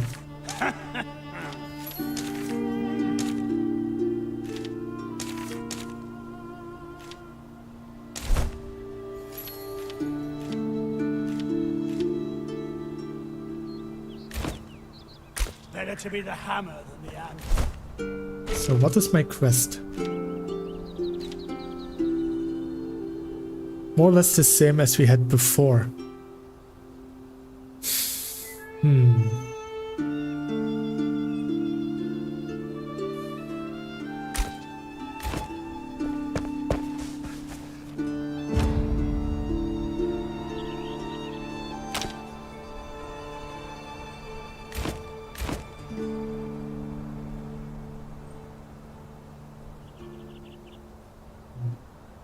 Better to be the hammer than the anvil. So what is my quest? More or less the same as we had before.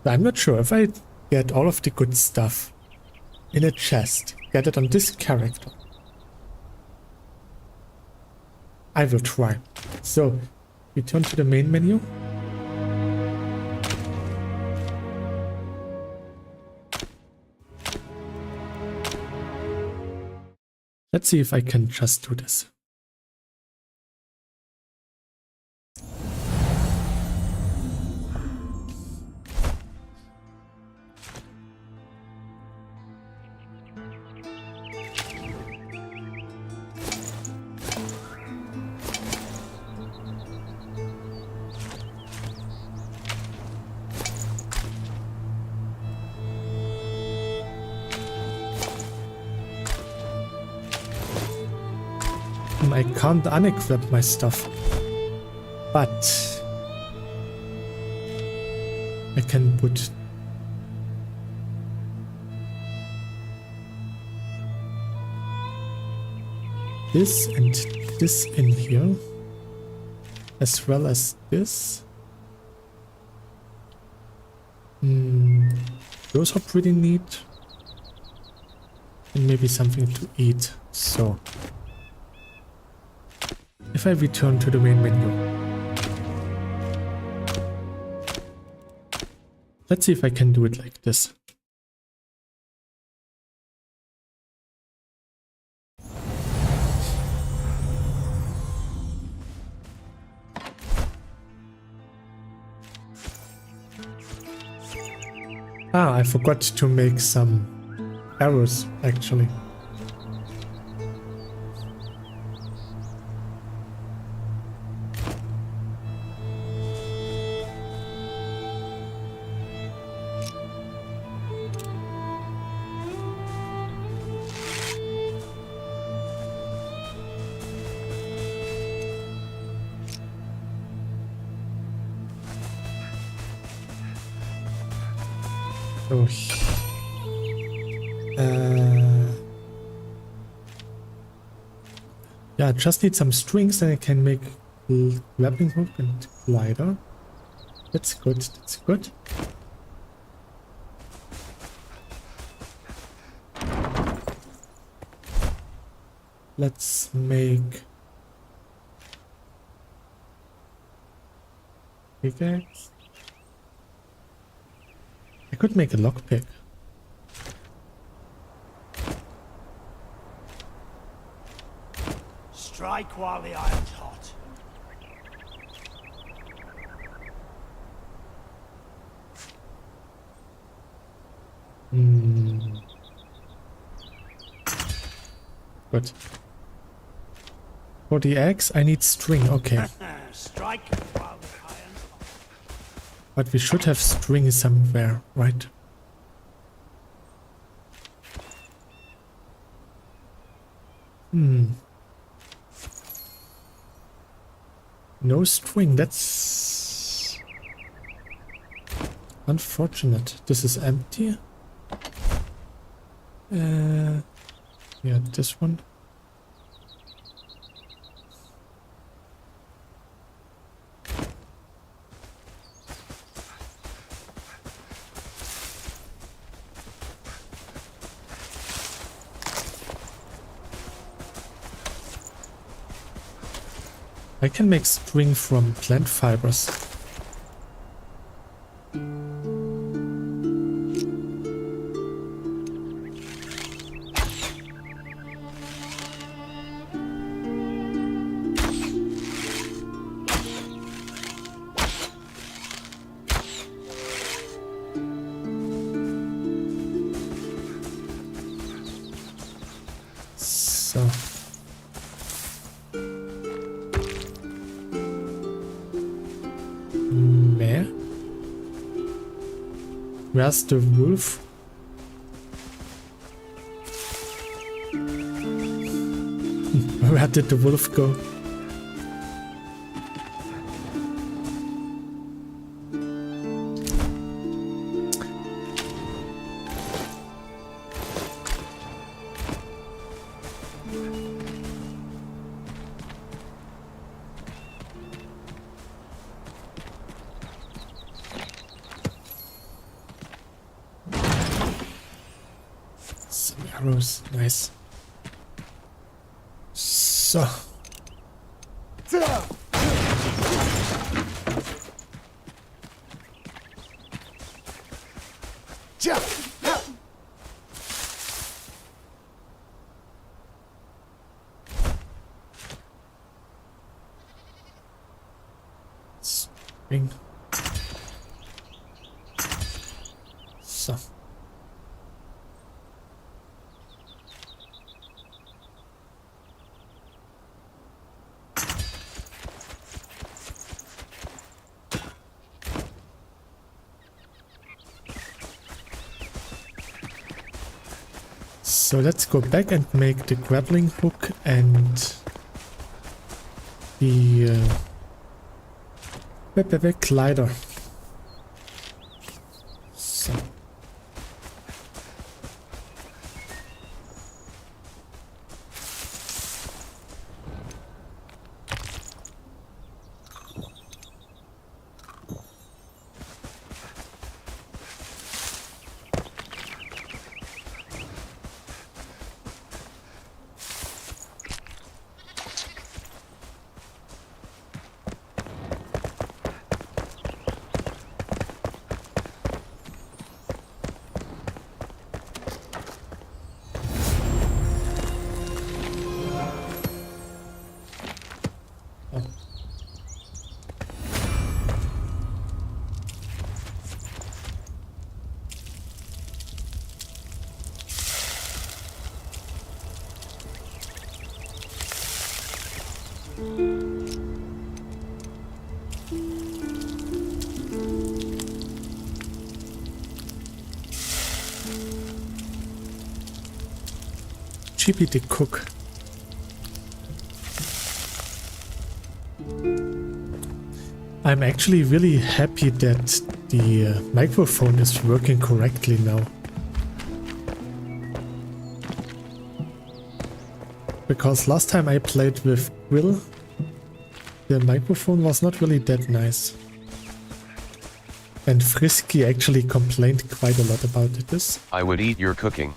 I'm not sure if I get all of the good stuff in a chest, get it on this character. I will try. So, return to the main menu. Let's see if I can just do this. I can't unequip my stuff, but I can put this and this in here, as well as this. Those are pretty neat, and maybe something to eat. So if I return to the main menu, let's see if I can do it like this. Ah, I forgot to make some arrows actually. So, yeah, I just need some strings and I can make a grappling hook and glider. That's good, that's good. Let's make pickaxe. I could make a lockpick. Strike while the iron's hot. Good. For the axe, I need string. Okay. Strike while the iron's hot. But we should have string somewhere, right? No string, that's unfortunate. This is empty. Yeah, this one. I can make string from plant fibers. So. Where's the wolf? Where did the wolf go? Arrows, nice. So. String. So. So let's go back and make the grappling hook and the glider. So. Chippy the cook. I'm actually really happy that the microphone is working correctly now. Because last time I played with Will, the microphone was not really that nice. And Frisky actually complained quite a lot about this. I would eat your cooking.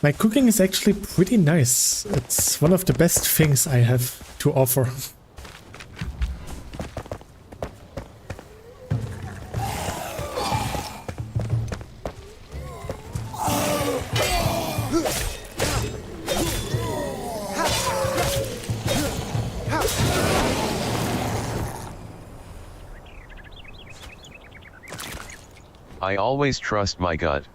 My cooking is actually pretty nice. It's one of the best things I have to offer. I always trust my gut.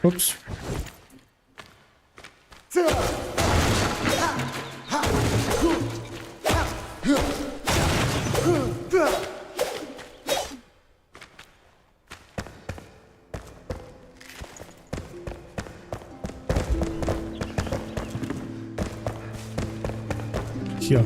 Oops. Here.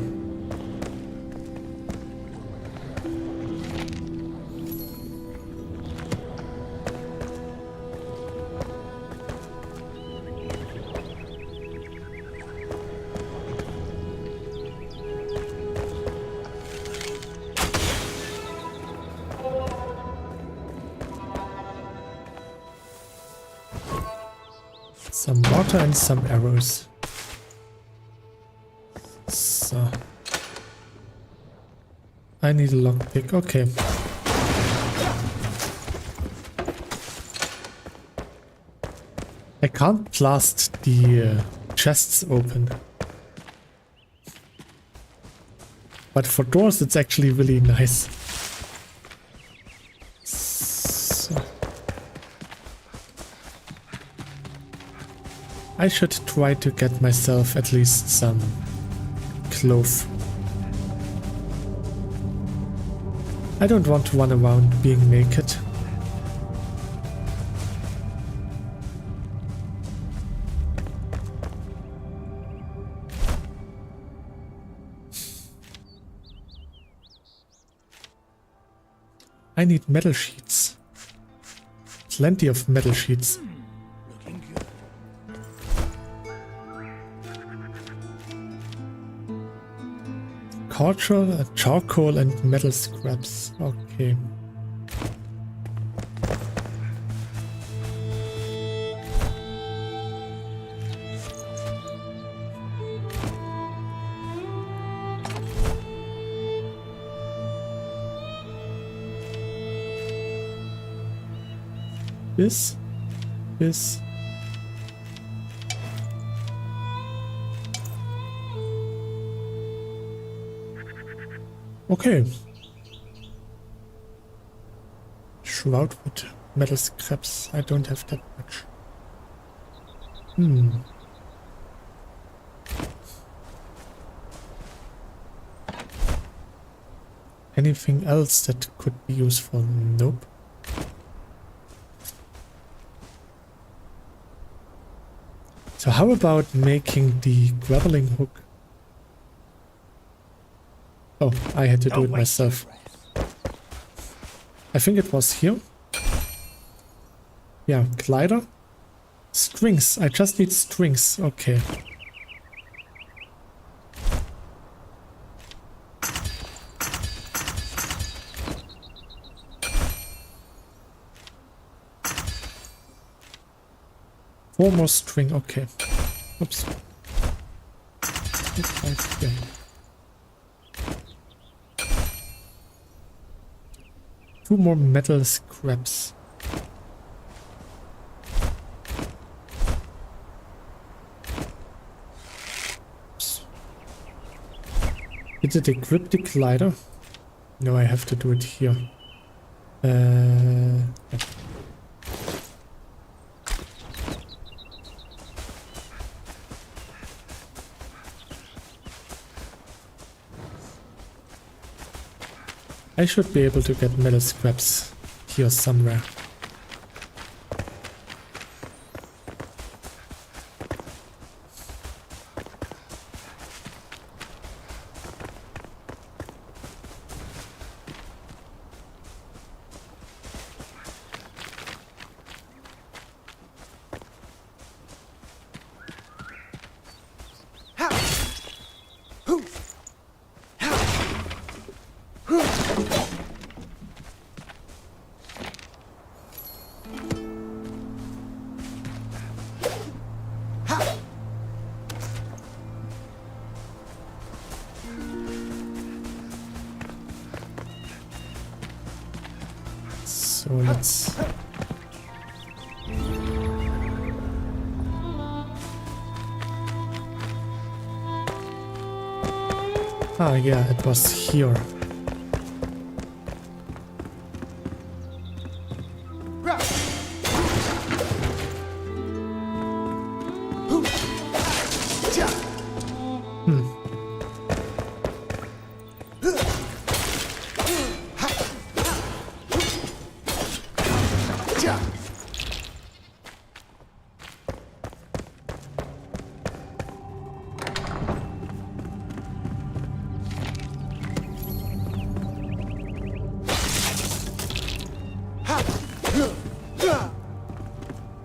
Some water and some arrows. So. I need a lockpick, okay. I can't blast the chests open. But for doors it's actually really nice. So. I should try to get myself at least some clothes. I don't want to run around being naked. I need metal sheets. Plenty of metal sheets. Looking good. Charcoal and metal scraps. Okay. This. Okay. Wnschrouded metal scraps. I don't have that much. Anything else that could be useful? Nope. So how about making the grappling hook? Oh, I had to do it myself. I think it was here. Yeah, glider. Strings. I just need strings. Okay. Four more string. Okay. Oops. Okay. Two more metal scraps. Did it equip the glider? No, I have to do it here. Yeah. I should be able to get metal scraps here somewhere. So let's... Ah, yeah, it was here.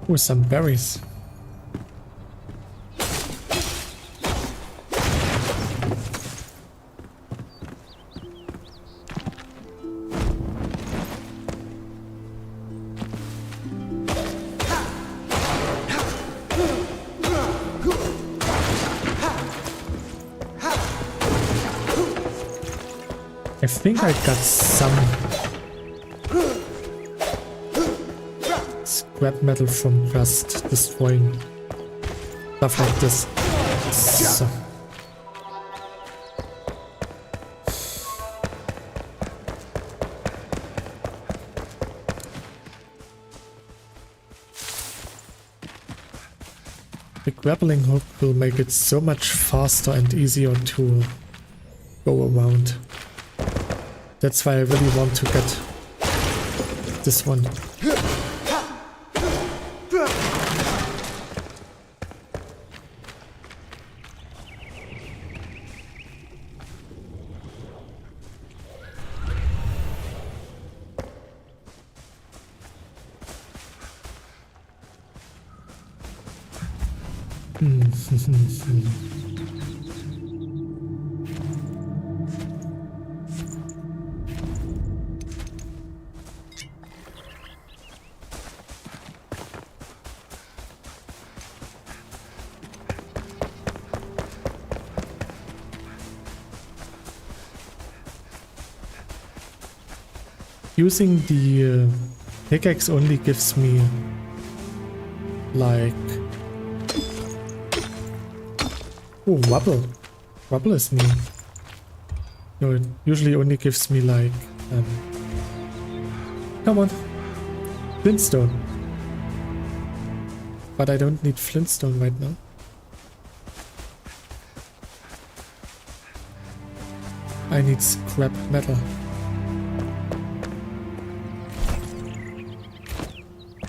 Ooh, some berries. I think I got some scrap metal from just destroying stuff like this. So. The grappling hook will make it so much faster and easier to go around. That's why I really want to get this one. Using the pickaxe only gives me like... Oh, rubble. Rubble is new. No, it usually only gives me like... come on. Flintstone. But I don't need flintstone right now. I need scrap metal.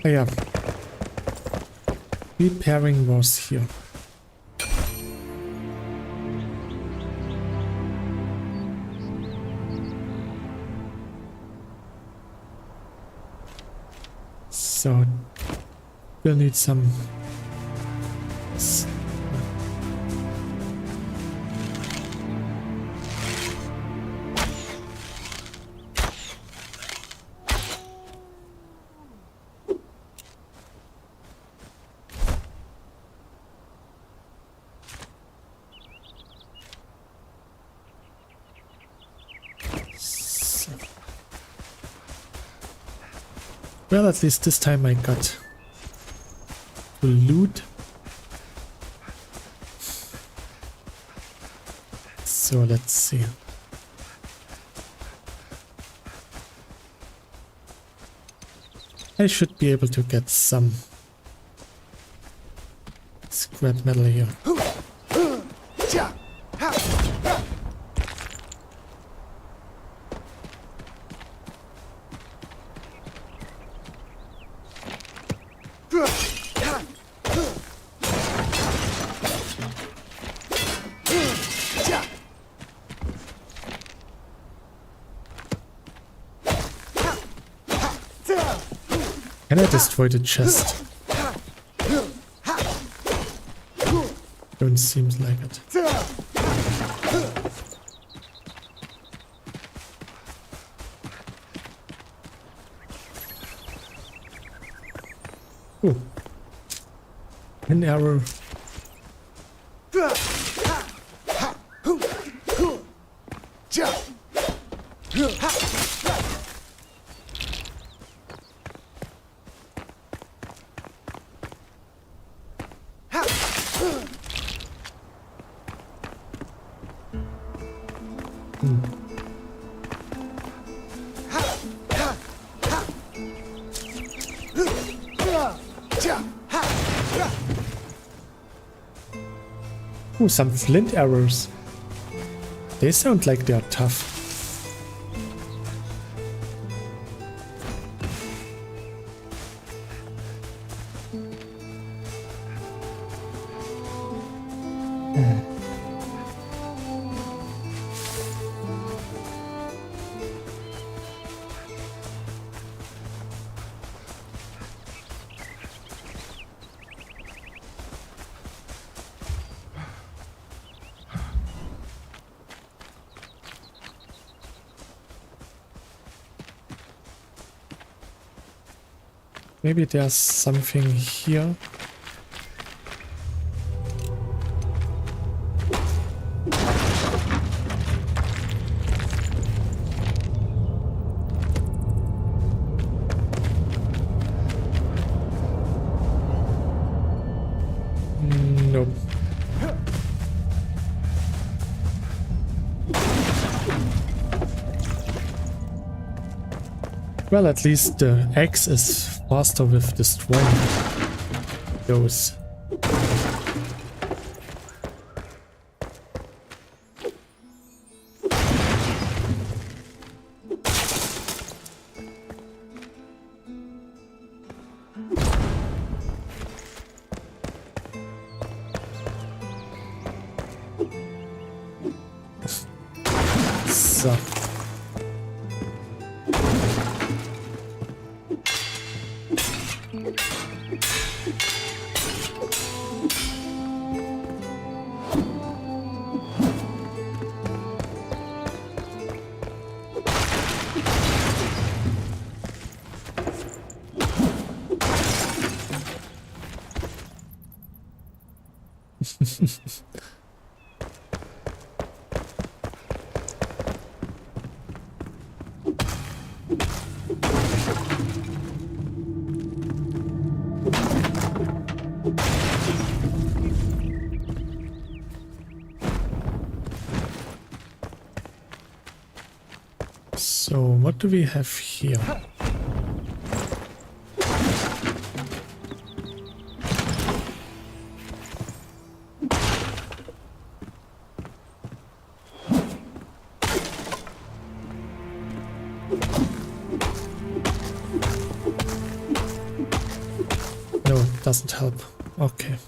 Oh yeah. Repairing was here. So, we'll need some... Well, at least this time I got to loot. So let's see. I should be able to get some scrap metal here. Can I destroy the chest? Don't seem like it. Oh, an arrow. Ooh, some flint arrows. They sound like they are tough. Maybe there's something here. Nope. Well, at least the axe is faster with destroying those. So. So what do we have here? No, it doesn't help. Okay.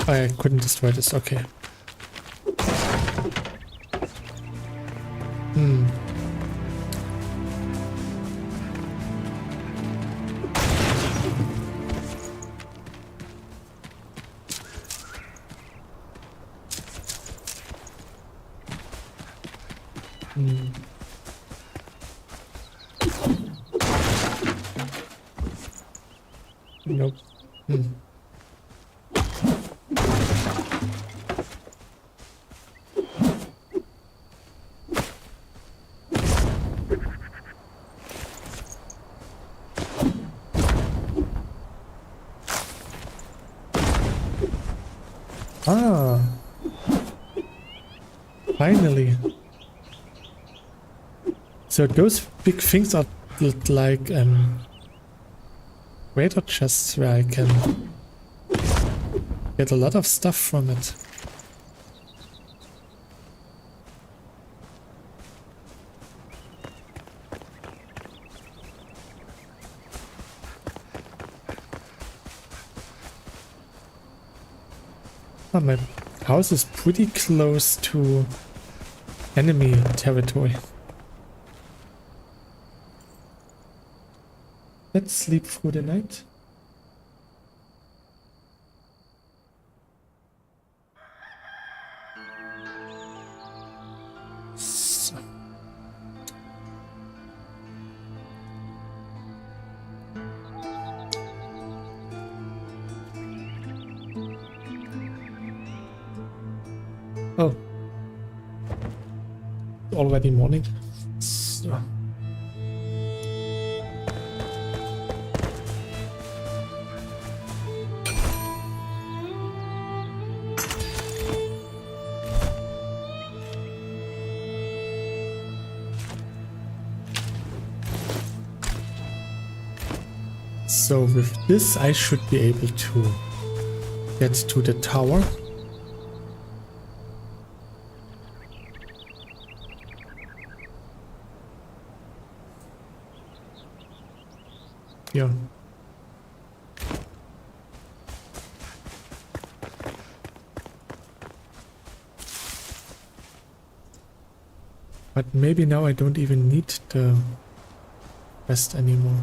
I couldn't destroy this, okay. Nope. Ah. Finally. So those big things are like greater chests where I can get a lot of stuff from it. Oh, my house is pretty close to enemy territory. Let's sleep through the night. So. Oh. Already morning. So. So with this I should be able to get to the tower. Yeah. But maybe now I don't even need the rest anymore.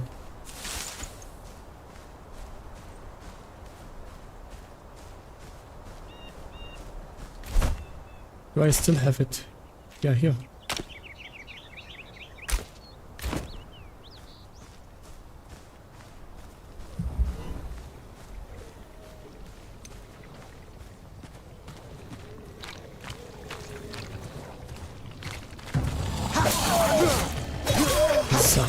Do I still have it? Yeah, here. So.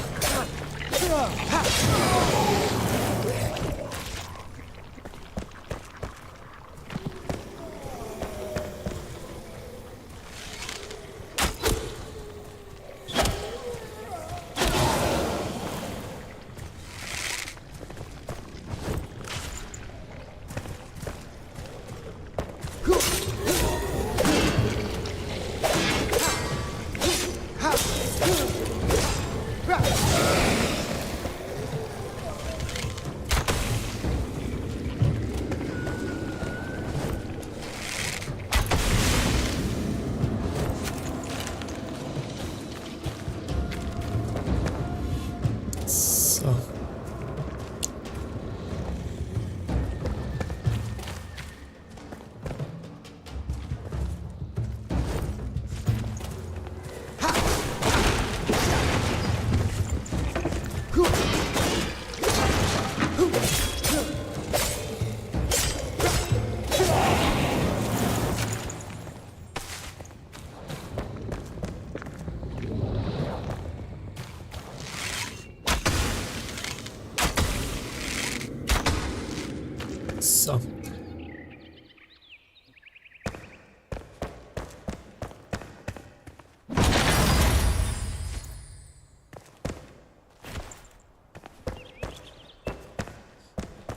So.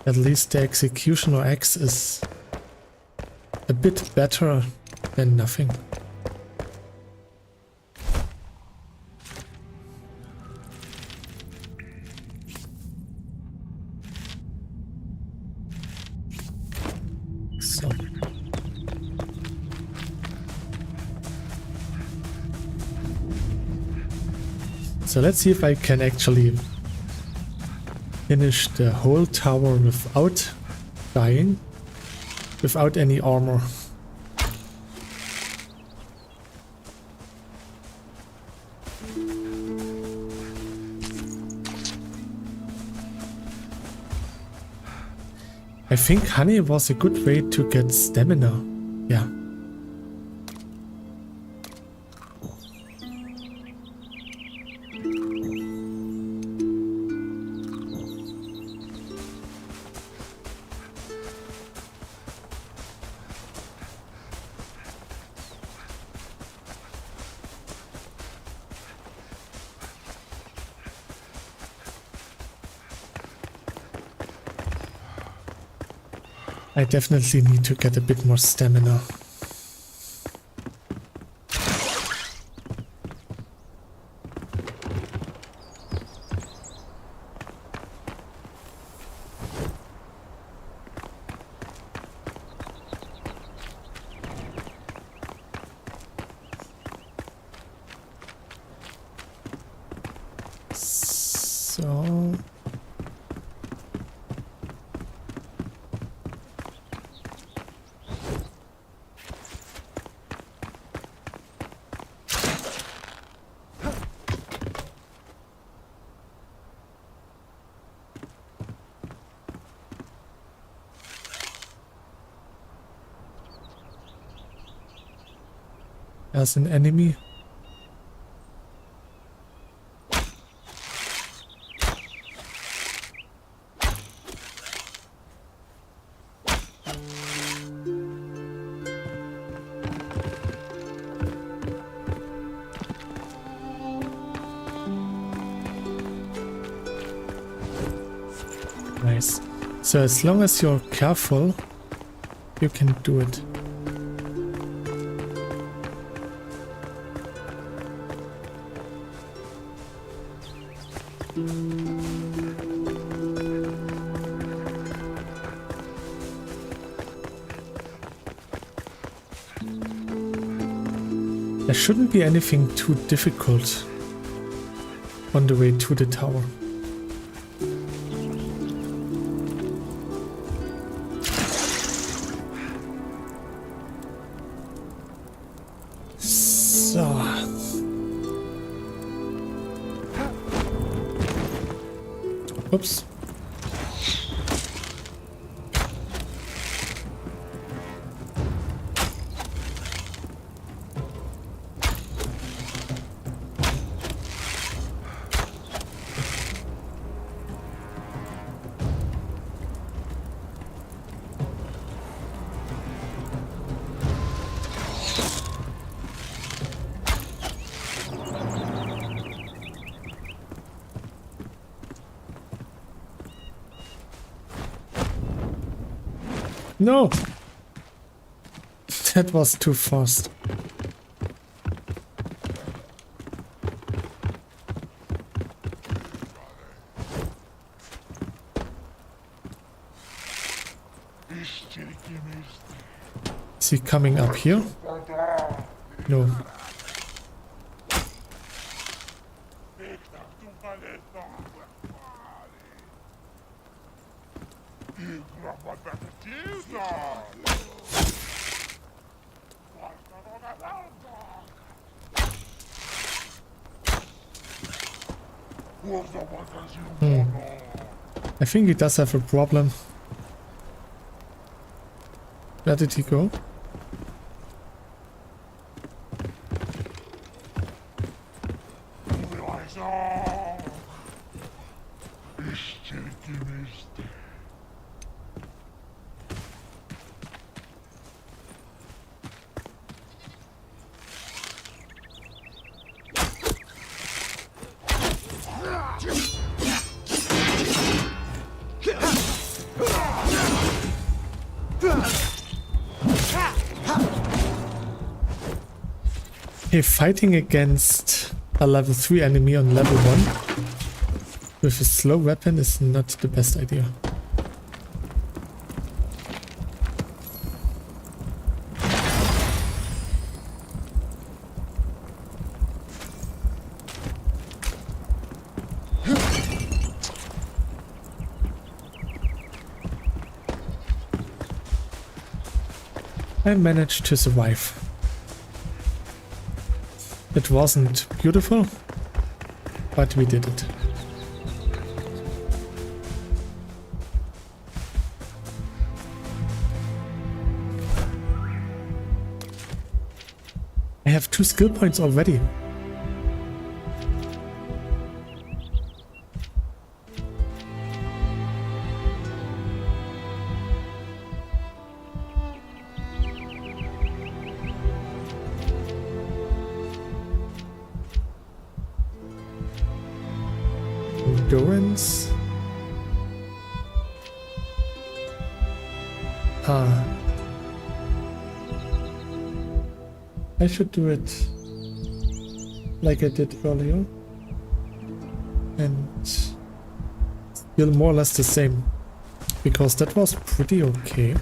At least the executioner axe is a bit better than nothing. So let's see if I can actually finish the whole tower without dying, without any armor. think honey was a good way to get stamina. Yeah. I definitely need to get a bit more stamina. So... As an enemy. Nice. So as long as you're careful, you can do it. There shouldn't be anything too difficult on the way to the tower. So. Oops. No! That was too fast. Is he coming up here? No. I think he does have a problem. Where did he go? Okay, fighting against a level 3 enemy on level 1 with a slow weapon is not the best idea. I managed to survive. It wasn't beautiful, but we did it. I have 2 skill points already. Endurance. I should do it like I did earlier. And still more or less the same. Because that was pretty okay.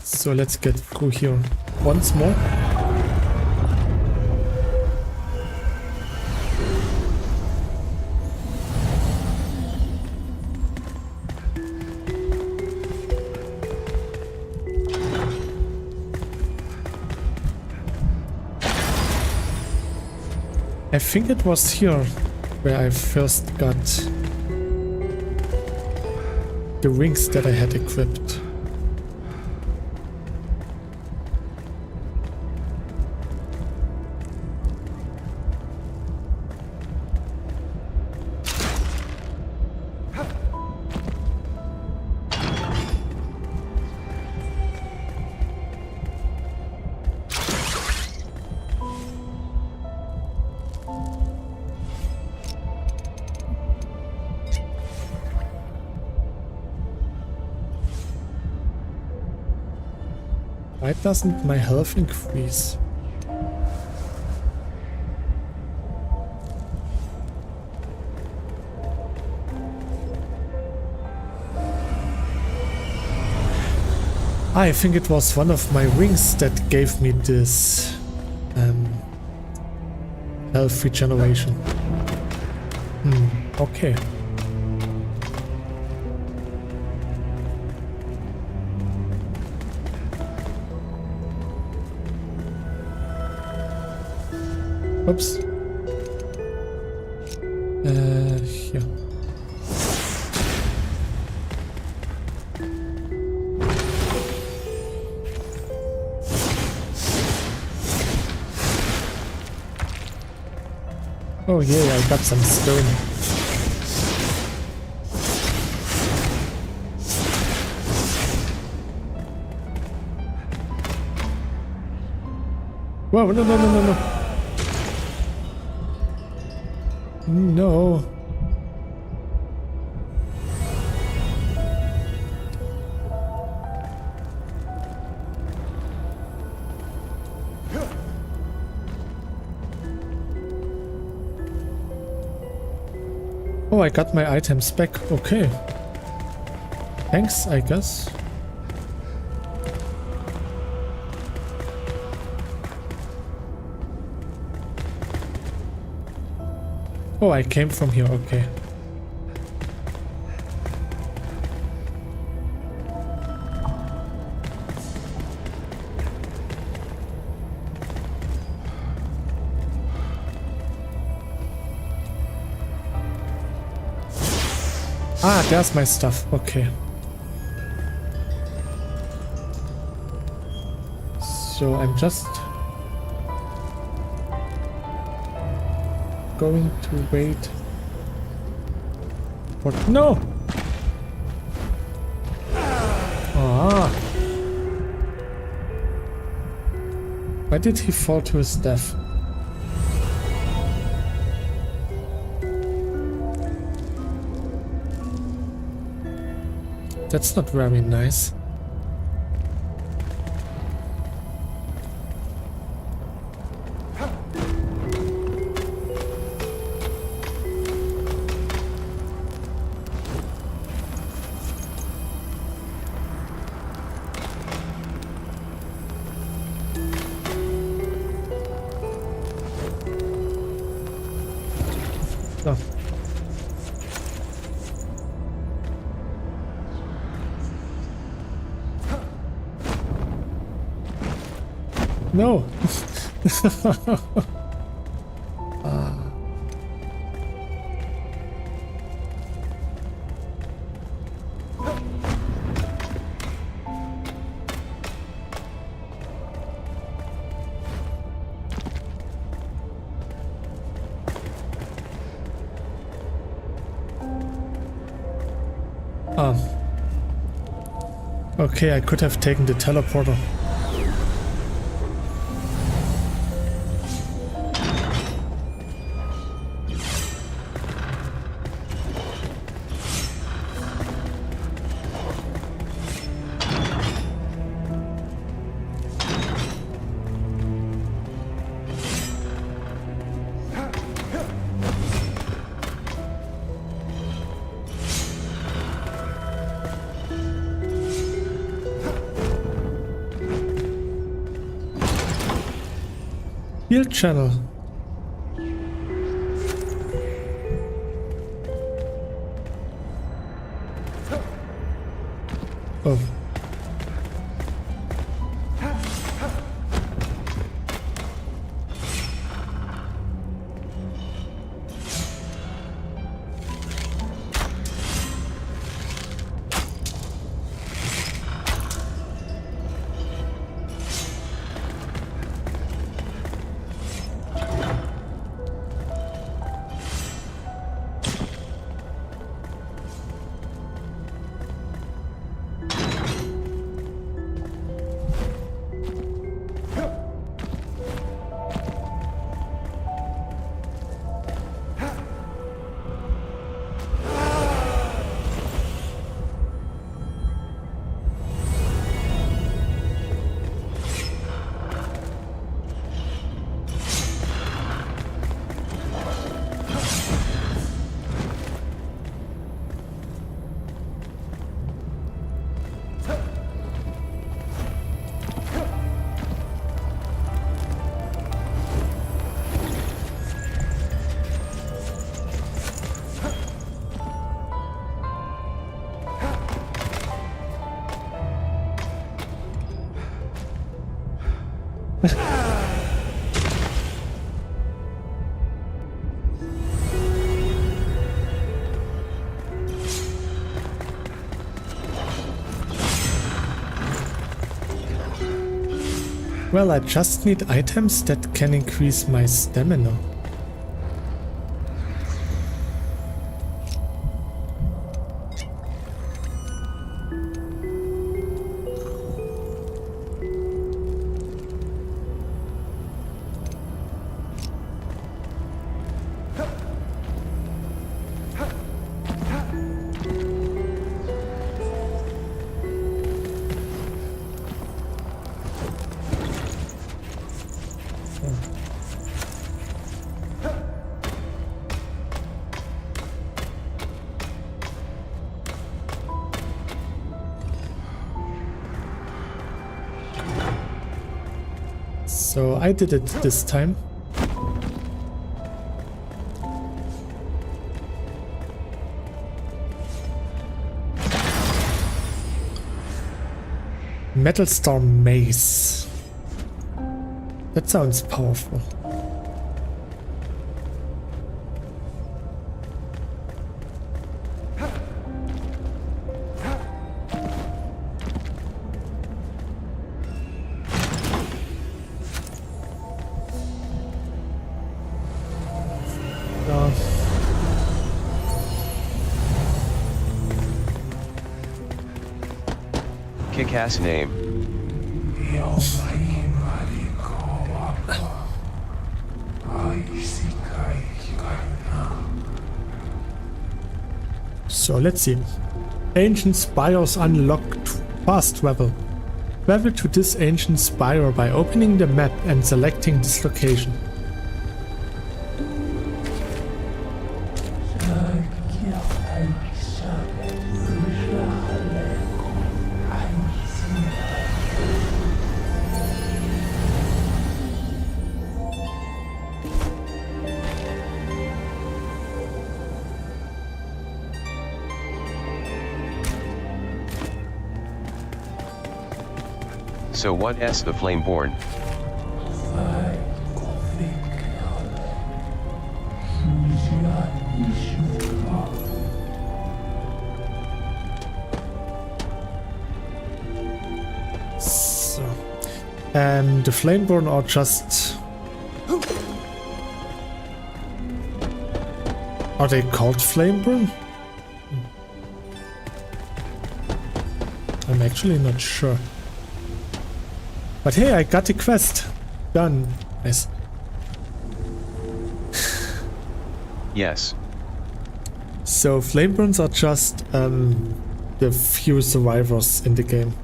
So let's get through here once more. I think it was here where I first got the rings that I had equipped. Why doesn't my health increase? I think it was one of my rings that gave me this health regeneration. Okay. Oops. Here. Oh yeah, I got some stone. Whoa, no. No. Oh, I got my items back. Okay. Thanks, I guess. Oh, I came from here, okay. Ah, there's my stuff, okay. So I'm just going to wait for... No! Ah! Why did he fall to his death? That's not very nice. So. No. Okay, I could have taken the teleporter. Field channel. Oh. Well, I just need items that can increase my stamina. So I did it this time. Metal Storm Mace. That sounds powerful. Kick-ass name. So let's see. Ancient spires unlocked. Fast travel. Travel to this ancient spire by opening the map and selecting this location. So what's the Flameborn? So, and the Flameborn are just... Are they called Flameborn? I'm actually not sure. But hey, I got the quest. Done. Nice. Yes. So Flameborns are just the few survivors in the game.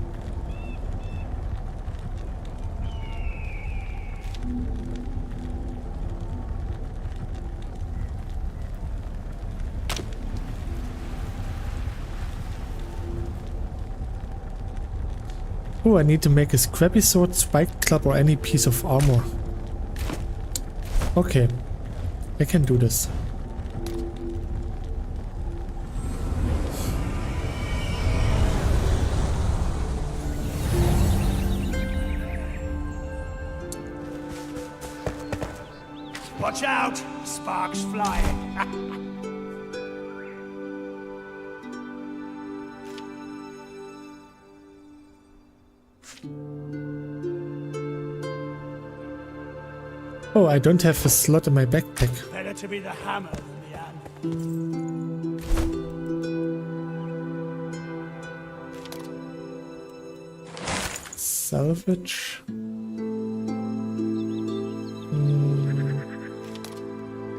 Oh, I need to make a scrappy sword, spiked club, or any piece of armor. Okay, I can do this. Watch out! Sparks flying. Oh, I don't have a slot in my backpack. Better to be the hammer than the anvil. Salvage.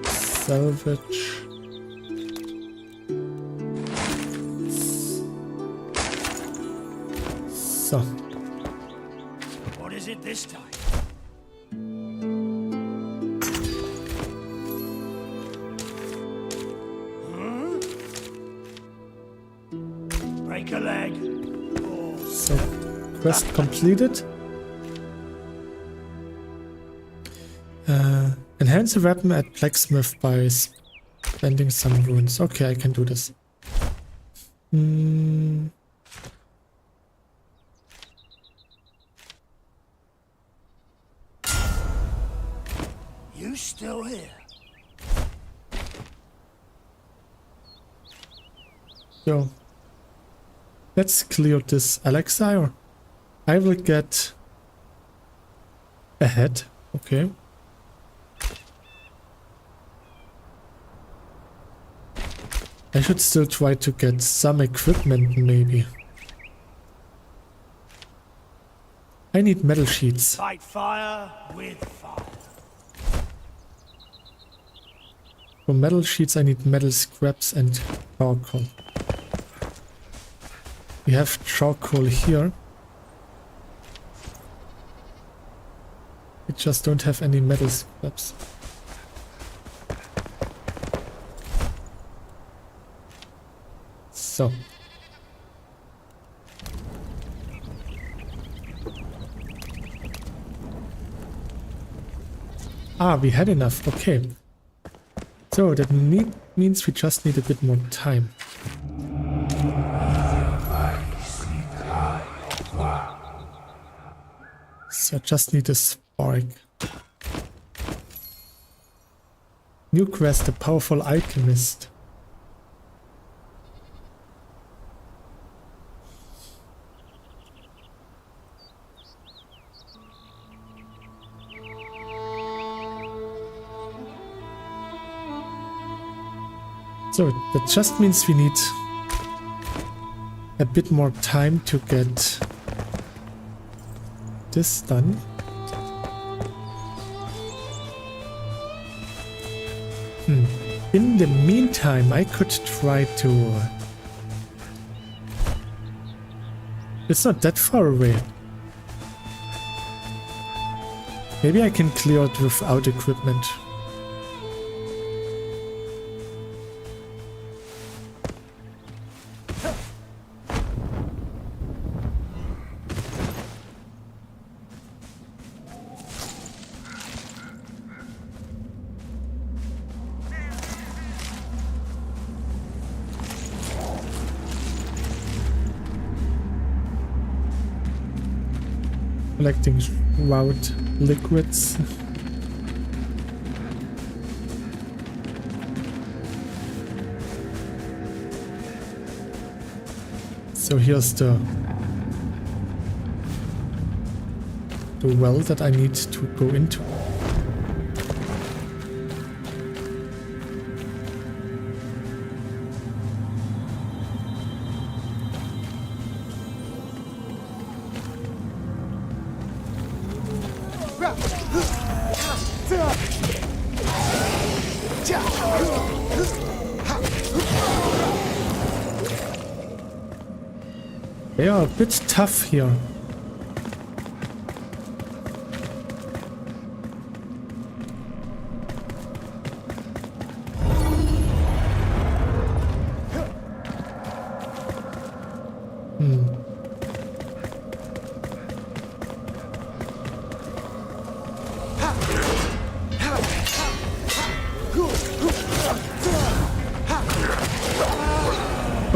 Salvage. So. What is it this time? Break a leg. Oh. So, quest completed. Enhance a weapon at blacksmith by spending some runes. Okay, I can do this. You still here? So, let's clear this elixir. I will get a head. Okay. I should still try to get some equipment, maybe. I need metal sheets. Fight fire with fire. For metal sheets, I need metal scraps and charcoal. We have charcoal here. We just don't have any metal scraps. So. Ah, we had enough. Okay. So that means we just need a bit more time. So I just need a spark. New quest, a powerful alchemist. So that just means we need a bit more time to get this done. In the meantime, I could try to... It's not that far away. Maybe I can clear it without equipment. collecting shroud liquids. So here's the well that I need to go into. They are a bit tough here.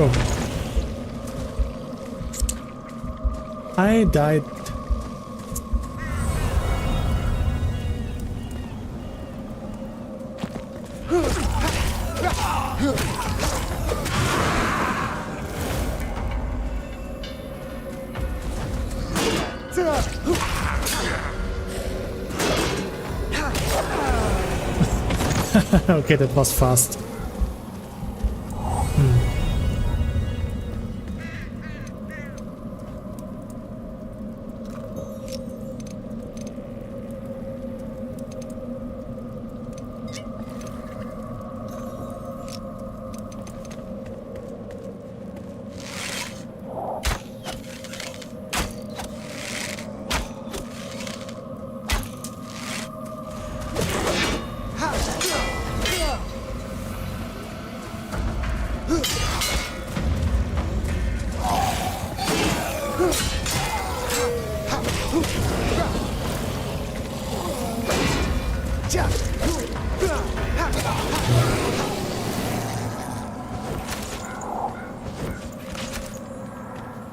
Oh. I died. Okay, that was fast.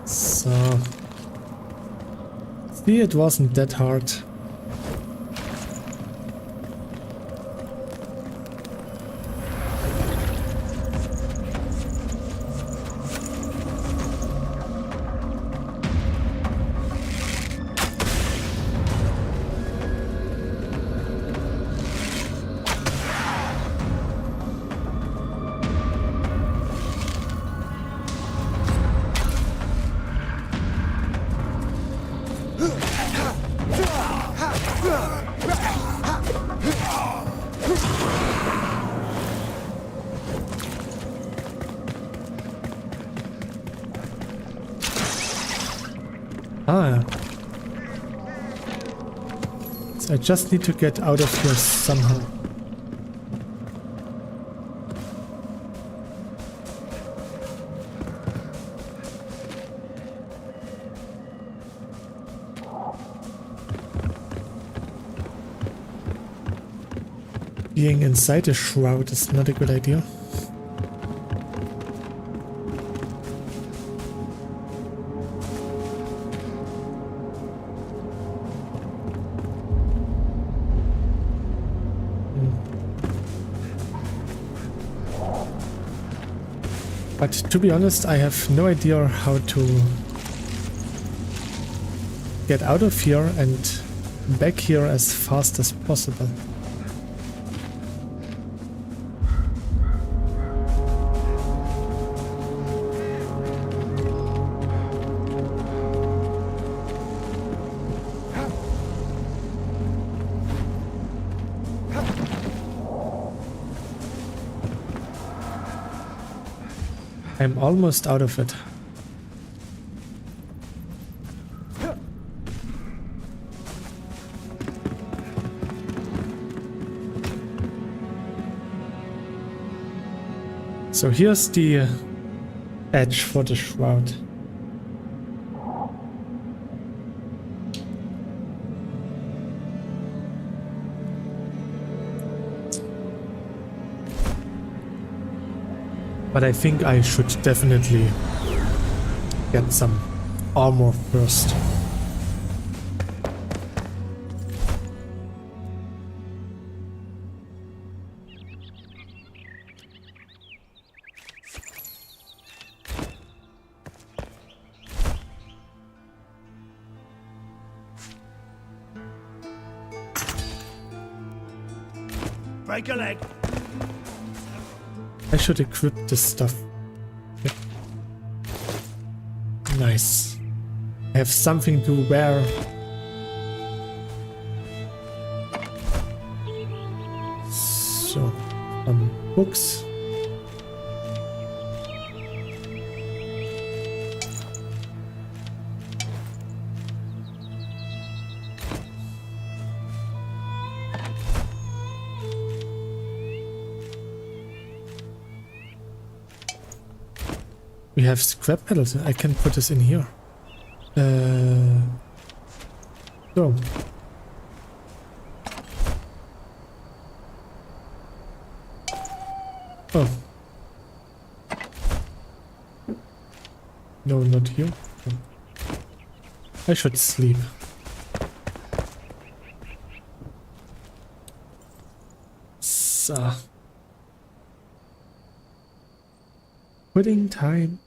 So, see, it wasn't that hard. Ah. So I just need to get out of here somehow. Being inside a shroud is not a good idea. But to be honest, I have no idea how to get out of here and back here as fast as possible. I'm almost out of it. So here's the edge for the shroud. But I think I should definitely get some armor first. break a leg. I should equip this stuff. Yep. Nice. I have something to wear. So, books. We have scrap metals. I can put this in here. So. Oh. No, not you. Oh. I should sleep. So. Quitting time.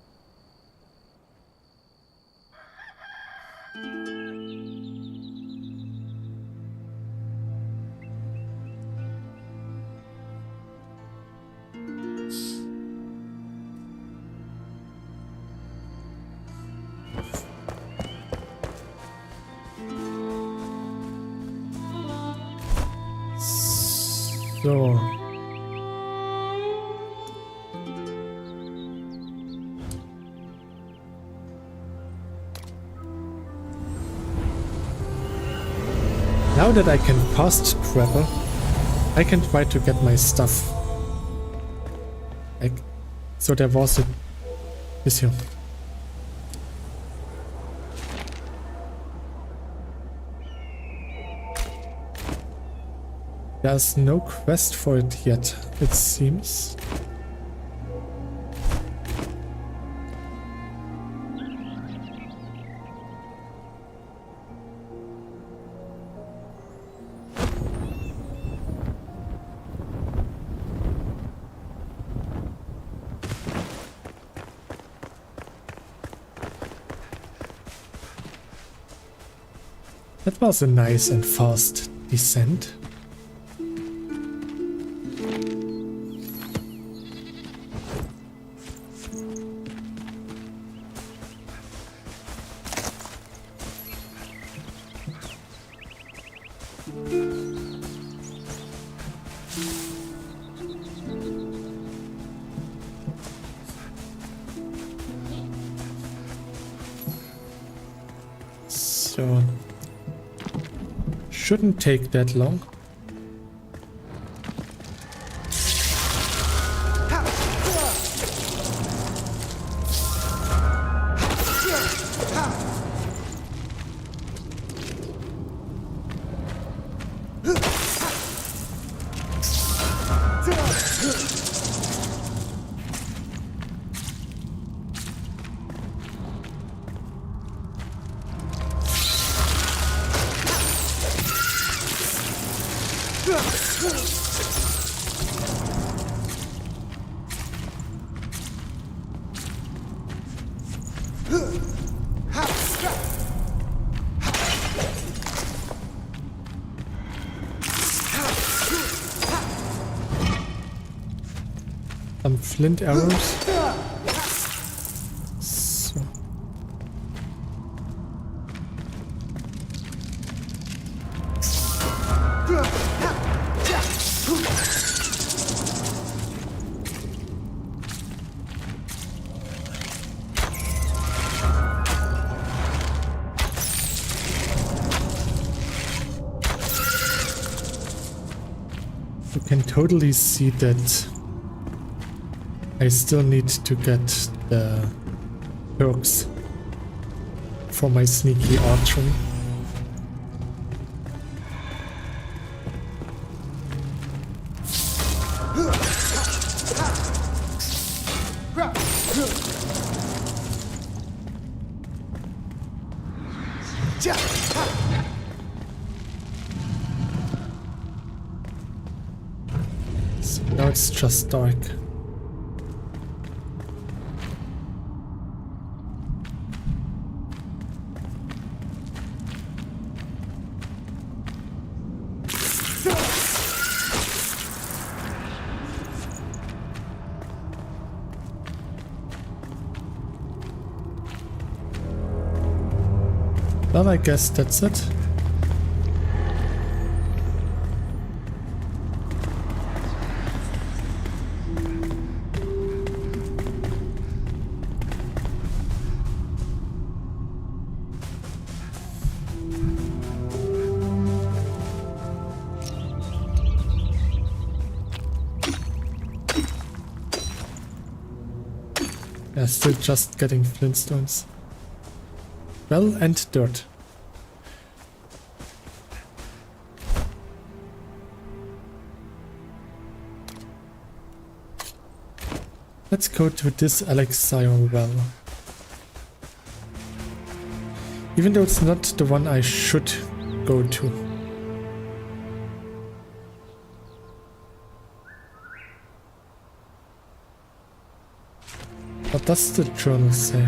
So. Now that I can fast travel, I can try to get my stuff. So there was a issue. There's no quest for it yet, it seems. That was a nice and fast descent. So, shouldn't take that long. Some flint arrows. So. You can totally see that I still need to get the perks for my sneaky archery. So now it's just dark. Well, I guess that's it. Yeah, still just getting flintstones. Well, and dirt. Let's go to this elixir well. Even though it's not the one I should go to. What does the journal say?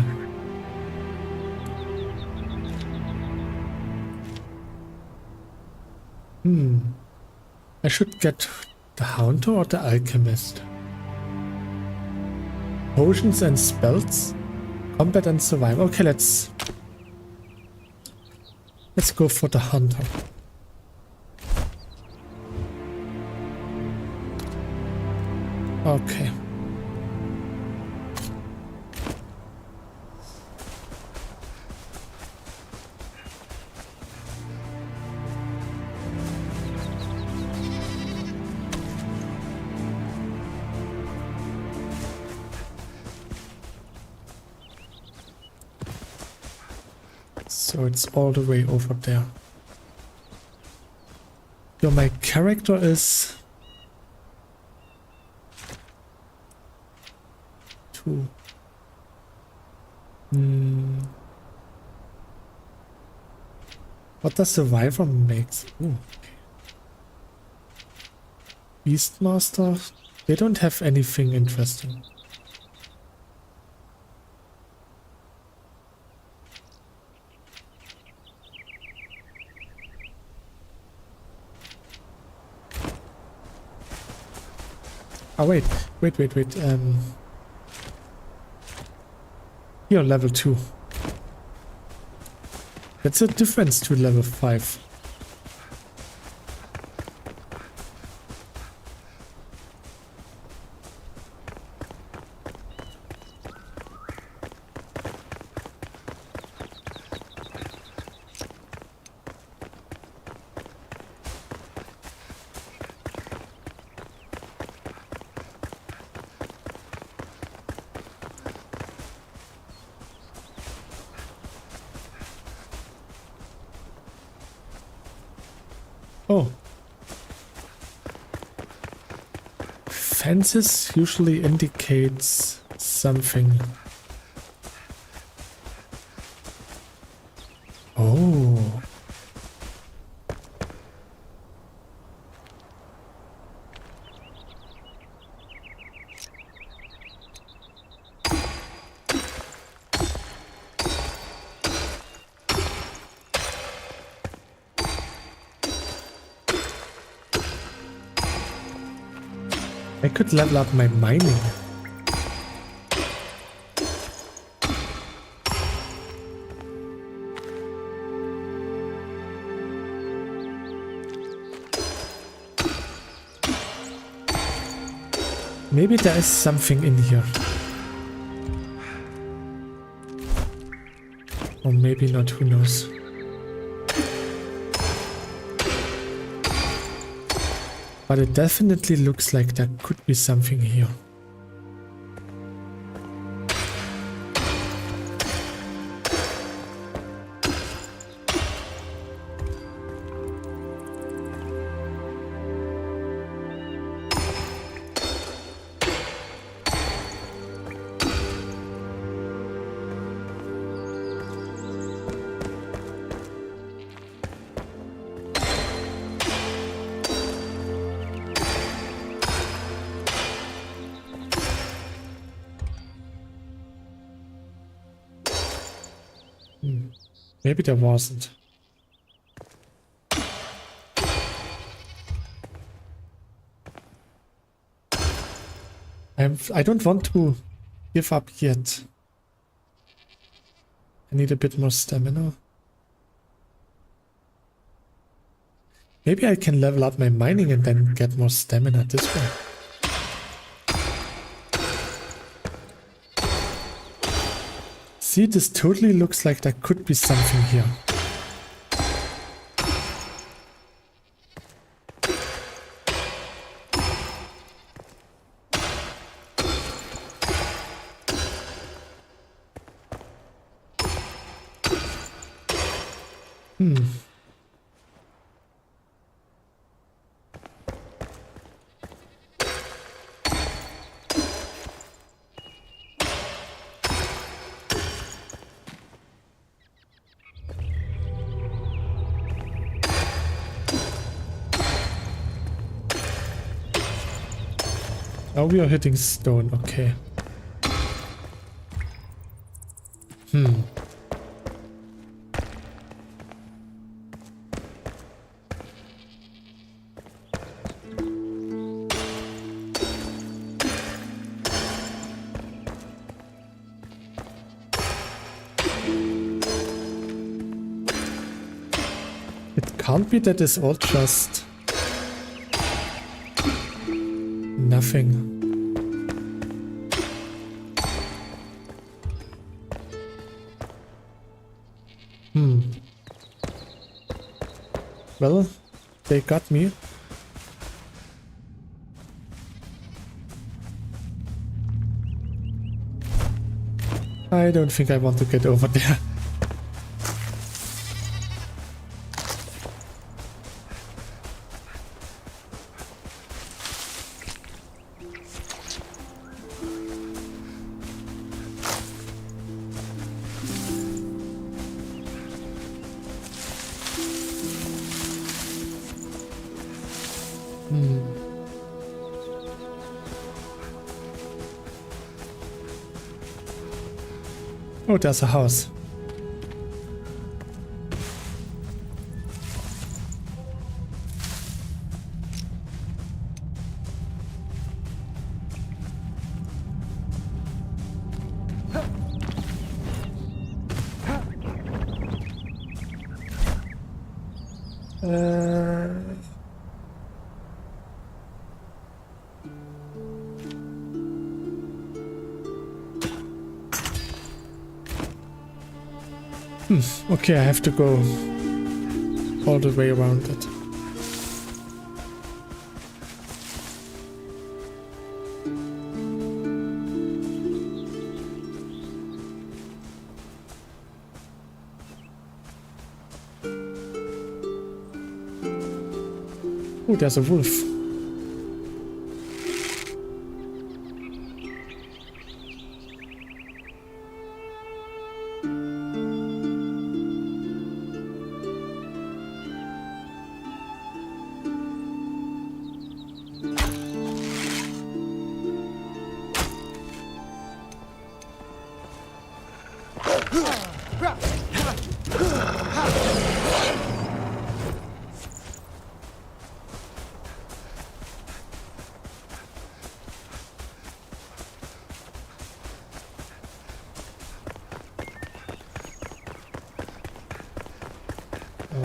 I should get the Hunter or the Alchemist. Potions and spells? Combat and survival. Okay, let's go for the Hunter. Okay. So it's all the way over there. So my character is 2. What does the Wyvern make? Ooh, okay. Beastmaster? They don't have anything interesting. Oh wait. Here, level 2. That's a difference to level 5. Oh. Fences usually indicates something. Oh. I could level up my mining. Maybe there is something in here. Or maybe not, who knows. But it definitely looks like there could be something here. Maybe there wasn't. I don't want to give up yet. I need a bit more stamina. Maybe I can level up my mining and then get more stamina this way. See, this totally looks like there could be something here. Now we are hitting stone, okay. It can't be that it's all just nothing. Well, they got me. I don't think I want to get over there. Oh, there's a house. Okay, I have to go all the way around it. Oh, there's a wolf.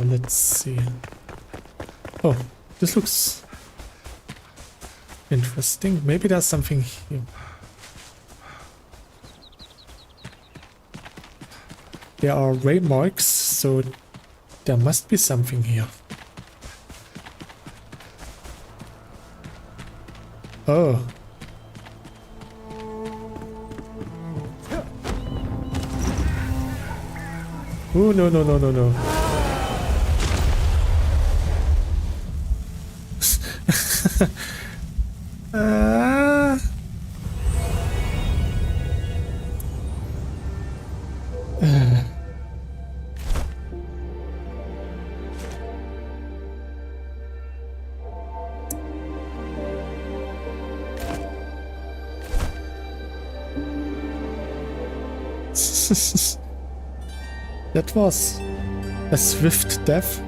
Let's see. Oh, this looks interesting. Maybe there's something here. There are ray marks, so there must be something here. Oh. Oh, no, no, no, no, no. That was a swift death.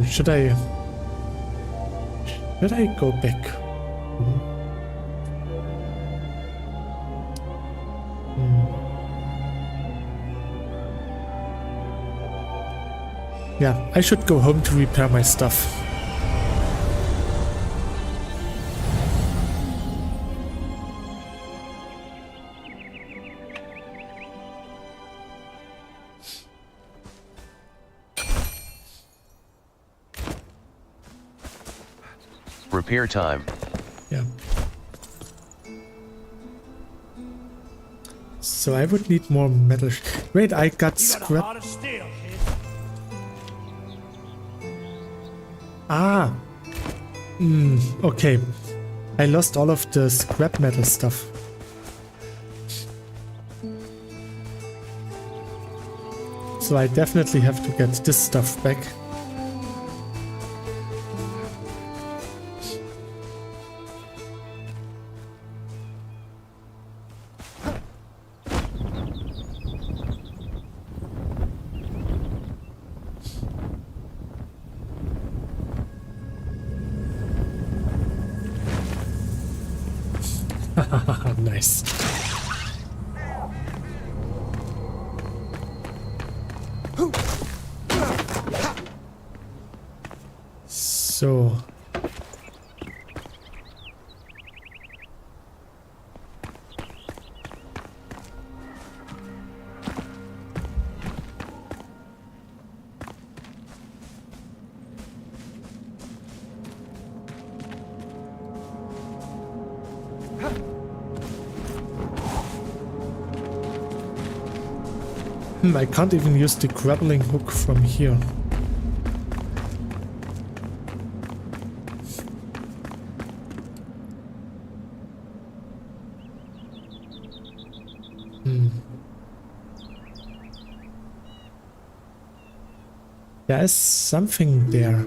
Should I Should I go back? Yeah, I should go home to repair my stuff. Repair time. Yeah. So I would need more metal. Wait, I got You got a scrap. heart of steel, kid. Ah. Okay. I lost all of the scrap metal stuff. So I definitely have to get this stuff back. Nice. So I can't even use the grappling hook from here. There is something there.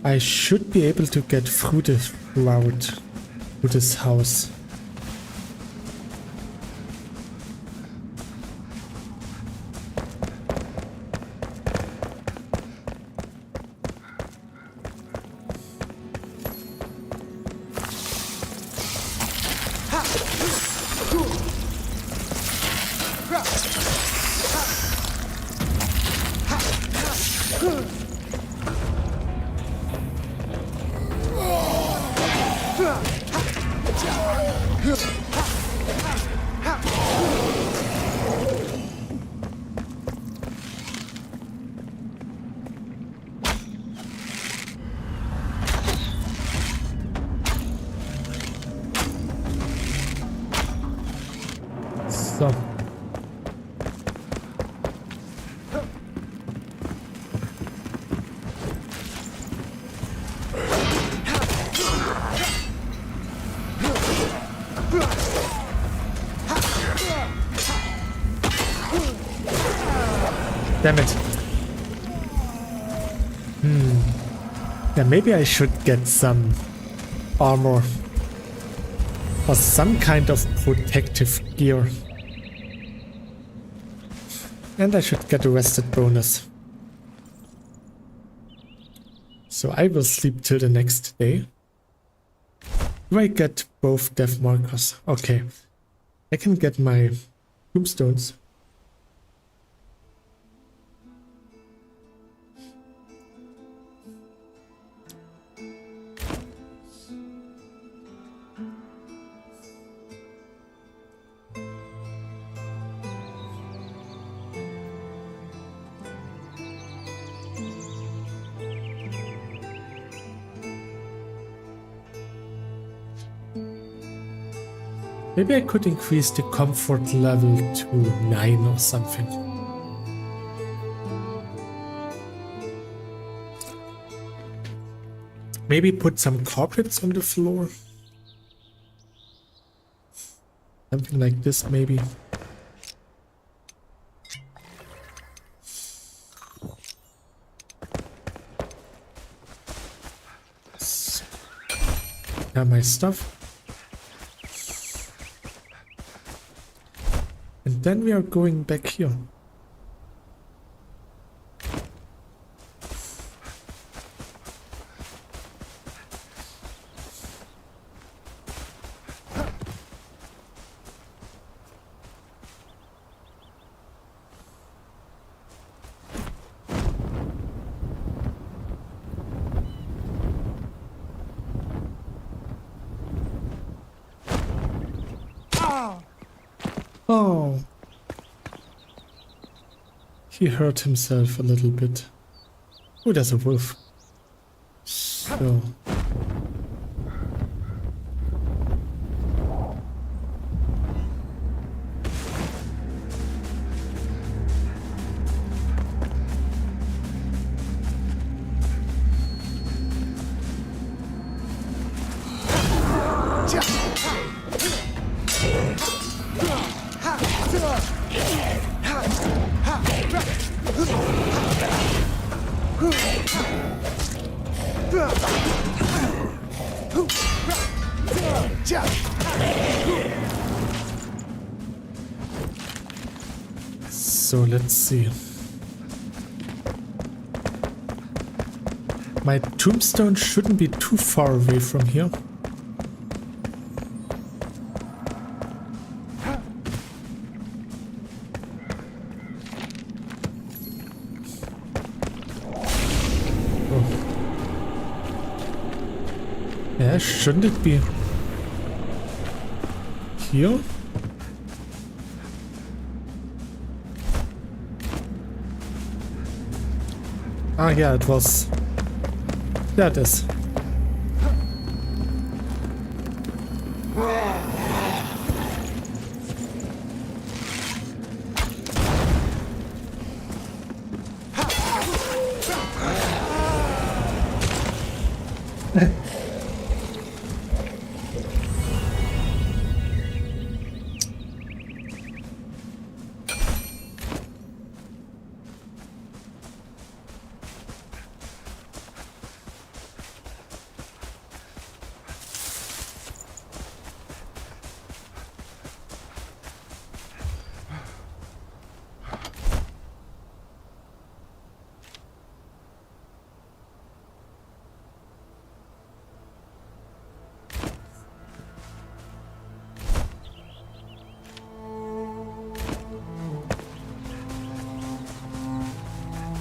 I should be able to get through the route to this house. So. Damn it. Yeah, maybe I should get some armor or some kind of protective gear. And I should get a rested bonus. So I will sleep till the next day. Do I get both death markers? Okay. I can get my tombstones. Maybe I could increase the comfort level to 9 or something. Maybe put some carpets on the floor. Something like this, maybe. Now my stuff. And then we are going back here. Oh. He hurt himself a little bit. Oh, there's a wolf. So. So let's see. My tombstone shouldn't be too far away from here. Oh. Yeah, shouldn't it be here? Ah, yeah, it was. There it is.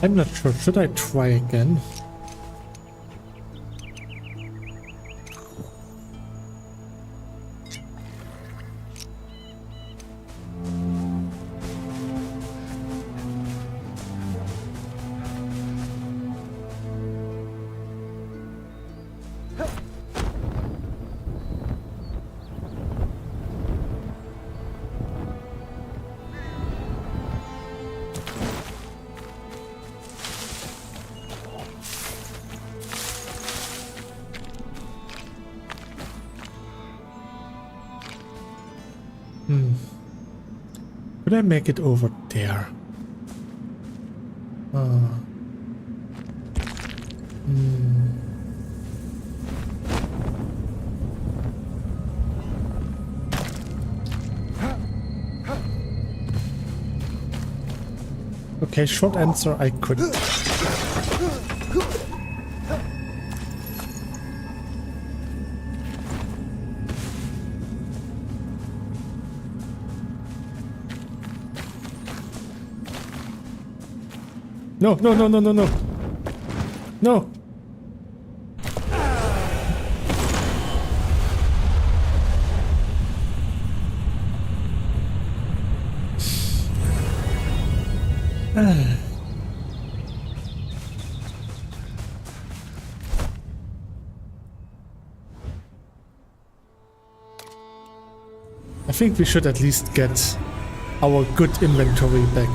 I'm not sure. Should I try again? Could I make it over there? Okay, short answer, I couldn't. No, no, no, no, no, no. No. I think we should at least get our good inventory back.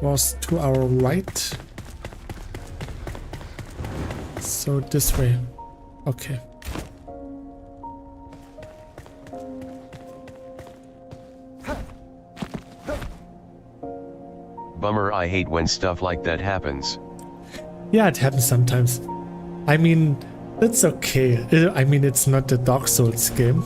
Was to our right, so this way. Okay. Bummer, I hate when stuff like that happens. Yeah, it happens sometimes. I mean, It's okay. I mean, it's not a Dark Souls game.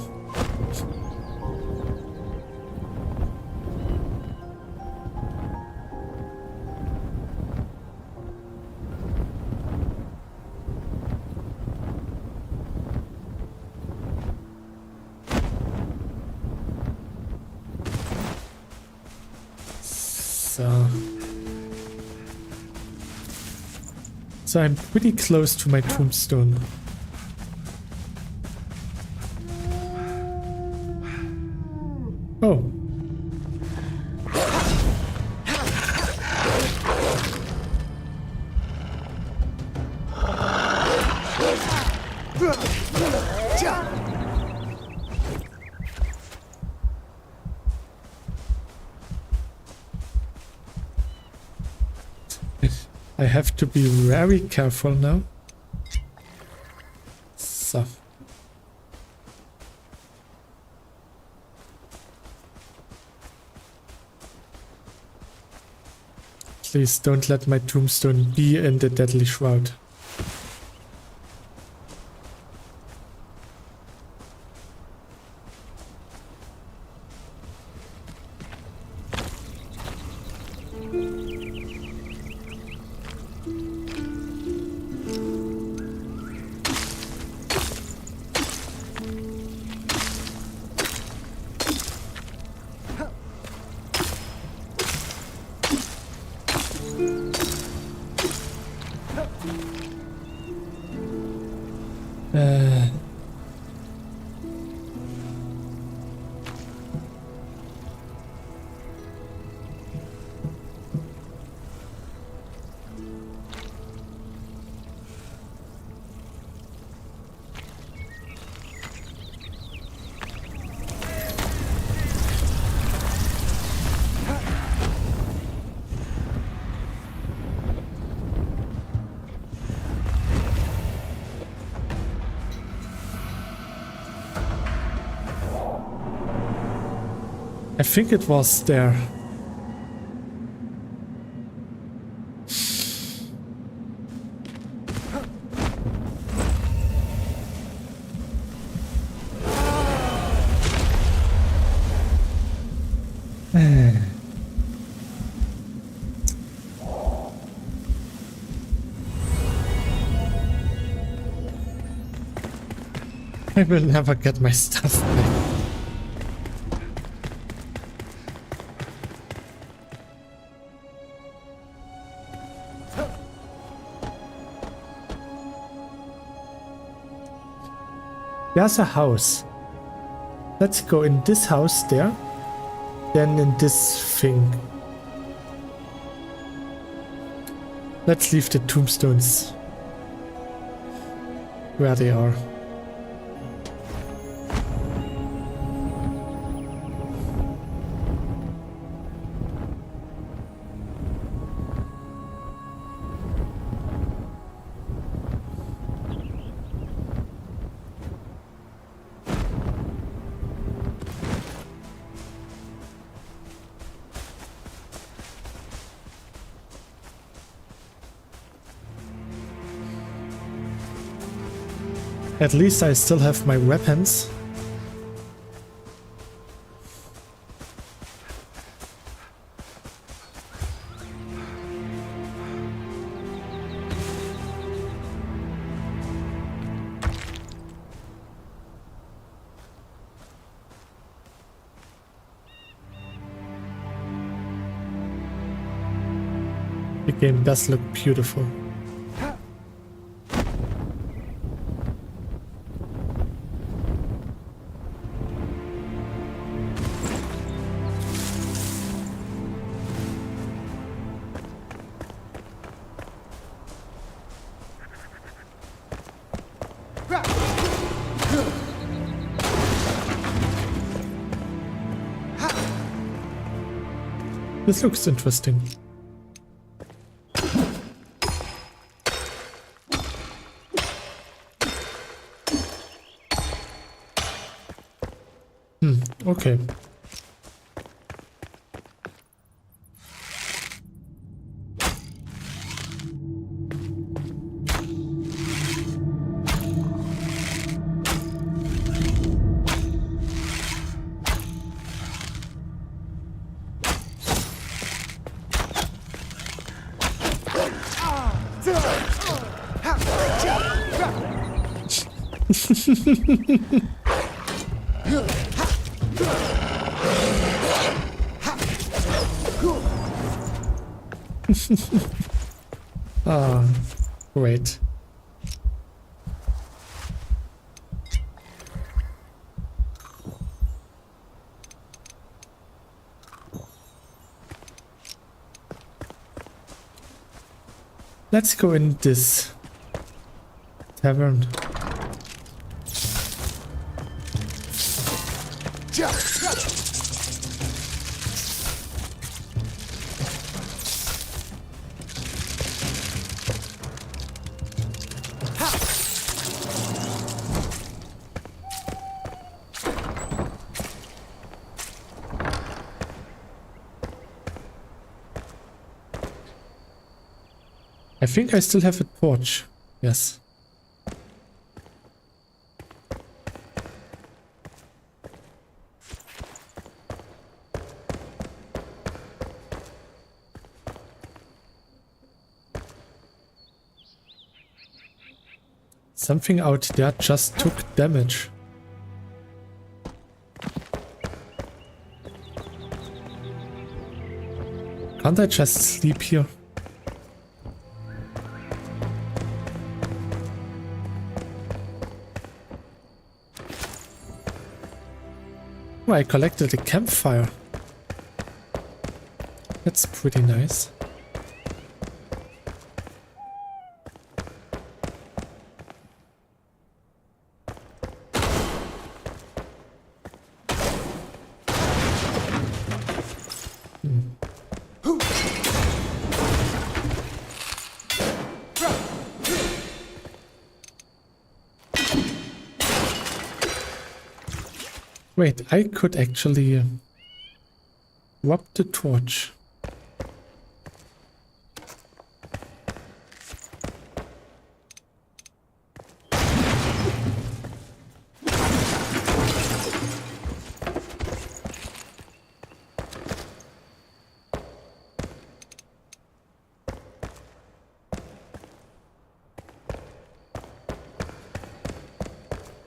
So I'm pretty close to my tombstone. Oh. I have to be very careful now. So. Please don't let my tombstone be in the deadly shroud. I think it was there. I will never get my stuff back. There's a house. Let's go in this house there, then in this thing. Let's leave the tombstones where they are. At least I still have my weapons. The game does look beautiful. This looks interesting. Okay. Ah, great. Let's go in this tavern. I think I still have a torch. Yes. Something out there just took damage. Can't I just sleep here? Oh, I collected a campfire. That's pretty nice. Wait, I could actually rob the torch.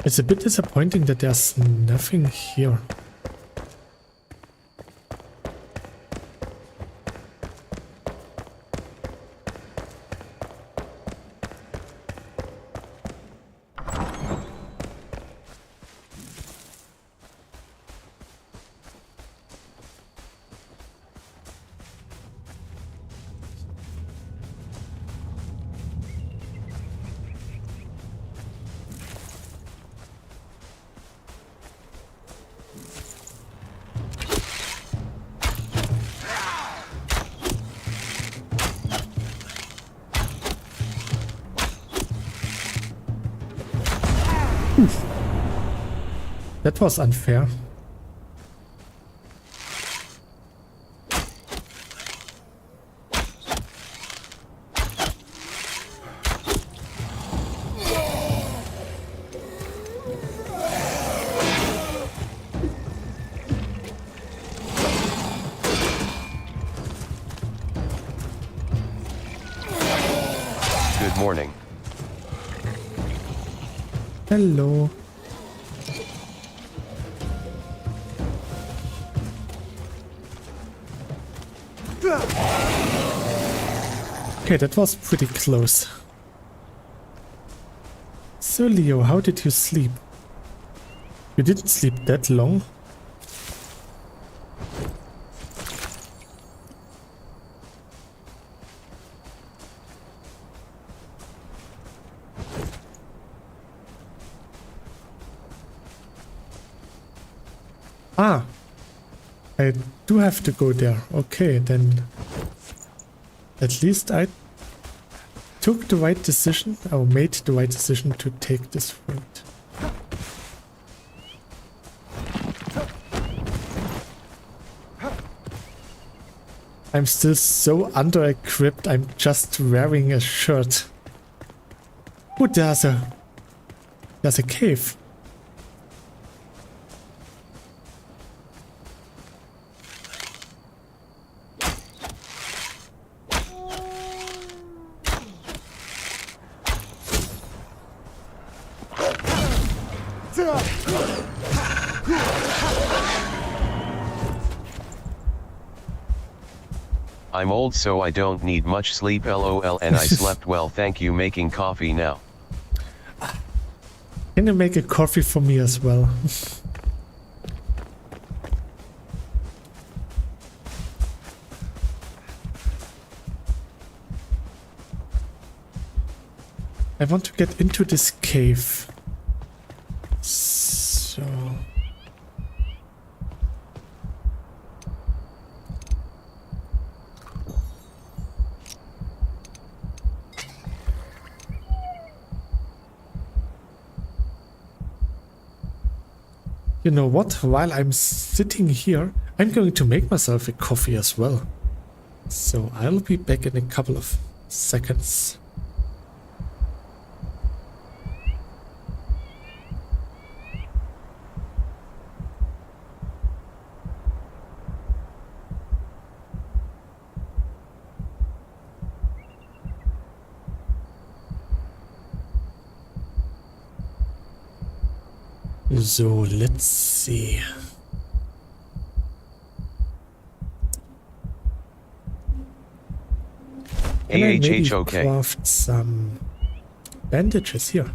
It's a bit disappointing that there's nothing here. That was unfair. Good morning. Hello. Okay, that was pretty close. So Leo, how did you sleep? You didn't sleep that long? Ah, I do have to go there. Okay, then at least I took the right decision, or made the right decision to take this route. I'm still so under-equipped, I'm just wearing a shirt. Oh, there's a cave. I'm old so I don't need much sleep lol and I slept well thank you making coffee now. Can you make a coffee for me as well? I want to get into this cave. So... You know what? While I'm sitting here, I'm going to make myself a coffee as well. So I'll be back in a couple of seconds. So let's see. Can I maybe craft some bandages here?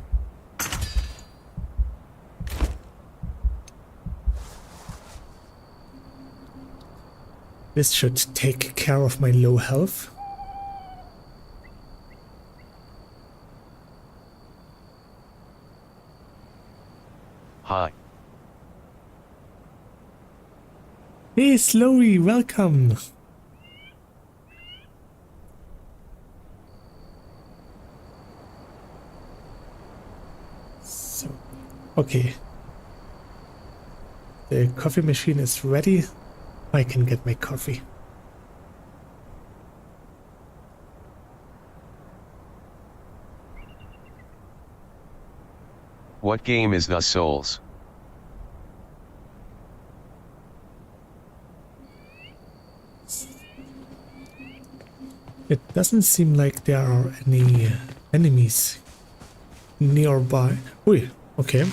This should take care of my low health. Hi. Hey, Slowy, welcome. So, okay. The coffee machine is ready. I can get my coffee. What game is the Souls? It doesn't seem like there are any enemies nearby. Ui, okay.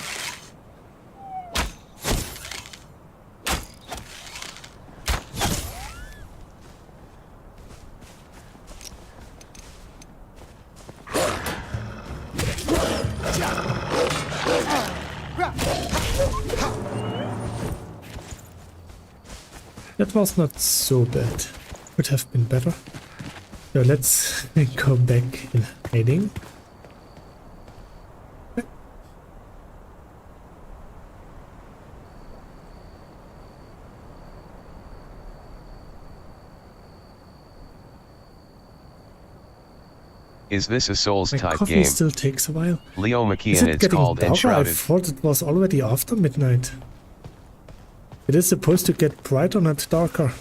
That was not so bad. Could have been better. So let's go back in hiding. Is this a Souls My type coffee game? still takes a while. Leo Is McKeon, it it's getting called darker? I Wnschrouded. thought it was already after midnight. It is supposed to get brighter, not darker.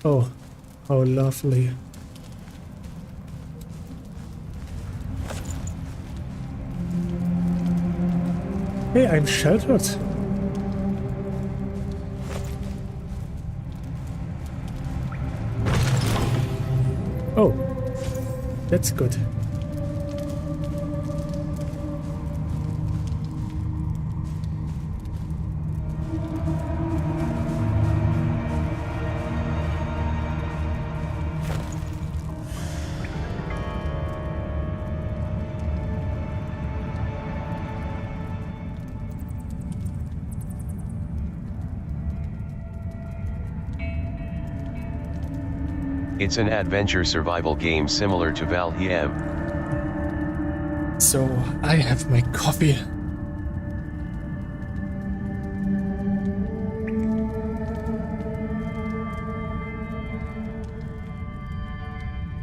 Oh, how lovely. Hey, I'm sheltered. Oh, that's good. It's an adventure survival game similar to Valheim. So, I have my coffee.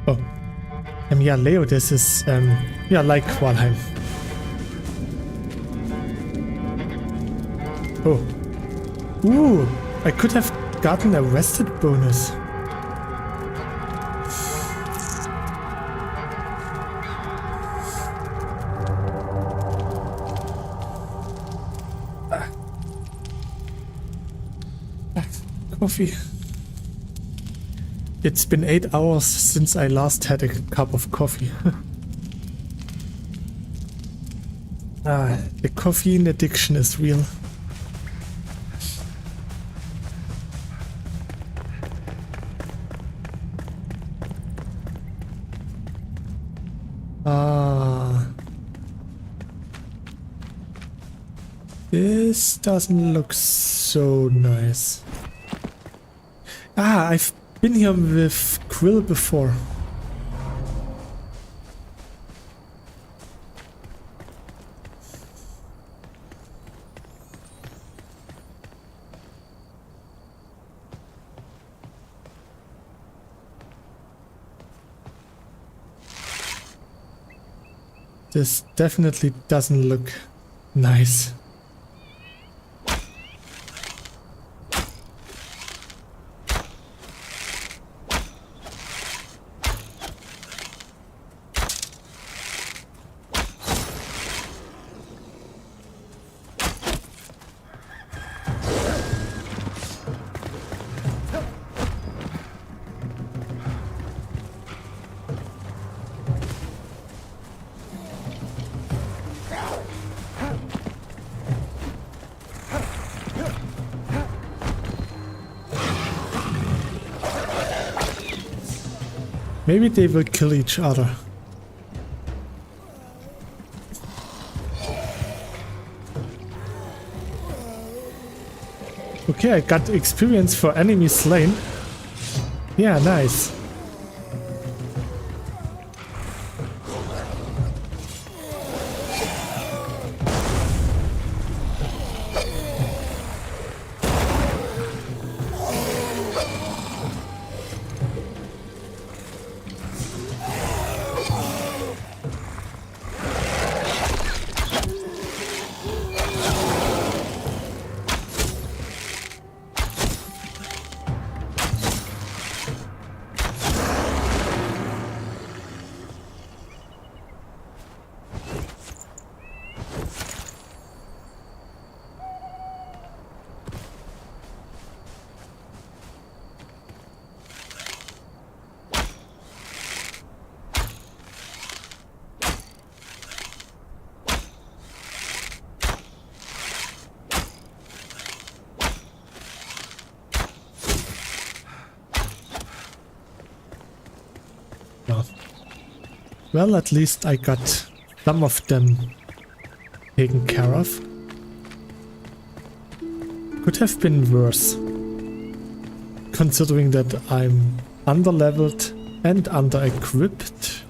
Oh. Yeah, Leo, this is, yeah, like Valheim. Oh. Ooh, I could have gotten a rested bonus. Coffee. It's been 8 hours since I last had a cup of coffee. The caffeine addiction is real. This doesn't look so nice. I've been here with Quill before. This definitely doesn't look nice. Maybe they will kill each other. Okay, I got experience for enemy slain. Yeah, nice. Well, at least I got some of them taken care of. Could have been worse, considering that I'm underleveled and under-equipped.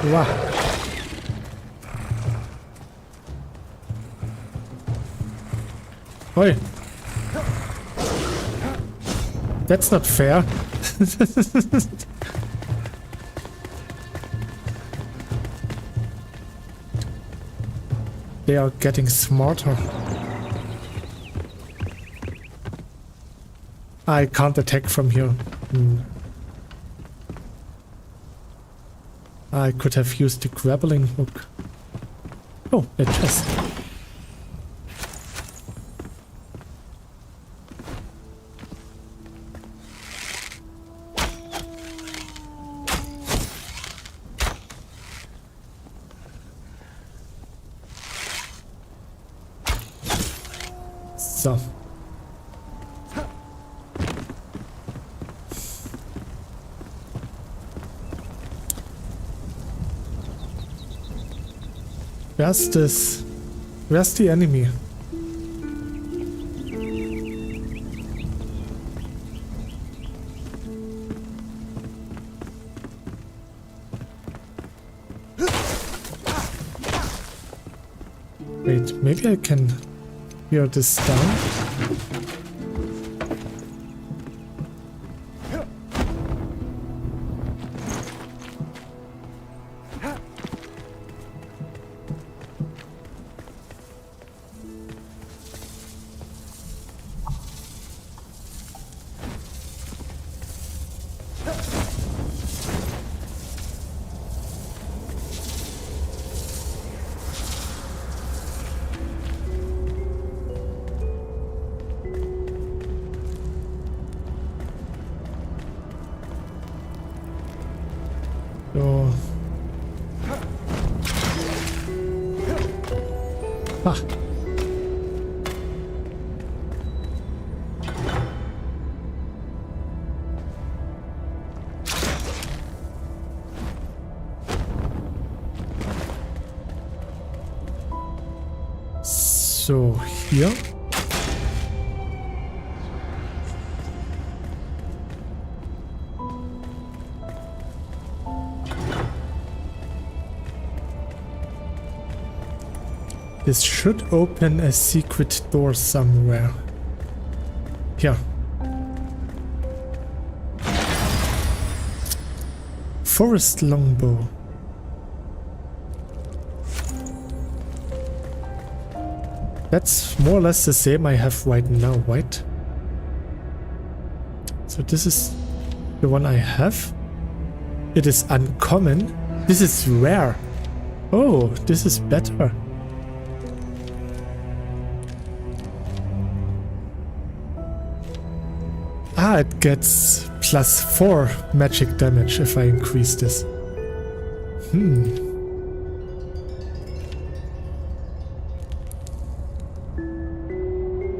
Wow. Oi. That's not fair. They are getting smarter. I can't attack from here. I could have used the grappling hook. Oh, a chest. So. Where's the enemy? Wait, maybe I can hear this down. Ha. So, hier. This should open a secret door somewhere. Here. Forest longbow. That's more or less the same I have right now, right? So this is the one I have. It is uncommon. This is rare. Oh, this is better. Ah, it gets +4 magic damage if I increase this.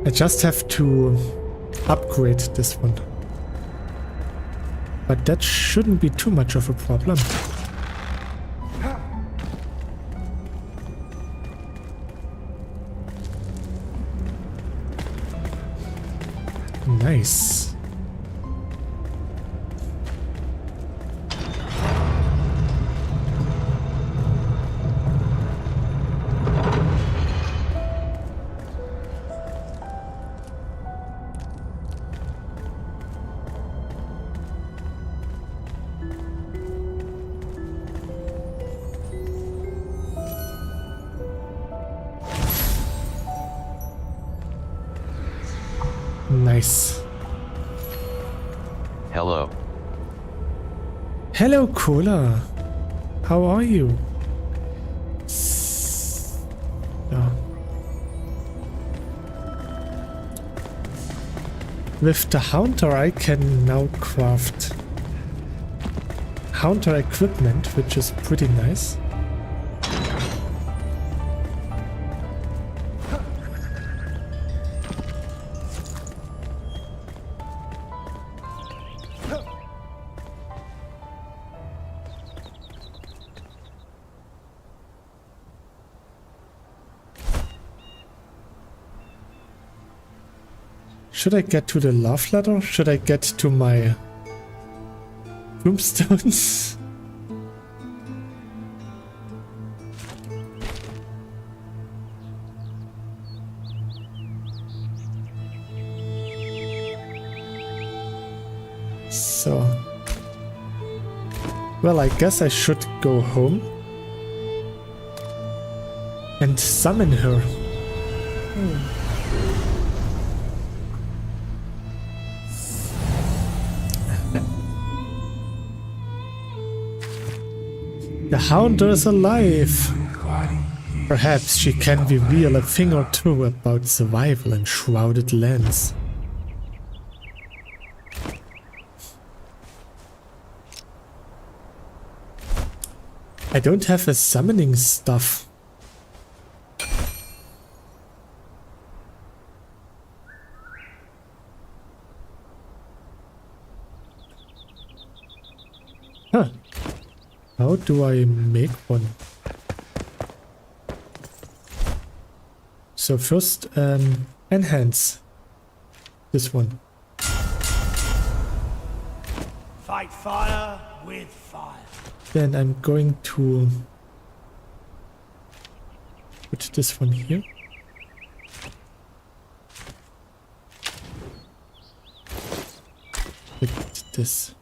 I just have to upgrade this one. But that shouldn't be too much of a problem. Nice. Nice. Hello. Hello, Cola. How are you? Yeah. With the Haunter, I can now craft Haunter equipment, which is pretty nice. Should I get to the love ladder? Should I get to my tombstones? So, well, I guess I should go home and summon her. The Haunter is alive. Perhaps she can reveal a thing or two about survival in shrouded lands. I don't have a summoning stuff. Huh. How do I make one? So first, enhance this one. Fight fire with fire. Then I'm going to put this one here. Like this.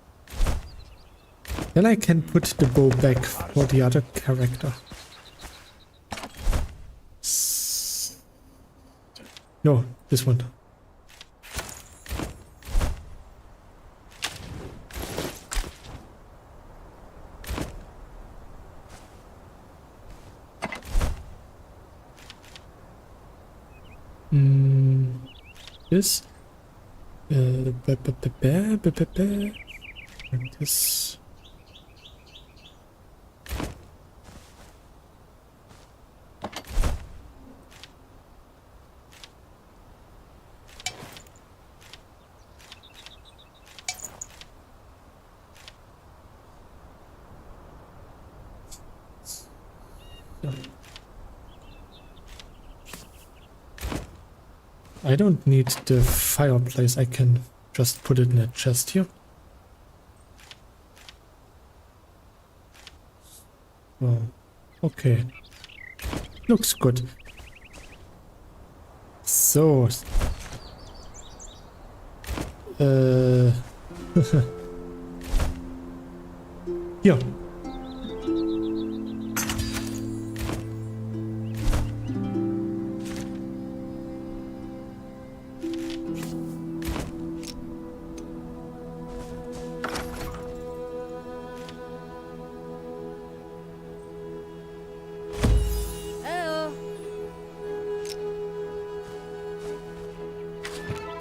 Then I can put the bow back for the other character. No, this one. This. And this. I don't need the fireplace. I can just put it in a chest here. Oh, okay. Looks good. So. Hier.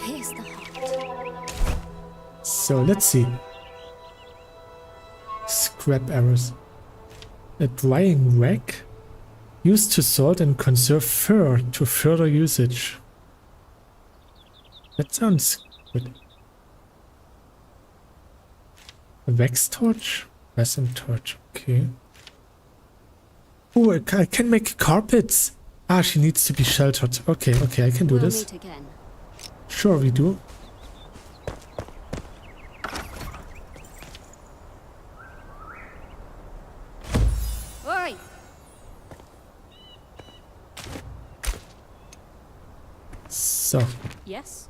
Here's the heart. So let's see. Scrap arrows. A drying rack used to salt and conserve fur to further usage. That sounds good. A wax torch? Resin torch, okay. Oh, I can make carpets! Ah, she needs to be sheltered. Okay, I can do this. Sure, we do. Oi! So. Yes?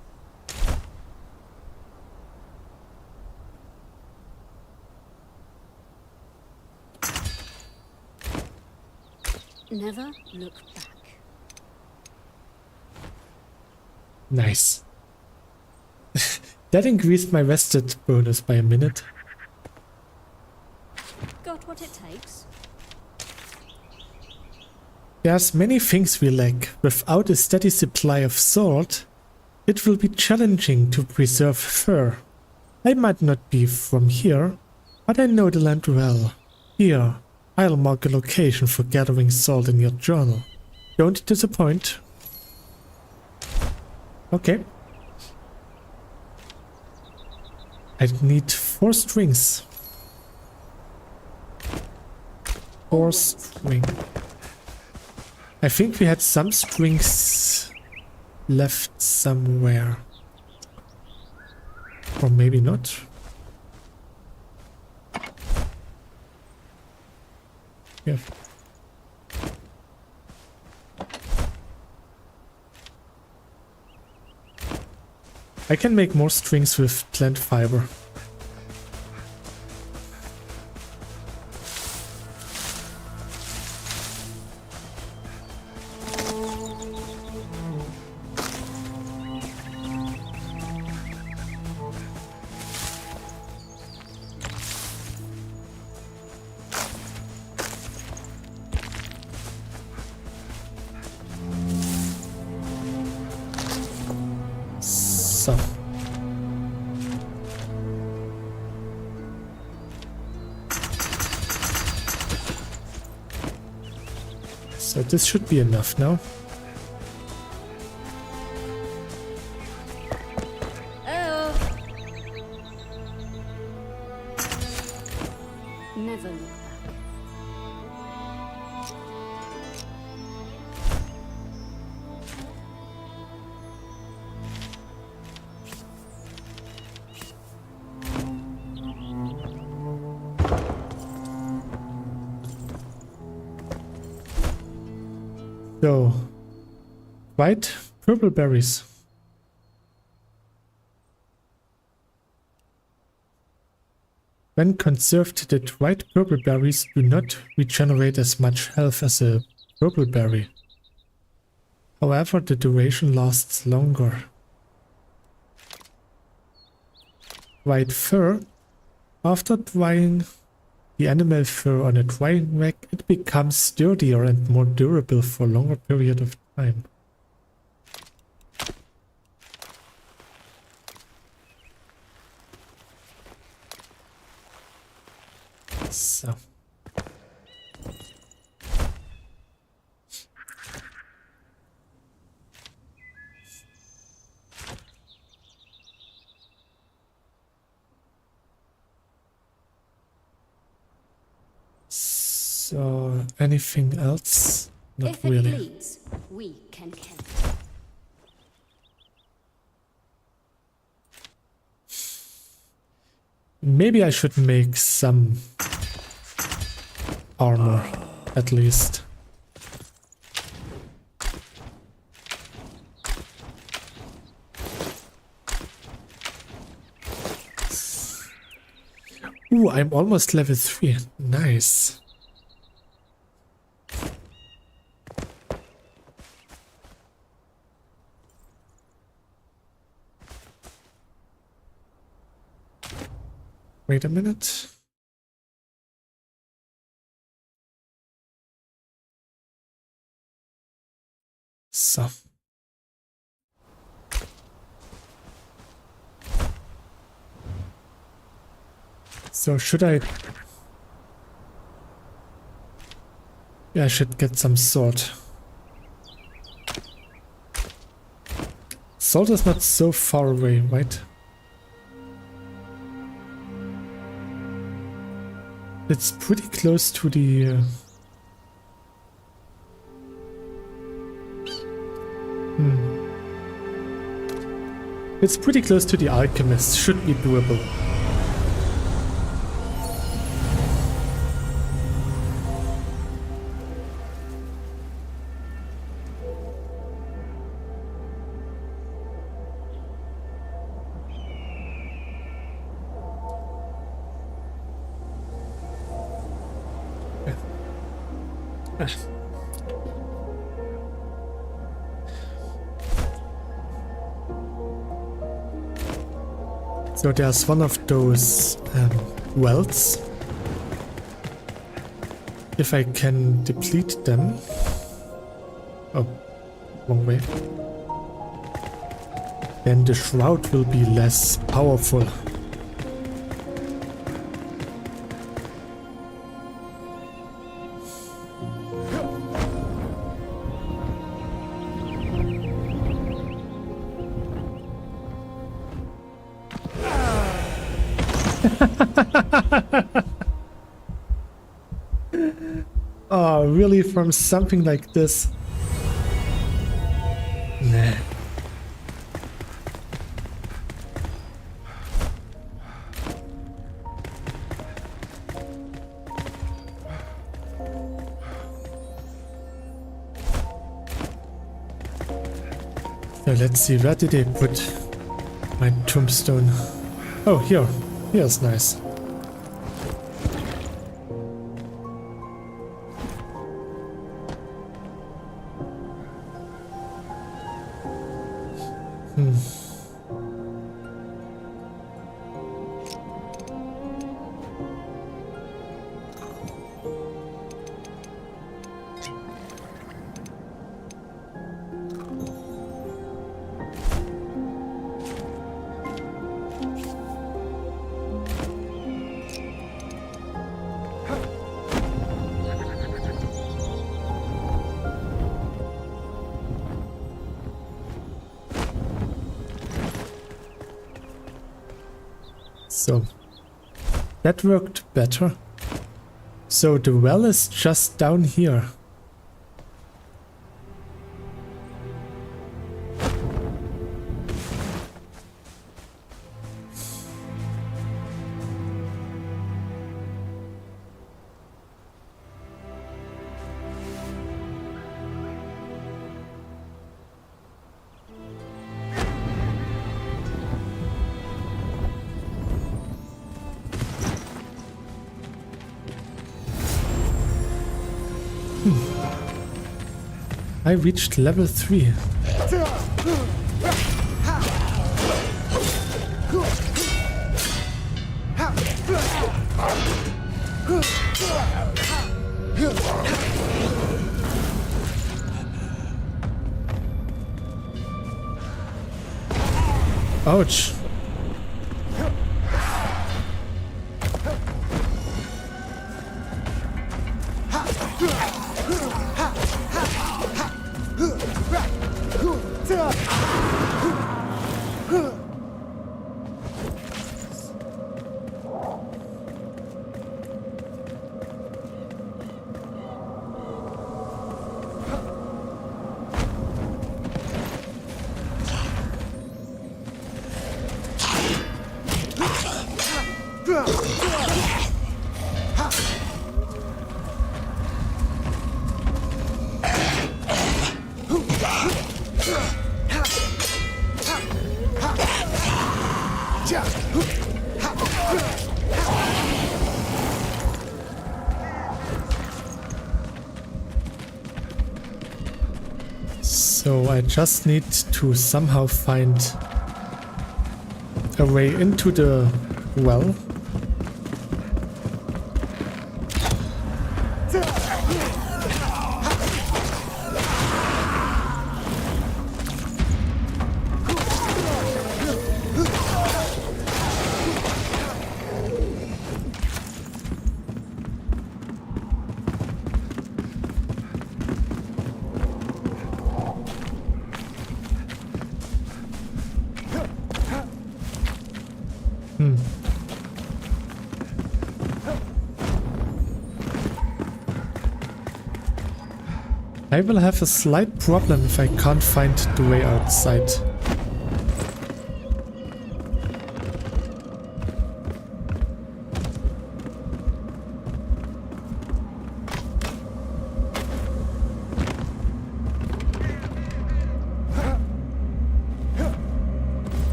Never look back. Nice. That increased my rested bonus by a minute. Got what it takes. There's many things we lack. Without a steady supply of salt, it will be challenging to preserve fur. I might not be from here, but I know the land well. Here, I'll mark a location for gathering salt in your journal. Don't disappoint. Okay. I need 4 strings. 4 string. I think we had some strings left somewhere. Or maybe not. Yeah. I can make more strings with plant fiber. So. So this should be enough now. Never look back. So, white purple berries. When conserved, the dried purple berries do not regenerate as much health as a purple berry. However, the duration lasts longer. White fur. After drying the animal fur on a drying rack, it becomes sturdier and more durable for a longer period of time. So. So, anything else? Not If it really. bleeds, we can kill it. Maybe I should make some armor, at least. Ooh, I'm almost level 3. Nice. Wait a minute. So. So should I... Yeah, I should get some salt. Salt is not so far away, right? It's pretty close to the... It's pretty close to the alchemist. Should be doable. So there's one of those wells. If I can deplete them... Oh, wrong way. Then the shroud will be less powerful. Oh, really? From something like this? Nah. So let's see, where did they put my tombstone? Oh, here. Here's nice. So, that worked better. So the well is just down here. I reached level 3. Ouch. So I just need to somehow find a way into the well. I will have a slight problem if I can't find the way outside.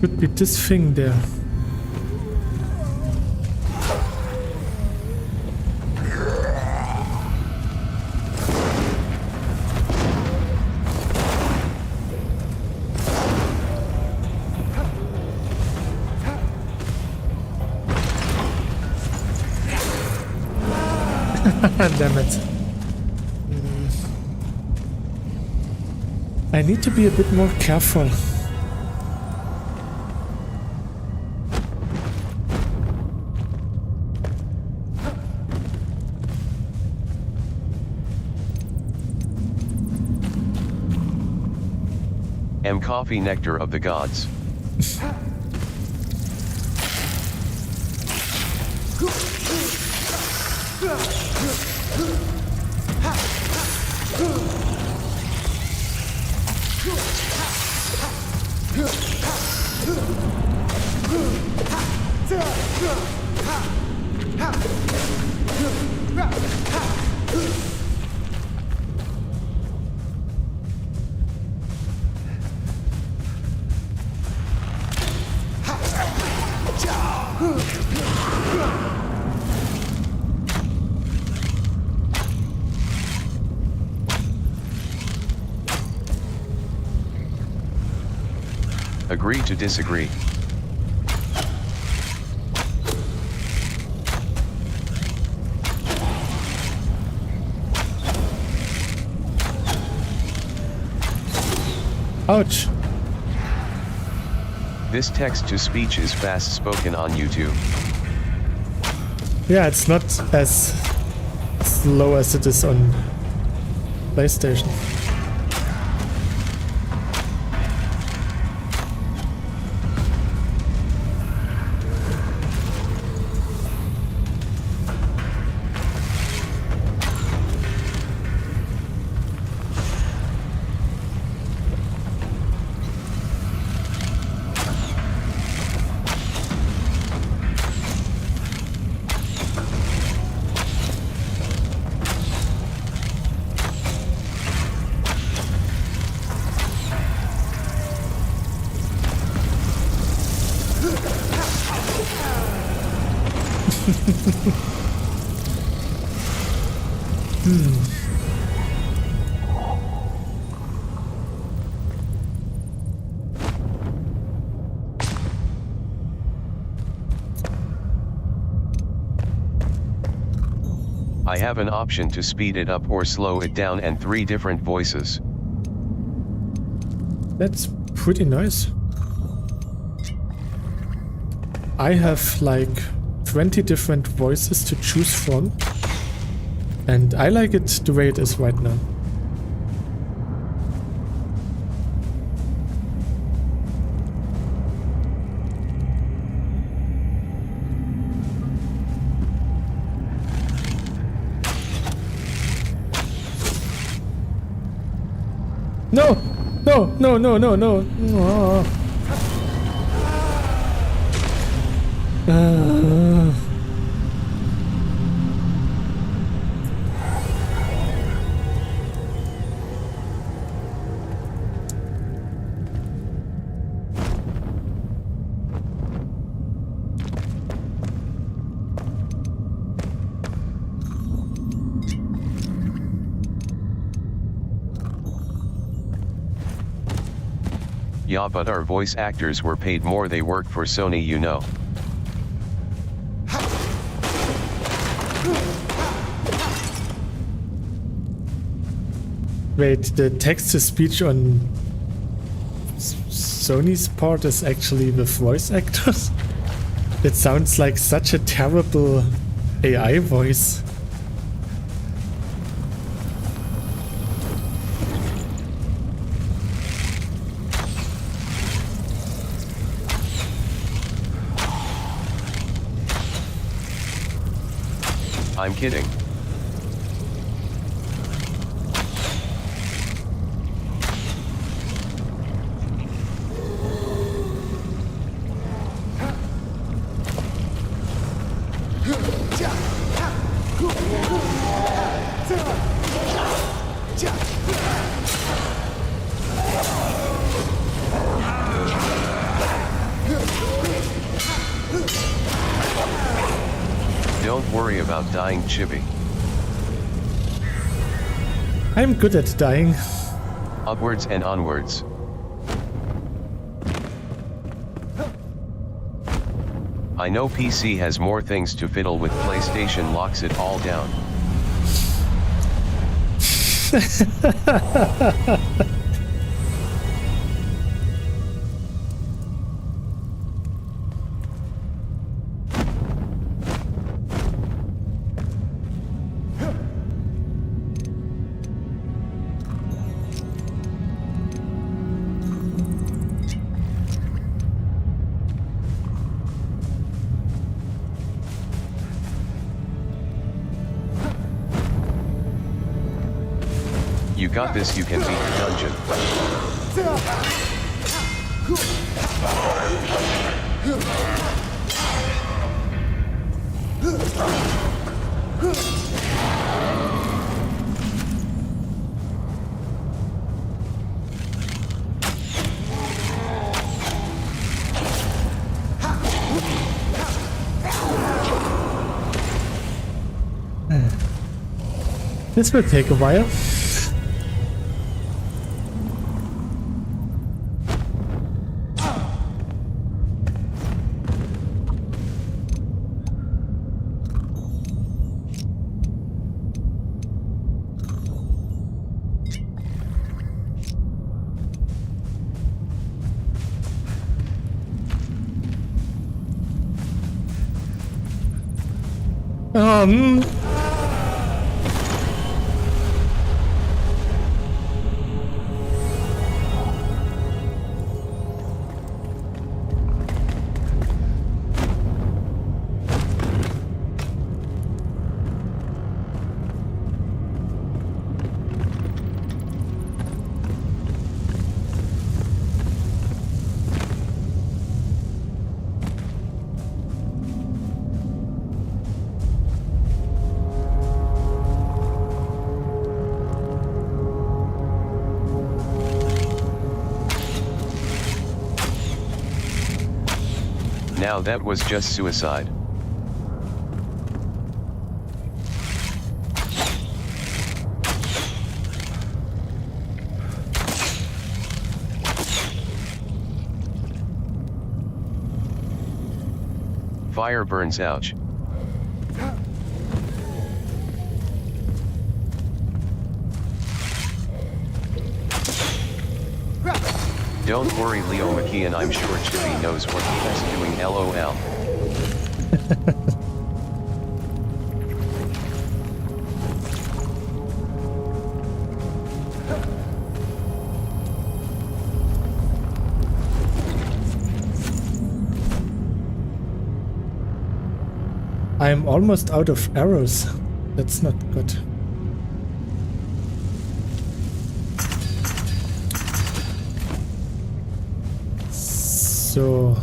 Could be this thing there. Damn it. I need to be a bit more careful. Coffee nectar of the gods. Agree to disagree. Ouch. This text-to-speech is fast spoken on YouTube. Yeah, it's not as slow as it is on PlayStation. I have an option to speed it up or slow it down and 3 different voices. That's pretty nice. I have like 20 different voices to choose from, and I like it the way it is right now. No! No! No, no, no, no, no. Oh. Yeah, but our voice actors were paid more, they work for Sony, you know. Wait, the text-to-speech on Sony's part is actually with voice actors? It sounds like such a terrible AI voice. I'm kidding. Don't worry about dying, Chibi. I'm good at dying. Upwards and onwards. I know PC has more things to fiddle with, PlayStation locks it all down. You got this, you can beat the dungeon. This will take a while. Now that was just suicide. Fire burns, ouch. Don't worry, Leo McKeon, I'm sure Chibi knows what he is doing, LOL. I'm almost out of arrows. That's not good. So.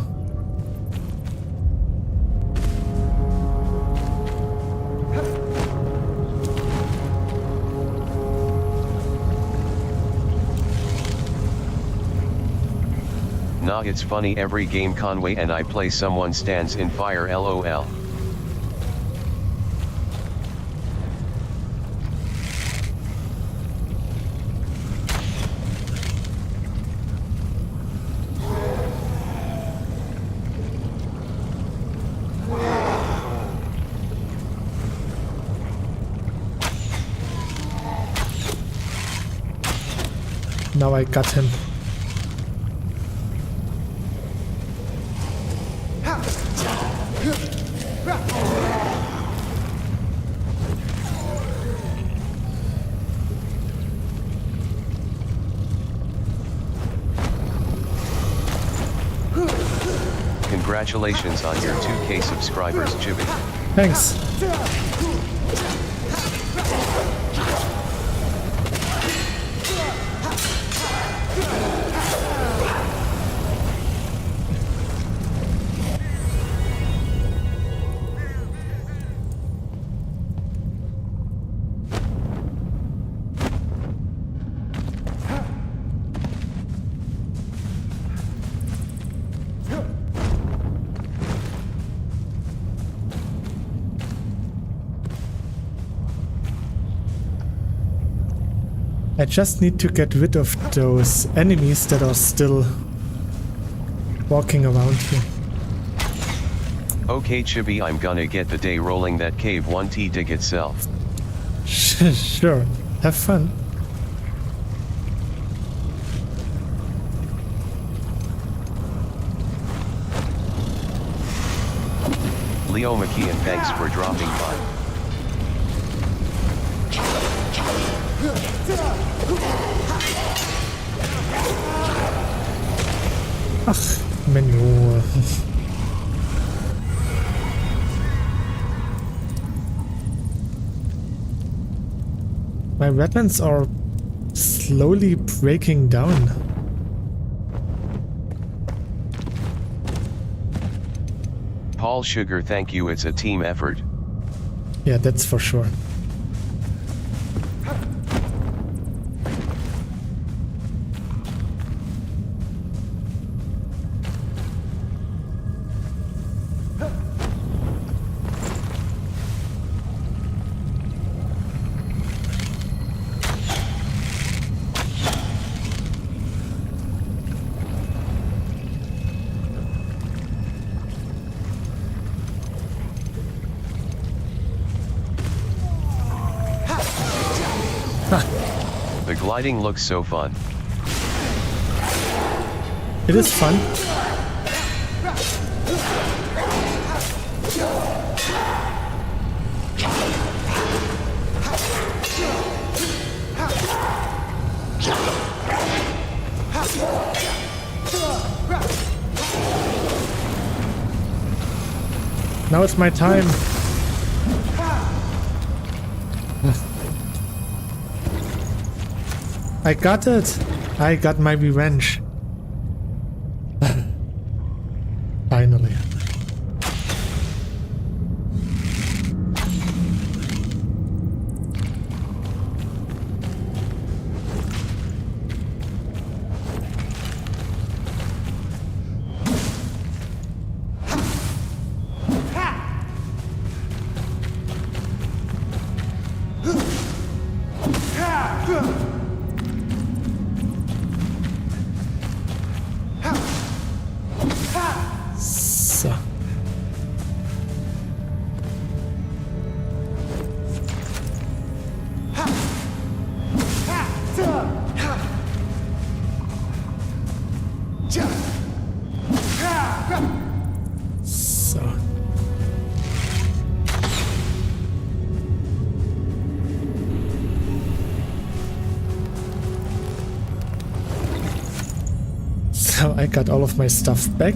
Nah, it's funny, every game Conway and I play someone stands in fire, lol. Now I got him. Congratulations on your 2K subscribers, Chibi. Thanks. I just need to get rid of those enemies that are still walking around here. Okay, Chibi, I'm gonna get the day rolling that cave 1T dig itself. Sure, have fun. Leo McKeon, thanks for dropping by. Ach, Menü. My weapons are slowly breaking down. Paul Sugar, thank you, it's a team effort. Yeah, that's for sure. The gliding looks so fun. It is fun. Now it's my time. I got it. I got my revenge. Finally. So. So. So I got all of my stuff back,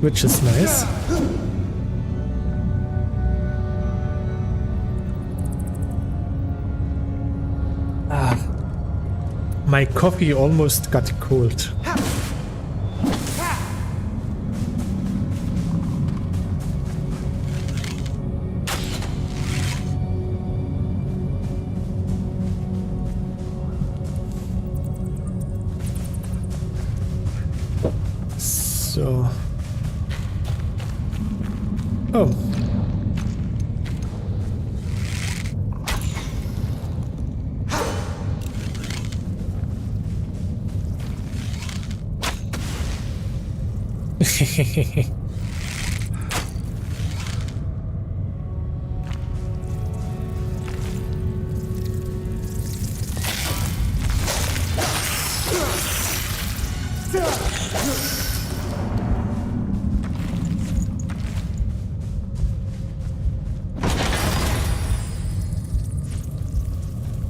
which is nice. My coffee almost got cold. So... Oh.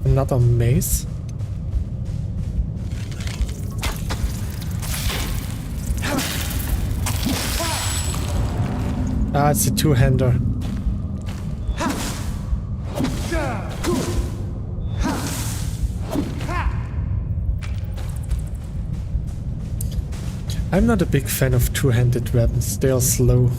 Another maze. Ah, it's a two-hander. I'm not a big fan of two-handed weapons. They are slow.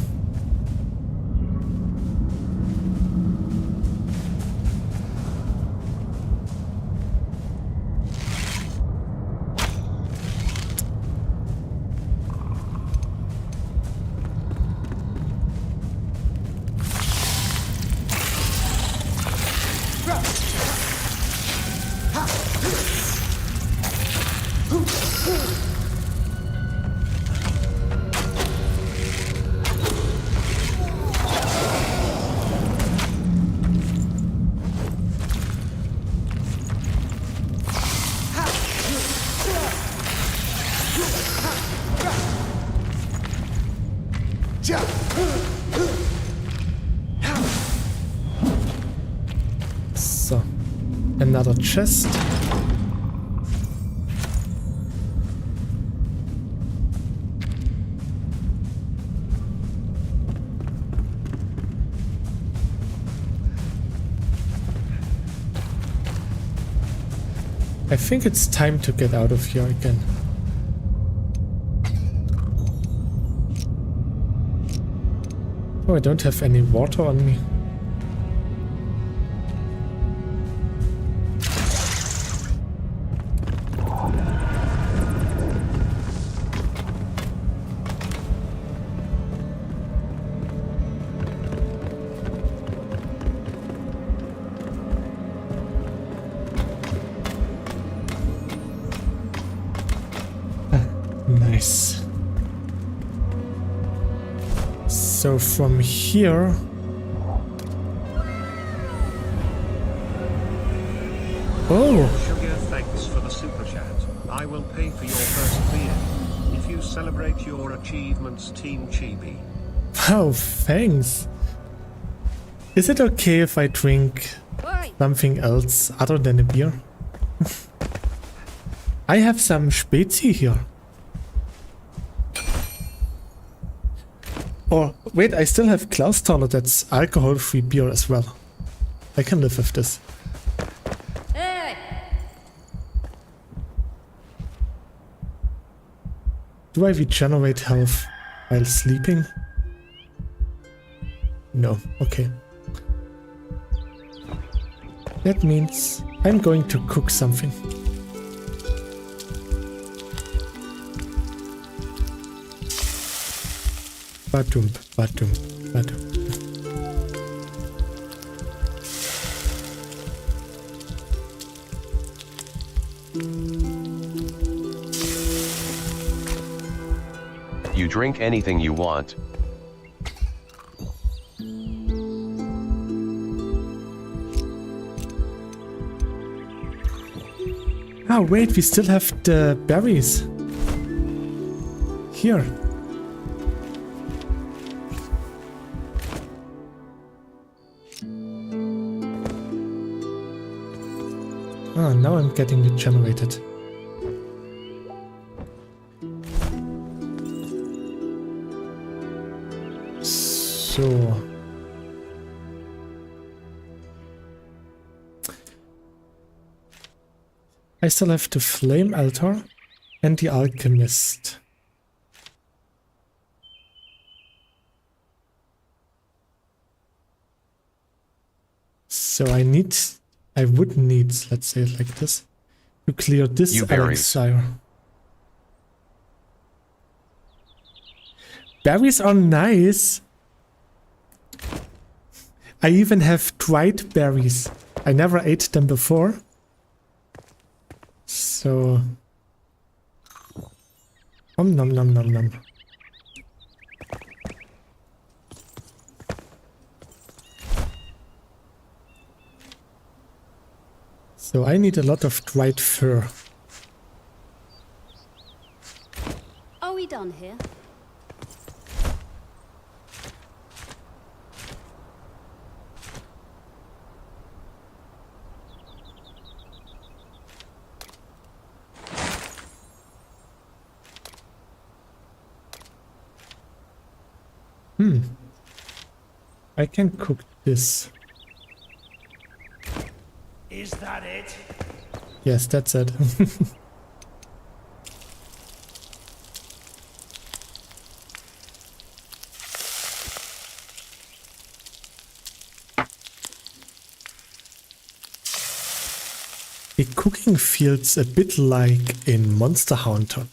So, another chest. I think it's time to get out of here again. Oh, I don't have any water on me. Nice. So from here... Oh! Sugar, thanks for the super chat. I will pay for your first beer if you celebrate your achievements, Team Chibi. Wow, thanks. Is it okay if I drink something else other than a beer? I have some Spezi here. Or, wait, I still have Klausthaler, that's alcohol-free beer as well. I can live with this. Do I regenerate health while sleeping? No, okay. That means I'm going to cook something. Badum, badum, badum. You drink anything you want. Ah, wait, we still have the berries. Here. Ah, now I'm getting regenerated. So... I still have the Flame Altar and the Alchemist. So I would need, let's say it like this, to clear this elixir. Berries are nice. I even have dried berries. I never ate them before. So... Nom nom nom nom nom. So I need a lot of dried fur. Are we done here? I can cook this. Is that it? Yes, that's it. The cooking feels a bit like in Monster Hunter.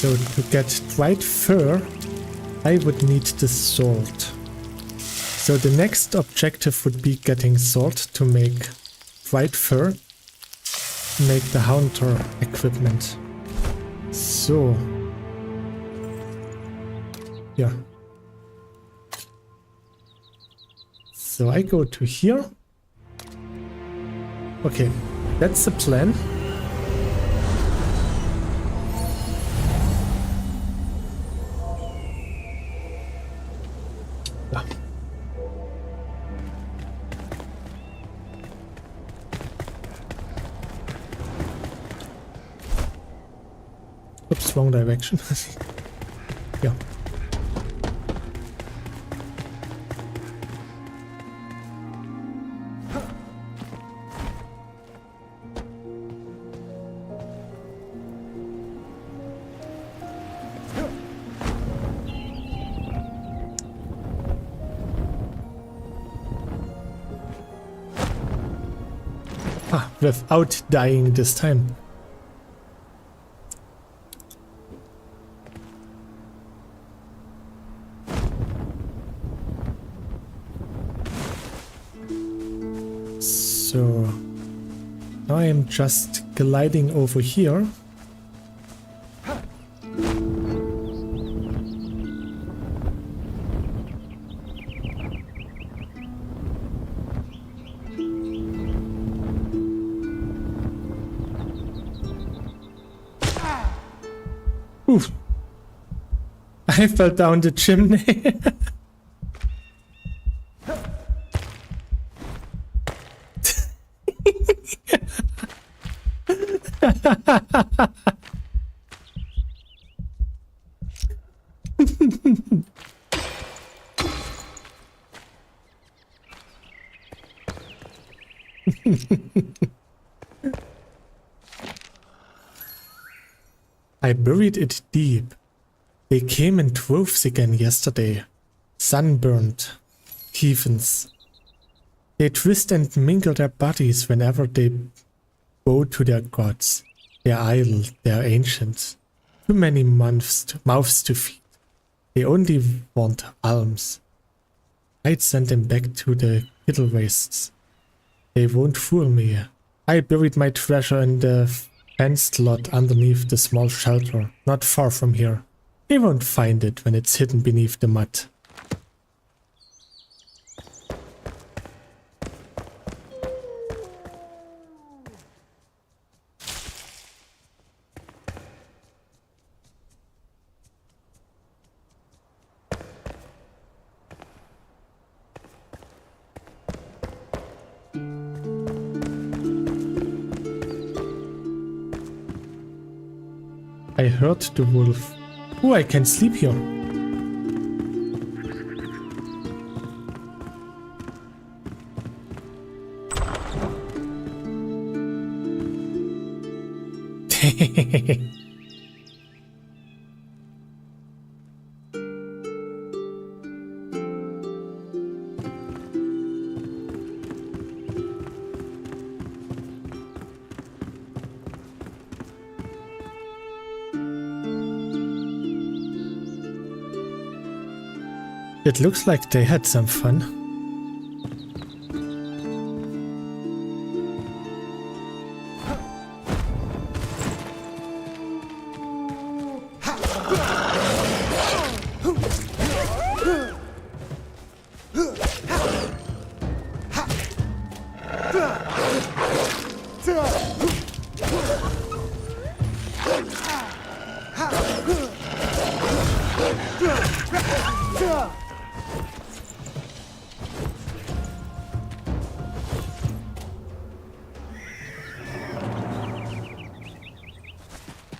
So to get dried fur, I would need the salt. So the next objective would be getting salt to make dried fur, make the hunter equipment. So, yeah. So I go to here. Okay, that's the plan. Oops, wrong direction. Yeah. Ah, without dying this time. So now I am just gliding over here. Oof. I fell down the chimney. I buried it deep. They came in droves again yesterday. Sunburned heathens. They twist and mingle their bodies whenever they bow to their gods. They're idle, they're ancient. Too many mouths to feed. They only want alms. I'd send them back to the Kittle Wastes. They won't fool me. I buried my treasure in the fenced lot underneath the small shelter, not far from here. They won't find it when it's hidden beneath the mud. I heard the wolf. Oh, I can sleep here. It looks like they had some fun.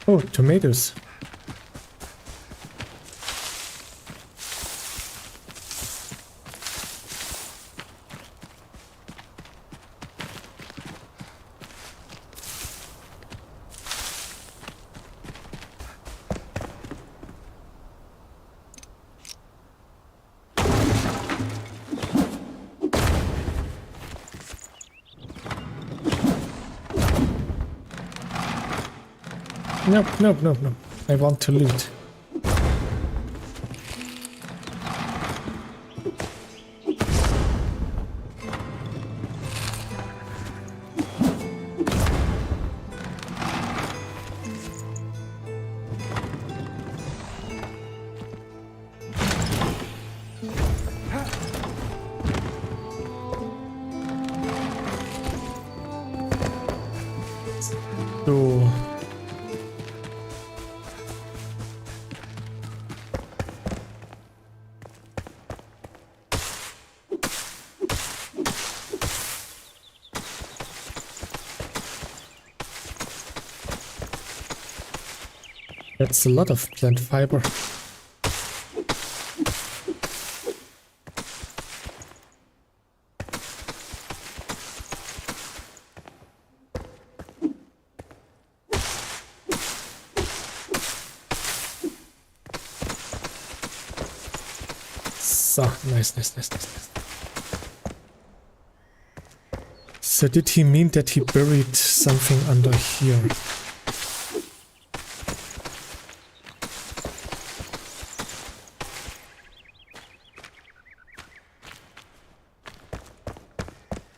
Oh, tomatoes. Nope, nope, nope, nope. I want to loot. So. That's a lot of plant fiber. So, nice. So did he mean that he buried something under here?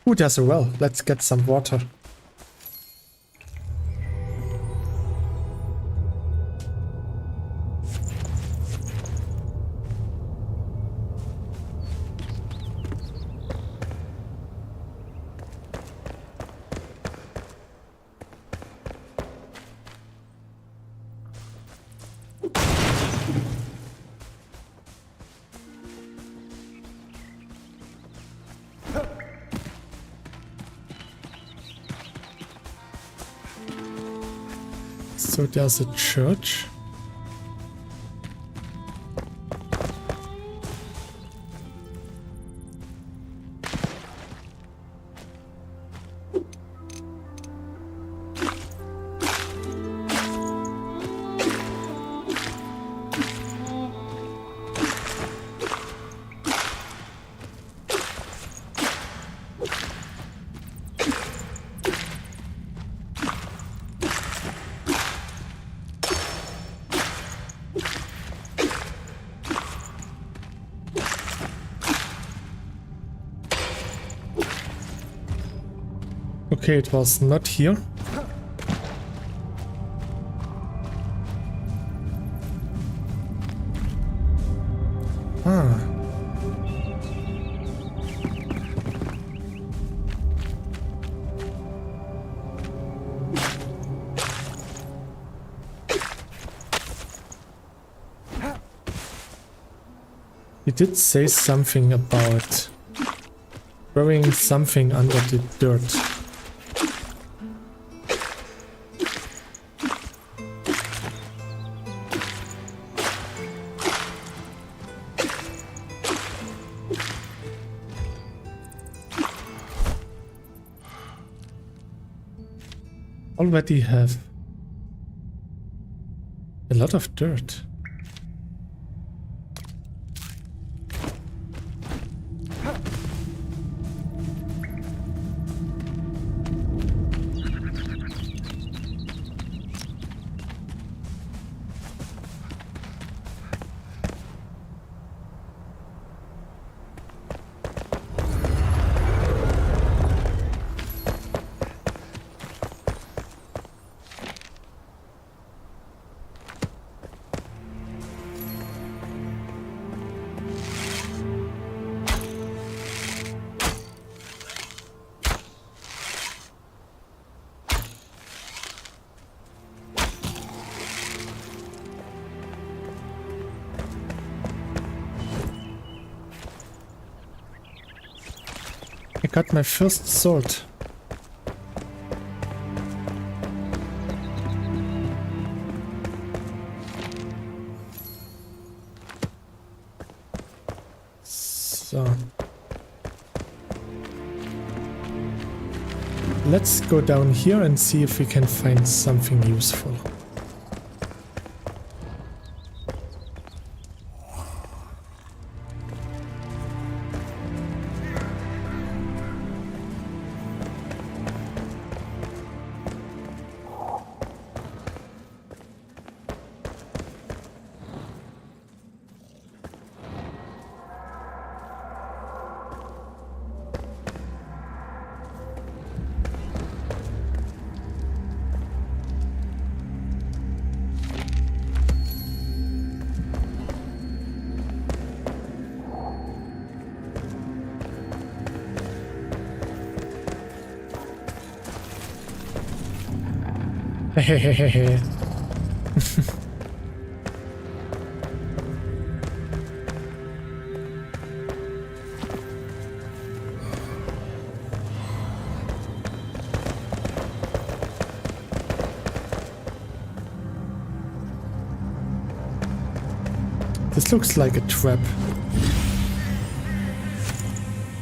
Ooh, there's a well. Let's get some water. So there's a church. Okay, it was not here. Ah. He did say something about burying something under the dirt. Already have a lot of dirt. got my first sword. So. Let's go down here and see if we can find something useful. Hehehehe. This looks like a trap.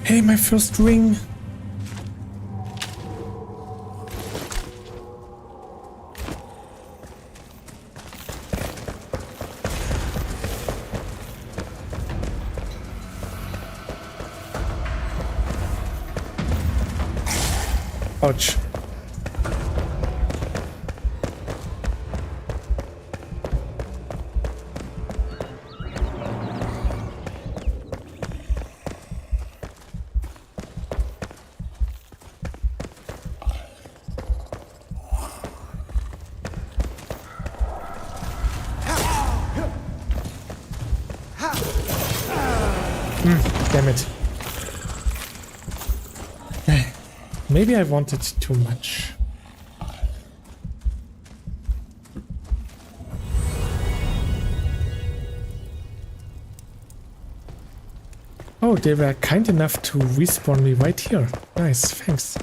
Hey, my first ring! Ouch. Damn it. Maybe I wanted too much. Oh, they were kind enough to respawn me right here. Nice, thanks.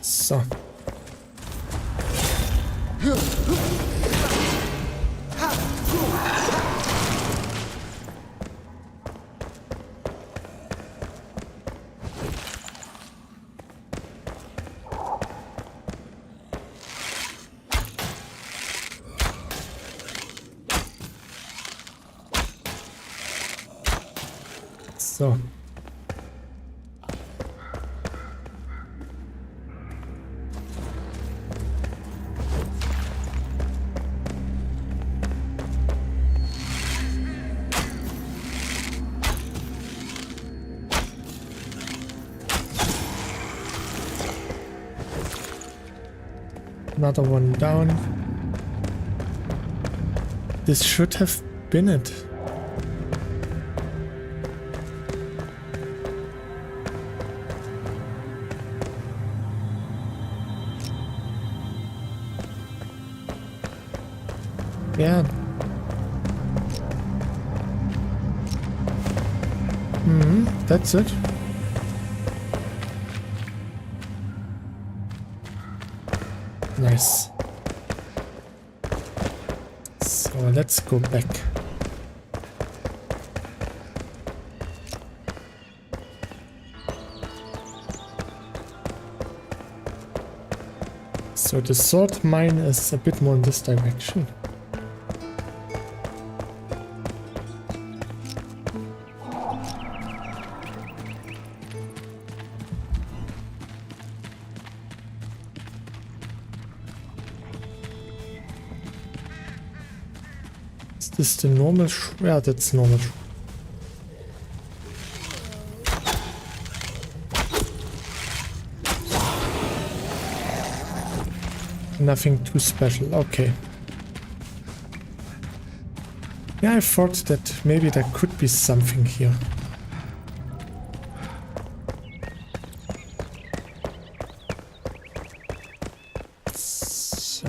So. So. Another one down. This should have been it. Yeah. That's it. Nice. So let's go back. So the sword mine is a bit more in this direction. Is the normal yeah, that's normal. Nothing too special, okay. Yeah, I thought that maybe there could be something here. So.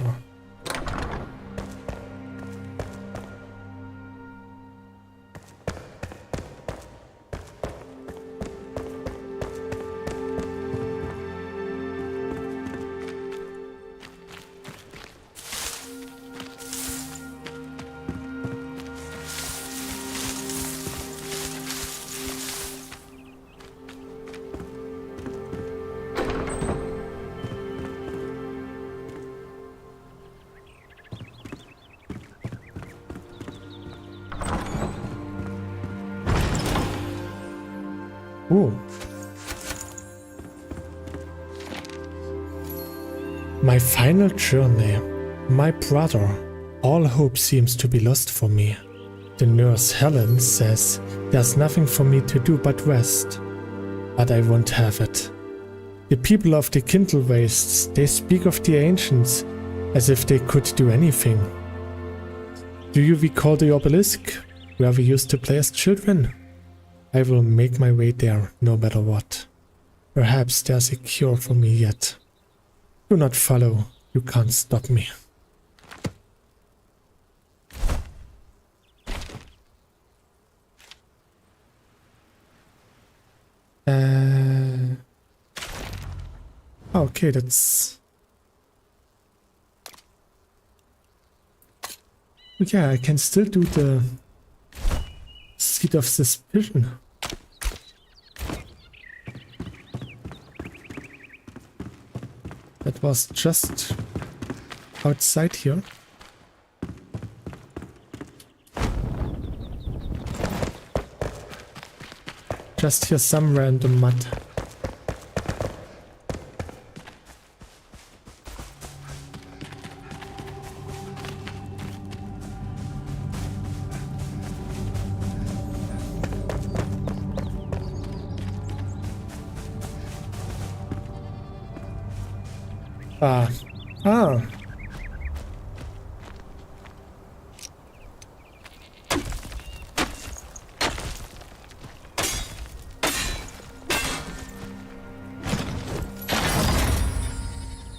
Ooh. My final journey. My brother. All hope seems to be lost for me. The nurse Helen says there's nothing for me to do but rest. But I won't have it. The people of the Kindle Wastes, they speak of the ancients as if they could do anything. Do you recall the obelisk where we used to play as children? I will make my way there, no matter what. Perhaps there's a cure for me yet. Do not follow, you can't stop me. Okay, that's... Yeah, I can still do the Seed of Suspicion. That was just outside here. Just here somewhere in the mud. Ah.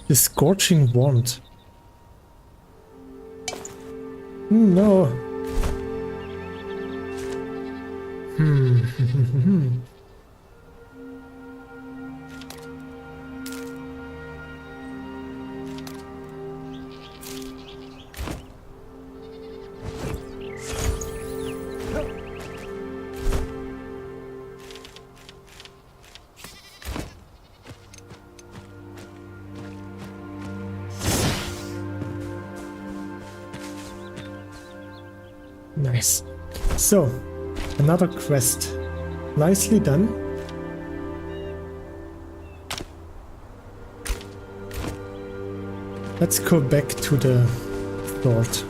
The scorching wand. No. Nice. So, another quest. Nicely done. Let's go back to the fort.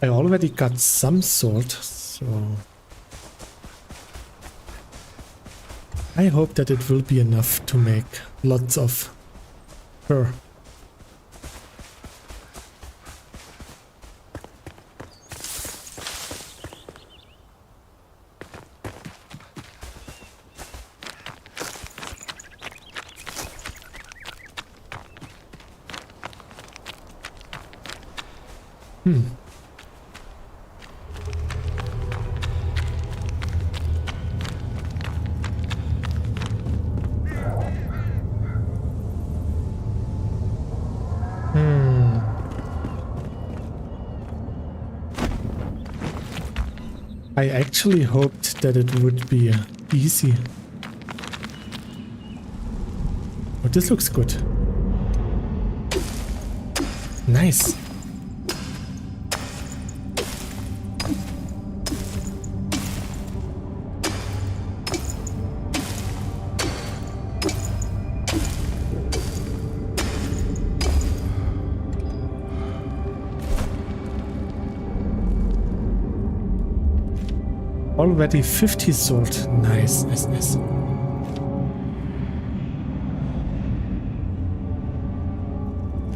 I already got some sword, so I hope that it will be enough to make lots of her. I actually hoped that it would be easy. this looks good. Nice. Already 50 sold. Nice, nice, nice.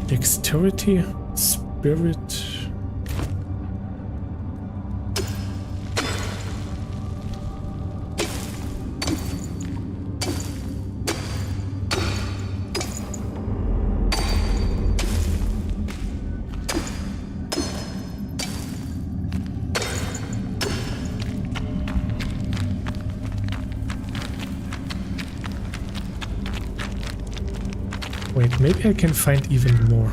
Dexterity, spirit. Wait, maybe I can find even more.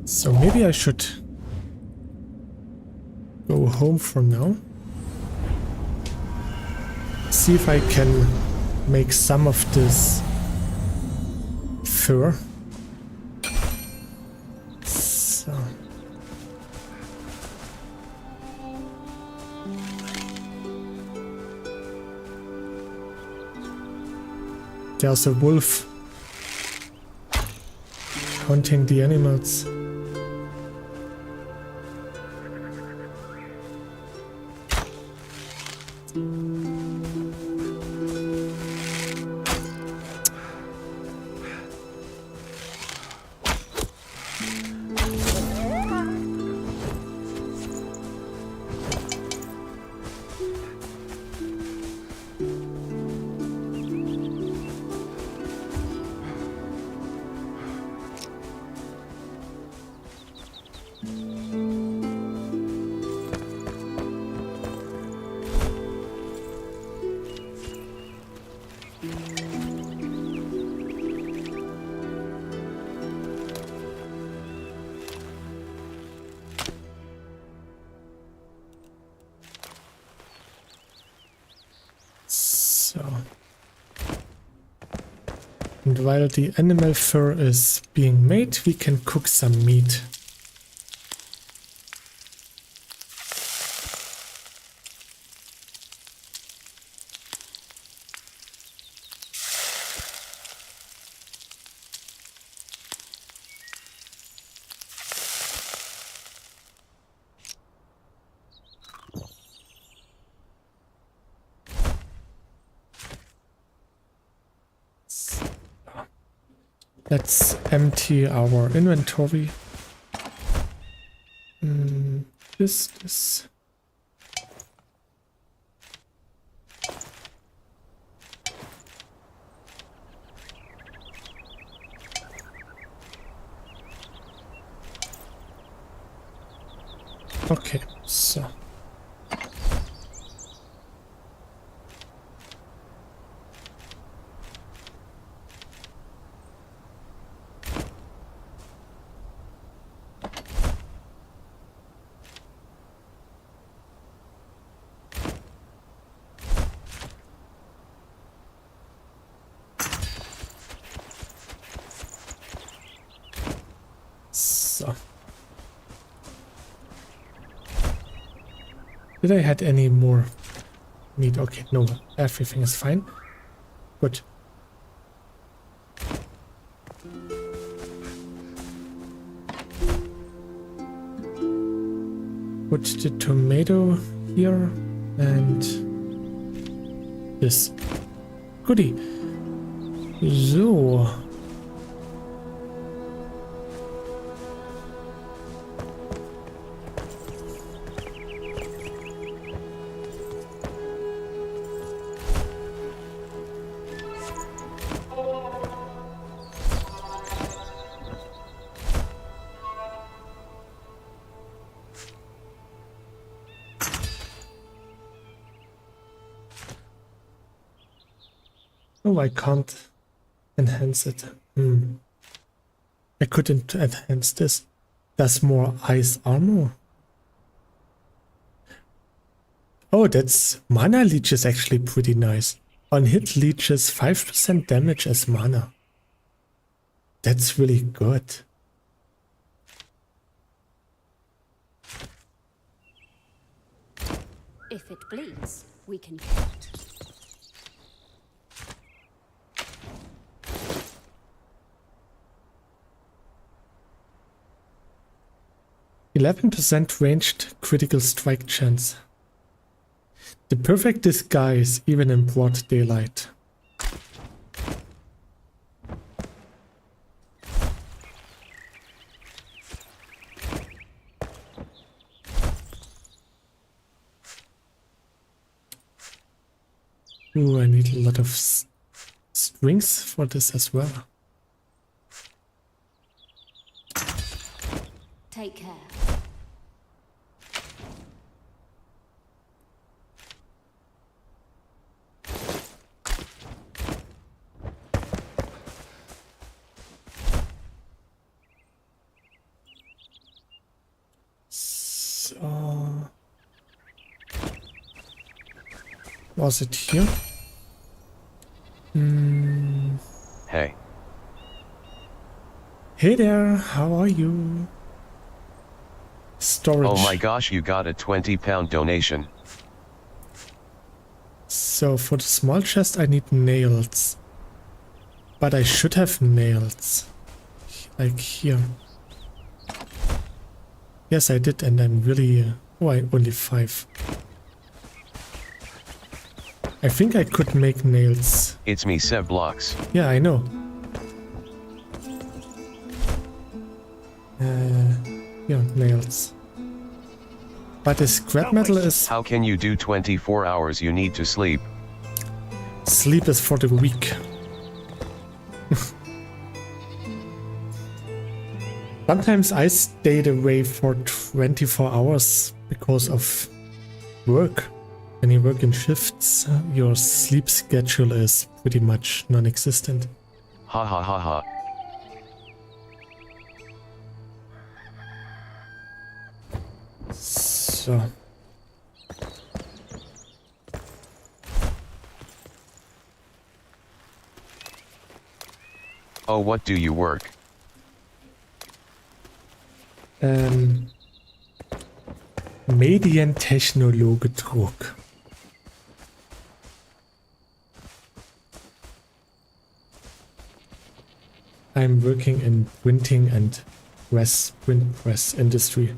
So maybe I should go home for now. See if I can make some of this fur. So. There's a wolf hunting the animals. And while the animal fur is being made, we can cook some meat. Let's empty our inventory. This. Okay, so. Did I had any more meat? Okay, no, everything is fine. Good. Put the tomato here and this. Goodie. So. Oh, I can't enhance it. I couldn't enhance this. Does more ice armor. Oh, that's mana leech is actually pretty nice. On hit leeches 5% damage as mana. That's really good. If it bleeds, we can cut. %11 ranged critical strike chance. The perfect disguise, even in broad daylight. Ooh, I need a lot of strings for this as well. Take care. So, was it here? Hey. Hey there, how are you? Storage. Oh my gosh, you got a 20-pound donation. So for the small chest I need nails. But I should have nails. Like here. Yes, I did, and I'm really... oh, I only 5. I think I could make nails. It's me, Seb Blocks. Yeah, I know. Yeah, nails. But the scrap metal is... How can you do 24 hours? You need to sleep. sleep is for the weak. Sometimes I stayed away for 24 hours because of work. When you work in shifts, your sleep schedule is pretty much non-existent. Ha ha ha ha. So. Oh, what do you work? Medientechnologe Druck. I'm working in printing and print press industry.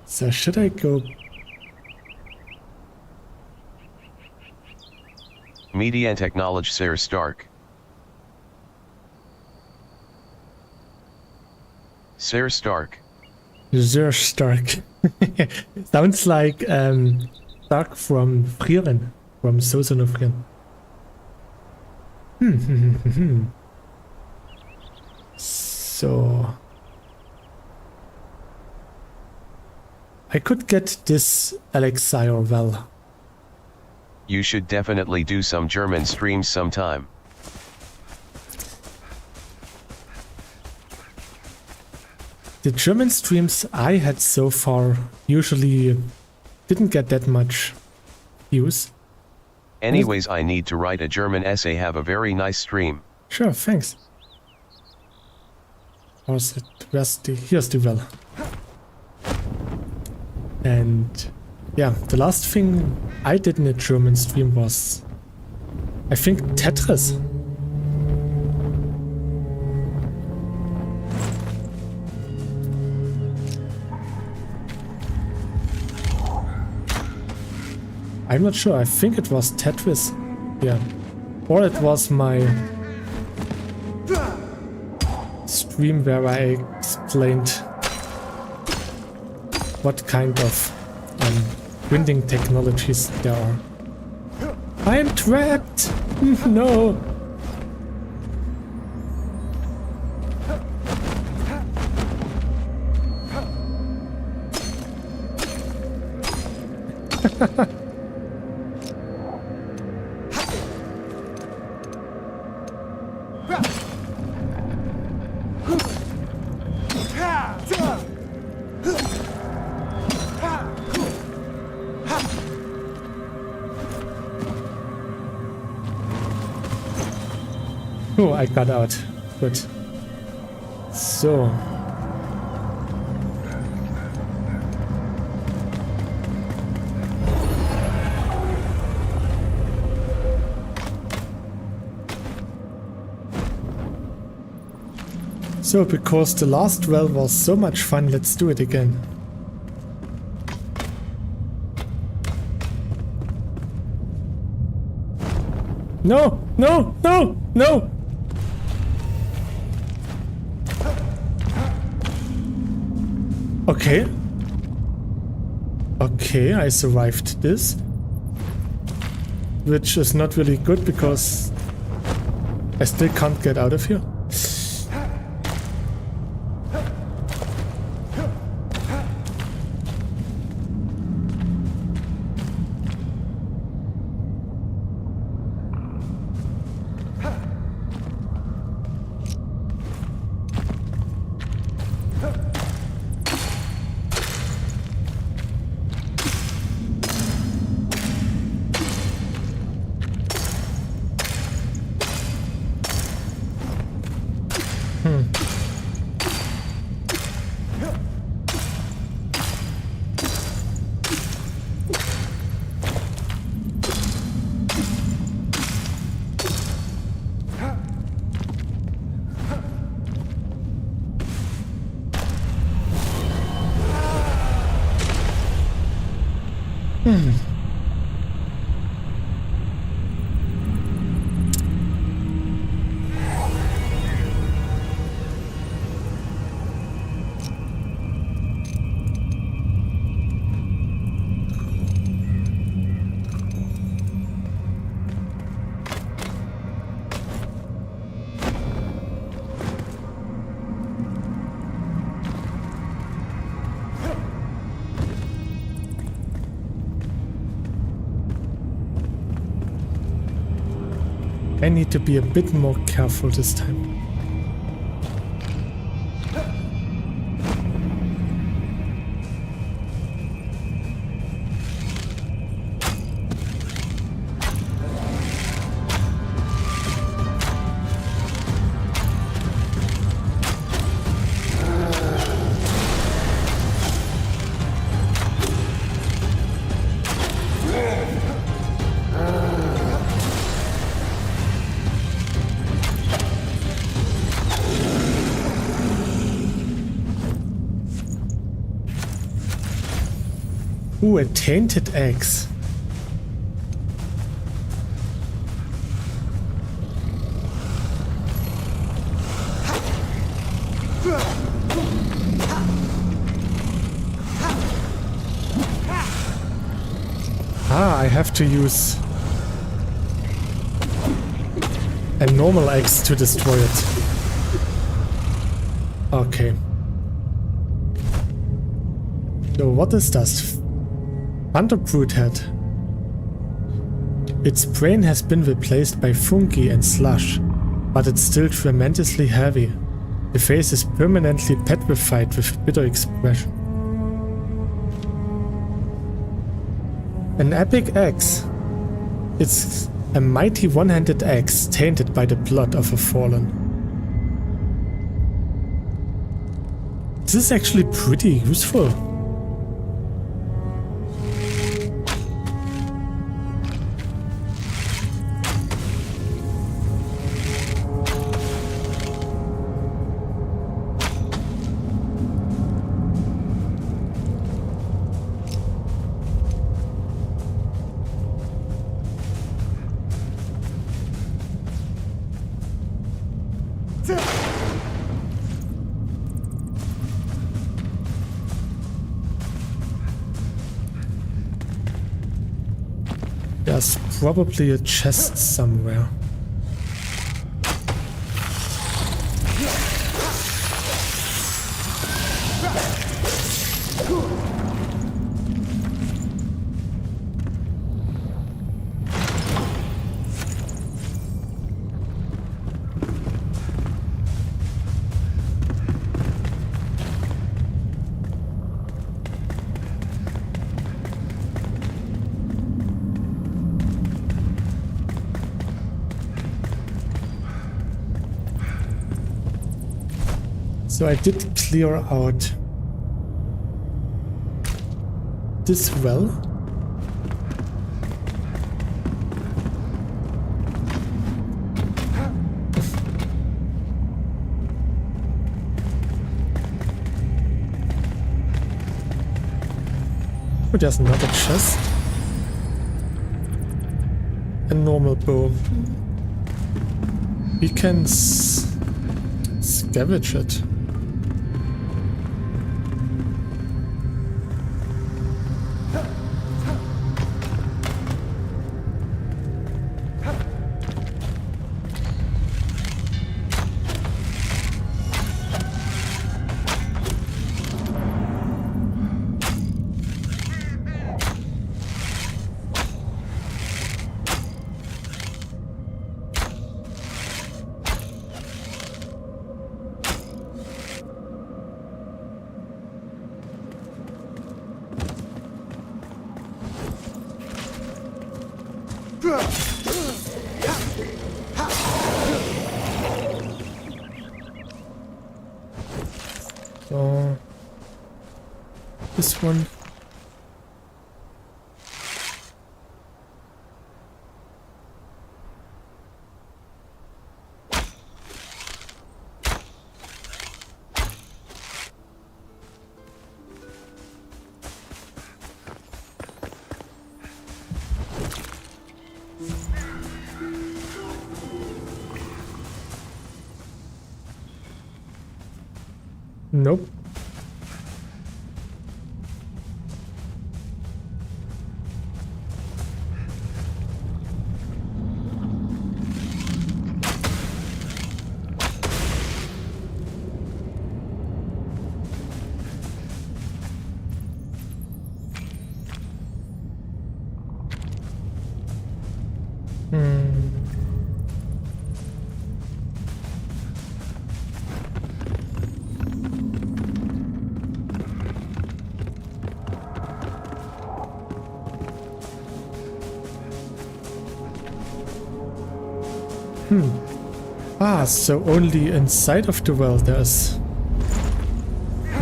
So should I go? Media Technology Sir Stark. Sir Stark. Sir Stark. Sounds like Stark from Frieren, from Sosen of Frieren. So I could get this elixir well. You should definitely do some German streams sometime. The German streams I had so far usually didn't get that much views. Anyways, I need to write a German essay. Have a very nice stream. Sure, thanks. How's it? Here's the well. And yeah, the last thing I did in a German stream was, I think, Tetris. I'm not sure, I think it was Tetris. Yeah. Or it was my stream where I explained what kind of printing technologies there are. I'm trapped! No! Oh, I got out. Good. So. So, because the last well was so much fun, let's do it again. No! No! No! No! Okay. Okay, I survived this. Which is not really good because I still can't get out of here. I need to be a bit more careful this time. Ooh, a tainted axe. Ah, I have to use a normal axe to destroy it. Okay. So what is that? Hunter Brute Head. Its brain has been replaced by fungi and slush, but it's still tremendously heavy. The face is permanently petrified with a bitter expression. An epic axe. It's a mighty one-handed axe tainted by the blood of a fallen. This is actually pretty useful. There's probably a chest somewhere. So I did clear out this well. Oh, there's another chest. A normal bow. We can scavenge it. So this one. Nope. Ah, so only inside of the well there's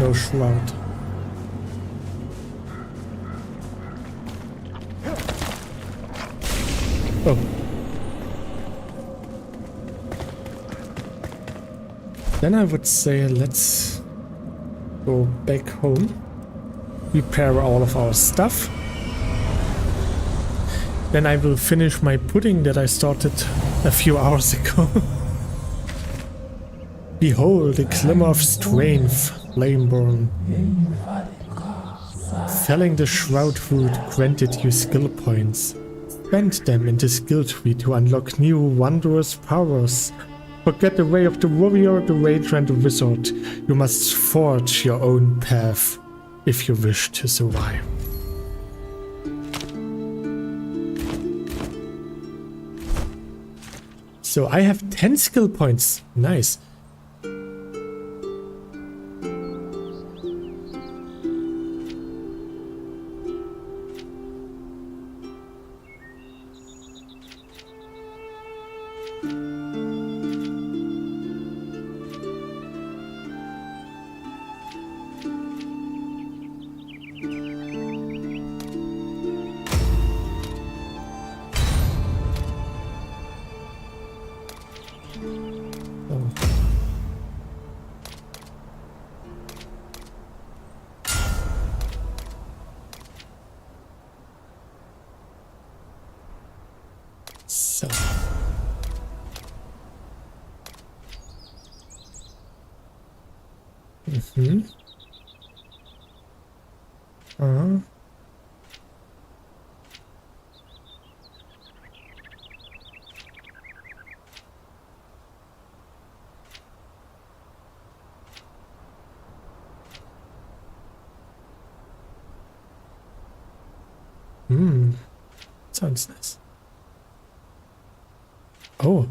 no shroud. Oh. Then I would say let's go back home, repair all of our stuff. Then I will finish my pudding that I started a few hours ago. Behold, the glimmer of strength, flameborn. Felling the shroud wood granted you skill points. Spend them in the skill tree to unlock new wondrous powers. Forget the way of the warrior, the ranger and the wizard. You must forge your own path if you wish to survive. So I have 10 skill points. Nice. So. Sounds nice. Oh.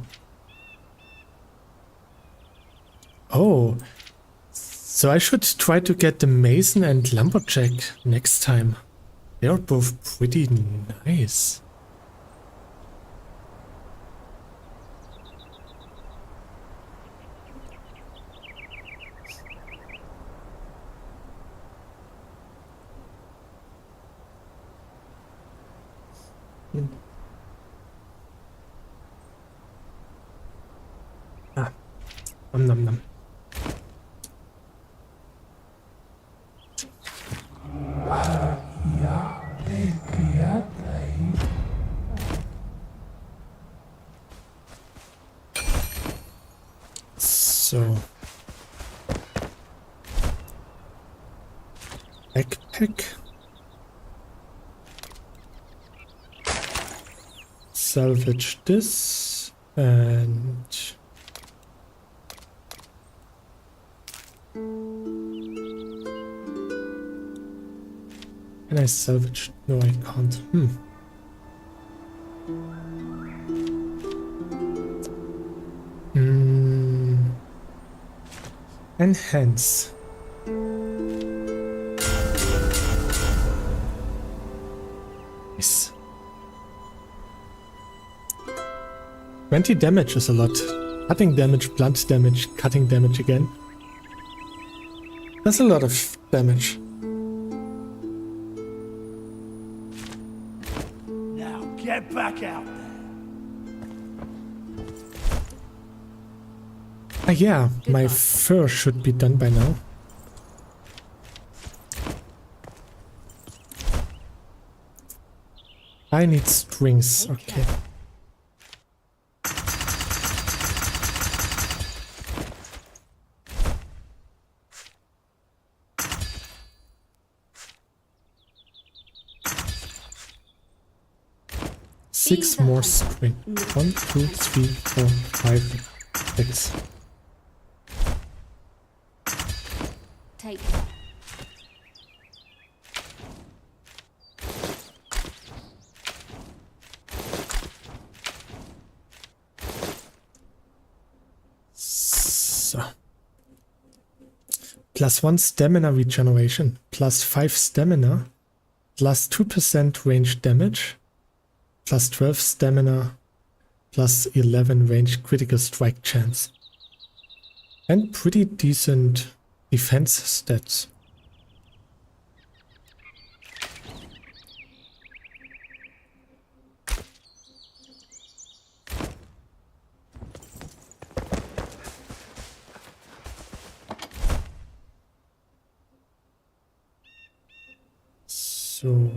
Oh. So I should try to get the mason and lumberjack next time. They're both pretty nice. Nom nom nom. So. Backpack. Salvage this and can I salvage? No, I can't. Enhance. Nice. 20 damage is a lot. Cutting damage, blunt damage, cutting damage again. That's a lot of damage. Now get back out there. Ah yeah, my fur should be done by now. I need strings, okay. Six more string. 1, 2, 3, 4, 5, 6. Take care. So. +1 stamina regeneration, +5 stamina, +2% range damage, +12 stamina, +11 range critical strike chance. And pretty decent defense stats. So,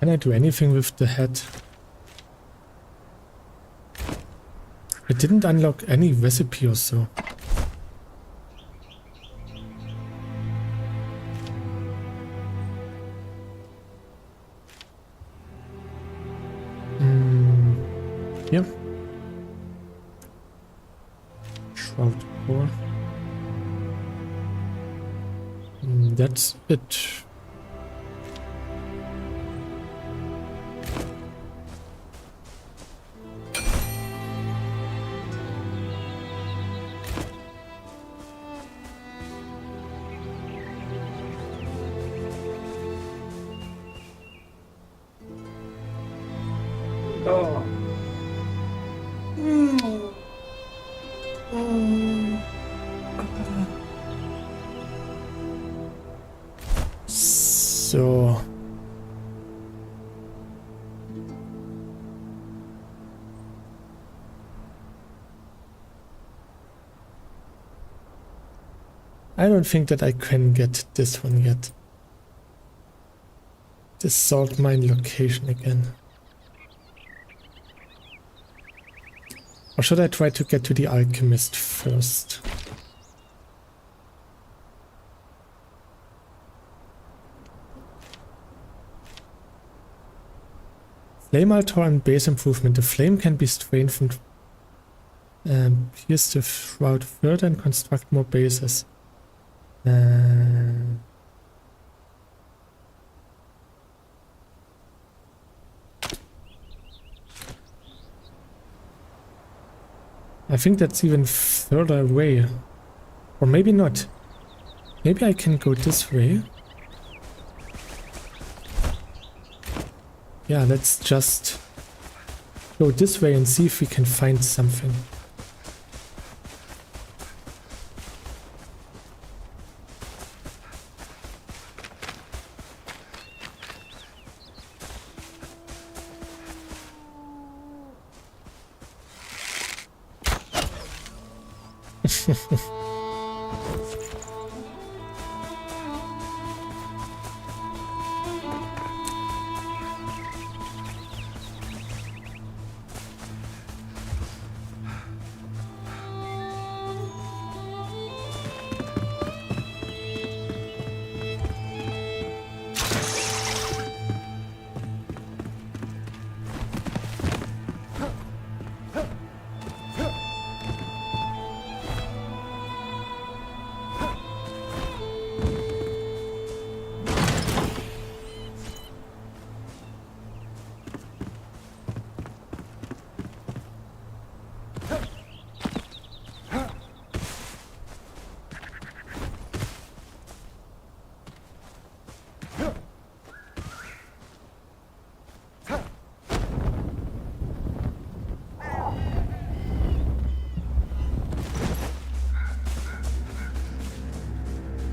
can I do anything with the head? I didn't unlock any recipe or so. Here. Shroud core. That's it. So I don't think that I can get this one yet. This salt mine location again. Or should I try to get to the alchemist first? Flame altar and base improvement. The flame can be strengthened. Pierce the shroud further and construct more bases. I think that's even further away. Or maybe not. Maybe I can go this way. Yeah, let's just go this way and see if we can find something.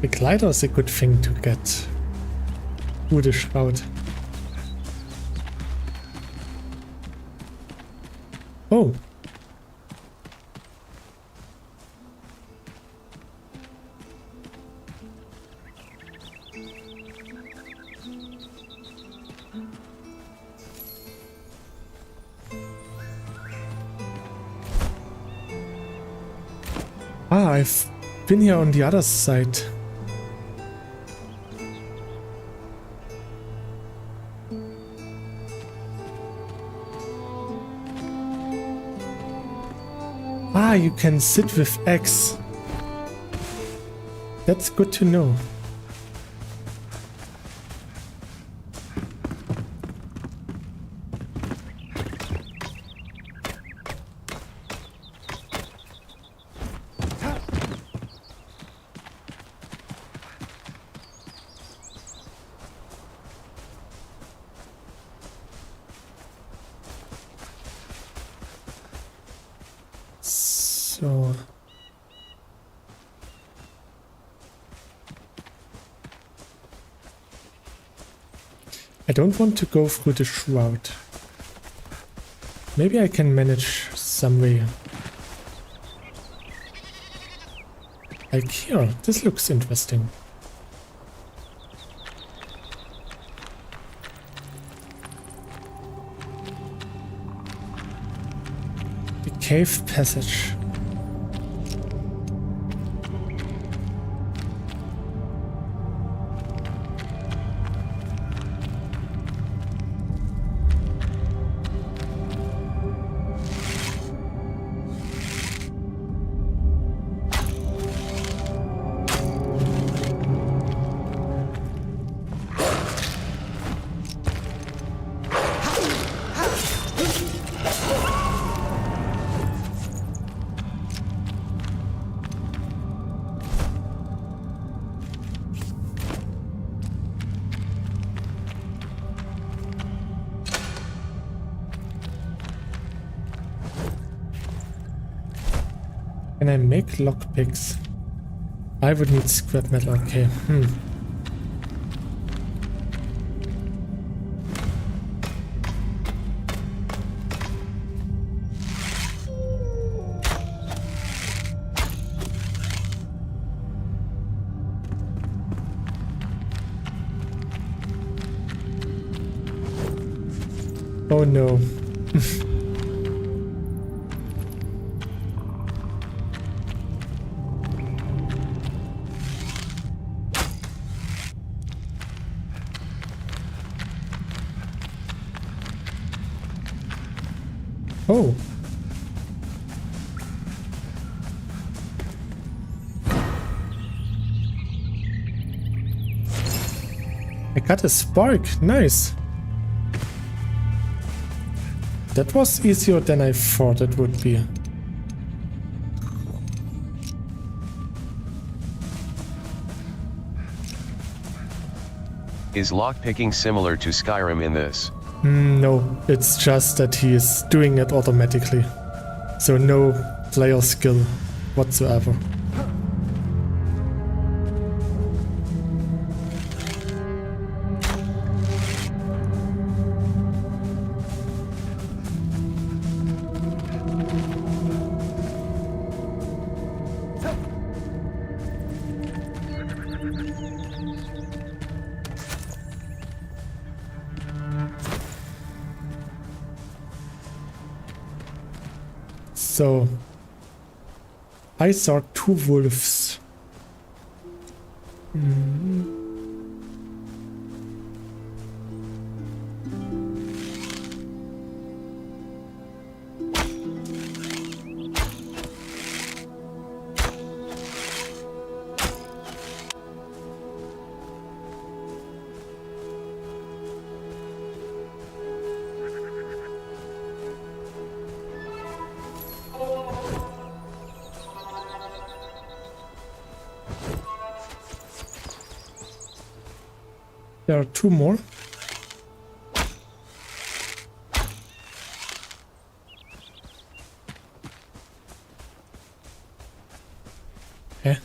The glider is a good thing to get through the shroud. Oh. Ah, I've been here on the other side. Ah, you can sit with X. That's good to know. So I don't want to go through the shroud. Maybe I can manage some way. Like here, this looks interesting. The cave passage. Can I make lockpicks? I would need scrap metal, okay. Oh no. Oh. I got a spark. Nice. That was easier than I thought it would be. Is lockpicking similar to Skyrim in this? No, it's just that he is doing it automatically. So no player skill whatsoever. So, I saw 2 wolves. There are 2 more. Hä?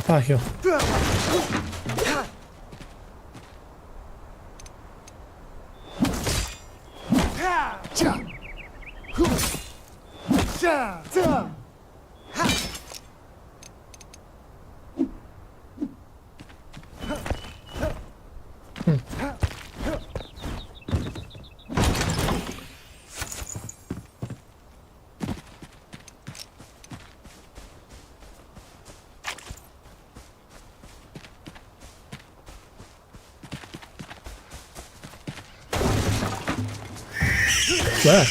Ah, hier. Where?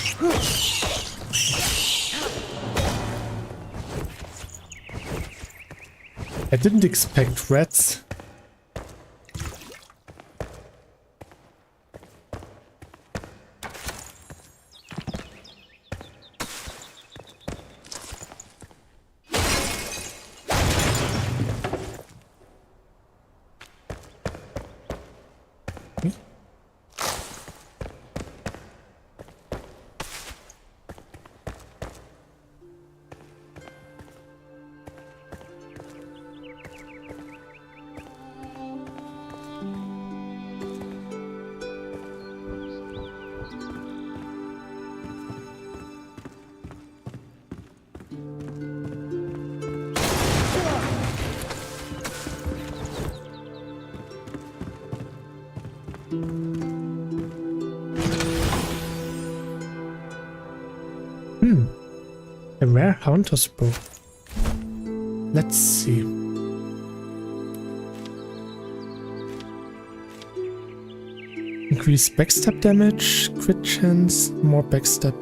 I didn't expect rats. A rare hunter's bow. Let's see. Increase backstab damage, crit chance, more backstab.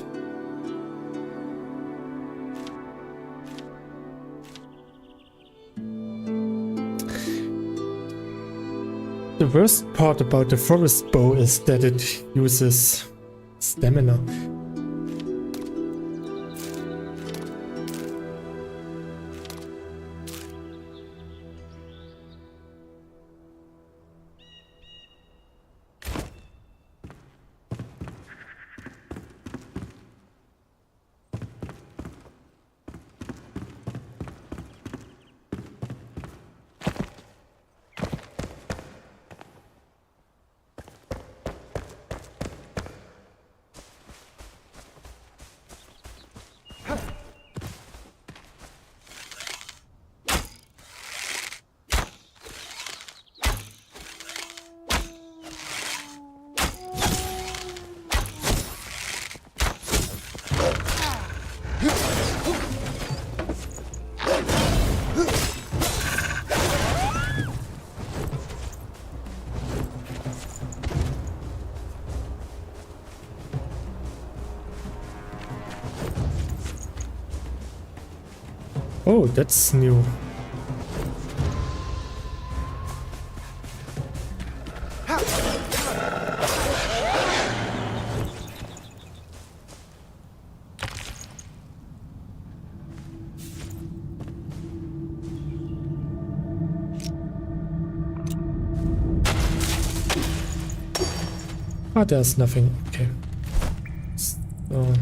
The worst part about the forest bow is that it uses stamina. Oh, that's new. Ah, there's nothing. Okay. So.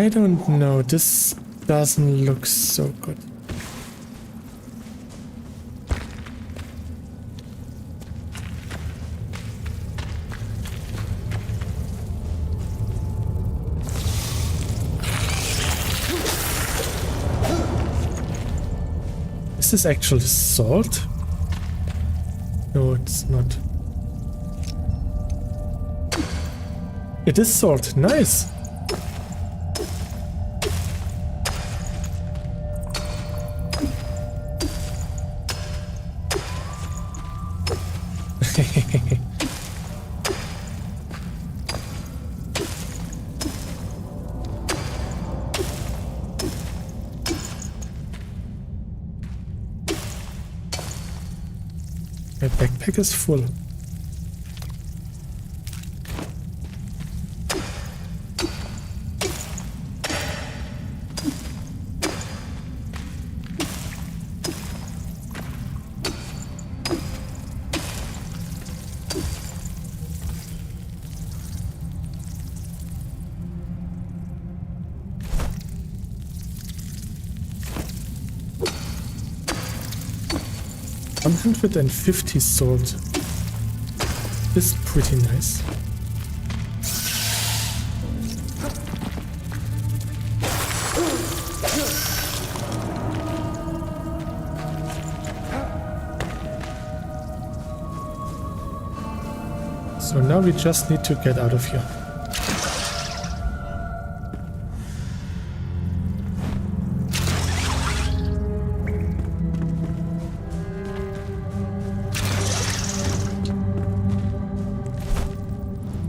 I don't know. This doesn't look so good. Is this actually salt? No, it's not. It is salt. Nice. My backpack is full. $150 salt is pretty nice. So now we just need to get out of here.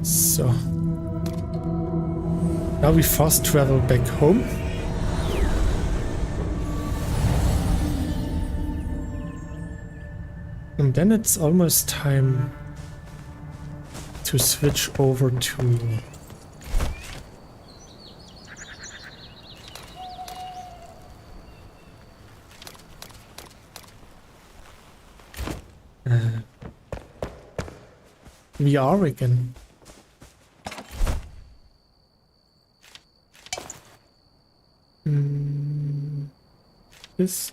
So now we fast travel back home. And then it's almost time to switch over to VR again.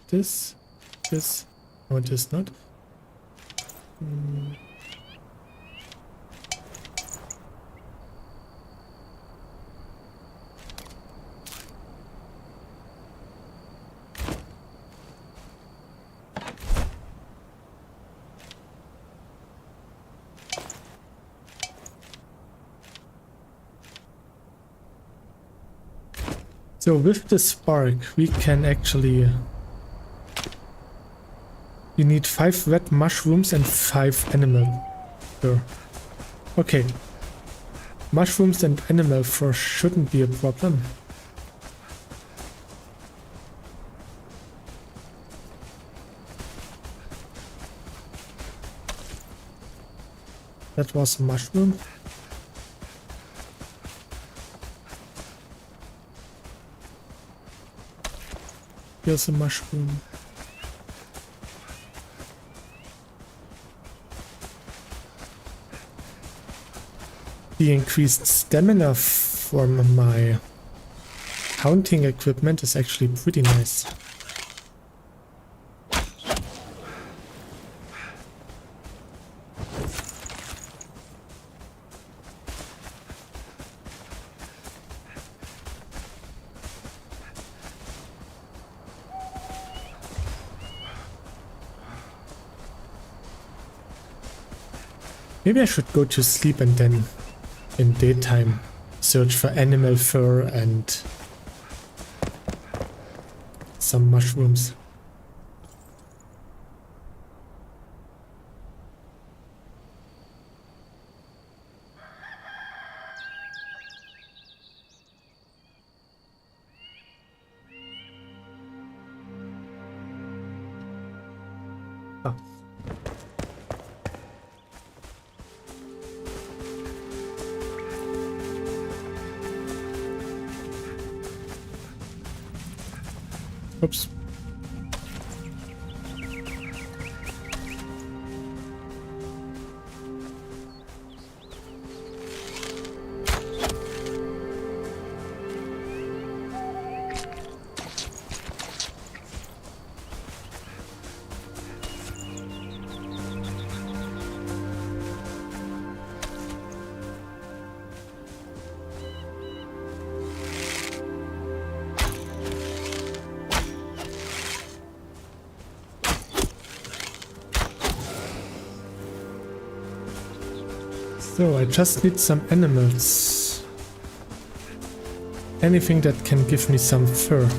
This. No, it is not. So with the spark, we can actually... You need 5 wet mushrooms and 5 animal fur. Okay. Mushrooms and animal fur shouldn't be a problem. That was a mushroom. Here's a mushroom. The increased stamina from my hunting equipment is actually pretty nice. Maybe I should go to sleep and then in daytime search for animal fur and some mushrooms. Ah. Oops. So I just need some animals. Anything that can give me some fur.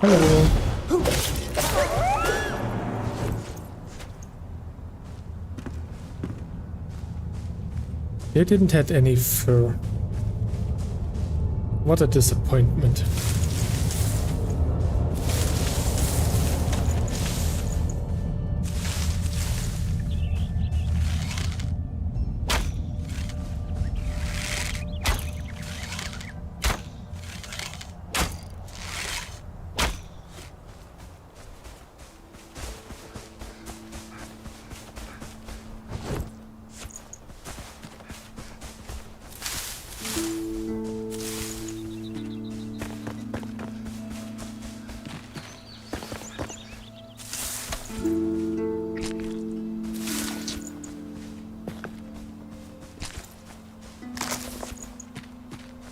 Hello. They didn't have any fur. What a disappointment.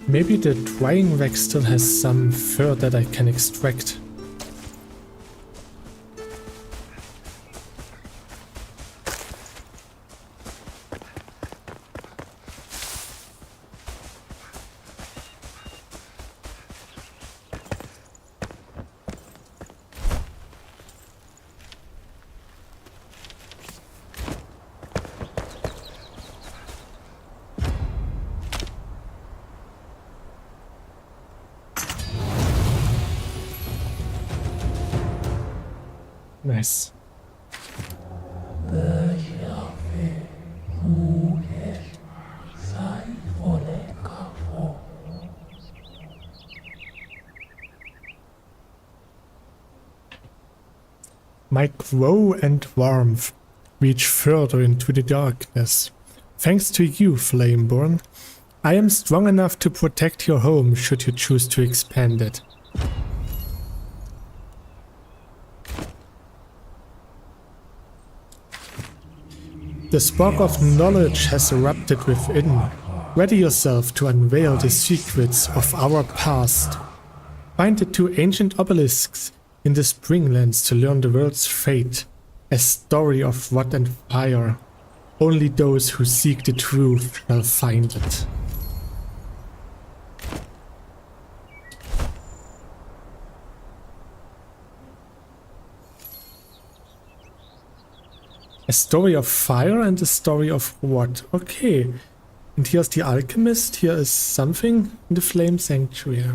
Maybe the drying rack still has some fur that I can extract. Nice. My glow and warmth reach further into the darkness. Thanks to you, Flameborn, I am strong enough to protect your home should you choose to expand it. The spark of knowledge has erupted within. Ready yourself to unveil the secrets of our past. Find the 2 ancient obelisks in the Springlands to learn the world's fate. A story of rot and fire. Only those who seek the truth shall find it. A story of fire and a story of what? Okay. And here's the alchemist. Here is something in the flame sanctuary.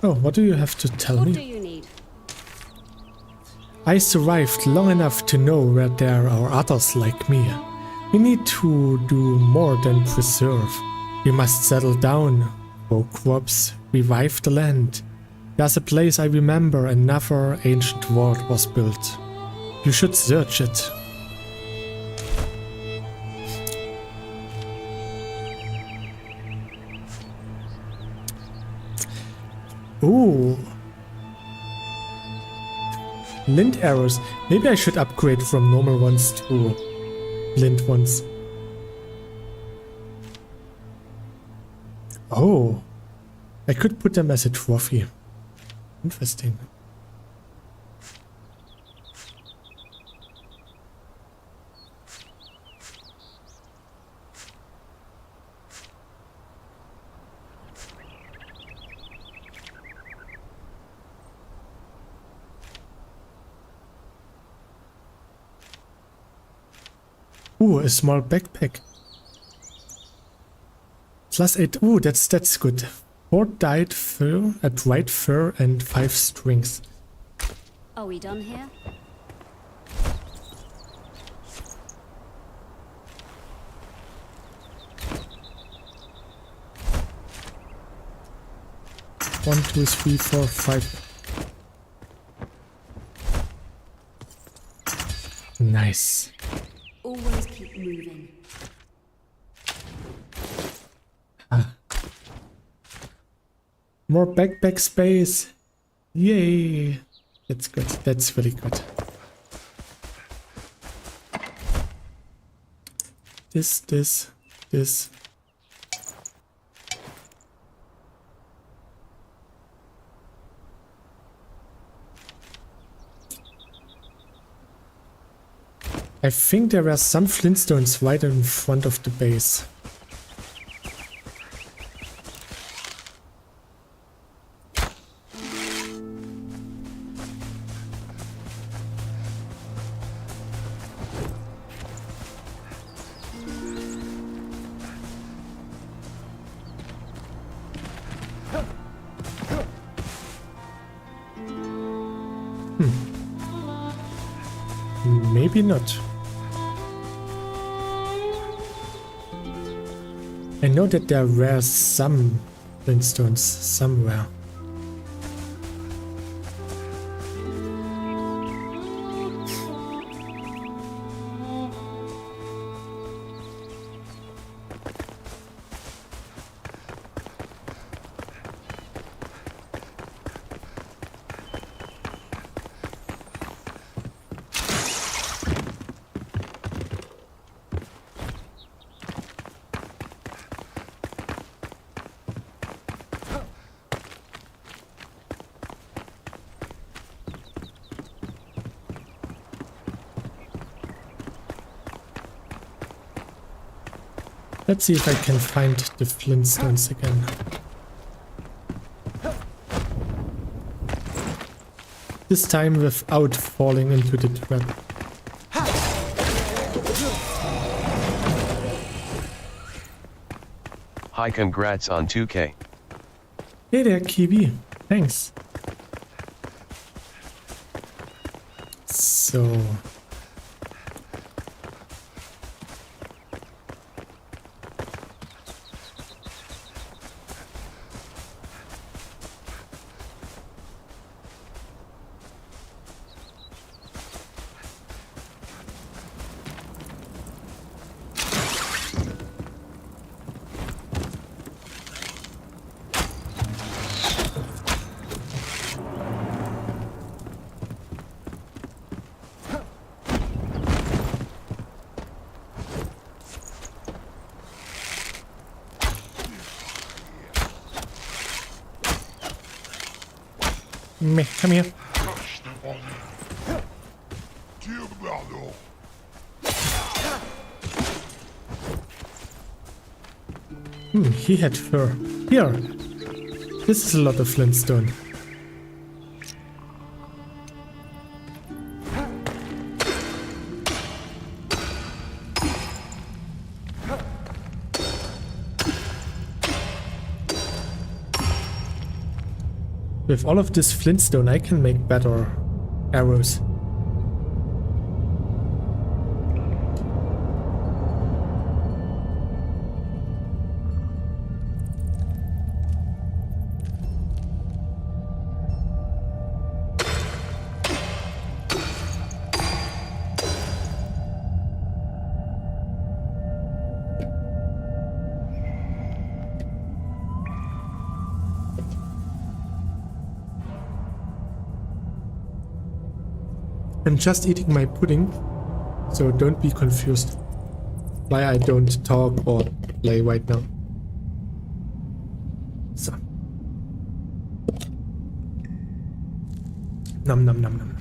Oh, what do you have to tell me? What do you need? I survived long enough to know where there are others like me. We need to do more than preserve. We must settle down, grow crops, revive the land. There's a place I remember another ancient world was built. You should search it. Ooh. Lint arrows. Maybe I should upgrade from normal ones to lint ones. Oh. I could put them as a trophy. Interesting. Ooh, a small backpack. +8. Ooh, that's good. 4 dyed fur, a dried fur, and 5 strings. Are we done here? One, two, three, four, 5. Nice. Always keep moving. More backpack space. Yay. That's good. That's really good. This. I think there are some flintstones right in front of the base. Maybe not. I know that there were some flintstones somewhere. Let's see if I can find the flintstones again. This time without falling into the trap. Hi, congrats on 2K. Hey there, Kiwi. Thanks. So... Meh, come here. He had fur. Here. This is a lot of flintstone. With all of this flintstone, I can make better arrows. I'm just eating my pudding, so don't be confused why I don't talk or play right now. So. Nom nom nom nom.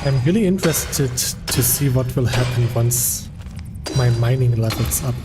I'm really interested to see what will happen once my mining levels up.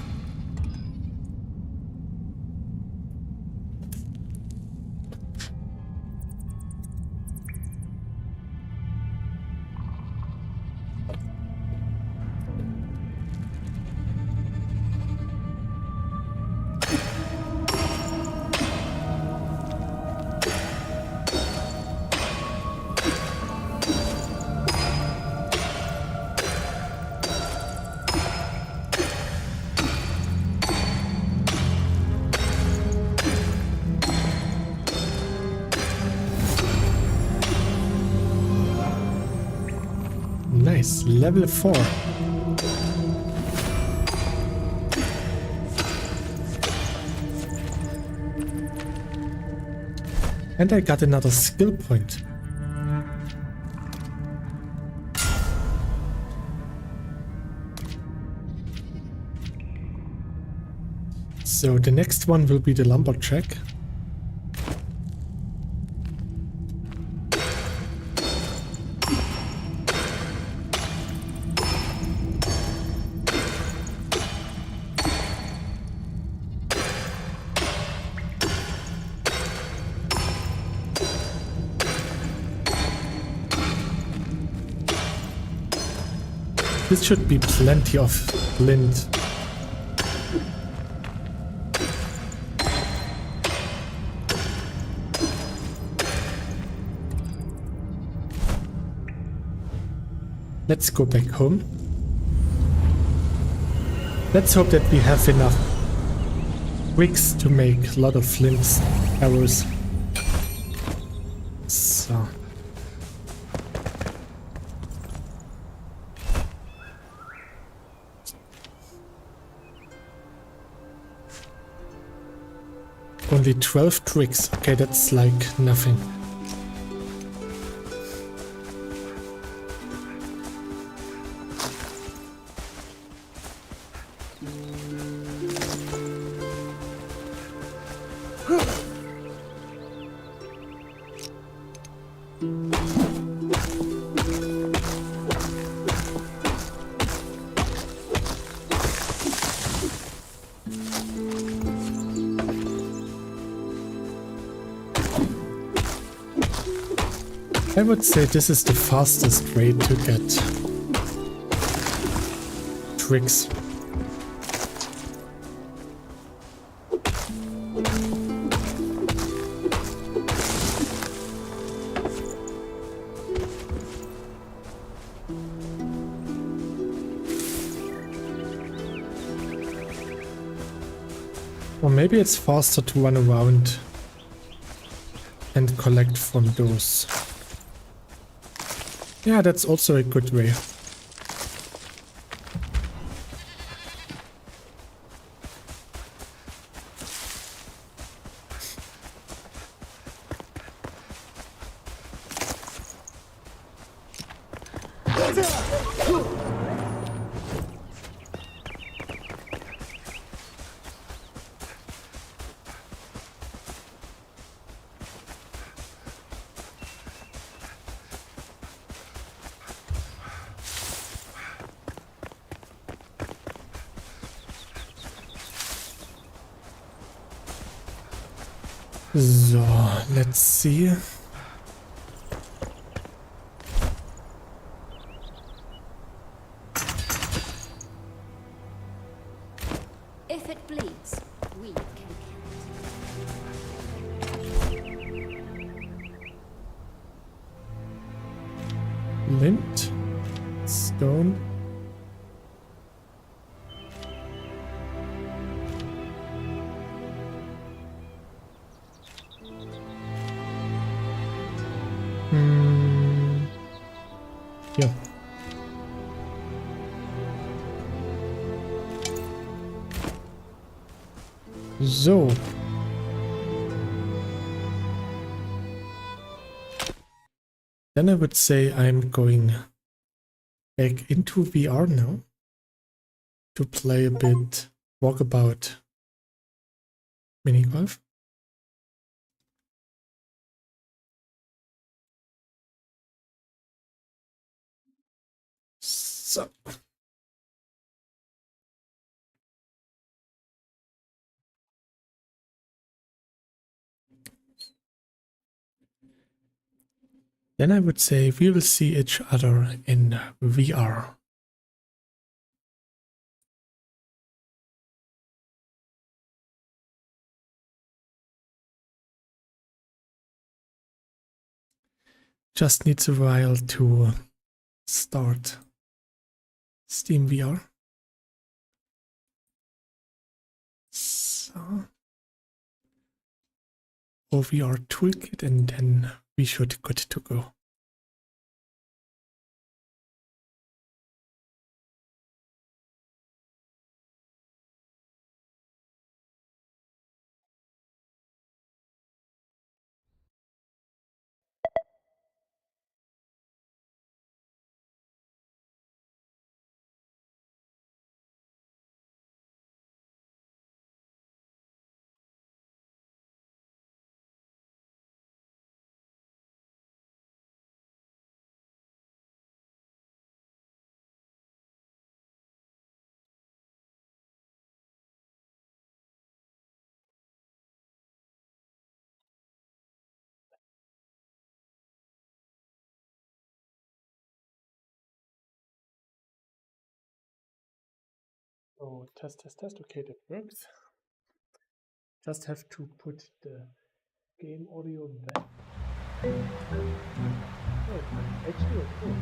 Nice, level 4. And I got another skill point. So the next one will be the lumberjack. This should be plenty of flint. Let's go back home. Let's hope that we have enough bricks to make a lot of flint arrows. So. Only 12 tricks. Okay, that's like nothing. I would say this is the fastest way to get tricks. Or maybe it's faster to run around and collect from those. Yeah, that's also a good way. So, let's see. If it bleeds, we can Lint, stone. Yeah. So. Then I would say I'm going back into VR now to play a bit Walkabout Minigolf. So. Then I would say we will see each other in VR. Just needs a while to start Steam VR. So. OVR toolkit, and then we should good to go. Oh, test. Okay, that works. Just have to put the game audio back. Oh, actually, okay.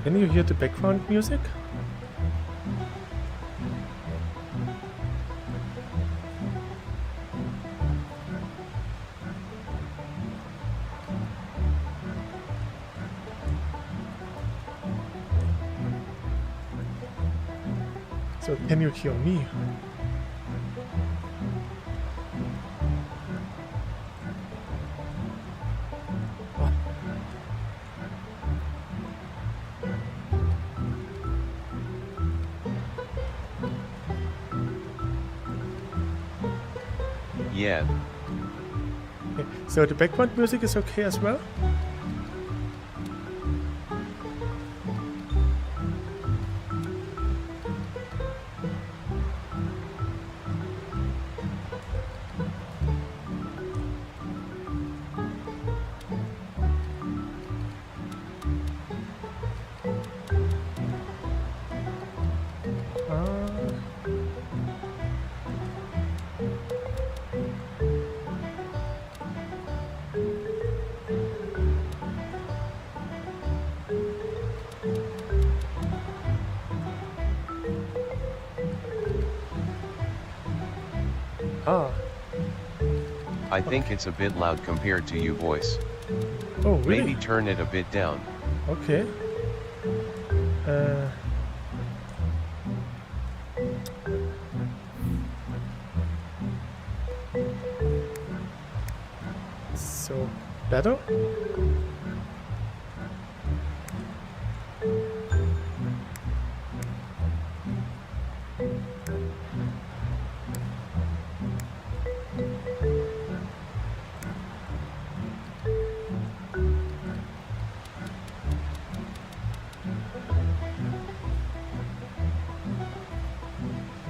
Can you hear the background music? So can you hear me? Ah. Yeah. Okay. So the background music is okay as well? I think it's a bit loud compared to you voice. Oh, really? Maybe turn it a bit down. Okay. So, better?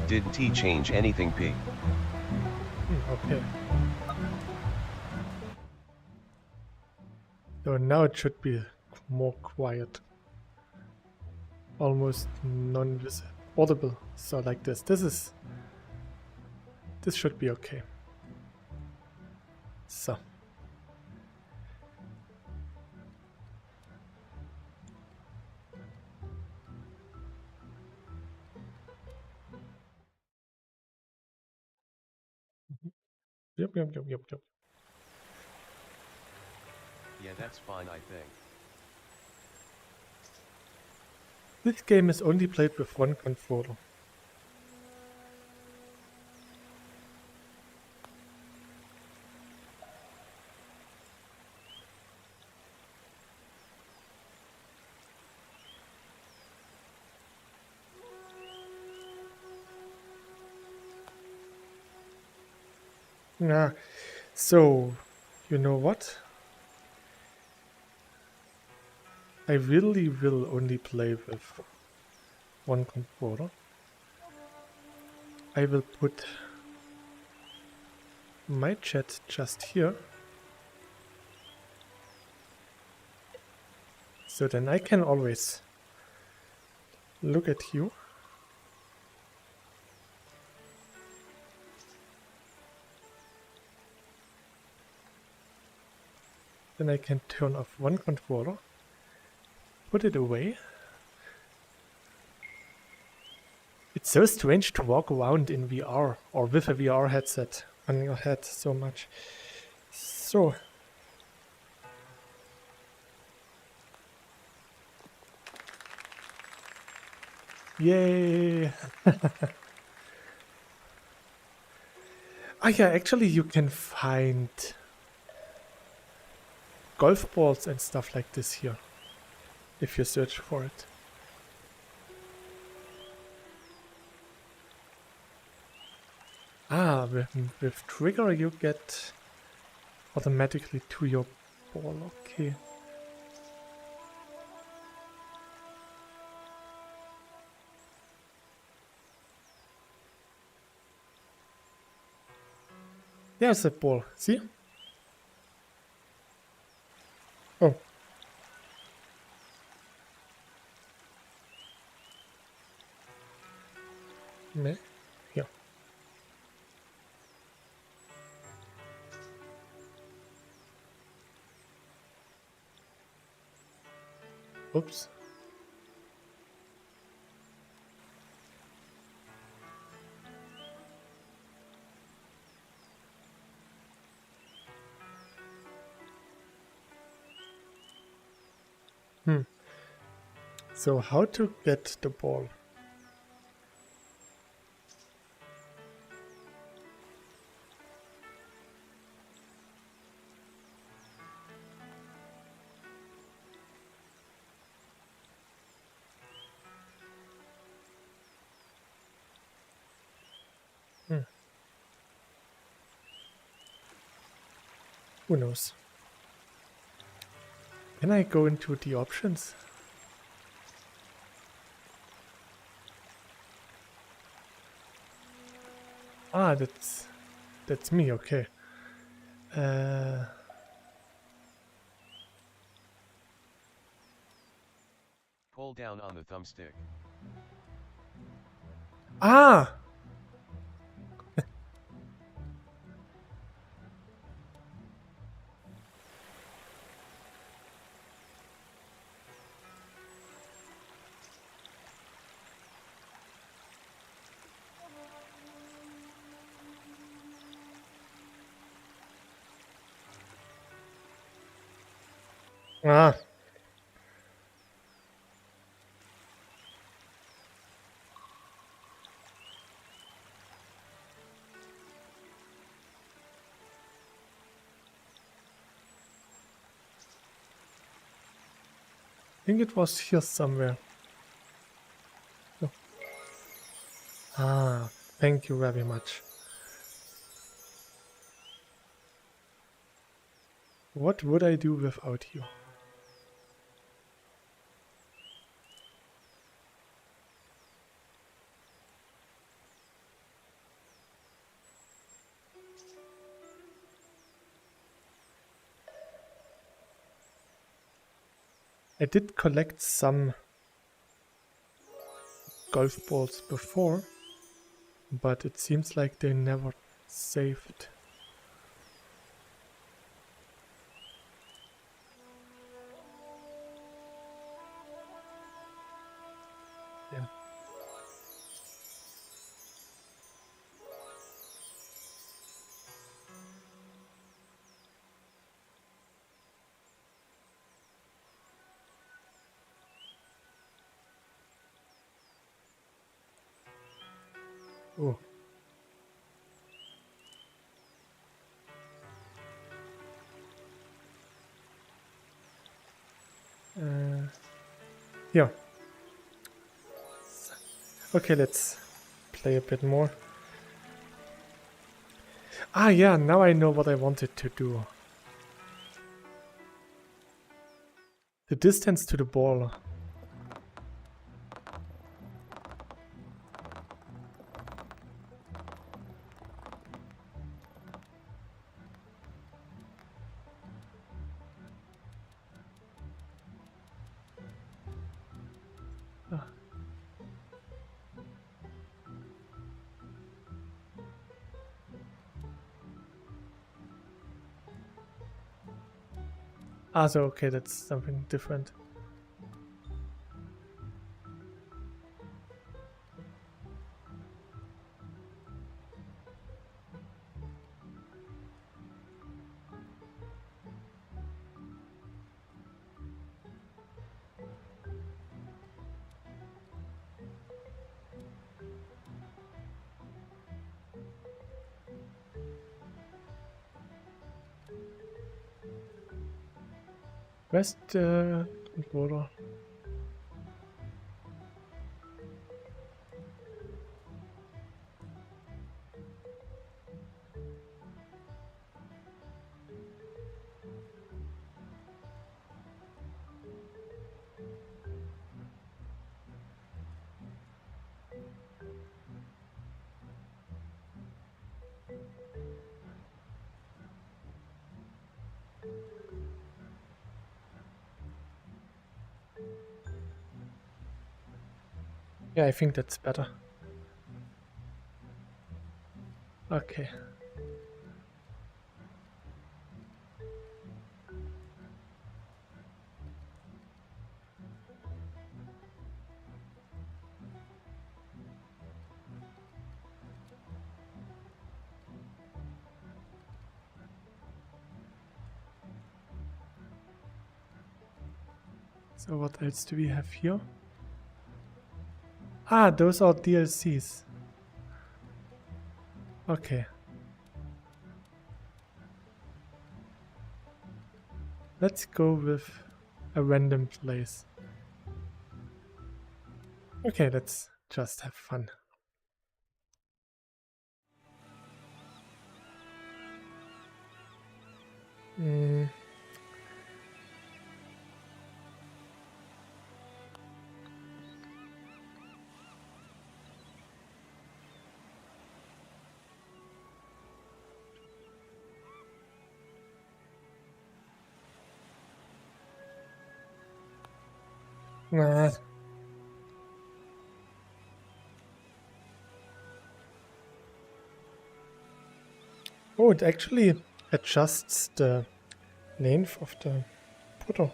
Didn't he change anything, P? Okay. So now it should be more quiet. Almost non-audible. So like this. This should be okay. So. Yep. Yeah, that's fine, I think. This game is only played with one controller. Yeah, so, you know what? I really will only play with one controller. I will put my chat just here. So then I can always look at you. Then I can turn off one controller, put it away. It's so strange to walk around in VR or with a VR headset on your head so much. So. Yay! Ah yeah, actually you can find golf balls and stuff like this here, if you search for it. Ah, with trigger you get automatically to your ball, okay. There's a ball, see? Here. Oops. So how to get the ball? Who knows? Can I go into the options? Ah, that's me, okay. Pull down on the thumbstick. Ah! Ah. I think it was here somewhere. Oh. Ah, thank you very much. What would I do without you? I did collect some golf balls before, but it seems like they never saved. Yeah. Oh. Yeah. Okay, let's play a bit more. Ah, yeah, now I know what I wanted to do. The distance to the ball. Ah, so okay, that's something different. Where's the controller? Yeah, I think that's better. Okay. So what else do we have here? Ah, those are DLCs. Okay. Let's go with a random place. Okay, let's just have fun. Hmm. Nah. Oh, it actually adjusts the length of the photo.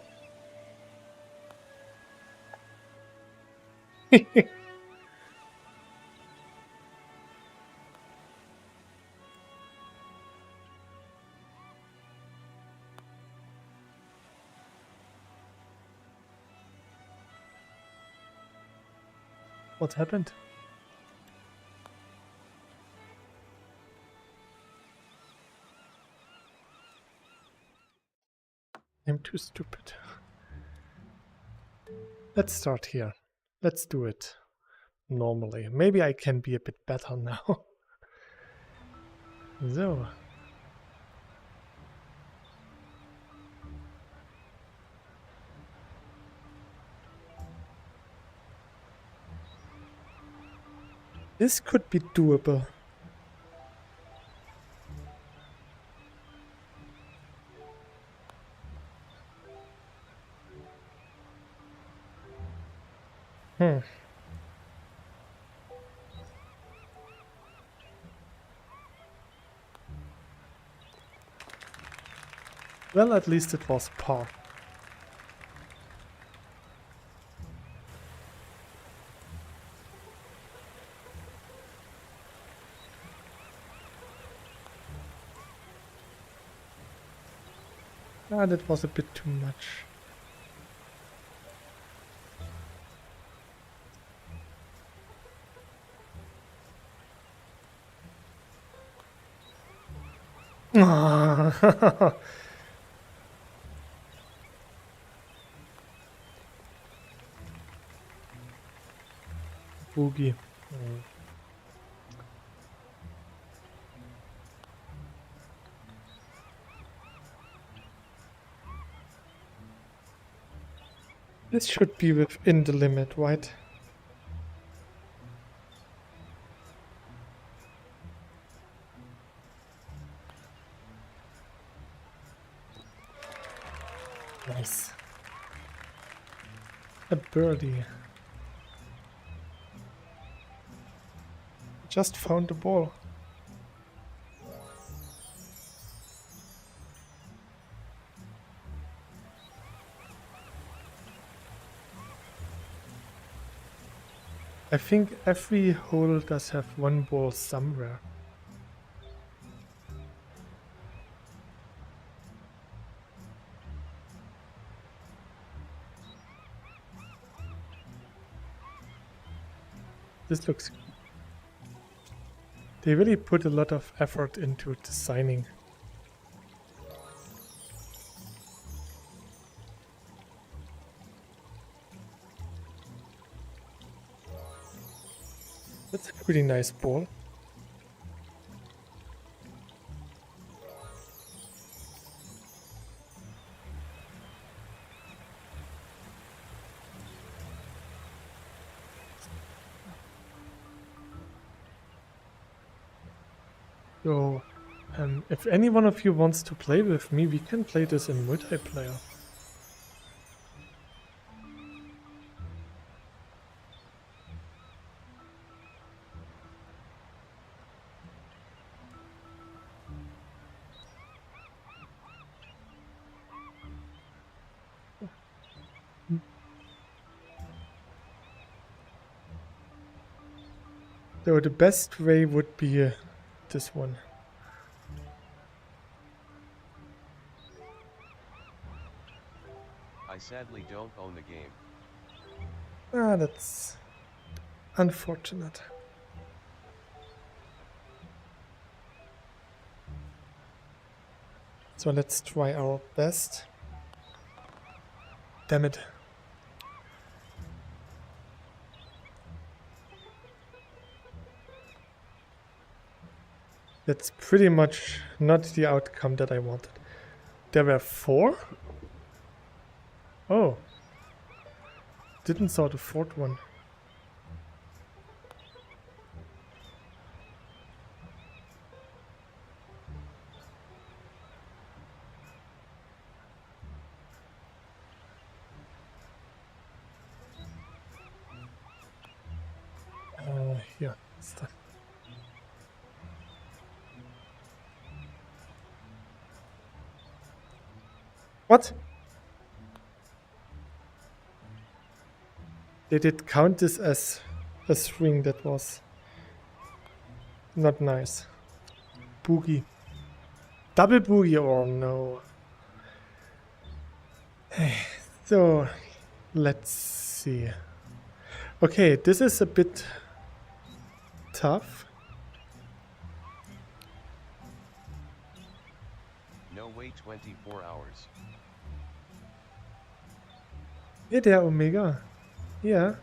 What happened? I'm too stupid. Let's start here. Let's do it normally. Maybe I can be a bit better now. So. This could be doable. Well, at least it was par. Ah, that was a bit too much. Ah. Boogie. This should be within the limit, right? Nice. A birdie. Just found the ball. I think every hole does have one ball somewhere. This looks... They really put a lot of effort into designing. That's a pretty nice ball. So, if any one of you wants to play with me, we can play this in multiplayer. So the best way would be this one. I sadly don't own the game. Ah, that's unfortunate. So let's try our best. Damn it. That's pretty much not the outcome that I wanted. There were 4? Oh. Didn't saw the 4th one. Here. Stuff. What? They did count this as a string. That was not nice. Boogie. Double boogie, oh no. So, let's see. Okay, this is a bit tough. No, wait 24 hours. Yeah, der Omega. Yeah.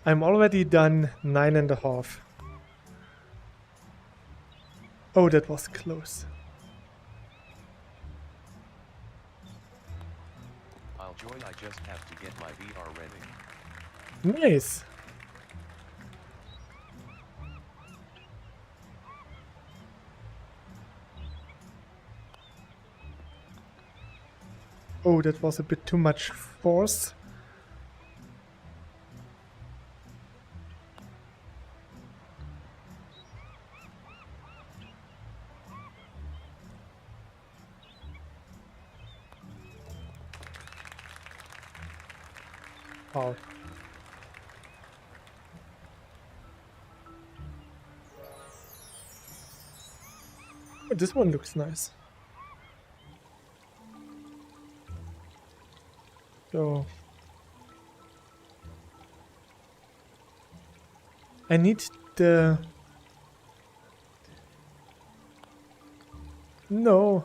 I'm already done 9.5. Oh, that was close. I'll join, I just have to get my VR ready. Nice. Oh, that was a bit too much force. Wow. Oh, this one looks nice. So I need the... No.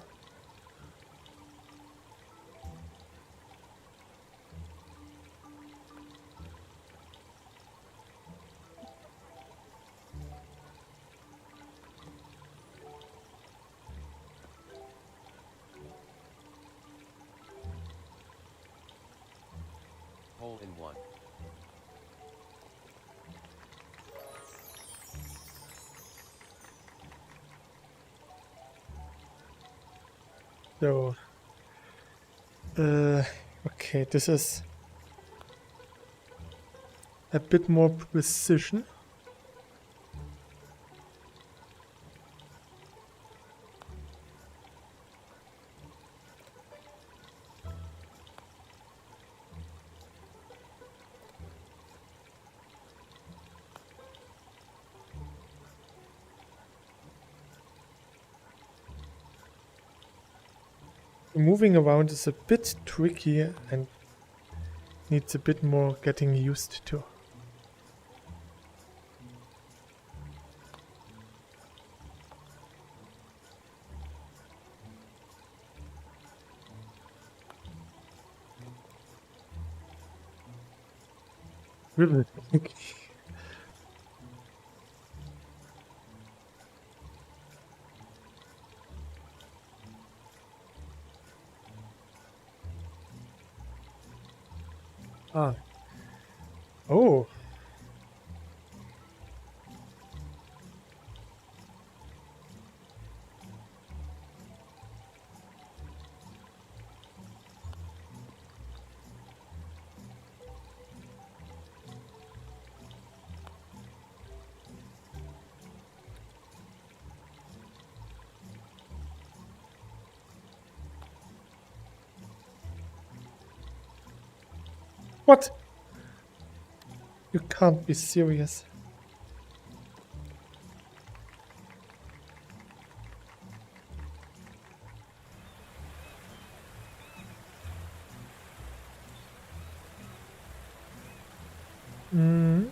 Hole in one. So, okay, this is a bit more precision. Moving around is a bit tricky and needs a bit more getting used to. Really? Ah. Oh. What? can't be serious. Hmm.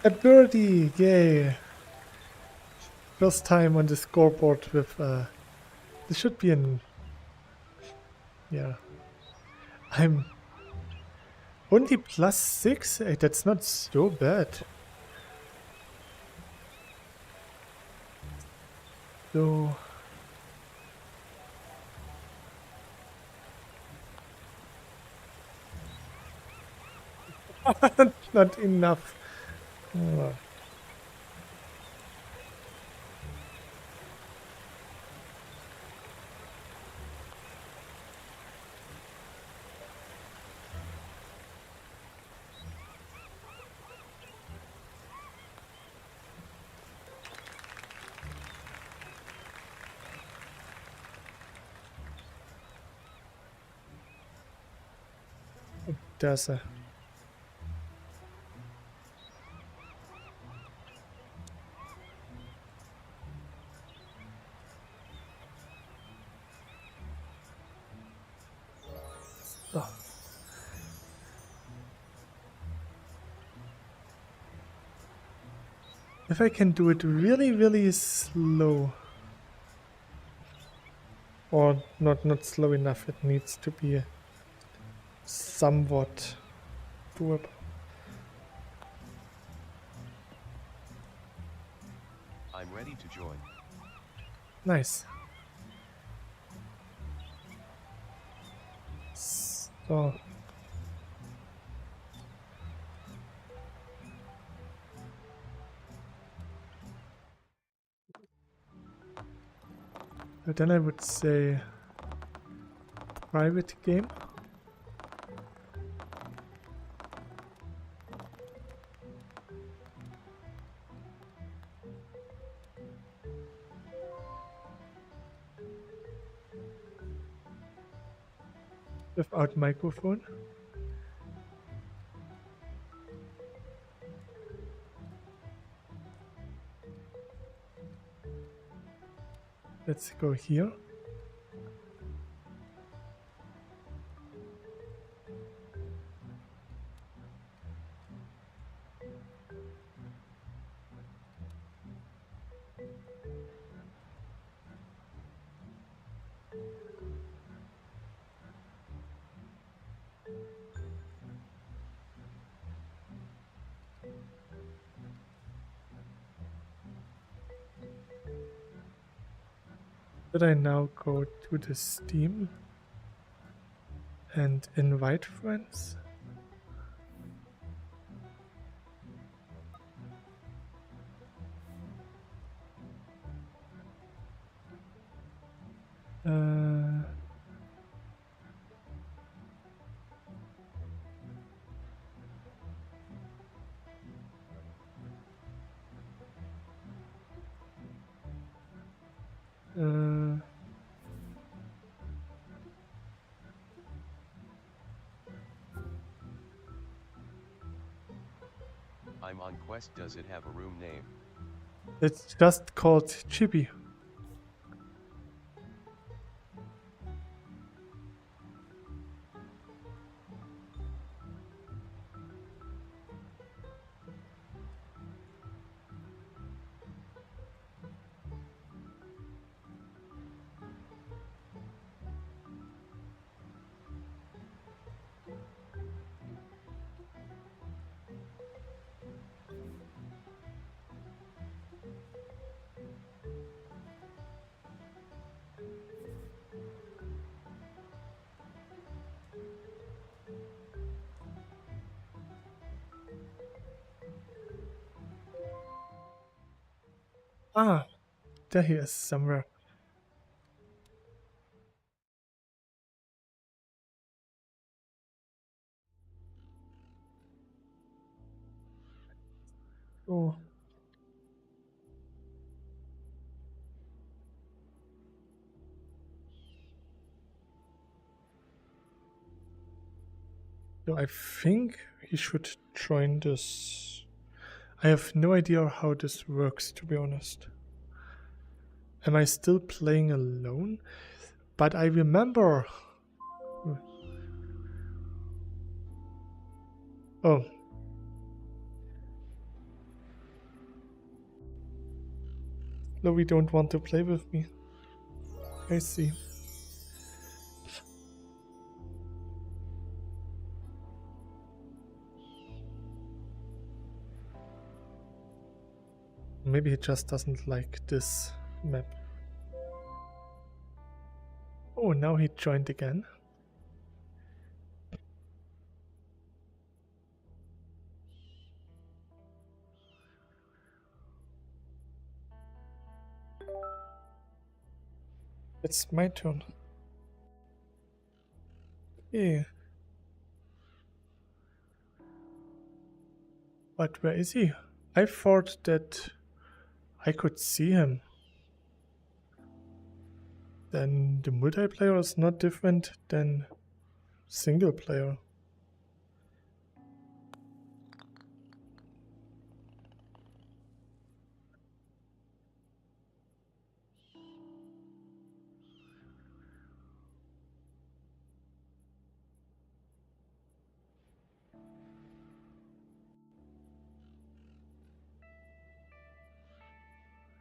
A birdie, yay! First time on the scoreboard with this should be an yeah. I'm only +6. That's not so bad. So not enough. Oh. Does oh. If I can do it really, really slow, or not slow enough, it needs to be somewhat doable. I'm ready to join. Nice. So then I would say private game. Without microphone. Let's go here. Should I now go to the Steam and invite friends? I'm on Quest. Does it have a room name? It's just called Chibi. Ah, there he is somewhere. Oh. So I think he should join this. I have no idea how this works, to be honest. Am I still playing alone? But I remember... Oh. No, we don't want to play with me. I see. Maybe he just doesn't like this map. Oh, now he joined again. It's my turn. Yeah. But where is he? I thought that I could see him. Then the multiplayer is not different than single player.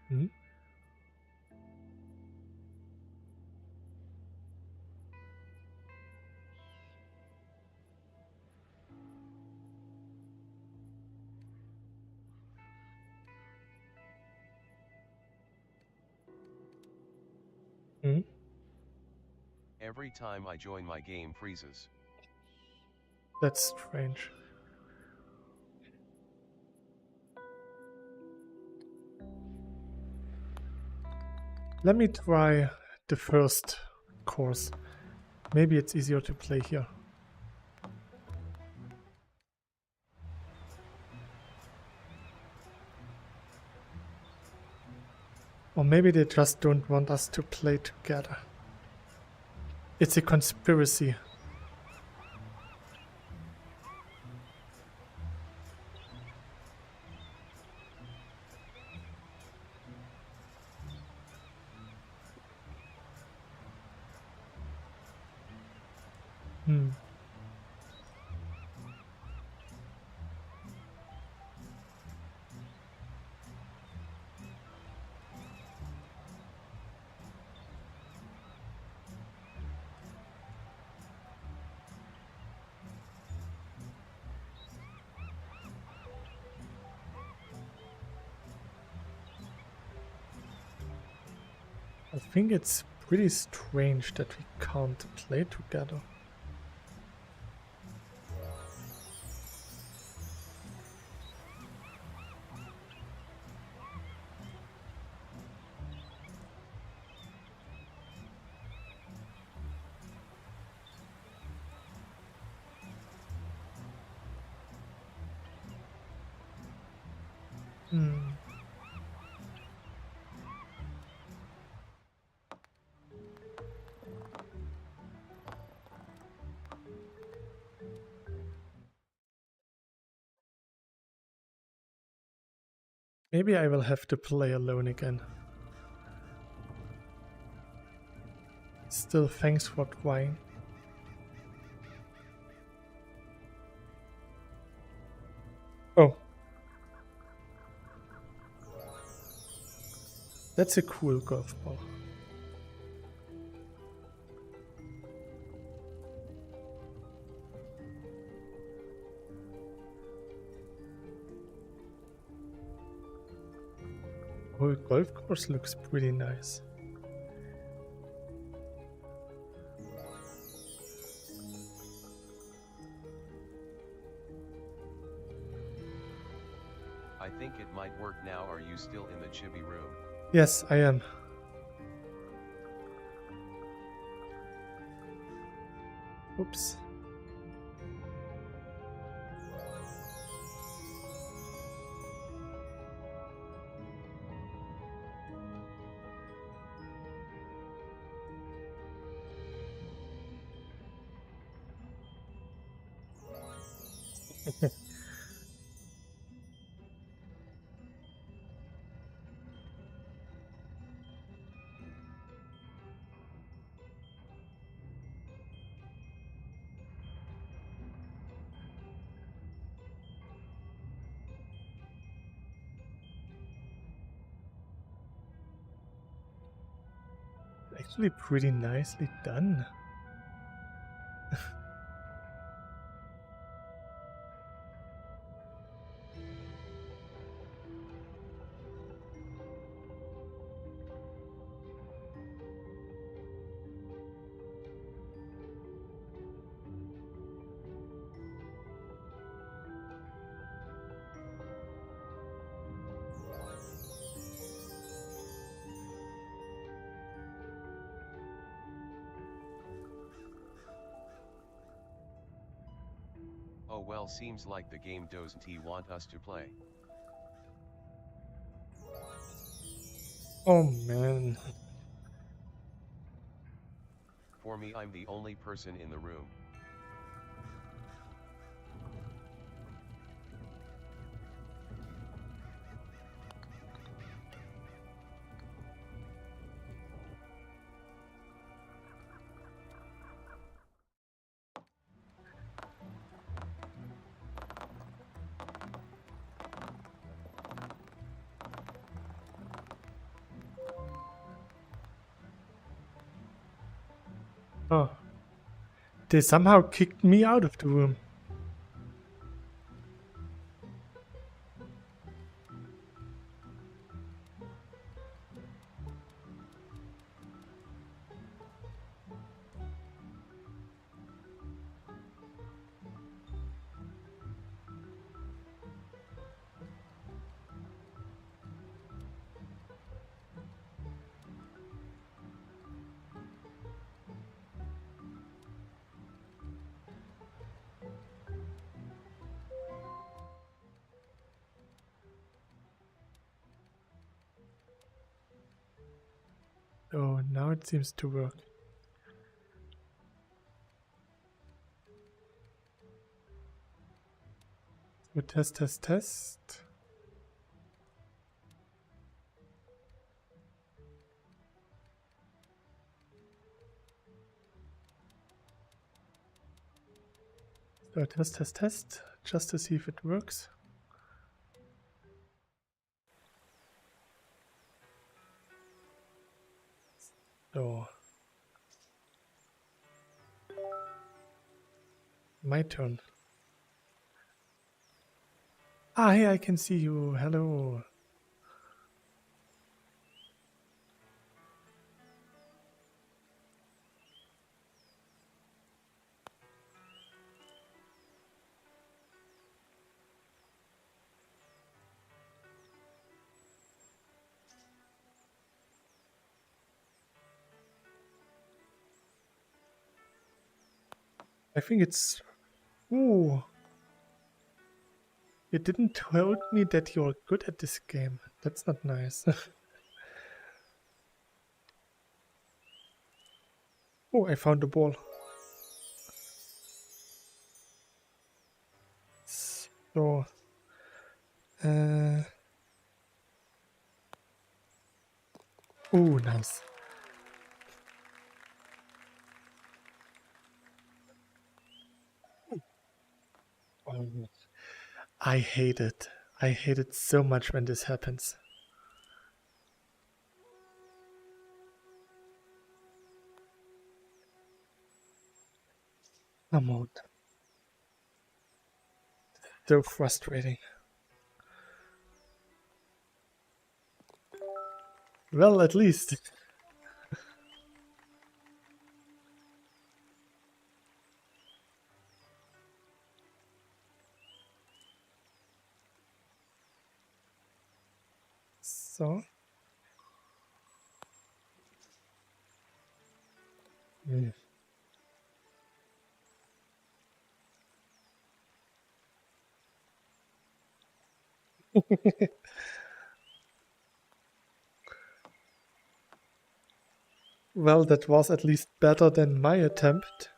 Hmm? Hmm? Every time I join my game freezes. That's strange. Let me try the first course. Maybe it's easier to play here. Or maybe they just don't want us to play together. It's a conspiracy. Hmm. I think it's pretty strange that we can't play together. Hmm. Maybe I will have to play alone again. Still, thanks for trying. Oh. That's a cool golf ball. Oh, golf course looks pretty nice. I think it might work Now are you still in the chibi room? Yes, I am. Oops. Actually pretty nicely done. Oh well, seems like the game doesn't want us to play. Oh man. For me, I'm the only person in the room. Oh. They somehow kicked me out of the room. Oh, now it seems to work. So test. So test, just to see if it works. So, my turn. Ah, hey, I can see you. Hello. I think it's... Ooh. You didn't told me that you're good at this game. That's not nice. Oh, I found the ball. So... Oh, nice. Oh, I hate it. I hate it so much when this happens. Come on. So frustrating. Well, at least. So. Hmm. Well, that was at least better than my attempt.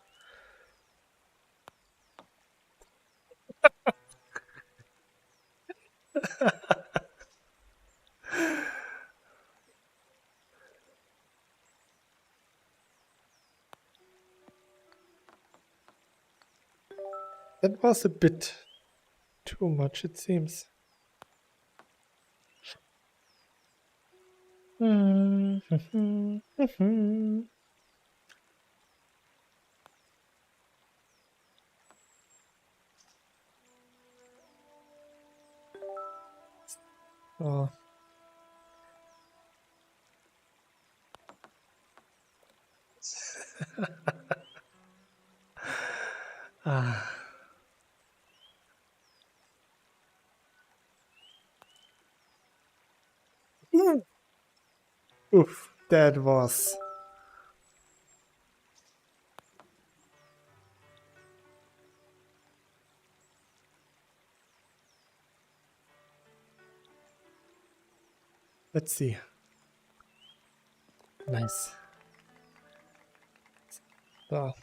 That was a bit too much, it seems. Oh. Ah. Oof, that was. Let's see. Nice. So.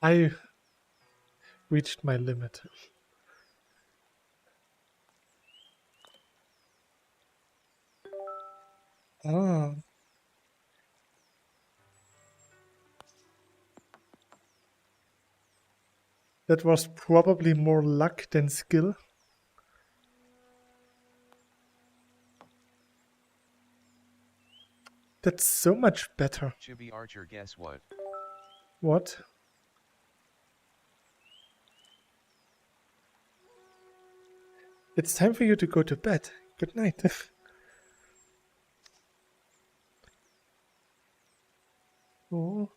I reached my limit. Ah. That was probably more luck than skill. That's so much better. cyubeVR, guess what? What? It's time for you to go to bed. Good night. Oh.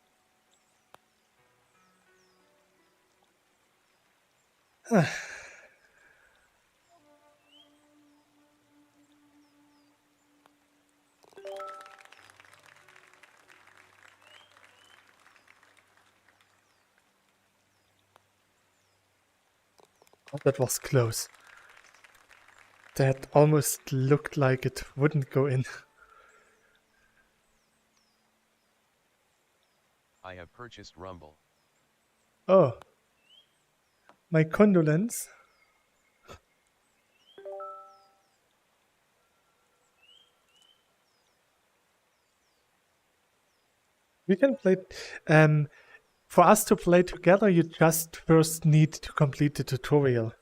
That was close. That almost looked like it wouldn't go in. I have purchased Rumble. Oh. My condolence. We can play. For us to play together, you just first need to complete the tutorial.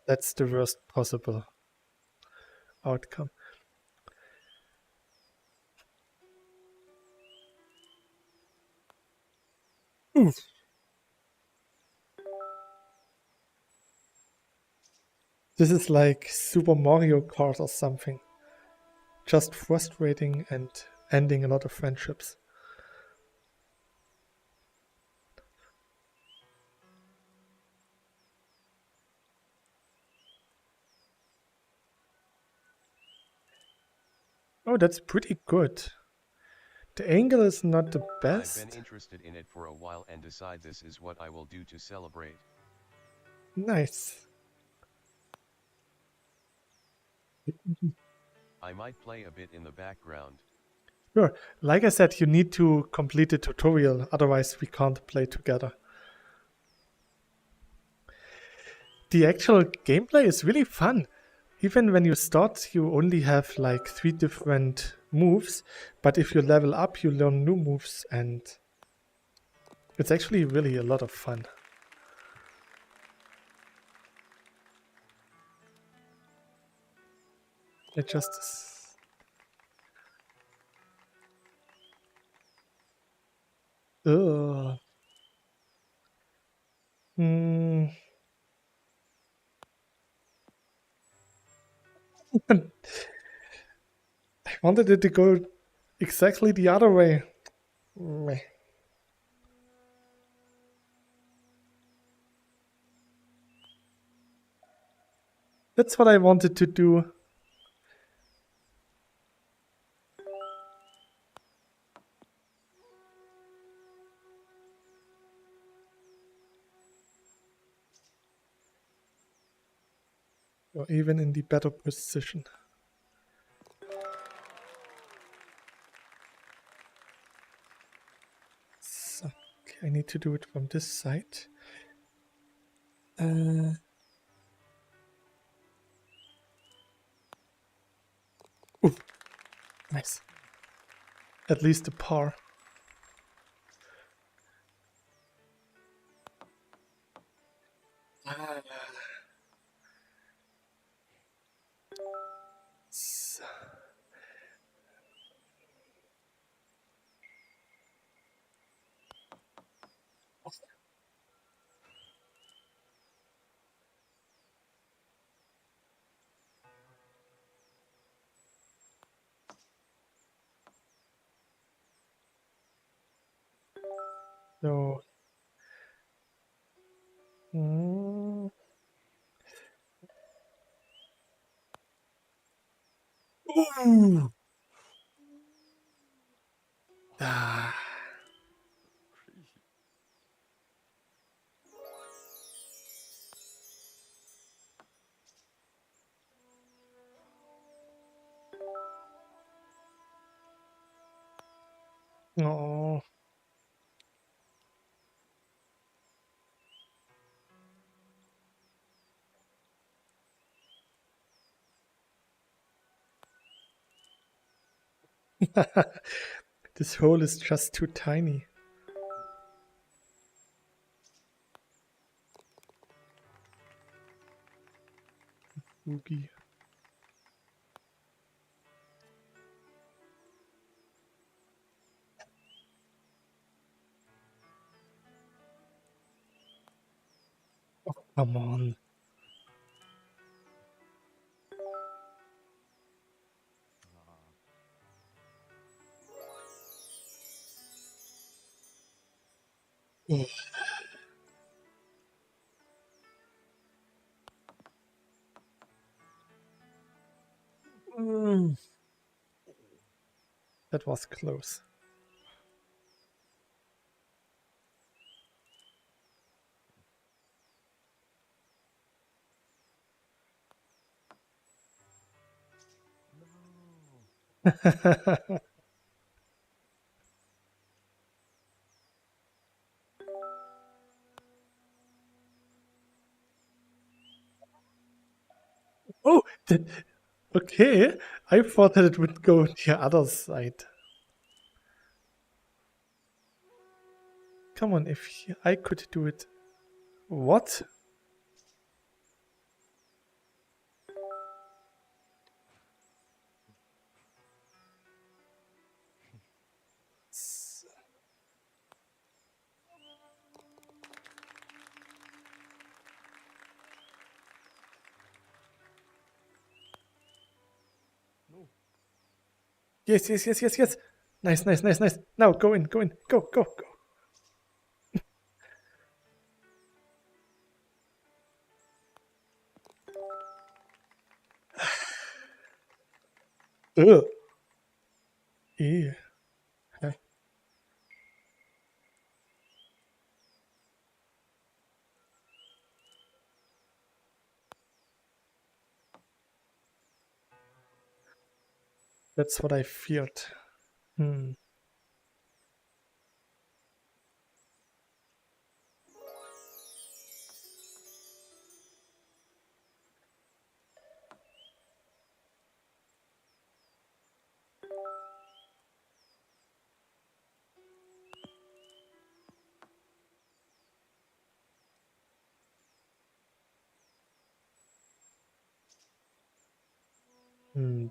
That's the worst possible outcome. Oof. This is like Super Mario Kart or something. Just frustrating and ending a lot of friendships. Oh, that's pretty good. The angle is not the best. I've been interested in it for a while and decide this is what I will do to celebrate. Nice. I might play a bit in the background. Sure. Like I said, you need to complete the tutorial, otherwise we can't play together. The actual gameplay is really fun. Even when you start, you only have like 3 different moves, but if you level up, you learn new moves, and it's actually really a lot of fun. It just Ugh. Hmm. I wanted it to go exactly the other way. Meh. That's what I wanted to do. Or even in the better position. So, okay, I need to do it from this side. Ooh, nice. At least a par. So, so mm, ooh. Ah. No. This hole is just too tiny. Oogie. Oh, come on. Ugh. Mm. That was close. Oh, okay. I thought that it would go the other side. Come on, if I could do it. What? Yes, yes, yes, yes, yes. Nice, nice, nice, nice. Now go in, go in, go, go, go. Ugh. Ew. Okay. That's what I feared. Hmm.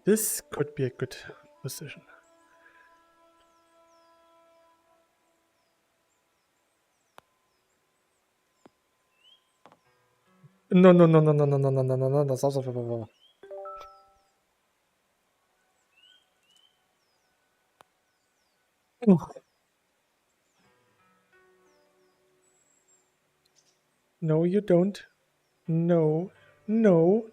This could be a good position. No, no, no, no, no, no, no, no, no, no, no, that's also... No, you don't. No, no.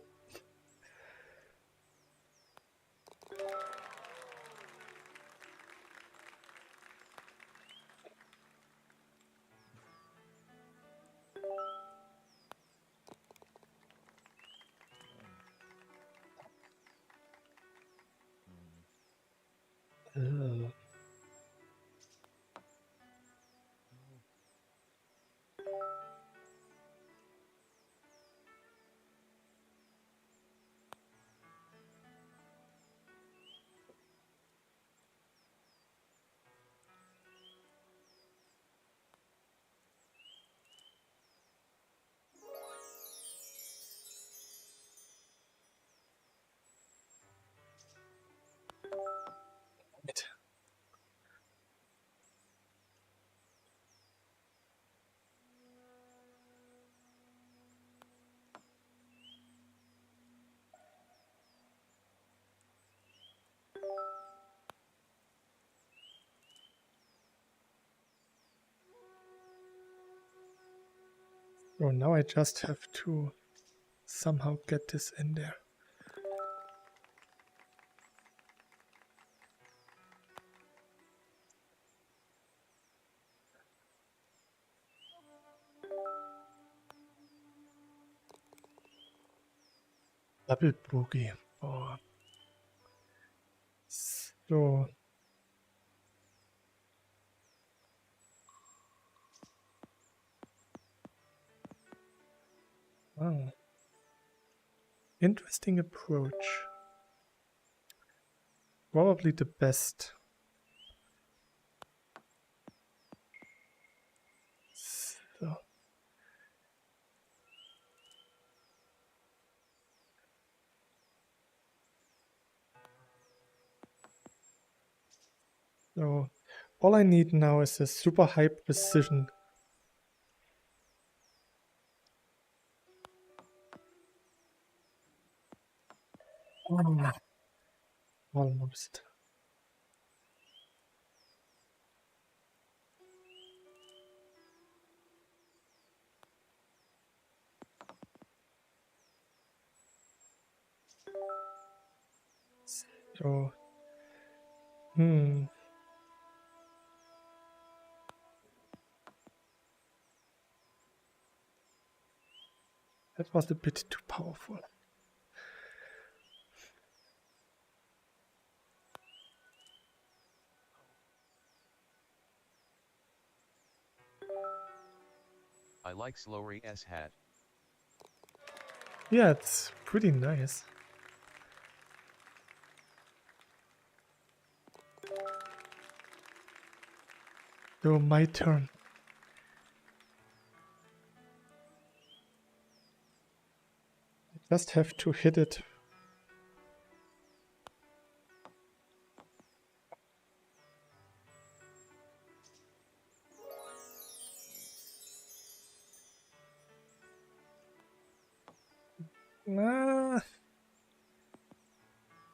Ugh. So now I just have to somehow get this in there. Double bogey. Oh. So. Wow. Interesting approach. Probably the best. So. So all I need now is a super high precision. Oh, almost. So, that was a bit too powerful. I like Slowry S hat. Yeah, it's pretty nice. So my turn. I just have to hit it. Ah.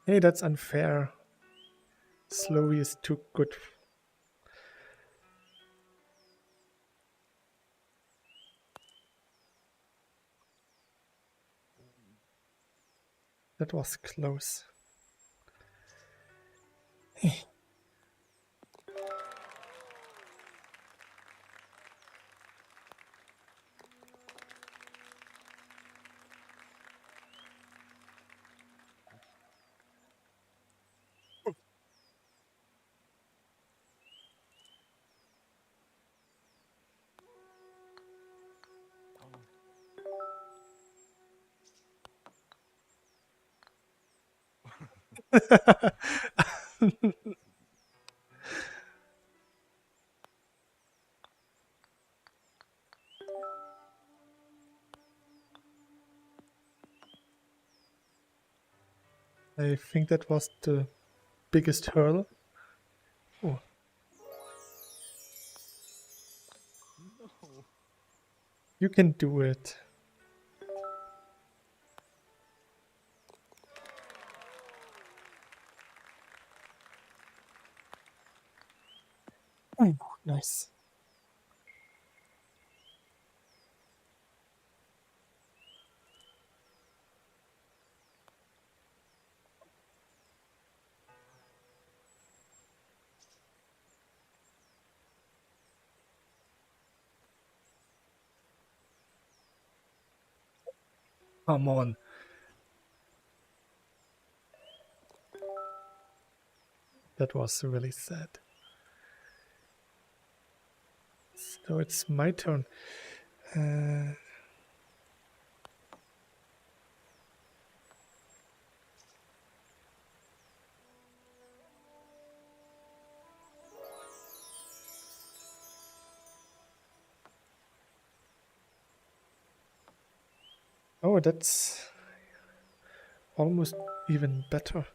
Hey, that's unfair. Slowy is too good. That was close. I think that was the biggest hurdle. Oh. You can do it. Oh, nice. Come on. That was really sad. So it's my turn. Oh, that's almost even better.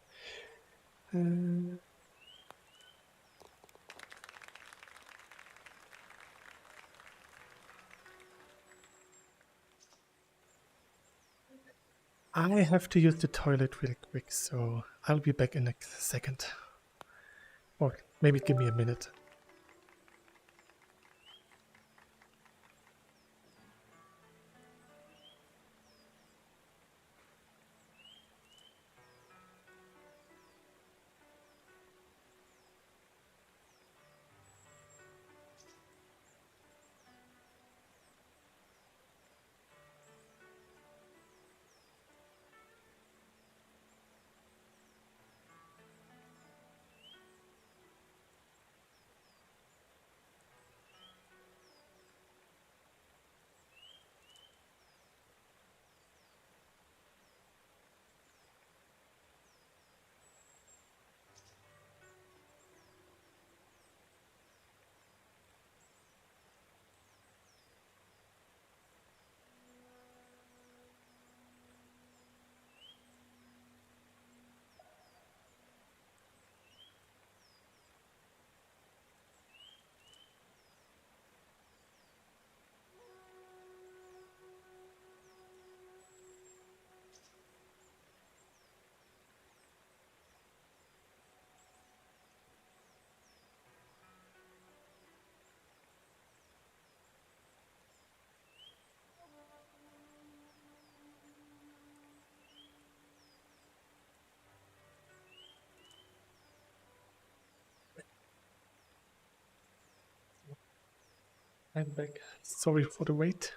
I have to use the toilet real quick, so I'll be back in a second. Or maybe give me a minute. I'm back. Sorry for the wait.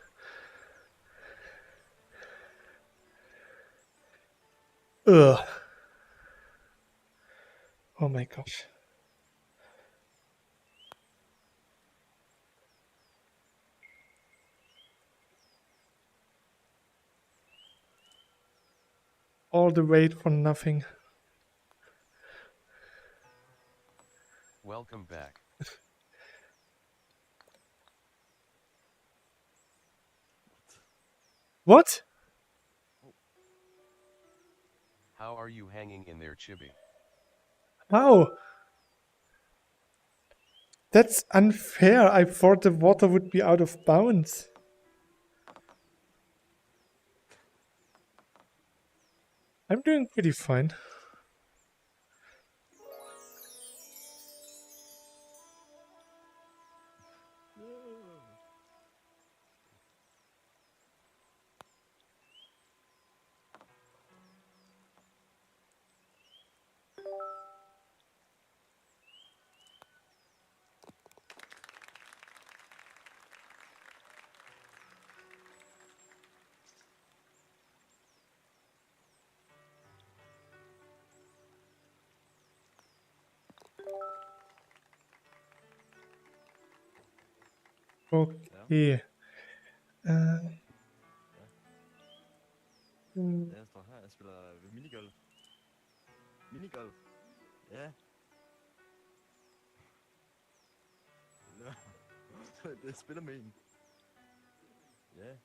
Ugh. Oh my gosh. All the wait for nothing. Welcome back. What? How are you hanging in there, Chibi? How? That's unfair. I thought the water would be out of bounds. I'm doing pretty fine. Okay. Jeg står her, jeg spiller minigolf. Minigolf. Ja. Det spiller med en. Ja.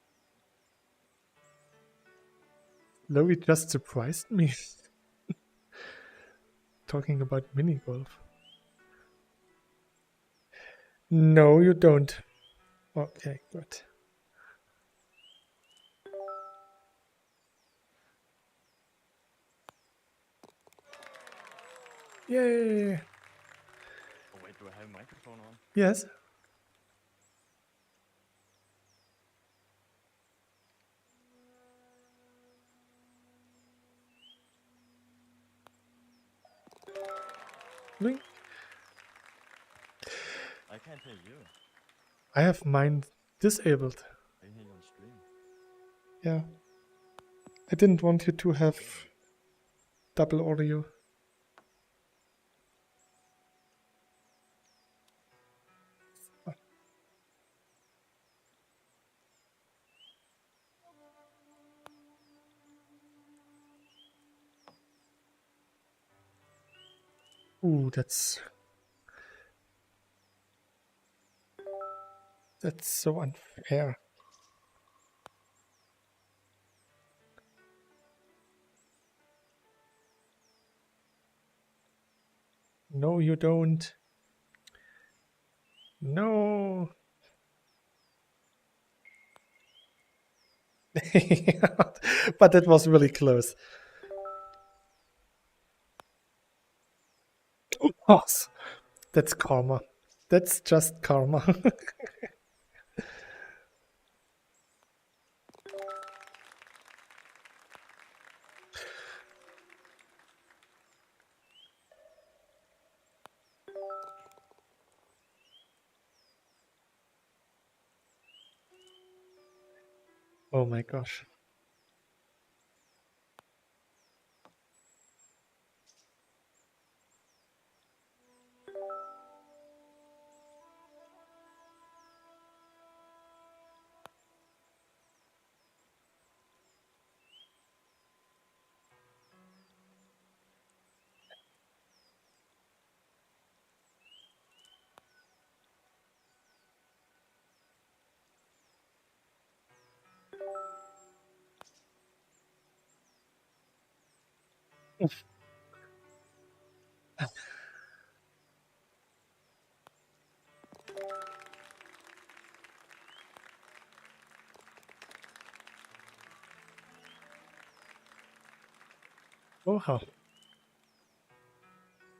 Lowy just surprised me. Talking about minigolf. No, you don't. Okay, good. Yay! Oh wait. do I have a microphone on? Yes. Doing. I can't hear you. I have mine disabled. I hear you on stream. Yeah. I didn't want you to have double audio. Ooh, that's so unfair. No, you don't. No. But it was really close. Oh, that's karma. That's just karma. Oh my gosh. Oh, ha.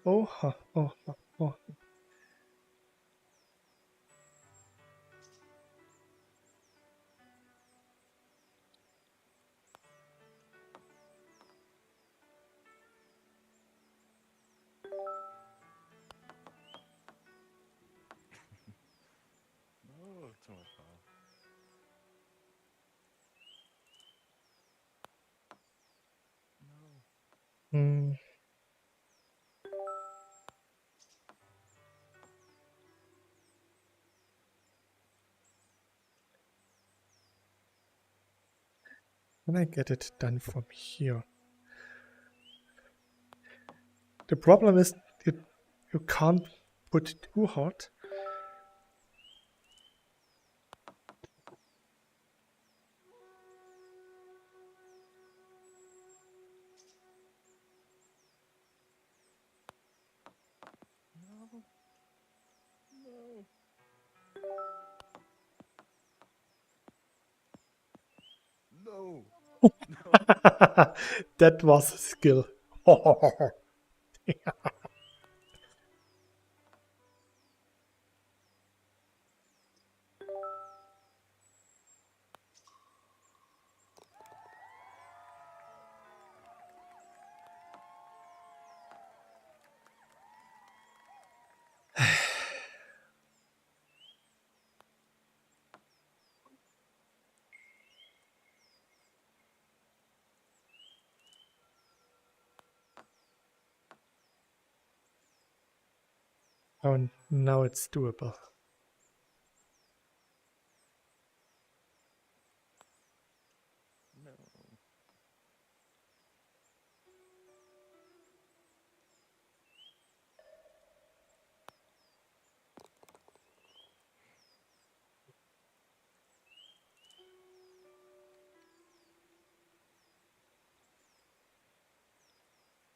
Oh, ha. Oh, ha. Oh. No, too much power. No. Hmm. Can I get it done from here? The problem is you can't put too hot. No. No. No. No. That was a skill. Oh, now it's doable. No.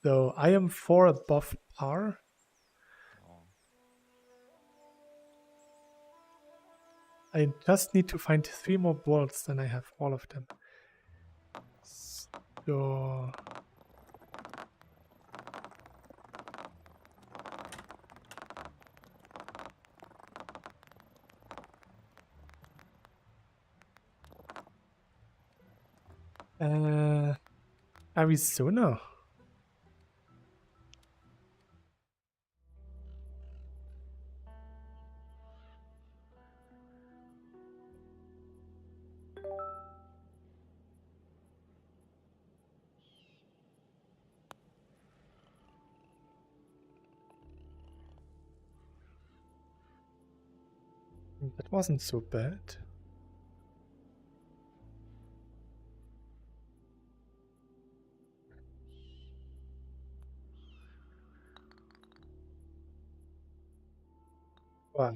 So I am 4 above par. Oh. I just need to find 3 more balls, then I have all of them. So Arizona. That wasn't so bad. Wow.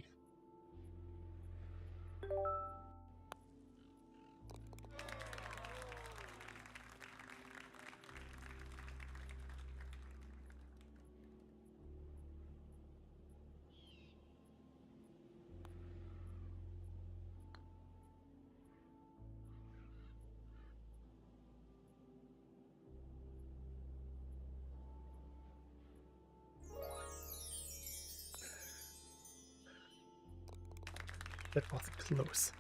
That was close.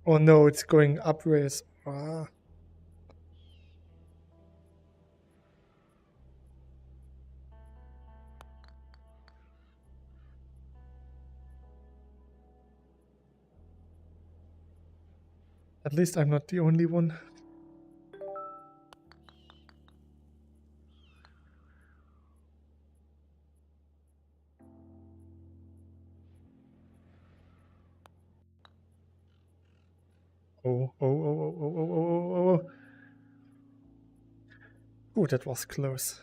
Oh no, it's going upwards. Ah. At least I'm not the only one. Oh, oh, oh, oh, oh, oh, oh, oh, oh. Oh, that was close.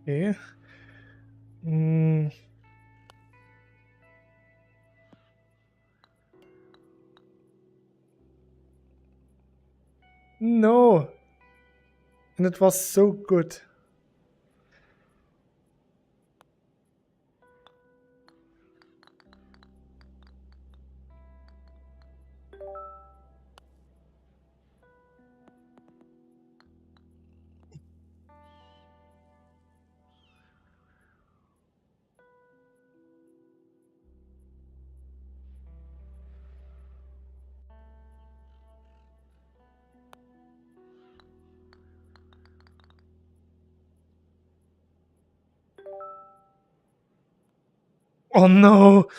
Okay. No. And it was so good. Oh no.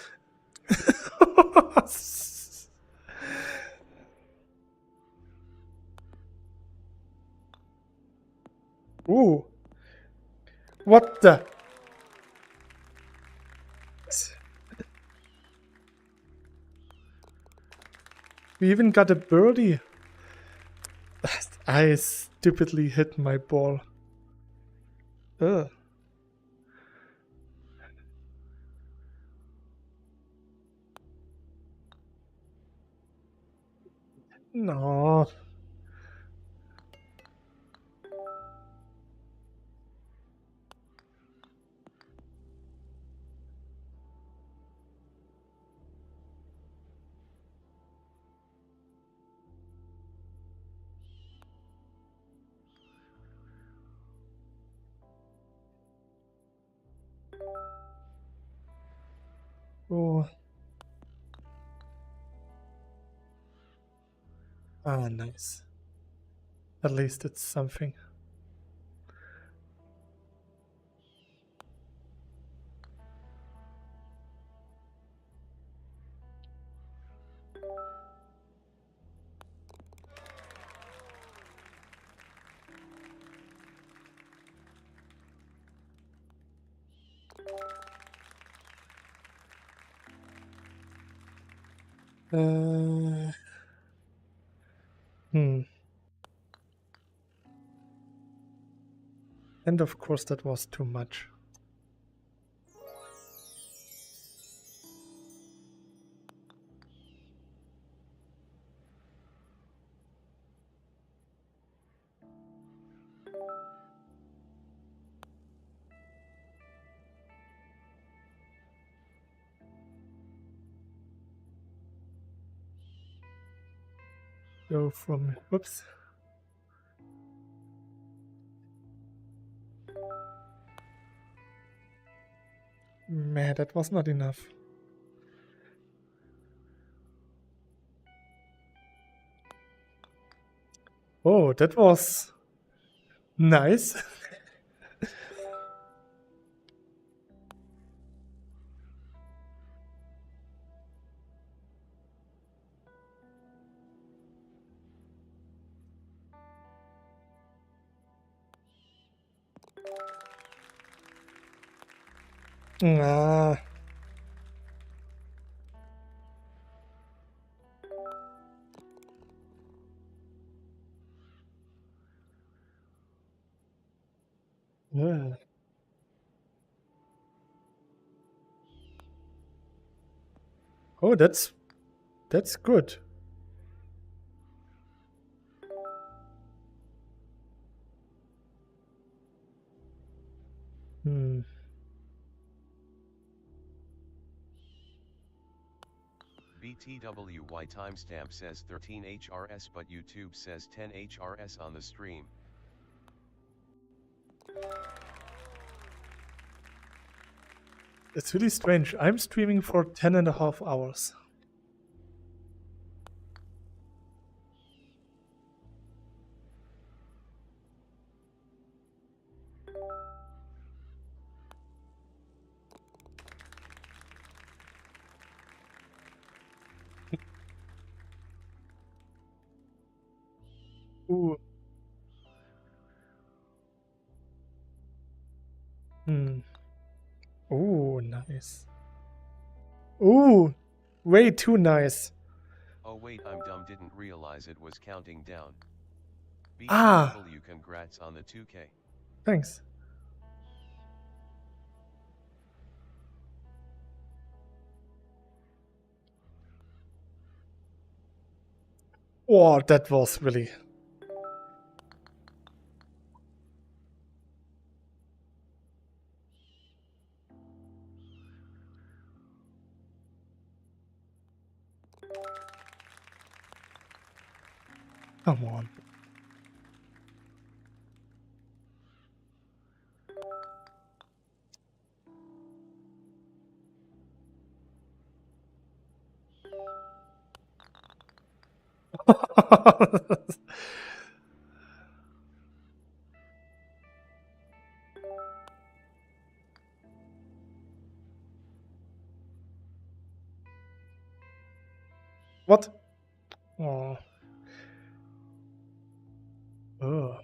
Ooh. What the? We even got a birdie. I stupidly hit my ball. Ugh. No. Oh. Ah, nice. At least it's something. And of course that was too much. go from... Whoops. Man, that was not enough. Oh, that was nice. Ah. Yeah. Oh, that's good. Hmm. BTWY timestamp says 13 HRS but YouTube says 10 HRS on the stream. It's really strange. I'm streaming for 10.5 hours. Ooh. Hmm. Ooh, nice. Ooh, way too nice. Oh wait, I'm dumb, didn't realize it was counting down. Ah. BTW, congrats on the 2K. Thanks. Oh, that was really... Come on. What? Oh. Oh.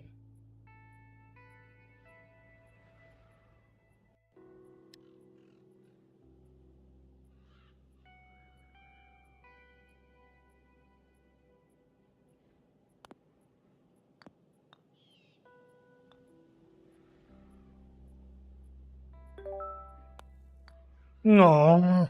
No.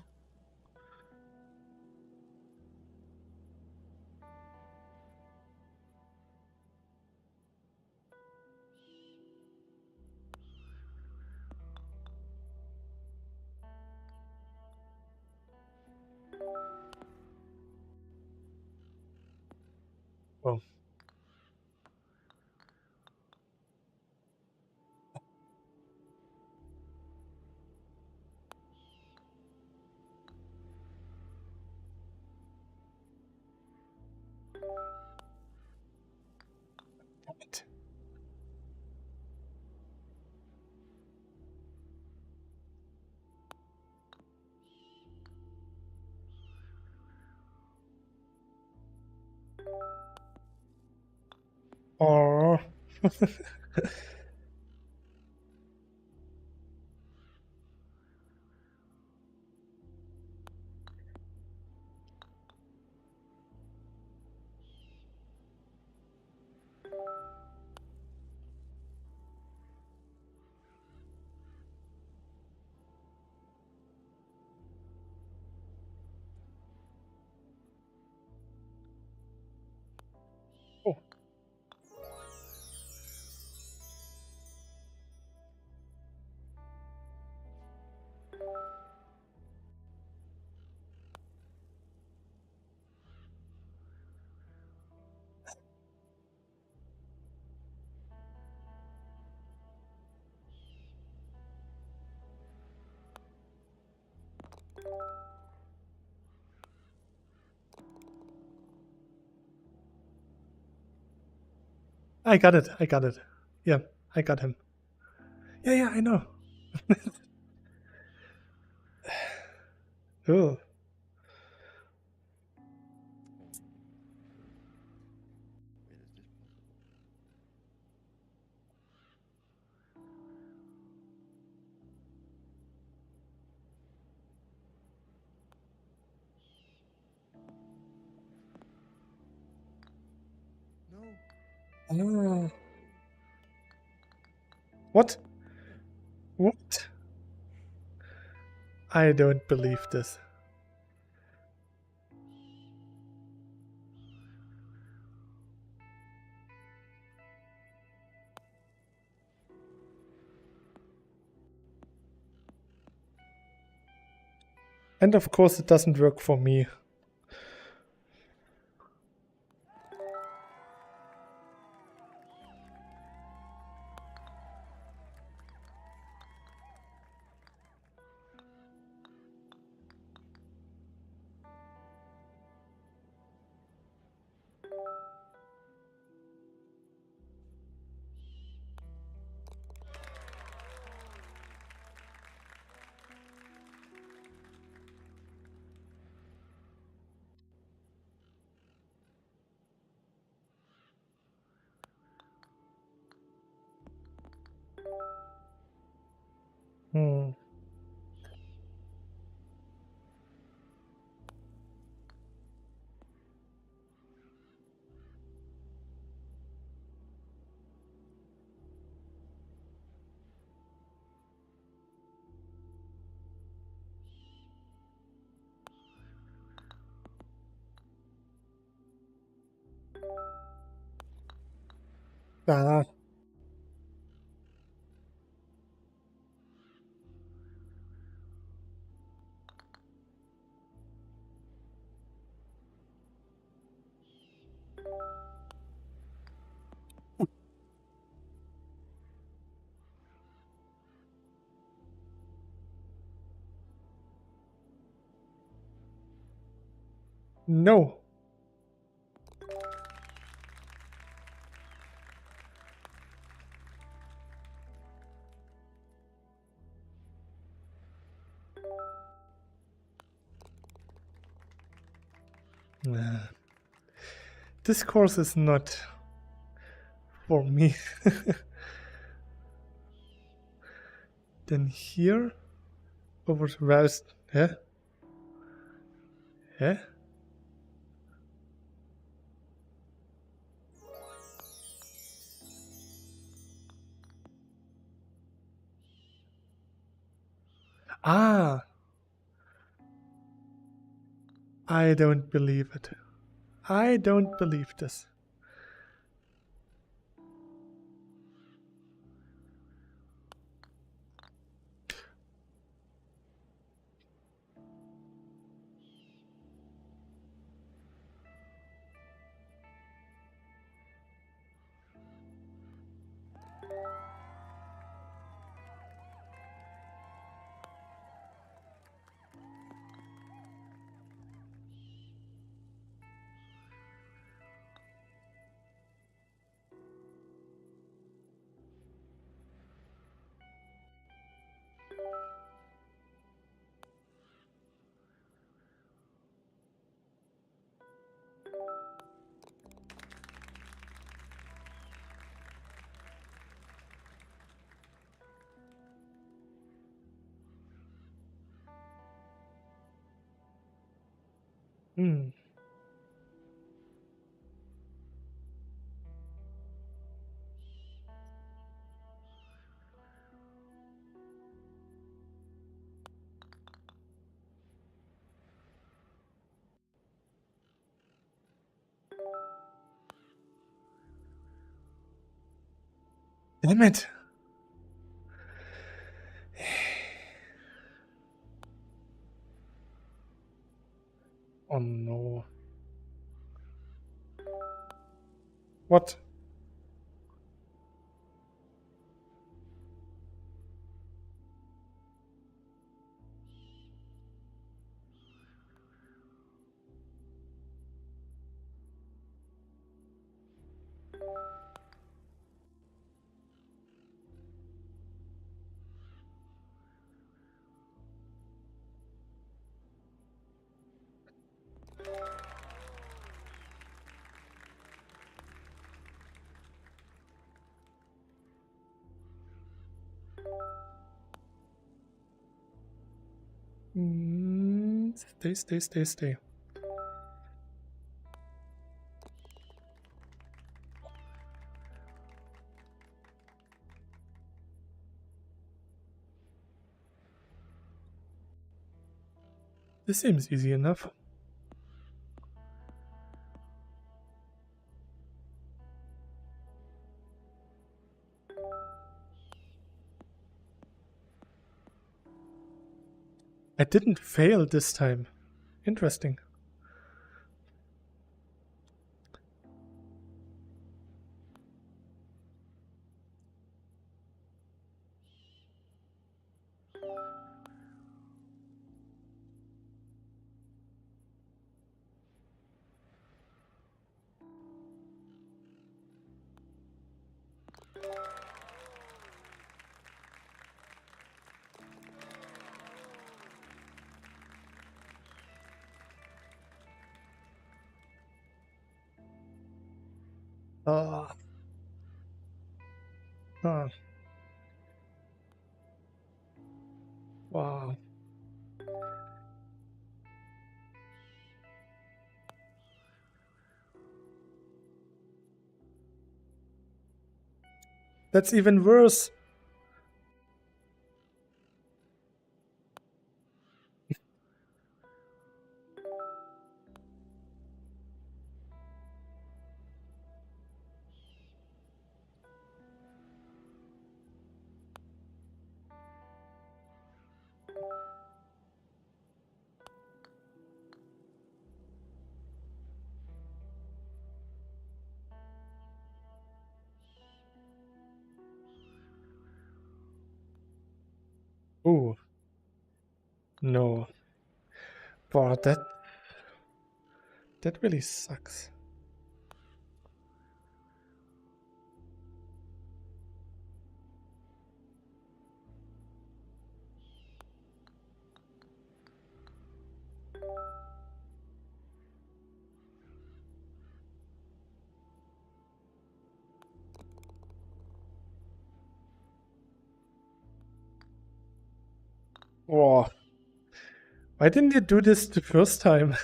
Oh. Damn it. Oh. Oh. I got it. I got it. Yeah, I got him. Yeah, I know. Oh. Wait, is this possible? No. Ah. What? What? I don't believe this. And of course it doesn't work for me. Hmm. Ah. No. Nah. This course is not for me. Then here over to Rouse. Huh? Huh? Ah. I don't believe it. I don't believe this. Hmm. Damn it. Oh no. What? Stay, stay, stay, stay. This seems easy enough. I didn't fail this time. Interesting. Ah. Ah. Wow. That's even worse. Ooh. No. Wow, that really sucks. Oh, why didn't you do this the first time?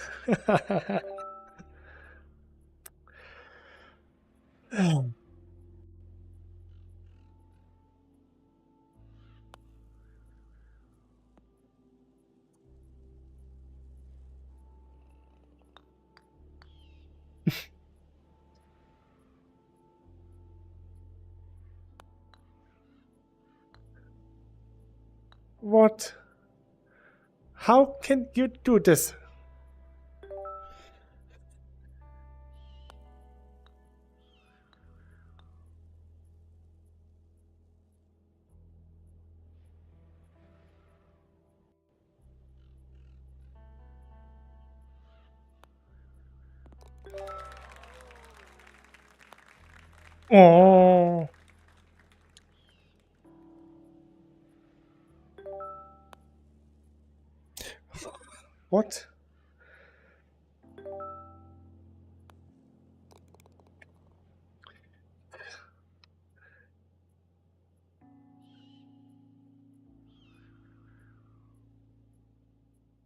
What? How can you do this? Oh. What?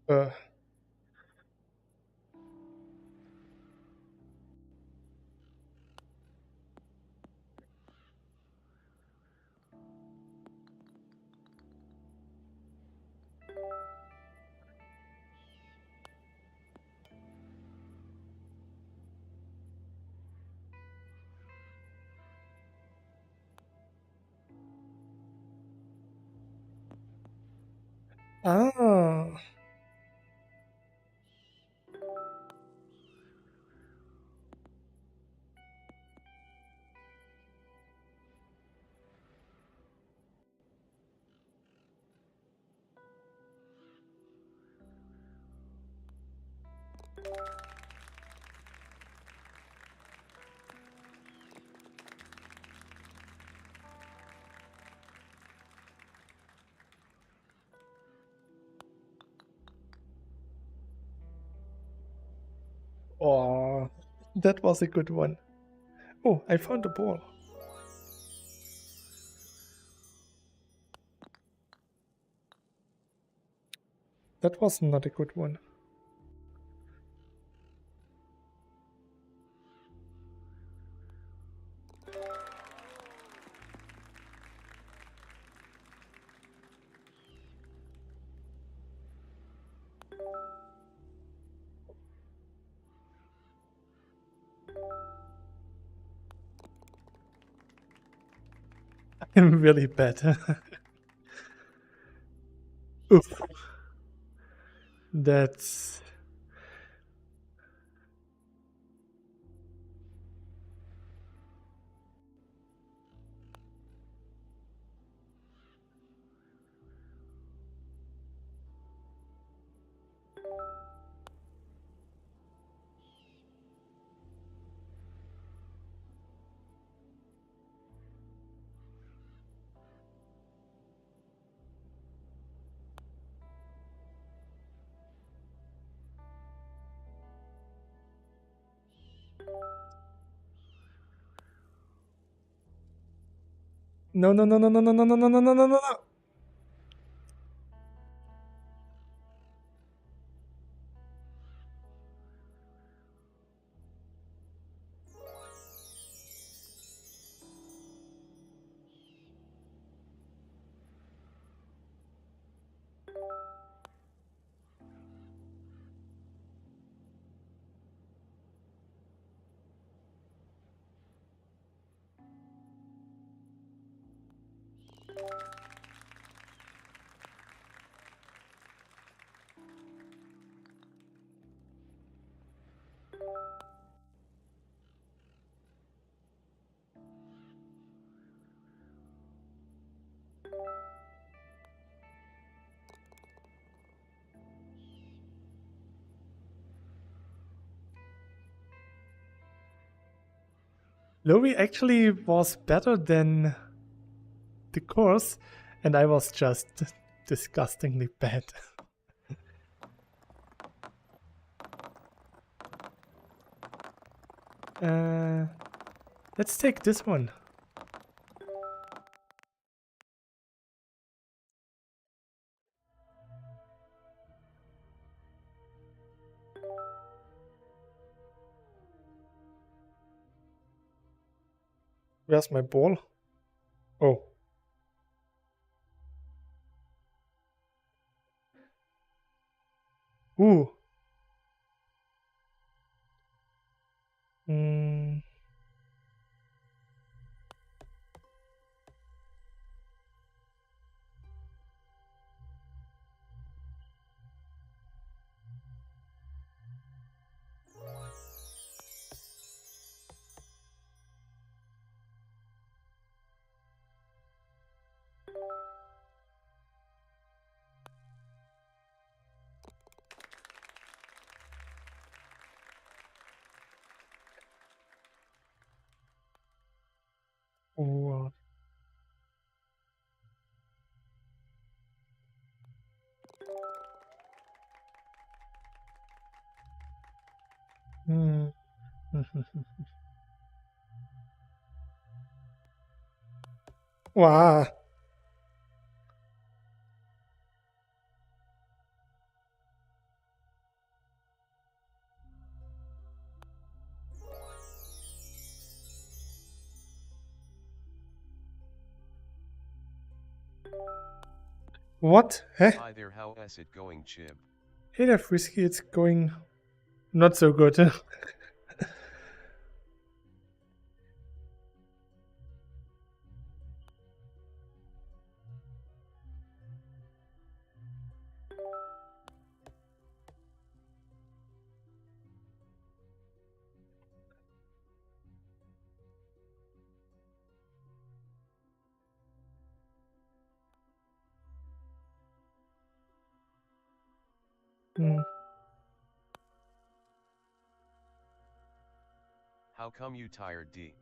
Uh. Ah. Oh, that was a good one. Oh, I found a ball. That was not a good one. I'm really bad. Oof. That's... No, no, no, no, no, no, no, no, no, no, no, no, no. Louis actually was better than the course, and I was just disgustingly bad. Let's take this one. Where's my ball? Oh. Ooh. Mm. What? Hmm. Wow. What? Huh? Hi there, how is it going, Chib? Hey there, Frisky, it's going not so good. Hmm. How come you tired, D?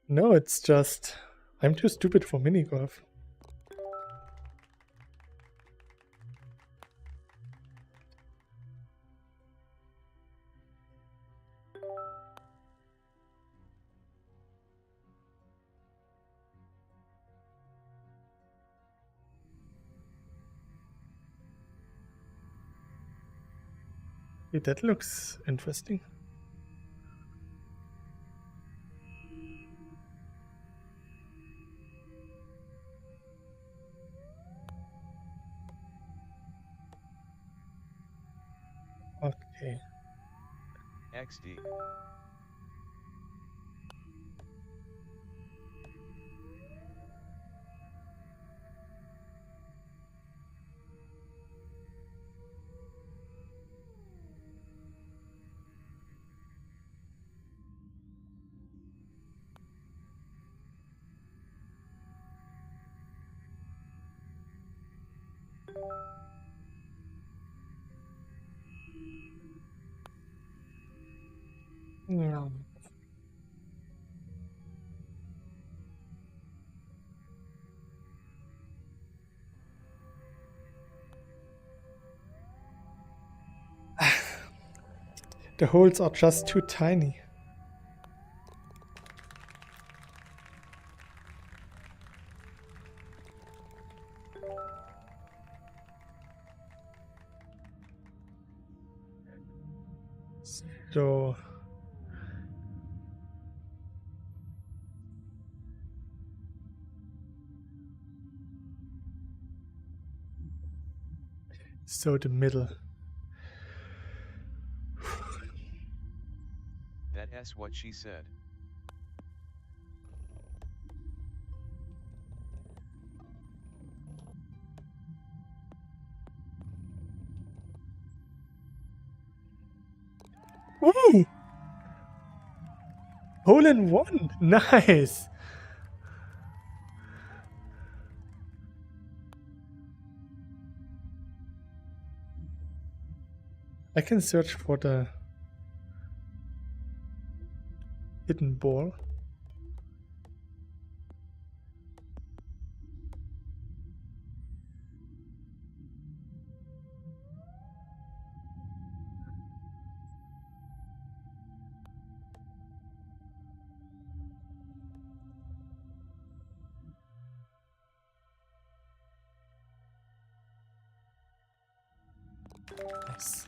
No, it's just I'm too stupid for minigolf. Hey, that looks interesting. Okay. XD. No. The holes are just too tiny. So the middle. That's what she said. Ooh! Hole in one! Nice! I can search for the hidden ball. Nice.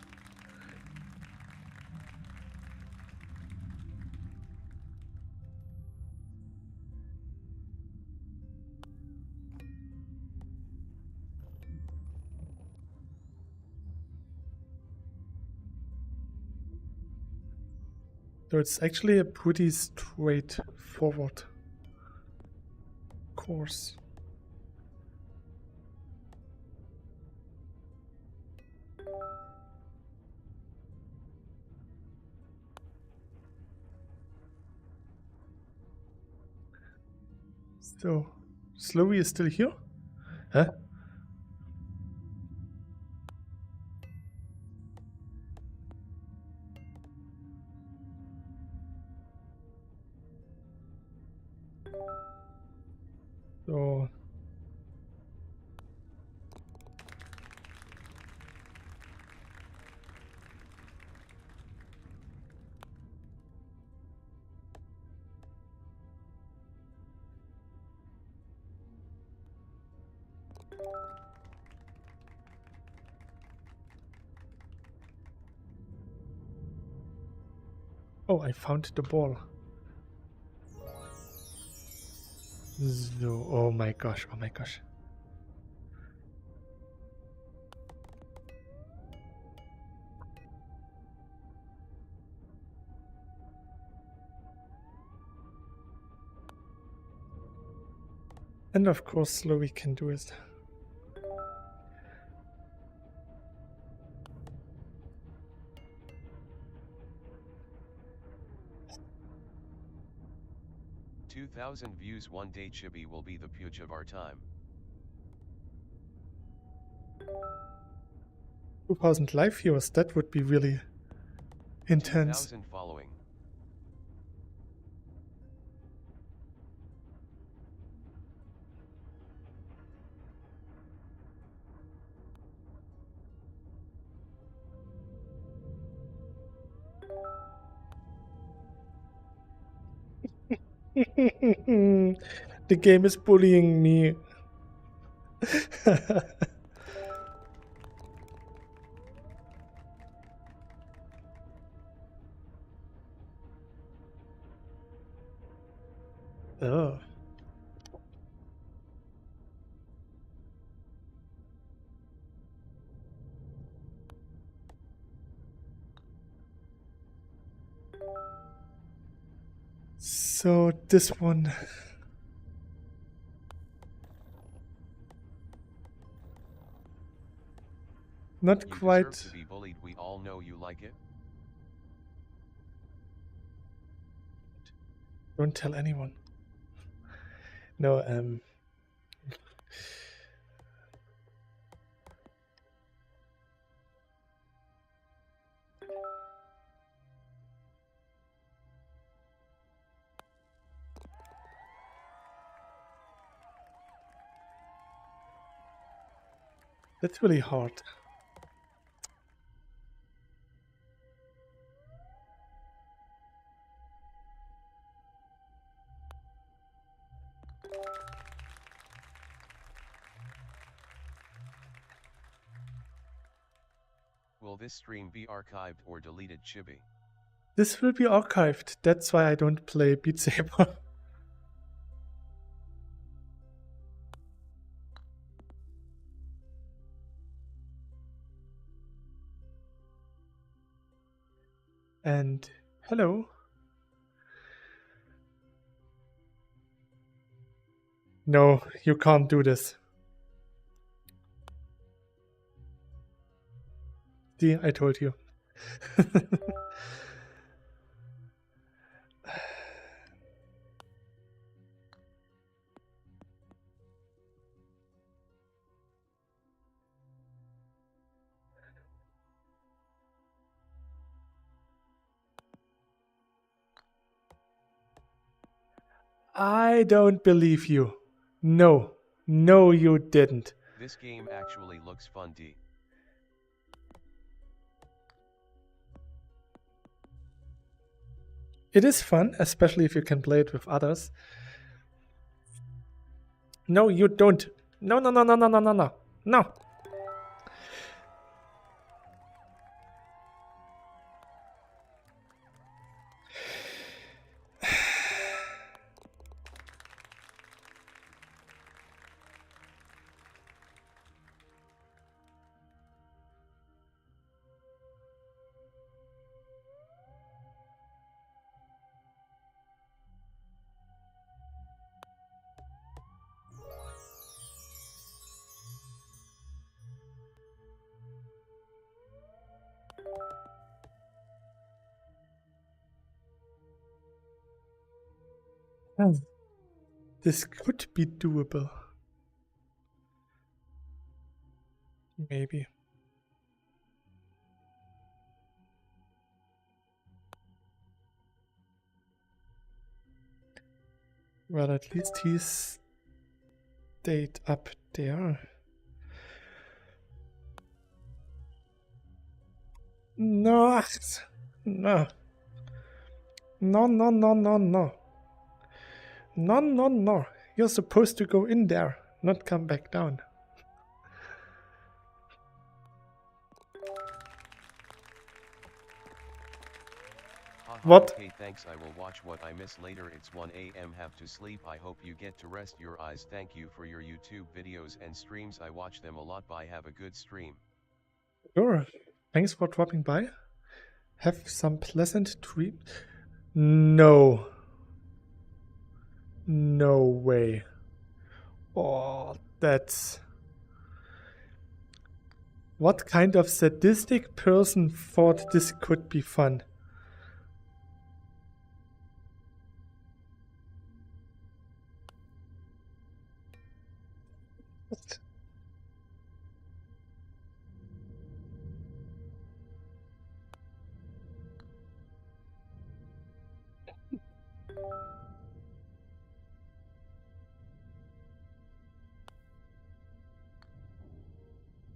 So it's actually a pretty straightforward course. So, Slowy is still here? Huh? So, oh, I found the ball. So, oh my gosh, oh my gosh. And of course, Slowy can do it. $2,000 views one day. Chibi will be the Puge of our time. 2,000 live viewers, that would be really intense. 2,000 following. The game is bullying me. Oh. So this one. Not You quite. deserve to be bullied. We all know you like it. Don't tell anyone. No, That's really hard. Will this stream be archived or deleted, Chibi? This will be archived. That's why I don't play Beat Saber. And hello. No, you can't do this. See, I told you. I don't believe you. No. No, you didn't. This game actually looks fun, D. It is fun, especially if you can play it with others. No, you don't. No, no, no, no, no, no, no, no. No. This could be doable. Maybe. Well, at least he's stayed up there. No. No. No, no, no, no, no. No, no, no. You're supposed to go in there, not come back down. What? Okay, thanks. I will watch what I miss later. It's 1 a.m. Have to sleep. I hope you get to rest your eyes. Thank you for your YouTube videos and streams. I watch them a lot. Bye. Have a good stream. Sure. Thanks for dropping by. Have some pleasant dreams. No. No way. Oh, that's... What kind of sadistic person thought this could be fun? What?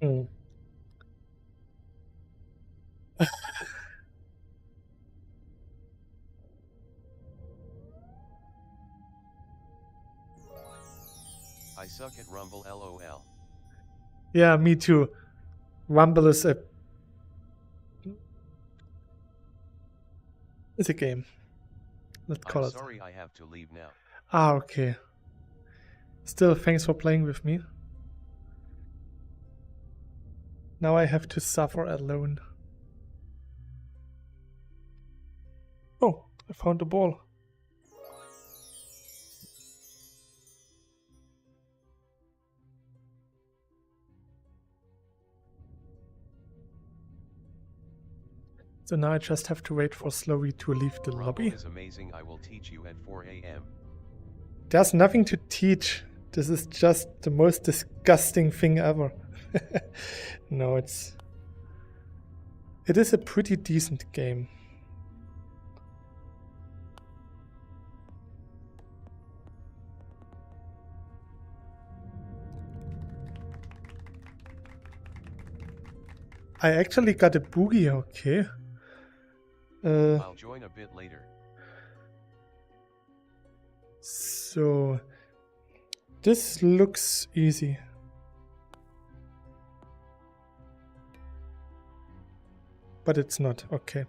Hmm. I suck at Rumble, lol. Yeah, me too. Rumble is a game. Let's call I'm it. sorry, I have to leave now. Ah, okay. Still, thanks for playing with me. Now I have to suffer alone. Oh, I found a ball. So now I just have to wait for Slowy to leave the lobby. Rumble is amazing. I will teach you at 4 a.m. There's nothing to teach. This is just the most disgusting thing ever. No, it is a pretty decent game. I actually got a boogie, okay. I'll join a bit later. So this looks easy. But it's not, okay.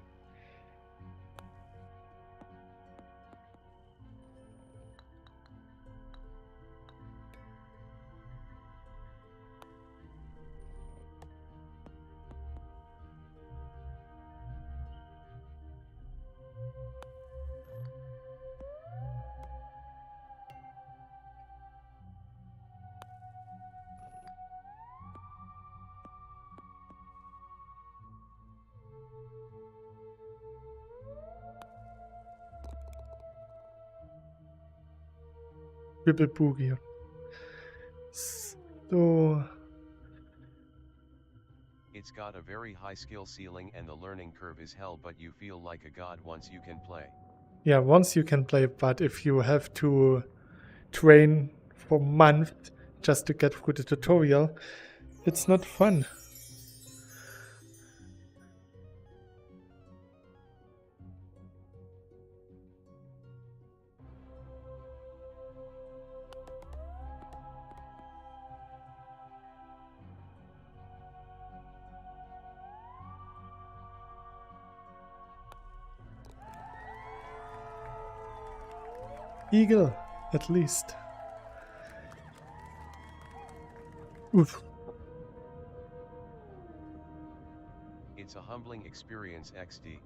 Triple boogie. So It's got a very high skill ceiling and the learning curve is hell, but you feel like a god once you can play. yeah, once you can play, but if you have to train for months just to get through the tutorial, it's not fun. Eagle, at least. Oof. It's a humbling experience XD.